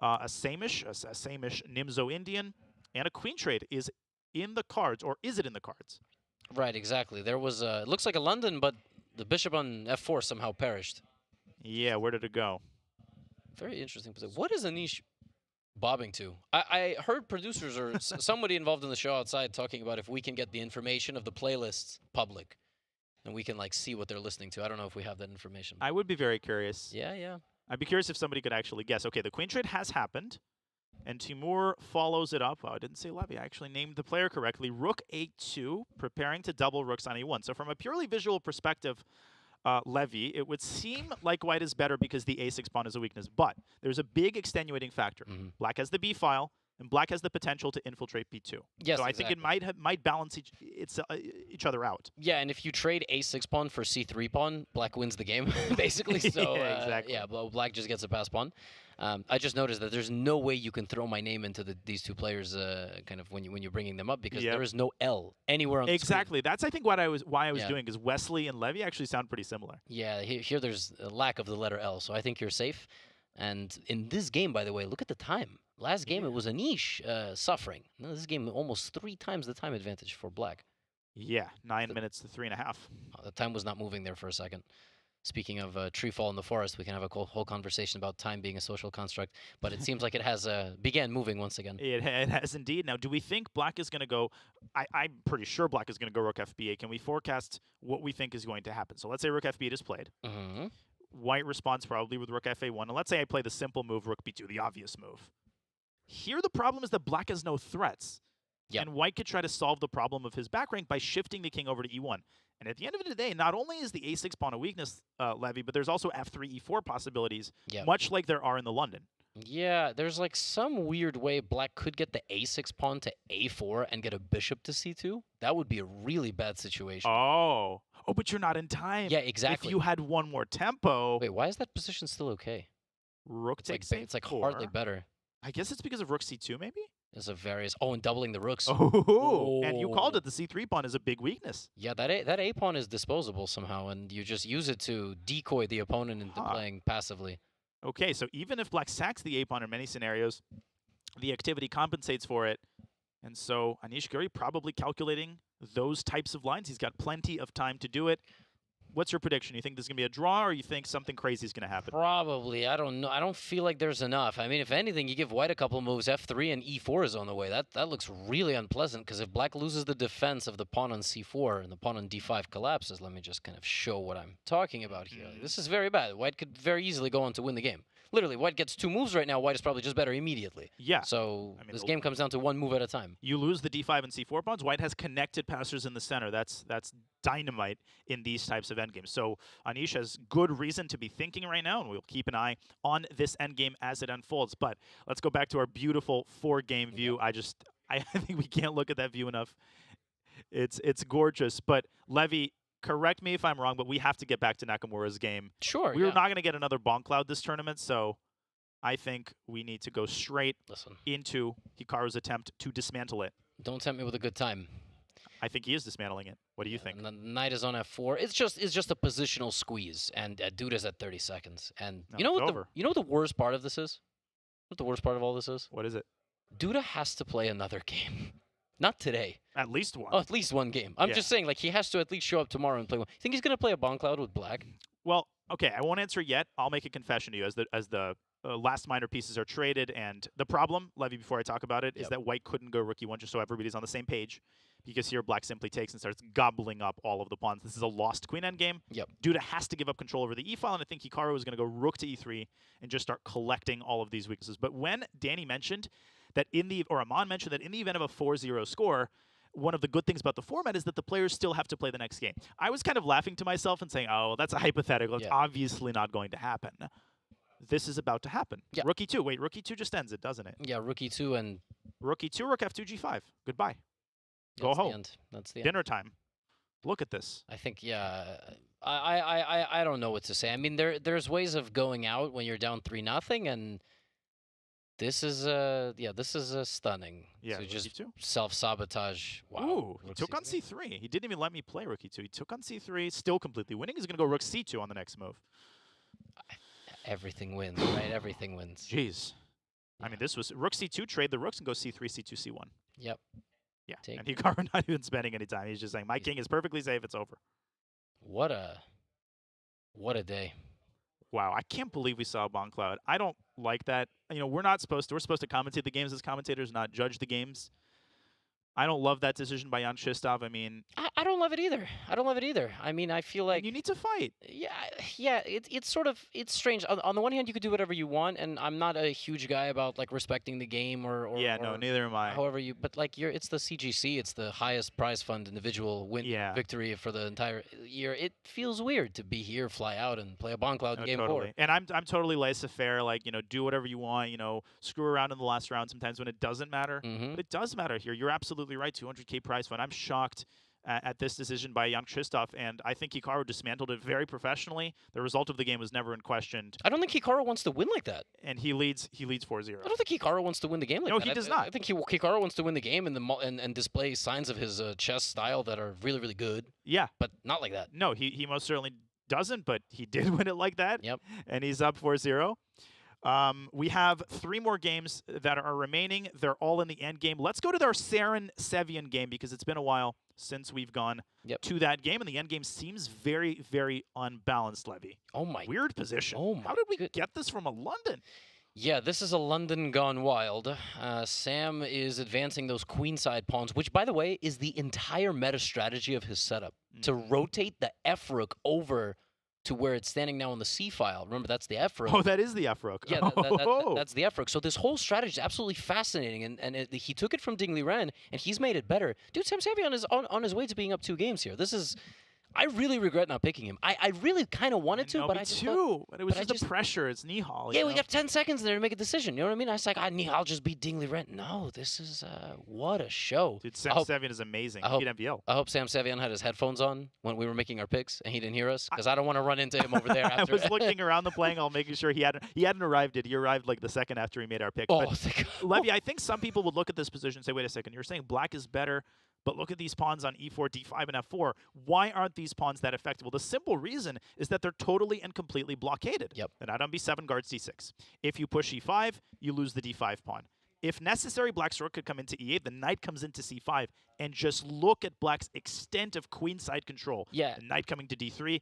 Samish Nimzo Indian, and a queen trade is in the cards, or is it in the cards? Right, exactly. There was it looks like a London, but the bishop on f4 somehow perished. Yeah, where did it go? Very interesting position. What is Anish bobbing to? I heard producers or somebody involved in the show outside talking about if we can get the information of the playlists public, and we can like see what they're listening to. I don't know if we have that information. I would be very curious. Yeah. I'd be curious if somebody could actually guess. Okay, the queen trade has happened, and Timur follows it up. Oh, I didn't say Levy. I actually named the player correctly. Rook a2, preparing to double rooks on a1. So from a purely visual perspective, Levy, it would seem like white is better because the a6 pawn is a weakness. But there's a big extenuating factor. Black has the b file, and black has the potential to infiltrate b2. Yes, so I think it might balance each other out. Yeah, and if you trade a6 pawn for c3 pawn, black wins the game, basically. So yeah, exactly. Yeah, black just gets a pass pawn. I just noticed that there's no way you can throw my name into these two players kind of when you're bringing them up, because there is no L anywhere on the screen. Exactly. That's, I think, why I was doing, because Wesley and Levy actually sound pretty similar. Yeah, here there's a lack of the letter L, so I think you're safe. And in this game, by the way, look at the time. Last game, it was Anish suffering. Now, this game, almost 3 times the time advantage for black. Yeah, 9 minutes to 3.5. The time was not moving there for a second. Speaking of tree fall in the forest, we can have a whole conversation about time being a social construct, but it seems like it has began moving once again. It has indeed. Now, do we think black is going to go... I'm pretty sure black is going to go rook fb8. Can we forecast what we think is going to happen? So let's say rook f8 is played. White responds probably with rook fa1. And let's say I play the simple move, rook b2, the obvious move. Here the problem is that black has no threats. And white could try to solve the problem of his back rank by shifting the king over to e1. And at the end of the day, not only is the a6 pawn a weakness, Levy, but there's also f3, e4 possibilities, much like there are in the London. Yeah, there's like some weird way black could get the a6 pawn to a4 and get a bishop to c2. That would be a really bad situation. Oh, but you're not in time. Yeah, exactly. If you had one more tempo. Wait, why is that position still okay? Rook takes it's like hardly better. I guess it's because of rook c2, maybe? There's a various... Oh, and doubling the rooks. Oh, and you called it. The c3 pawn is a big weakness. Yeah, that a pawn is disposable somehow, and you just use it to decoy the opponent into playing passively. Okay, so even if black sacks the a pawn in many scenarios, the activity compensates for it. And so Anish Giri probably calculating those types of lines. He's got plenty of time to do it. What's your prediction? You think this is going to be a draw, or you think something crazy is going to happen? Probably. I don't know. I don't feel like there's enough. I mean, if anything, you give white a couple moves, f3 and e4 is on the way. That looks really unpleasant, because if black loses the defense of the pawn on c4 and the pawn on d5 collapses, let me just kind of show what I'm talking about here. This is very bad. White could very easily go on to win the game. Literally, white gets 2 moves right now. White is probably just better immediately. Yeah. So this game comes down to 1 move at a time. You lose the d5 and c4 pawns. White has connected passers in the center. That's dynamite in these types of endgames. So Anish has good reason to be thinking right now, and we'll keep an eye on this endgame as it unfolds. But let's go back to our beautiful 4-game view. I think we can't look at that view enough. It's gorgeous. But Levy, correct me if I'm wrong, but we have to get back to Nakamura's game. Sure, We're not going to get another bonk cloud this tournament, so I think we need to go straight into Hikaru's attempt to dismantle it. Don't tempt me with a good time. I think he is dismantling it. What do you think? The knight is on f4. It's just a positional squeeze, and Duda's at 30 seconds. And you know what the worst part of this is? What the worst part of all this is? What is it? Duda has to play another game. Not today. At least one. Oh, at least one game. I'm just saying, like, he has to at least show up tomorrow and play one. You think he's going to play a bonk cloud with black? Well, okay, I won't answer yet. I'll make a confession to you as the last minor pieces are traded. And the problem, Levy, before I talk about it, is that white couldn't go rook e1 just so everybody's on the same page. Because here black simply takes and starts gobbling up all of the pawns. This is a lost queen endgame. Yep. Duda has to give up control over the e-file, and I think Hikaru is going to go rook to e3 and just start collecting all of these weaknesses. But when Danny mentioned that Aman mentioned that in the event of a 4-0 score, one of the good things about the format is that the players still have to play the next game. I was kind of laughing to myself and saying, oh, that's a hypothetical. It's obviously not going to happen. This is about to happen. Yeah. Rook e2. Wait, rook e2 just ends it, doesn't it? Yeah, rook e2 and... Rook e2, rook f2, g5. Goodbye. Go That's home. the end. That's the Dinner time. Look at this. I think, yeah, I don't know what to say. I mean, there's ways of going out when you're down 3-0, and this is stunning. Yeah, to just C2? self-sabotage. Wow. Ooh, he took on c3. He didn't even let me play rook e2. He took on c3, still completely winning. He's going to go rook c2 on the next move. Everything wins, right? Everything wins. Jeez. I mean, this was rook c2, trade the rooks, and go c3, c2, c1. Yep. Yeah, and Hikaru not even spending any time. He's just saying, my king is perfectly safe. It's over. What a day. Wow, I can't believe we saw bonk cloud. I don't like that. You know, we're supposed to commentate the games as commentators, not judge the games. I don't love that decision by Jan Shistov. I mean, I don't love it either. I mean, I feel like you need to fight. Yeah. It's strange. On the one hand, you could do whatever you want, and I'm not a huge guy about like respecting the game or no, neither am I. However, but like it's the CGC. It's the highest prize fund individual victory for the entire year. It feels weird to be here, fly out, and play a bonk cloud in game 4. And I'm totally laissez-faire. Like, do whatever you want. Screw around in the last round sometimes when it doesn't matter. But it does matter here. You're absolutely right. 200K prize fund. I'm shocked at this decision by Jan Krzysztof, and I think Hikaru dismantled it very professionally. The result of the game was never in question. I don't think Hikaru wants to win like that. And he leads 4-0. I don't think Hikaru wants to win the game like that. No, he does not. I think Hikaru wants to win the game and display signs of his chess style that are really, really good. Yeah. But not like that. No, he most certainly doesn't, but he did win it like that. Yep. And he's up 4-0. We have 3 more games that are remaining. They're all in the end game. Let's go to our Sarin-Sevian game because it's been a while since we've gone to that game, and the end game seems very, very unbalanced, Levy. Oh my! Weird position. Oh my! How did we get this from a London? Yeah, this is a London gone wild. Sam is advancing those queenside pawns, which, by the way, is the entire meta strategy of his setup, to rotate the F-rook over to where it's standing now on the C file. Remember, that's the F-rook. Oh, that is the F-rook. Yeah, that's the F-rook. So this whole strategy is absolutely fascinating, and he took it from Ding Liren, and he's made it better. Dude, Sam Sevian is on his way to being up 2 games here. This is... I really regret not picking him. I really kind of wanted to, but I just thought, but it was just the pressure. It's Nihal. Yeah, we got 10 seconds there to make a decision. You know what I mean? I was like, Nihal just beat Dingley Rent. No, this is what a show. Dude, Sam Sevian is amazing. He beat MVL. I hope Sam Sevian had his headphones on when we were making our picks and he didn't hear us, because I don't want to run into him over there. After. I was looking around the playing hall, making sure he hadn't arrived yet. He arrived like the second after he made our pick. Oh, Levy, I think some people would look at this position and say, wait a second, you're saying black is better, but look at these pawns on e4, d5, and f4. Why aren't these pawns that effective? Well, the simple reason is that they're totally and completely blockaded. Yep. The knight on b7 guards d6. If you push e5, you lose the d5 pawn. If necessary, black's rook could come into e8, the knight comes into c5, and just look at black's extent of queenside control. Yeah. The knight coming to d3.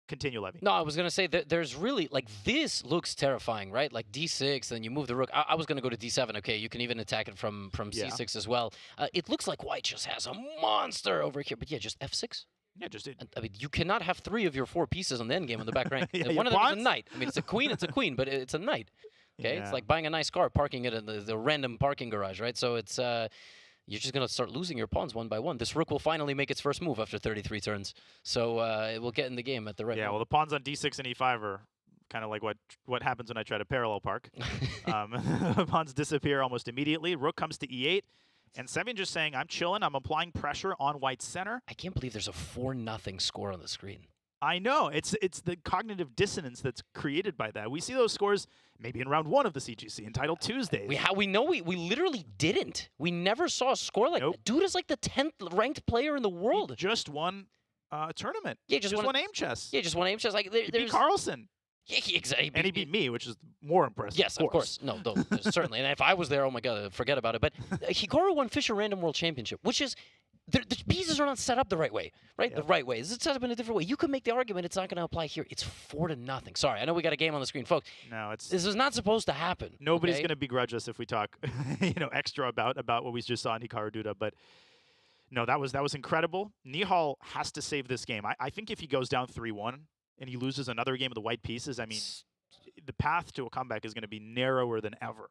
Continue, Levy. No, I was going to say that there's really, like, this looks terrifying, right? Like d6, then you move the rook. I was going to go to d7. Okay, you can even attack it from c6 as well. It looks like white just has a monster over here. But yeah, just f6. Yeah, just it. I mean, you cannot have 3 of your 4 pieces on the endgame on the back rank. Yeah, one of them is a knight. I mean, it's a queen, but it's a knight. Okay, It's like buying a nice car, parking it in the random parking garage, right? So it's... you're just going to start losing your pawns one by one. This rook will finally make its first move after 33 turns. So it will get in the game at the right moment. Well, the pawns on d6 and e5 are kind of like what happens when I try to parallel park. Pawns disappear almost immediately. Rook comes to e8. And Sevian just saying, I'm chilling. I'm applying pressure on white's center. I can't believe there's a 4-0 score on the screen. I know. It's the cognitive dissonance that's created by that. We see those scores maybe in round 1 of the CGC, entitled Tuesdays. We literally didn't. We never saw a score like that. Dude is like the 10th ranked player in the world. He just won a tournament. Yeah, just won AIM Chess. Yeah, just won AIM Chess. Like, he beat Carlsen. Yeah, exactly. And he beat me, which is more impressive. Yes, of course. No, certainly. And if I was there, oh my God, forget about it. But Hikaru won Fisher Random World Championship, which is... The pieces are not set up the right way, right? The right way. It's set up in a different way. You could make the argument it's not going to apply here. It's 4-0. Sorry, I know we got a game on the screen, folks. No, this is not supposed to happen. Nobody's going to begrudge us if we talk, extra about what we just saw in Hikaru Duda. But no, that was incredible. Nihal has to save this game. I think if he goes down 3-1 and he loses another game of the white pieces, I mean, the path to a comeback is going to be narrower than ever.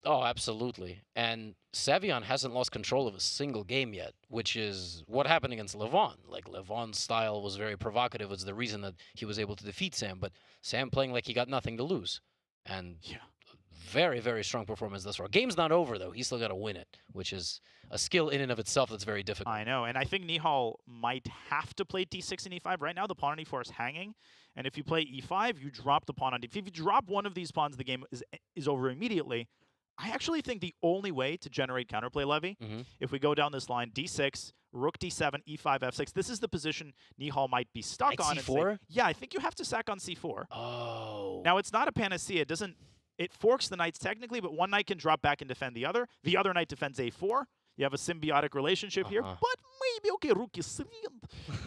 Oh, absolutely. And Sevian hasn't lost control of a single game yet, which is what happened against Levon. Like, Levon's style was very provocative. Was the reason that he was able to defeat Sam. But Sam playing like he got nothing to lose. And very, very strong performance thus far. Game's not over, though. He's still got to win it, which is a skill in and of itself that's very difficult. I know. And I think Nihal might have to play d6 and e5. Right now, the pawn on e4 is hanging. And if you play e5, you drop the pawn on d5. If you drop one of these pawns, the game is over immediately. I actually think the only way to generate counterplay, Levy, if we go down this line, d6, rook d7, e5, f6, this is the position Nihal might be stuck on. c4? Yeah, I think you have to sack on c4. Oh. Now, it's not a panacea. It forks the knights technically, but one knight can drop back and defend the other. The other knight defends a4. You have a symbiotic relationship here, but maybe, okay, rook is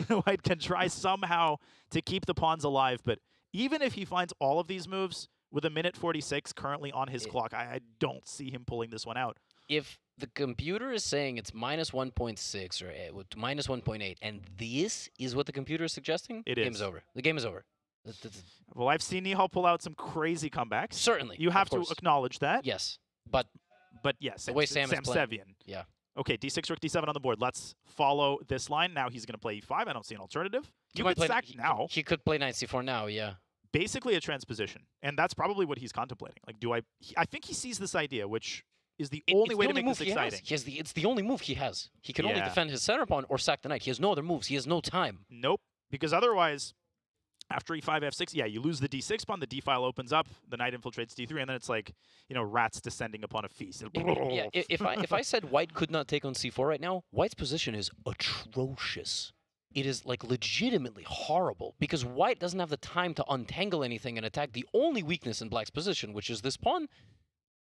White can try somehow to keep the pawns alive, but even if he finds all of these moves, with a minute 46 currently on his clock, I don't see him pulling this one out. If the computer is saying it's minus 1.6 or minus 1.8, and this is what the computer is suggesting, the game is over. The game is over. Well, I've seen Nihal pull out some crazy comebacks. Certainly. You have to acknowledge that. Yes. But yes, the way Sam is playing. Sevian. Yeah. Okay, d6, rook d7 on the board. Let's follow this line. Now he's going to play e5. I don't see an alternative. You could sack now. He could play knight c4 now, yeah. Basically a transposition, and that's probably what he's contemplating. Like, I think he sees this idea, which is the only way to make this exciting. It's the only move he has. He can only defend his center pawn or sack the knight. He has no other moves. He has no time. Nope, because otherwise, after e5, f6, you lose the d6 pawn, the d file opens up, the knight infiltrates d3, and then it's like, rats descending upon a feast. Yeah, if I said white could not take on c4 right now, white's position is atrocious. It is, like, legitimately horrible because white doesn't have the time to untangle anything and attack the only weakness in black's position, which is this pawn.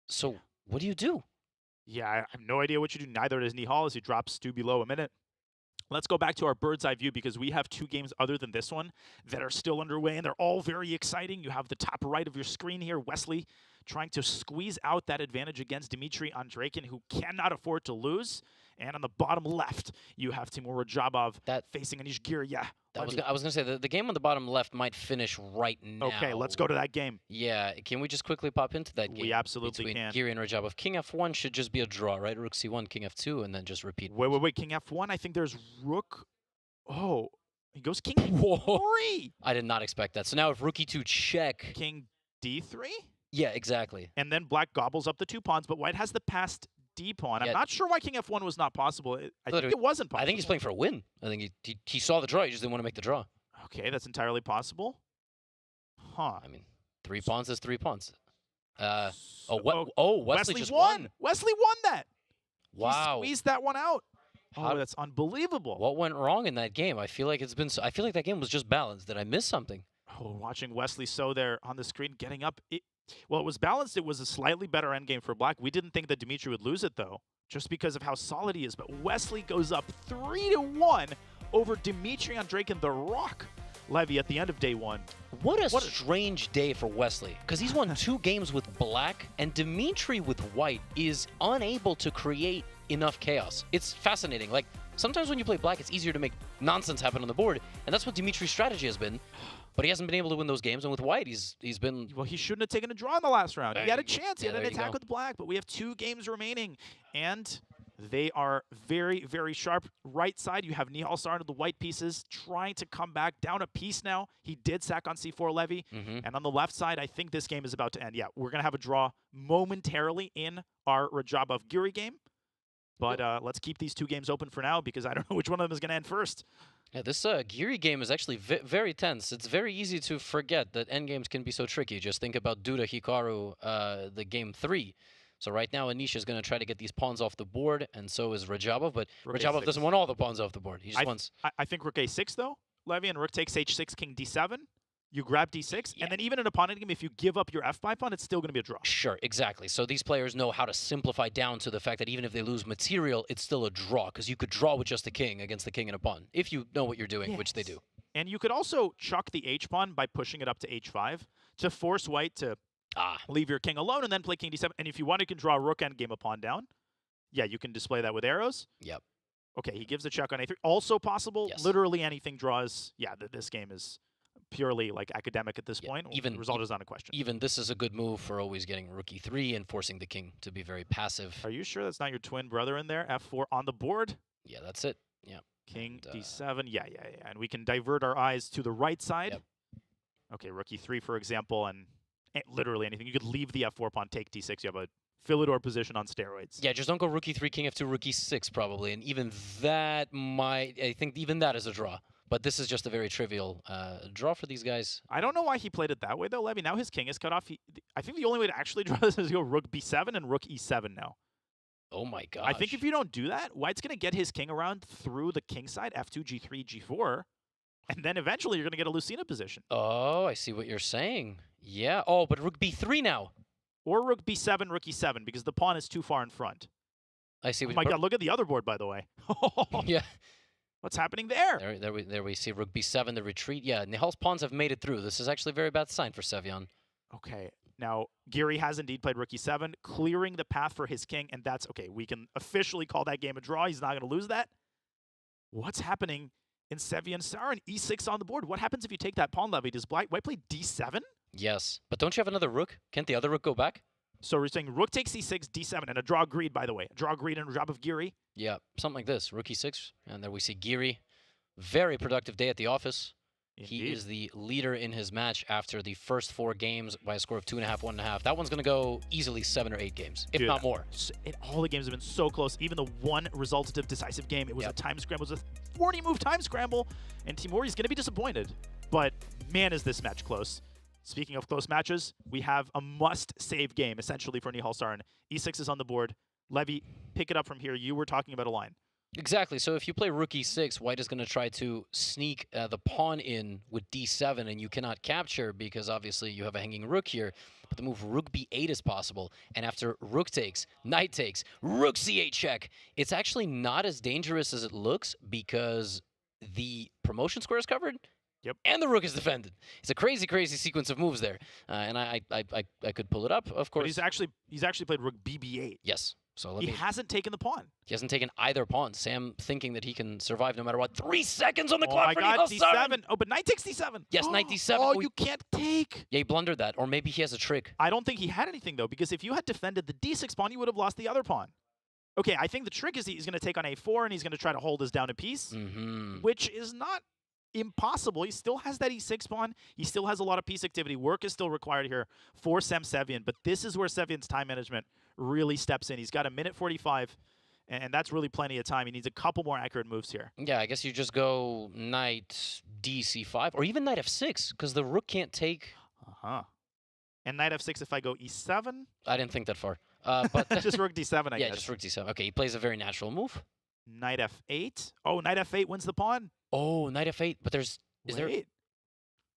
So what do you do? Yeah, I have no idea what you do. Neither does Nihal as he drops 2 below a minute. Let's go back to our bird's eye view because we have 2 games other than this one that are still underway, and they're all very exciting. You have the top right of your screen here, Wesley trying to squeeze out that advantage against Dmitry Andreikin, who cannot afford to lose. And on the bottom left, you have Timur Radjabov facing Anish Giri. Yeah. I was going to say, the game on the bottom left might finish right now. Okay, let's go to that game. Yeah, can we just quickly pop into that game? We absolutely between can. Giri and Radjabov. King f1 should just be a draw, right? Rook c1, king f2, and then just repeat. Wait. King f1, I think there's rook. Oh, He goes king e3. I did not expect that. So now if rook e2 check. King d3? Yeah, exactly. And then black gobbles up the 2 pawns, but white has the passed d pawn. I'm Yeah. not sure why king f1 was not possible. I think it wasn't possible. I think he's playing for a win. I think he saw the draw. He just didn't want to make the draw. Okay, that's entirely possible. Huh. I mean, 3 pawns is 3 pawns. Wesley Wesley just won. Wesley won that. Wow. He squeezed that one out. Oh, that's unbelievable. What went wrong in that game? I feel like I feel like that game was just balanced. Did I miss something? Oh, watching Wesley So there on the screen getting up. Well, it was balanced. It was a slightly better endgame for black. We didn't think that Dimitri would lose it, though, just because of how solid he is. But Wesley goes up 3-1 over Dimitri Andreikin, the Rock Levy at the end of day 1. What a strange day for Wesley, because he's won 2 games with black, and Dimitri with white is unable to create enough chaos. It's fascinating. Like, sometimes when you play black, it's easier to make nonsense happen on the board, and that's what Dimitri's strategy has been. But he hasn't been able to win those games, and with white, he's been... Well, he shouldn't have taken a draw in the last round. He had a chance. He Yeah, had an there you attack go. with black, but we have 2 games remaining, and they are very, very sharp. Right side, you have Nihal Sarin of the white pieces trying to come back down a piece now. He did sack on c4 Levy, and on the left side, I think this game is about to end. Yeah, we're going to have a draw momentarily in our Radjabov Giri game, but let's keep these 2 games open for now because I don't know which one of them is going to end first. Yeah, this Giri game is actually very tense. It's very easy to forget that endgames can be so tricky. Just think about Duda Hikaru, the game 3. So right now, Anish is going to try to get these pawns off the board, and so is Radjabov, but Rook Radjabov A6. doesn't want all the pawns off the board. He just wants... I think rook a6, though, Levy, and rook takes h6, king d7. You grab d6, and then even in an opponent game, if you give up your f5 pawn, it's still going to be a draw. Sure, exactly. So these players know how to simplify down to the fact that even if they lose material, it's still a draw, because you could draw with just the king against the king and a pawn, if you know what you're doing, which they do. And you could also chuck the h-pawn by pushing it up to h5 to force white to leave your king alone and then play king d7. And if you want, you can draw rook endgame a pawn down. Yeah, you can display that with arrows. Yep. Okay, he gives a check on a3. Also possible, literally anything draws. Yeah, this game is purely like academic at this point. Even the result is not a question. Even this is a good move for always getting rook e3 and forcing the king to be very passive. Are you sure that's not your twin brother in there? f4 on the board. Yeah, that's it. Yeah. King d7. Yeah. And we can divert our eyes to the right side. Okay, rook e3, for example, and literally anything. You could leave the f4 pawn, take d6. You have a Philidor position on steroids. Yeah, just don't go rook e3, king f2, rook e6 probably, and even that I think even that is a draw. But this is just a very trivial draw for these guys. I don't know why he played it that way, though, Levy. Now his king is cut off. I think the only way to actually draw this is to go rook b7 and rook e7 now. Oh, my gosh. I think if you don't do that, white's going to get his king around through the king side, f2, g3, g4, and then eventually you're going to get a Lucina position. Oh, I see what you're saying. Yeah. Oh, but rook b3 now. Or rook b7, rook e7, because the pawn is too far in front. I see. Oh my God, look at the other board, by the way. Yeah. What's happening there? There we see rook b7, the retreat. Yeah, Nihal's pawns have made it through. This is actually a very bad sign for Sevian. Okay, now Giri has indeed played rook e7, clearing the path for his king, and that's okay. We can officially call that game a draw. He's not going to lose that. What's happening in Sevian Sarin? e6 on the board. What happens if you take that pawn, Levy? Does white play d7? Yes, but don't you have another rook? Can't the other rook go back? So we're saying rook takes e6, d7, and a draw agreed, by the way. A draw agreed and a drop of Giri. Yeah, something like this. Rook e6, and there we see Giri. Very productive day at the office. Indeed. He is the leader in his match after the first 4 games by a score of 2.5, 1.5. That one's going to go easily 7 or 8 games, if not more. All the games have been so close. Even the one resultative decisive game, it was a time scramble. It was a 40-move time scramble, and Timuri's going to be disappointed. But man, is this match close. Speaking of close matches, we have a must-save game, essentially, for Nihal Sarin. e6 is on the board. Levy, pick it up from here. You were talking about a line. Exactly. So if you play rook e6, white is going to try to sneak the pawn in with d7, and you cannot capture because obviously you have a hanging rook here. But the move rook b8 is possible. And after rook takes, knight takes, rook c8 check, it's actually not as dangerous as it looks because the promotion square is covered. Yep. And the rook is defended. It's a crazy, crazy sequence of moves there. And I could pull it up, of course. But he's actually played rook bb8. Yes. So he hasn't taken the pawn. He hasn't taken either pawn. Sam thinking that he can survive no matter what. 3 seconds on the clock for Nihal Nihal Sarin. d7. Oh, but knight takes d7. Yes, knight d7. Oh, you can't take. Yeah, he blundered that. Or maybe he has a trick. I don't think he had anything, though, because if you had defended the d6 pawn, you would have lost the other pawn. Okay, I think the trick is he's going to take on a4, and he's going to try to hold us down a piece, which is not impossible. He still has that e6 pawn. He still has a lot of piece activity. Work is still required here for Sevian, but this is where Sevian's time management really steps in. He's got 1:45, and that's really plenty of time. He needs a couple more accurate moves here. Yeah, I guess you just go knight d5, or even knight f6, because the rook can't take... Uh-huh. And knight f6 if I go e7? I didn't think that far. But just rook d7, I guess. Yeah, just rook d7. Okay, he plays a very natural move. Knight f8. Oh, knight f8 wins the pawn. Oh, knight f8. But there's... Is there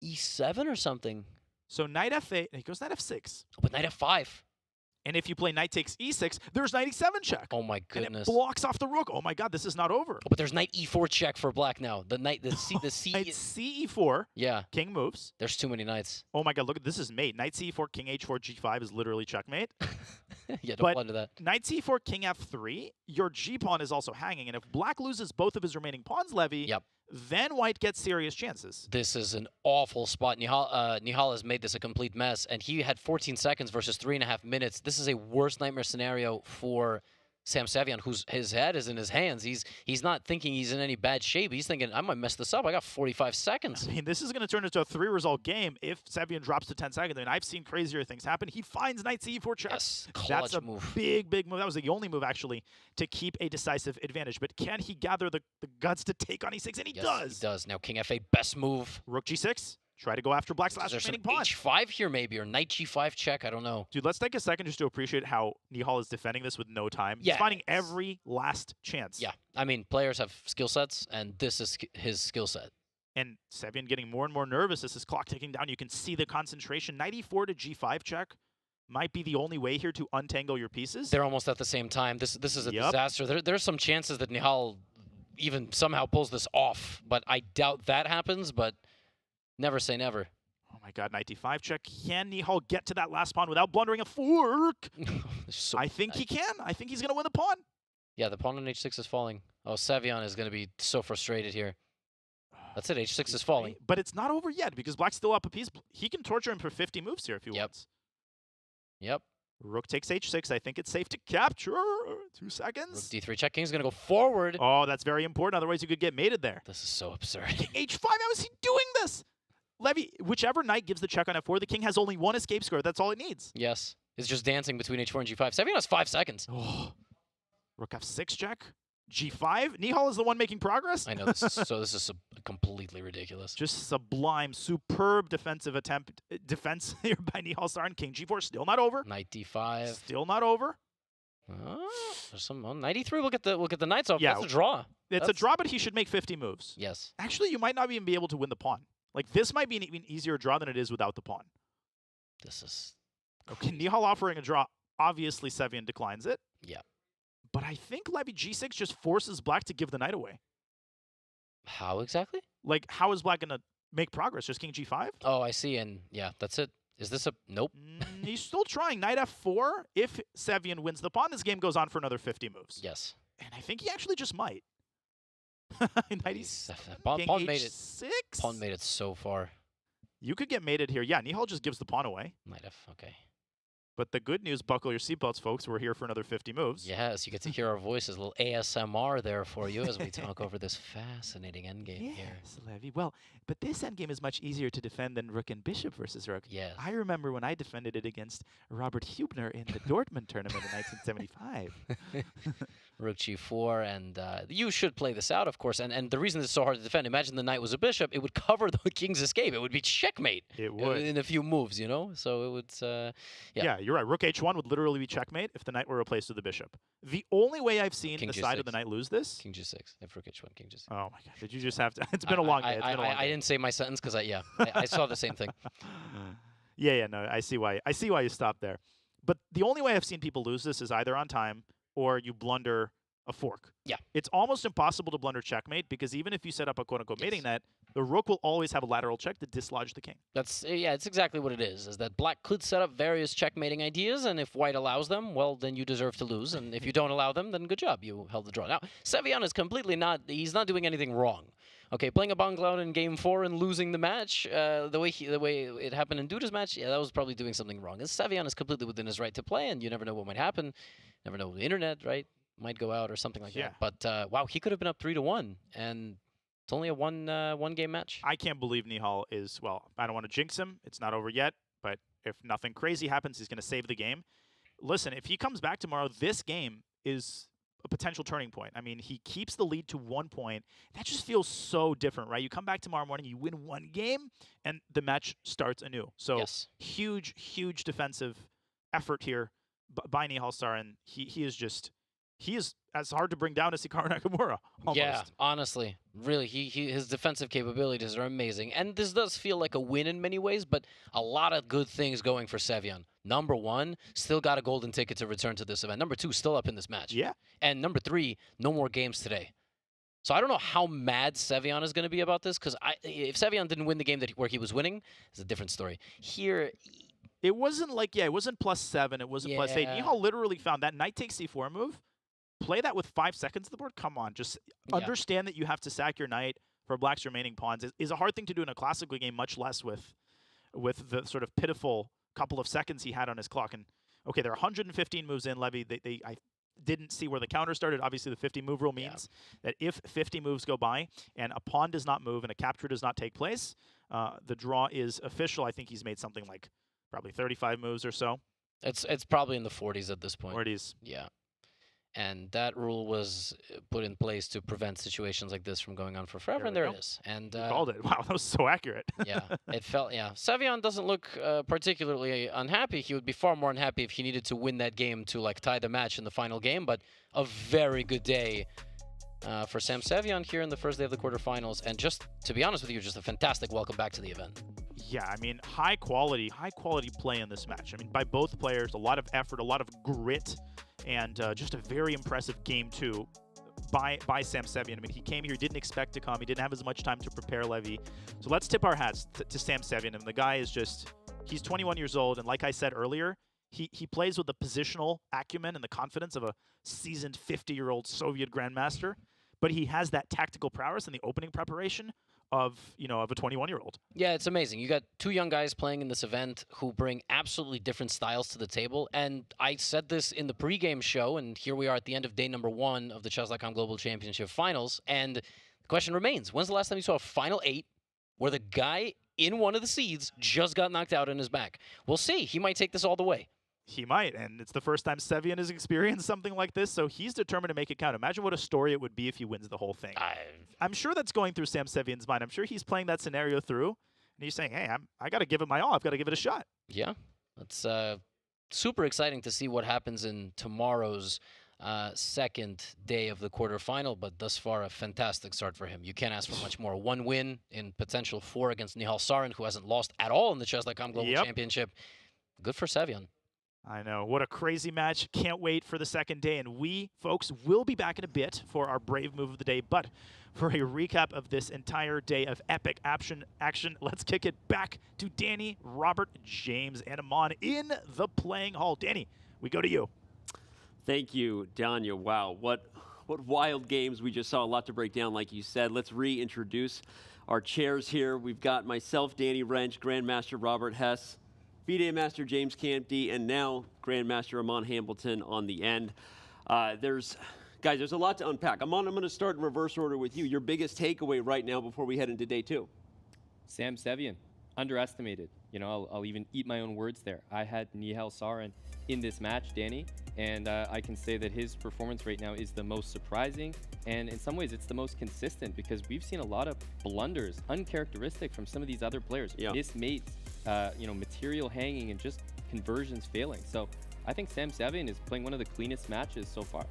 e7 or something? So knight f8. He goes knight f6. Oh, but knight f5. And if you play knight takes e6, there's knight e7 check. Oh my goodness! And it blocks off the rook. Oh my god, this is not over. Oh, but there's knight e4 check for black now. The knight, the c. Knight c e4. Yeah. King moves. There's too many knights. Oh my god, look at this is mate. Knight c4, king h4, g5 is literally checkmate. Yeah, don't blunder that. Knight c4, king f3. Your g pawn is also hanging, and if black loses both of his remaining pawns, Levy. Yep. Then white gets serious chances. This is an awful spot. Nihal has made this a complete mess, and he had 14 seconds versus 3.5 minutes. This is a worst nightmare scenario for Sevian, his head is in his hands. He's not thinking he's in any bad shape. He's thinking, I might mess this up. I got 45 seconds. I mean, this is going to turn into a 3-result game if Sevian drops to 10 seconds. I mean, I've seen crazier things happen. He finds knight c4 check. Yes, That's a move. big move. That was the only move, actually, to keep a decisive advantage. But can he gather the guts to take on e6? And he does. He does. Now king f8, best move. Rook g6. Try to go after black's last remaining pawn. h5 here maybe, or knight g5 check, I don't know. Dude, let's take a second just to appreciate how Nihal is defending this with no time. Yeah, he's finding every last chance. Yeah, I mean, players have skill sets, and this is his skill set. And Sevian getting more and more nervous as his clock ticking down. You can see the concentration. Knight e4 to g5 check might be the only way here to untangle your pieces. They're almost at the same time. This is a disaster. There's some chances that Nihal even somehow pulls this off, but I doubt that happens, but never say never. Oh my god, knight d5 check. Can Nihal get to that last pawn without blundering a fork? I think he can. I think he's going to win the pawn. Yeah, the pawn on h6 is falling. Oh, Sevian is going to be so frustrated here. That's it, h6 is falling. But it's not over yet because black's still up a piece. He can torture him for 50 moves here if he wants. Yep. Rook takes h6. I think it's safe to capture. 2 seconds. Rook d3 check. King's going to go forward. Oh, that's very important. Otherwise, you could get mated there. This is so absurd. King h5. How is he doing this? Levy, whichever knight gives the check on f4, the king has only one escape square. That's all it needs. Yes. It's just dancing between h4 and g5. Sevian has 5 seconds. Oh. Rook f6 check. g5. Nihal is the one making progress. I know. This is completely ridiculous. Just sublime, superb defense here by Nihal Sarin. King g4 still not over. Knight d5. Still not over. There's some knight e3. We'll get the knights off. Yeah, that's a draw. It's a draw, but he should make 50 moves. Yes. Actually, you might not even be able to win the pawn. Like, this might be an even easier draw than it is without the pawn. This is... Okay, Nihal offering a draw. Obviously, Sevian declines it. Yeah. But I think Levy g6 just forces black to give the knight away. How exactly? Like, how is black going to make progress? Just king g5? Oh, I see. And yeah, that's it. Is this a... Nope. He's still trying. Knight f4. If Sevian wins the pawn, this game goes on for another 50 moves. Yes. And I think he actually just might. Knight e7. Pawn made it. H6? Pawn made it so far. You could get mated here. Yeah, Nihal just gives the pawn away. Knight f. Okay. But the good news, buckle your seatbelts, folks. We're here for another 50 moves. Yes, you get to hear our voices. A little ASMR there for you as we talk over this fascinating endgame here. Yes, Levy. Well, but this endgame is much easier to defend than rook and bishop versus rook. Yes. I remember when I defended it against Robert Hubner in the Dortmund tournament in 1975. Rook g4, and you should play this out, of course. And the reason it's so hard to defend, imagine the knight was a bishop, it would cover the king's escape. It would be checkmate. It would. In a few moves, you know? So it would, yeah, you're right. Rook h1 would literally be checkmate if the knight were replaced with the bishop. The only way I've seen King the G6. side of the knight lose this... King g6. If rook h1, king g6. Oh my god, did you just have to... It's been a long day. I didn't say my sentence because I saw the same thing. Yeah, no, I see why you stopped there. But the only way I've seen people lose this is either on time or you blunder a fork. Yeah. It's almost impossible to blunder checkmate because even if you set up a quote-unquote mating net, the rook will always have a lateral check to dislodge the king. It's exactly what it is that black could set up various checkmating ideas, and if white allows them, well, then you deserve to lose, and if you don't allow them, then good job, you held the draw. Now, Sevian is completely he's not doing anything wrong. Okay, playing a Banglaut in game 4 and losing the match, the way it happened in Duda's match, yeah, that was probably doing something wrong. And Sevian is completely within his right to play, and you never know what might happen. Never know the internet, right? Might go out or something like that. But wow, he could have been up 3-1, and It's only a one game match. I can't believe Nihal is, well, I don't want to jinx him. It's not over yet, but if nothing crazy happens, he's going to save the game. Listen, if he comes back tomorrow, this game is a potential turning point. I mean, he keeps the lead to 1 point. That just feels so different, right? You come back tomorrow morning, you win one game, and the match starts anew. So huge, huge defensive effort here by Nihal Sarin. He is as hard to bring down as Hikaru Nakamura, almost. Yeah, honestly. Really, his defensive capabilities are amazing. And this does feel like a win in many ways, but a lot of good things going for Sevian. Number 1, still got a golden ticket to return to this event. Number 2, still up in this match. Yeah. And number 3, no more games today. So I don't know how mad Sevian is going to be about this, because if Sevian didn't win the game where he was winning, it's a different story. Here... It wasn't like, it wasn't +7, it wasn't +8. Nihal literally found that knight takes c4 move. Play that with 5 seconds on the board? Come on, just understand that you have to sack your knight for black's remaining pawns. Is a hard thing to do in a classical game, much less with the sort of pitiful couple of seconds he had on his clock. And okay, there are 115 moves in, Levy. I didn't see where the counter started. Obviously, the 50 move rule means that if 50 moves go by and a pawn does not move and a capture does not take place, the draw is official. I think he's made something like probably 35 moves or so. It's probably in the 40s at this point. 40s. Yeah. And that rule was put in place to prevent situations like this from going on for forever, and there it is. And you called it. Wow, that was so accurate. Yeah, it felt, Sevian doesn't look particularly unhappy. He would be far more unhappy if he needed to win that game to tie the match in the final game, but a very good day for Sam Sevian here in the first day of the quarterfinals. And just, to be honest with you, just a fantastic welcome back to the event. Yeah, I mean, high quality play in this match. I mean, by both players, a lot of effort, a lot of grit, and just a very impressive game two by Sam Sevian. I mean, he came here, he didn't expect to come, he didn't have as much time to prepare, Levy. So let's tip our hats to Sam Sevian. And the guy is he's 21 years old, and like I said earlier, he plays with the positional acumen and the confidence of a seasoned 50-year-old Soviet grandmaster, but he has that tactical prowess and the opening preparation of a 21-year-old. Yeah, it's amazing. You got two young guys playing in this event who bring absolutely different styles to the table. And I said this in the pregame show, and here we are at the end of day number 1 of the Chess.com Global Championship Finals. And the question remains, when's the last time you saw a Final 8 where the guy in one of the seeds just got knocked out in his back? We'll see. He might take this all the way. He might, and it's the first time Sevian has experienced something like this, so he's determined to make it count. Imagine what a story it would be if he wins the whole thing. I'm sure that's going through Sam Sevian's mind. I'm sure he's playing that scenario through, and he's saying, hey, I got to give it my all. I've got to give it a shot. Yeah, it's super exciting to see what happens in tomorrow's second day of the quarterfinal, but thus far a fantastic start for him. You can't ask for much more. 1 win in potential 4 against Nihal Sarin, who hasn't lost at all in the Chess.com Global Championship. Good for Sevian. I know. What a crazy match. Can't wait for the second day. And we, folks, will be back in a bit for our brave move of the day. But for a recap of this entire day of epic action, let's kick it back to Danny, Robert, James, and Amon in the playing hall. Danny, we go to you. Thank you, Danya. Wow, what wild games we just saw. A lot to break down, like you said. Let's reintroduce our chairs here. We've got myself, Danny Wrench, Grandmaster Robert Hess, FIDE Master James Campty, and now Grandmaster Amon Hambleton on the end. Guys, there's a lot to unpack. Amon, I'm going to start in reverse order with you. Your biggest takeaway right now before we head into day 2? Sam Sevian, underestimated. You know, I'll even eat my own words there. I had Nihal Sarin in this match, Danny, and I can say that his performance right now is the most surprising, and in some ways it's the most consistent, because we've seen a lot of blunders, uncharacteristic from some of these other players. Mismates, material hanging, and just conversions failing. So I think Sam Sevian is playing one of the cleanest matches so far.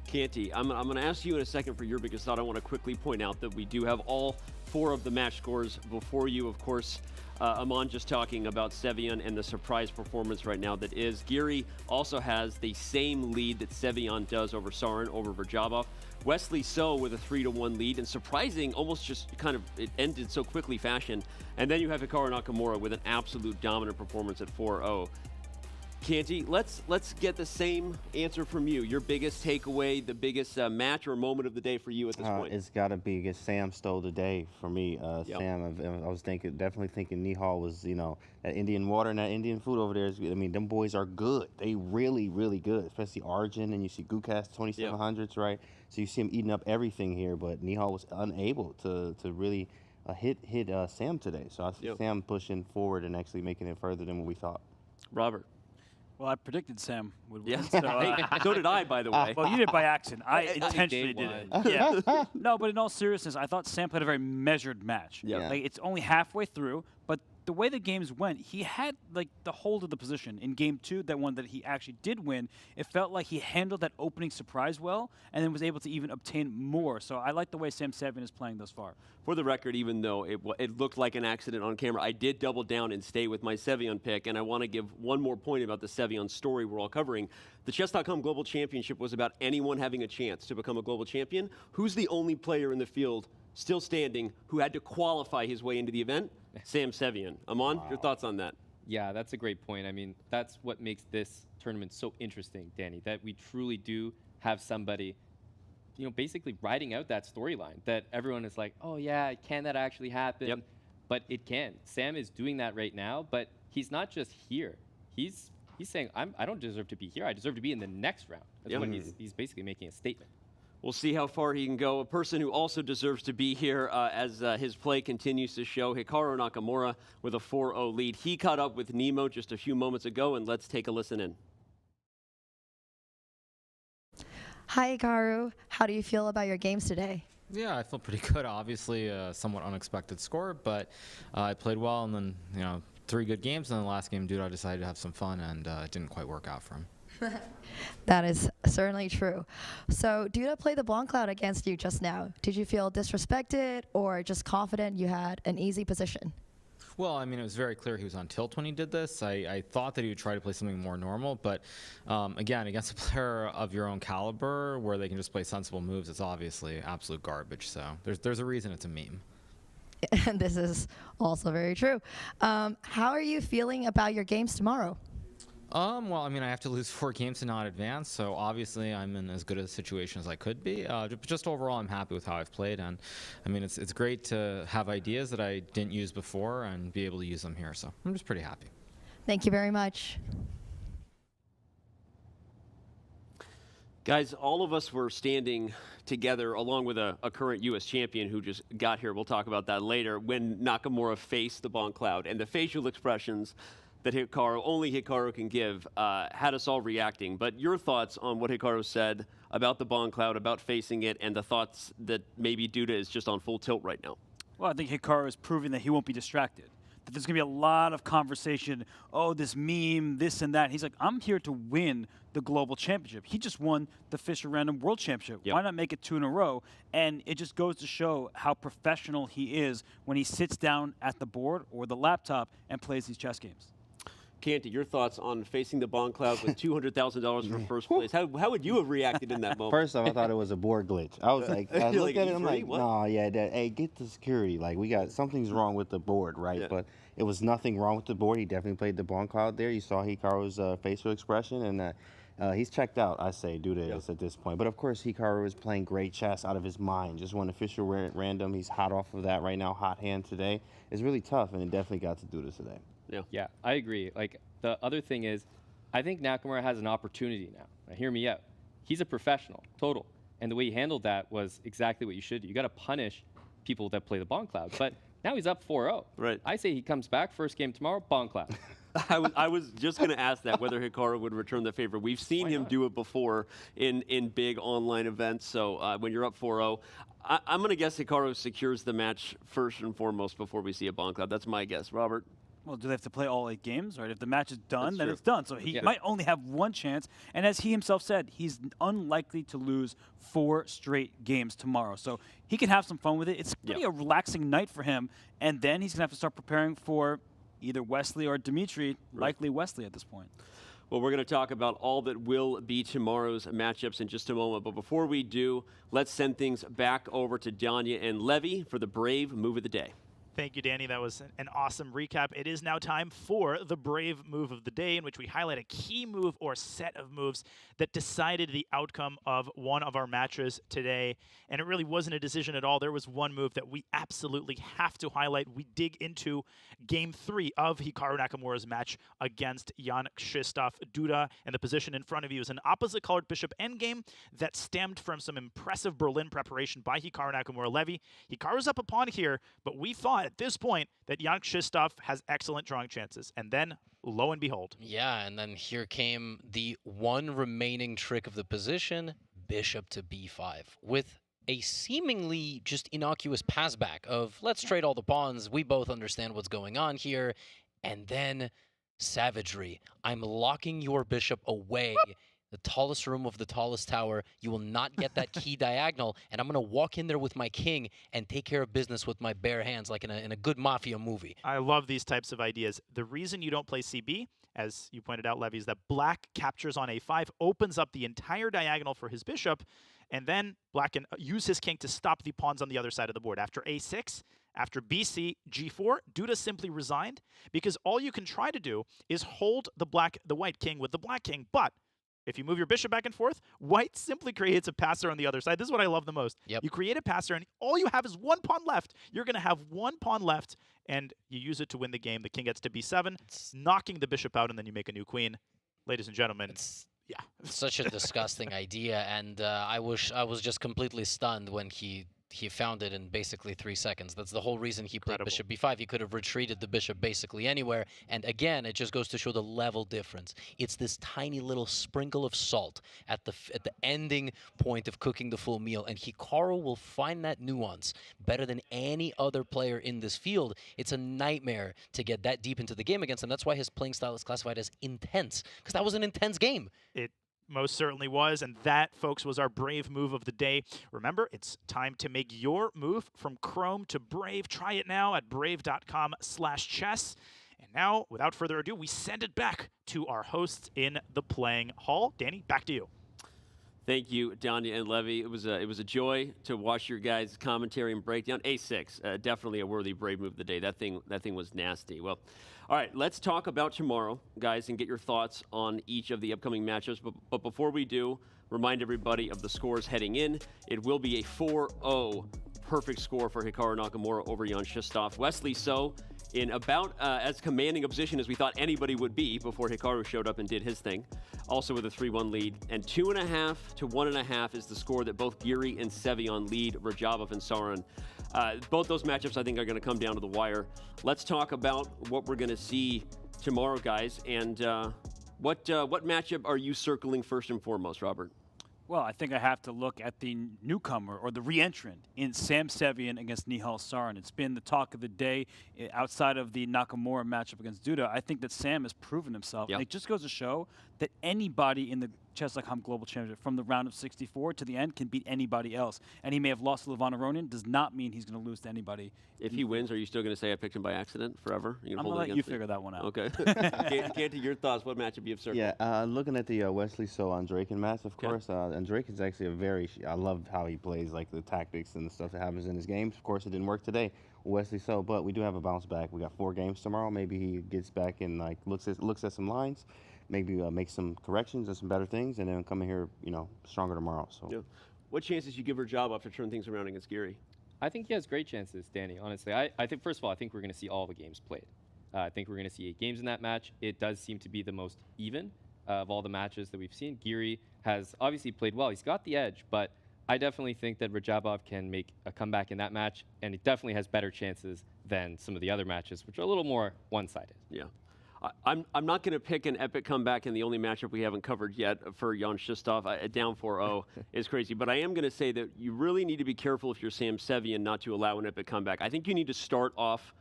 Canty, I'm going to ask you in a second for your biggest thought. I want to quickly point out that we do have all 4 of the match scores before you. Of course, Amon just talking about Sevian and the surprise performance right now that is. Giri also has the same lead that Sevian does over Sarin, over Radjabov. Wesley So with a 3-1 lead, and surprising, almost just it ended so quickly fashion. And then you have Hikaru Nakamura with an absolute dominant performance at 4-0. Canty, let's get the same answer from you. Your biggest takeaway, the biggest match or moment of the day for you at this point. It's got to be against Sam stole the day for me. Sam, I was definitely thinking Nihal was, you know, that Indian water and that Indian food over there. I mean, them boys are good. They really, really good, especially Arjun, and you see Gukas 2700s, right? So you see him eating up everything here, but Nihal was unable to really hit Sam today. So I see Sam pushing forward and actually making it further than what we thought. Robert. Well, I predicted Sam would win. Yes. So, Hey, so did I, by the way. Well, you did by accident. I intentionally did it. Yeah. No, but in all seriousness, I thought Sam played a very measured match. Yeah. Like, it's only halfway through, but the way the games went, he had like the hold of the position. In game 2, that one that he actually did win, it felt like he handled that opening surprise well and then was able to even obtain more. So I like the way Sam Sevian is playing thus far. For the record, even though it looked like an accident on camera, I did double down and stay with my Sevian pick, and I want to give one more point about the Sevian story we're all covering. The Chess.com Global Championship was about anyone having a chance to become a global champion. Who's the only player in the field still standing who had to qualify his way into the event? Sam Sevian. Amon, your thoughts on that? Yeah, that's a great point. I mean, that's what makes this tournament so interesting, Danny, that we truly do have somebody, you know, basically writing out that storyline that everyone is like, oh yeah, can that actually happen? Yep. But it can. Sam is doing that right now, but he's not just here. He's saying, I don't deserve to be here. I deserve to be in the next round. That's what he's basically making a statement. We'll see how far he can go. A person who also deserves to be here as his play continues to show, Hikaru Nakamura with a 4-0 lead. He caught up with Nemo just a few moments ago, and let's take a listen in. Hi, Hikaru. How do you feel about your games today? Yeah, I feel pretty good. Obviously, a somewhat unexpected score, but I played well, and then, you know, 3 good games, and then the last game, Duda decided to have some fun, and it didn't quite work out for him. That is certainly true. So, Duda played the Blanc Cloud against you just now. Did you feel disrespected or just confident you had an easy position? Well, I mean, it was very clear he was on tilt when he did this. I thought that he would try to play something more normal, but again, against a player of your own caliber where they can just play sensible moves, it's obviously absolute garbage. So there's a reason it's a meme. And this is also very true. How are you feeling about your games tomorrow? Well, I mean, I have to lose 4 games to not advance, so obviously I'm in as good a situation as I could be. Just overall, I'm happy with how I've played, and I mean, it's great to have ideas that I didn't use before and be able to use them here, so I'm just pretty happy. Thank you very much. Guys, all of us were standing together along with a current U.S. champion who just got here. We'll talk about that later, when Nakamura faced the Blanc Cloud, and the facial expressions that only Hikaru can give, had us all reacting. But your thoughts on what Hikaru said about the Blanc Cloud, about facing it, and the thoughts that maybe Duda is just on full tilt right now? Well, I think Hikaru is proving that he won't be distracted. That there's going to be a lot of conversation, oh, this meme, this and that. He's like, I'm here to win the global championship. He just won the Fisher Random World Championship. Why not make it 2 in a row? And it just goes to show how professional he is when he sits down at the board or the laptop and plays these chess games. Canty, your thoughts on facing the Blanc Cloud with $200,000 for first place? How would you have reacted in that moment? First off, I thought it was a board glitch. I was like, I looked at it, I'm like, no, yeah, hey, get the security. Like, something's wrong with the board, right? Yeah. But it was nothing wrong with the board. He definitely played the Blanc Cloud there. You saw Hikaru's facial expression, and he's checked out, I say, Duda is at this point. But of course, Hikaru is playing great chess out of his mind. Just won official random. He's hot off of that right now, hot hand today. It's really tough, and it definitely got to Duda today. Yeah, I agree. Like, the other thing is, I think Nakamura has an opportunity now. Now, hear me out. He's a professional, total. And the way he handled that was exactly what you should do. You got to punish people that play the Blanc Cloud. But now he's up 4-0. Right. I say he comes back, first game tomorrow, Blanc Cloud. I was just going to ask that, whether Hikaru would return the favor. We've seen him do it before in big online events. So when you're up 4-0, I'm going to guess Hikaru secures the match first and foremost before we see a Blanc Cloud. That's my guess. Robert? Well, do they have to play all 8 games? Right? If the match is done, then it's done. So he might only have 1 chance. And as he himself said, he's unlikely to lose 4 straight games tomorrow. So he can have some fun with it. It's pretty a relaxing night for him. And then he's going to have to start preparing for either Wesley or Dimitri, likely Wesley at this point. Well, we're going to talk about all that will be tomorrow's matchups in just a moment. But before we do, let's send things back over to Danya and Levy for the Brave Move of the Day. Thank you, Danny. That was an awesome recap. It is now time for the Brave Move of the Day, in which we highlight a key move or set of moves that decided the outcome of one of our matches today. And it really wasn't a decision at all. There was one move that we absolutely have to highlight. We dig into Game 3 of Hikaru Nakamura's match against Jan Krzysztof Duda. And the position in front of you is an opposite-colored bishop endgame that stemmed from some impressive Berlin preparation by Hikaru Nakamura Levy. Hikaru's up a pawn here, but we thought at this point that Jan Krzysztof has excellent drawing chances. And then, lo and behold. Yeah, and then here came the one remaining trick of the position, bishop to b5, with a seemingly just innocuous passback of, let's trade all the pawns, we both understand what's going on here, and then savagery. I'm locking your bishop away. The tallest room of the tallest tower. You will not get that key diagonal, and I'm going to walk in there with my king and take care of business with my bare hands like in a good mafia movie. I love these types of ideas. The reason you don't play CB, as you pointed out, Levy, is that black captures on a5, opens up the entire diagonal for his bishop, and then black can use his king to stop the pawns on the other side of the board. After a6, after bc, g4, Duda simply resigned, because all you can try to do is hold the white king with the black king, but if you move your bishop back and forth, white simply creates a passer on the other side. This is what I love the most. Yep. You create a passer, and all you have is one pawn left. You're going to have one pawn left, and you use it to win the game. The king gets to b7, knocking the bishop out, and then you make a new queen. Ladies and gentlemen, yeah. Such a disgusting idea, and I was just completely stunned when he found it in basically 3 seconds. That's the whole reason he played bishop b5. He could have retreated the bishop basically anywhere. And again, it just goes to show the level difference. It's this tiny little sprinkle of salt at the ending point of cooking the full meal. And Hikaru will find that nuance better than any other player in this field. It's a nightmare to get that deep into the game against him. That's why his playing style is classified as intense, because that was an intense game. It most certainly was, and that, folks, was our Brave Move of the day. Remember, it's time to make your move from Chrome to Brave. Try it now at brave.com/chess. And now, without further ado, we send it back to our hosts in the playing hall. Danny, back to you. Thank you, Danya and Levy. It was a joy to watch your guys' commentary and breakdown. A6, definitely a worthy Brave Move of the day. That thing was nasty. Well, all right, let's talk about tomorrow, guys, and get your thoughts on each of the upcoming matchups. But before we do, remind everybody of the scores heading in. It will be a 4-0 perfect score for Hikaru Nakamura over Jan Krzysztof. Wesley So in about as commanding a position as we thought anybody would be before Hikaru showed up and did his thing. Also with a 3-1 lead. And 2.5 to 1.5 is the score that both Giri and Sevian lead Radjabov and Sarin. Both those matchups, I think, are going to come down to the wire. Let's talk about what we're going to see tomorrow, guys. And what matchup are you circling first and foremost, Robert? Well, I think I have to look at the newcomer or the re-entrant in Sam Sevian against Nihal Sarin. It's been the talk of the day outside of the Nakamura matchup against Duda. I think that Sam has proven himself. Yep. And it just goes to show that anybody in the Chess.com Global Championship from the round of 64 to the end can beat anybody else. And he may have lost to Levon Aronian. Does not mean he's going to lose to anybody. If he wins, are you still going to say I picked him by accident forever? I'm going to let you figure that one out. Okay. Canty, your thoughts. What matchup you have circled? Yeah, looking at the Wesley So Andreikin match, of course. Andreikin's actually I love how he plays, like the tactics and the stuff that happens in his games. Of course, it didn't work today, Wesley So, but we do have a bounce back. We got 4 games tomorrow. Maybe he gets back and like looks at some lines, maybe make some corrections and some better things, and then come in here, stronger tomorrow. So, yeah. What chances you give Radjabov to turn things around against Giri? I think he has great chances, Danny, honestly. I think, first of all, I think we're going to see all the games played. I think we're going to see 8 games in that match. It does seem to be the most even of all the matches that we've seen. Giri has obviously played well. He's got the edge, but I definitely think that Radjabov can make a comeback in that match, and he definitely has better chances than some of the other matches, which are a little more one-sided. Yeah. I'm not going to pick an epic comeback in the only matchup we haven't covered yet for Jan Krzysztof. Down 4-0 is crazy. But I am going to say that you really need to be careful if you're Sam Sevian not to allow an epic comeback. I think you need to start off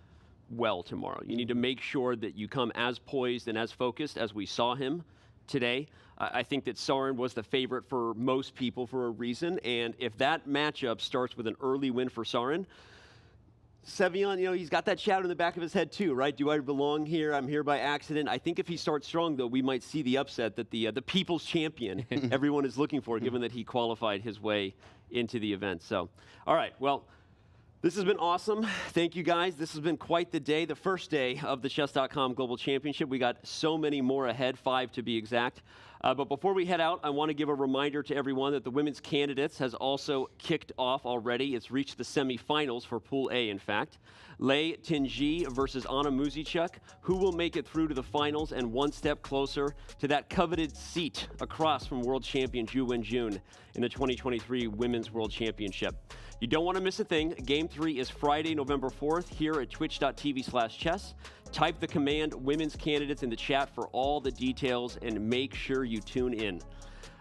well tomorrow. You need to make sure that you come as poised and as focused as we saw him today. I think that Sarin was the favorite for most people for a reason. And if that matchup starts with an early win for Sarin, Sevian, he's got that shadow in the back of his head too, right? Do I belong here? I'm here by accident. I think if he starts strong, though, we might see the upset that the people's champion everyone is looking for, given that he qualified his way into the event. So, all right, well, This has been awesome. Thank you, guys. This has been quite the day, the first day of the Chess.com Global Championship. We got so many more ahead, 5 to be exact. But before we head out, I want to give a reminder to everyone that the women's candidates has also kicked off already. It's reached the semifinals for Pool A, in fact. Lei Tinji versus Anna Muzichuk. Who will make it through to the finals and one step closer to that coveted seat across from world champion Ju Wenjun in the 2023 Women's World Championship? You don't want to miss a thing. Game 3 is Friday, November 4th here at twitch.tv/chess. Type the command women's candidates in the chat for all the details and make sure you tune in.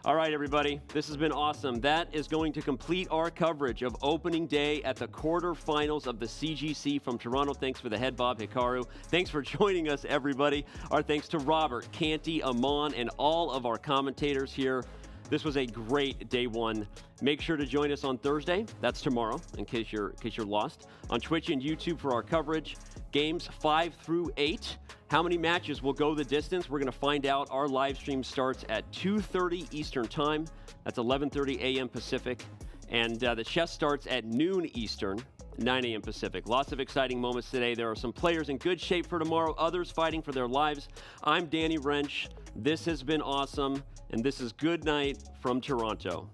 All right, everybody, this has been awesome. That is going to complete our coverage of opening day at the quarterfinals of the CGC from Toronto. Thanks for the head bob, Hikaru. Thanks for joining us, everybody. Our thanks to Robert, Canty, Amon, and all of our commentators here. This was a great day one. Make sure to join us on Thursday. That's tomorrow, in case you're lost. On Twitch and YouTube for our coverage. Games 5 through 8. How many matches will go the distance? We're going to find out. Our live stream starts at 2:30 Eastern Time. That's 11:30 a.m. Pacific. And the chess starts at noon Eastern, 9 a.m. Pacific. Lots of exciting moments today. There are some players in good shape for tomorrow, others fighting for their lives. I'm Danny Wrench. This has been awesome, and this is Good Night from Toronto.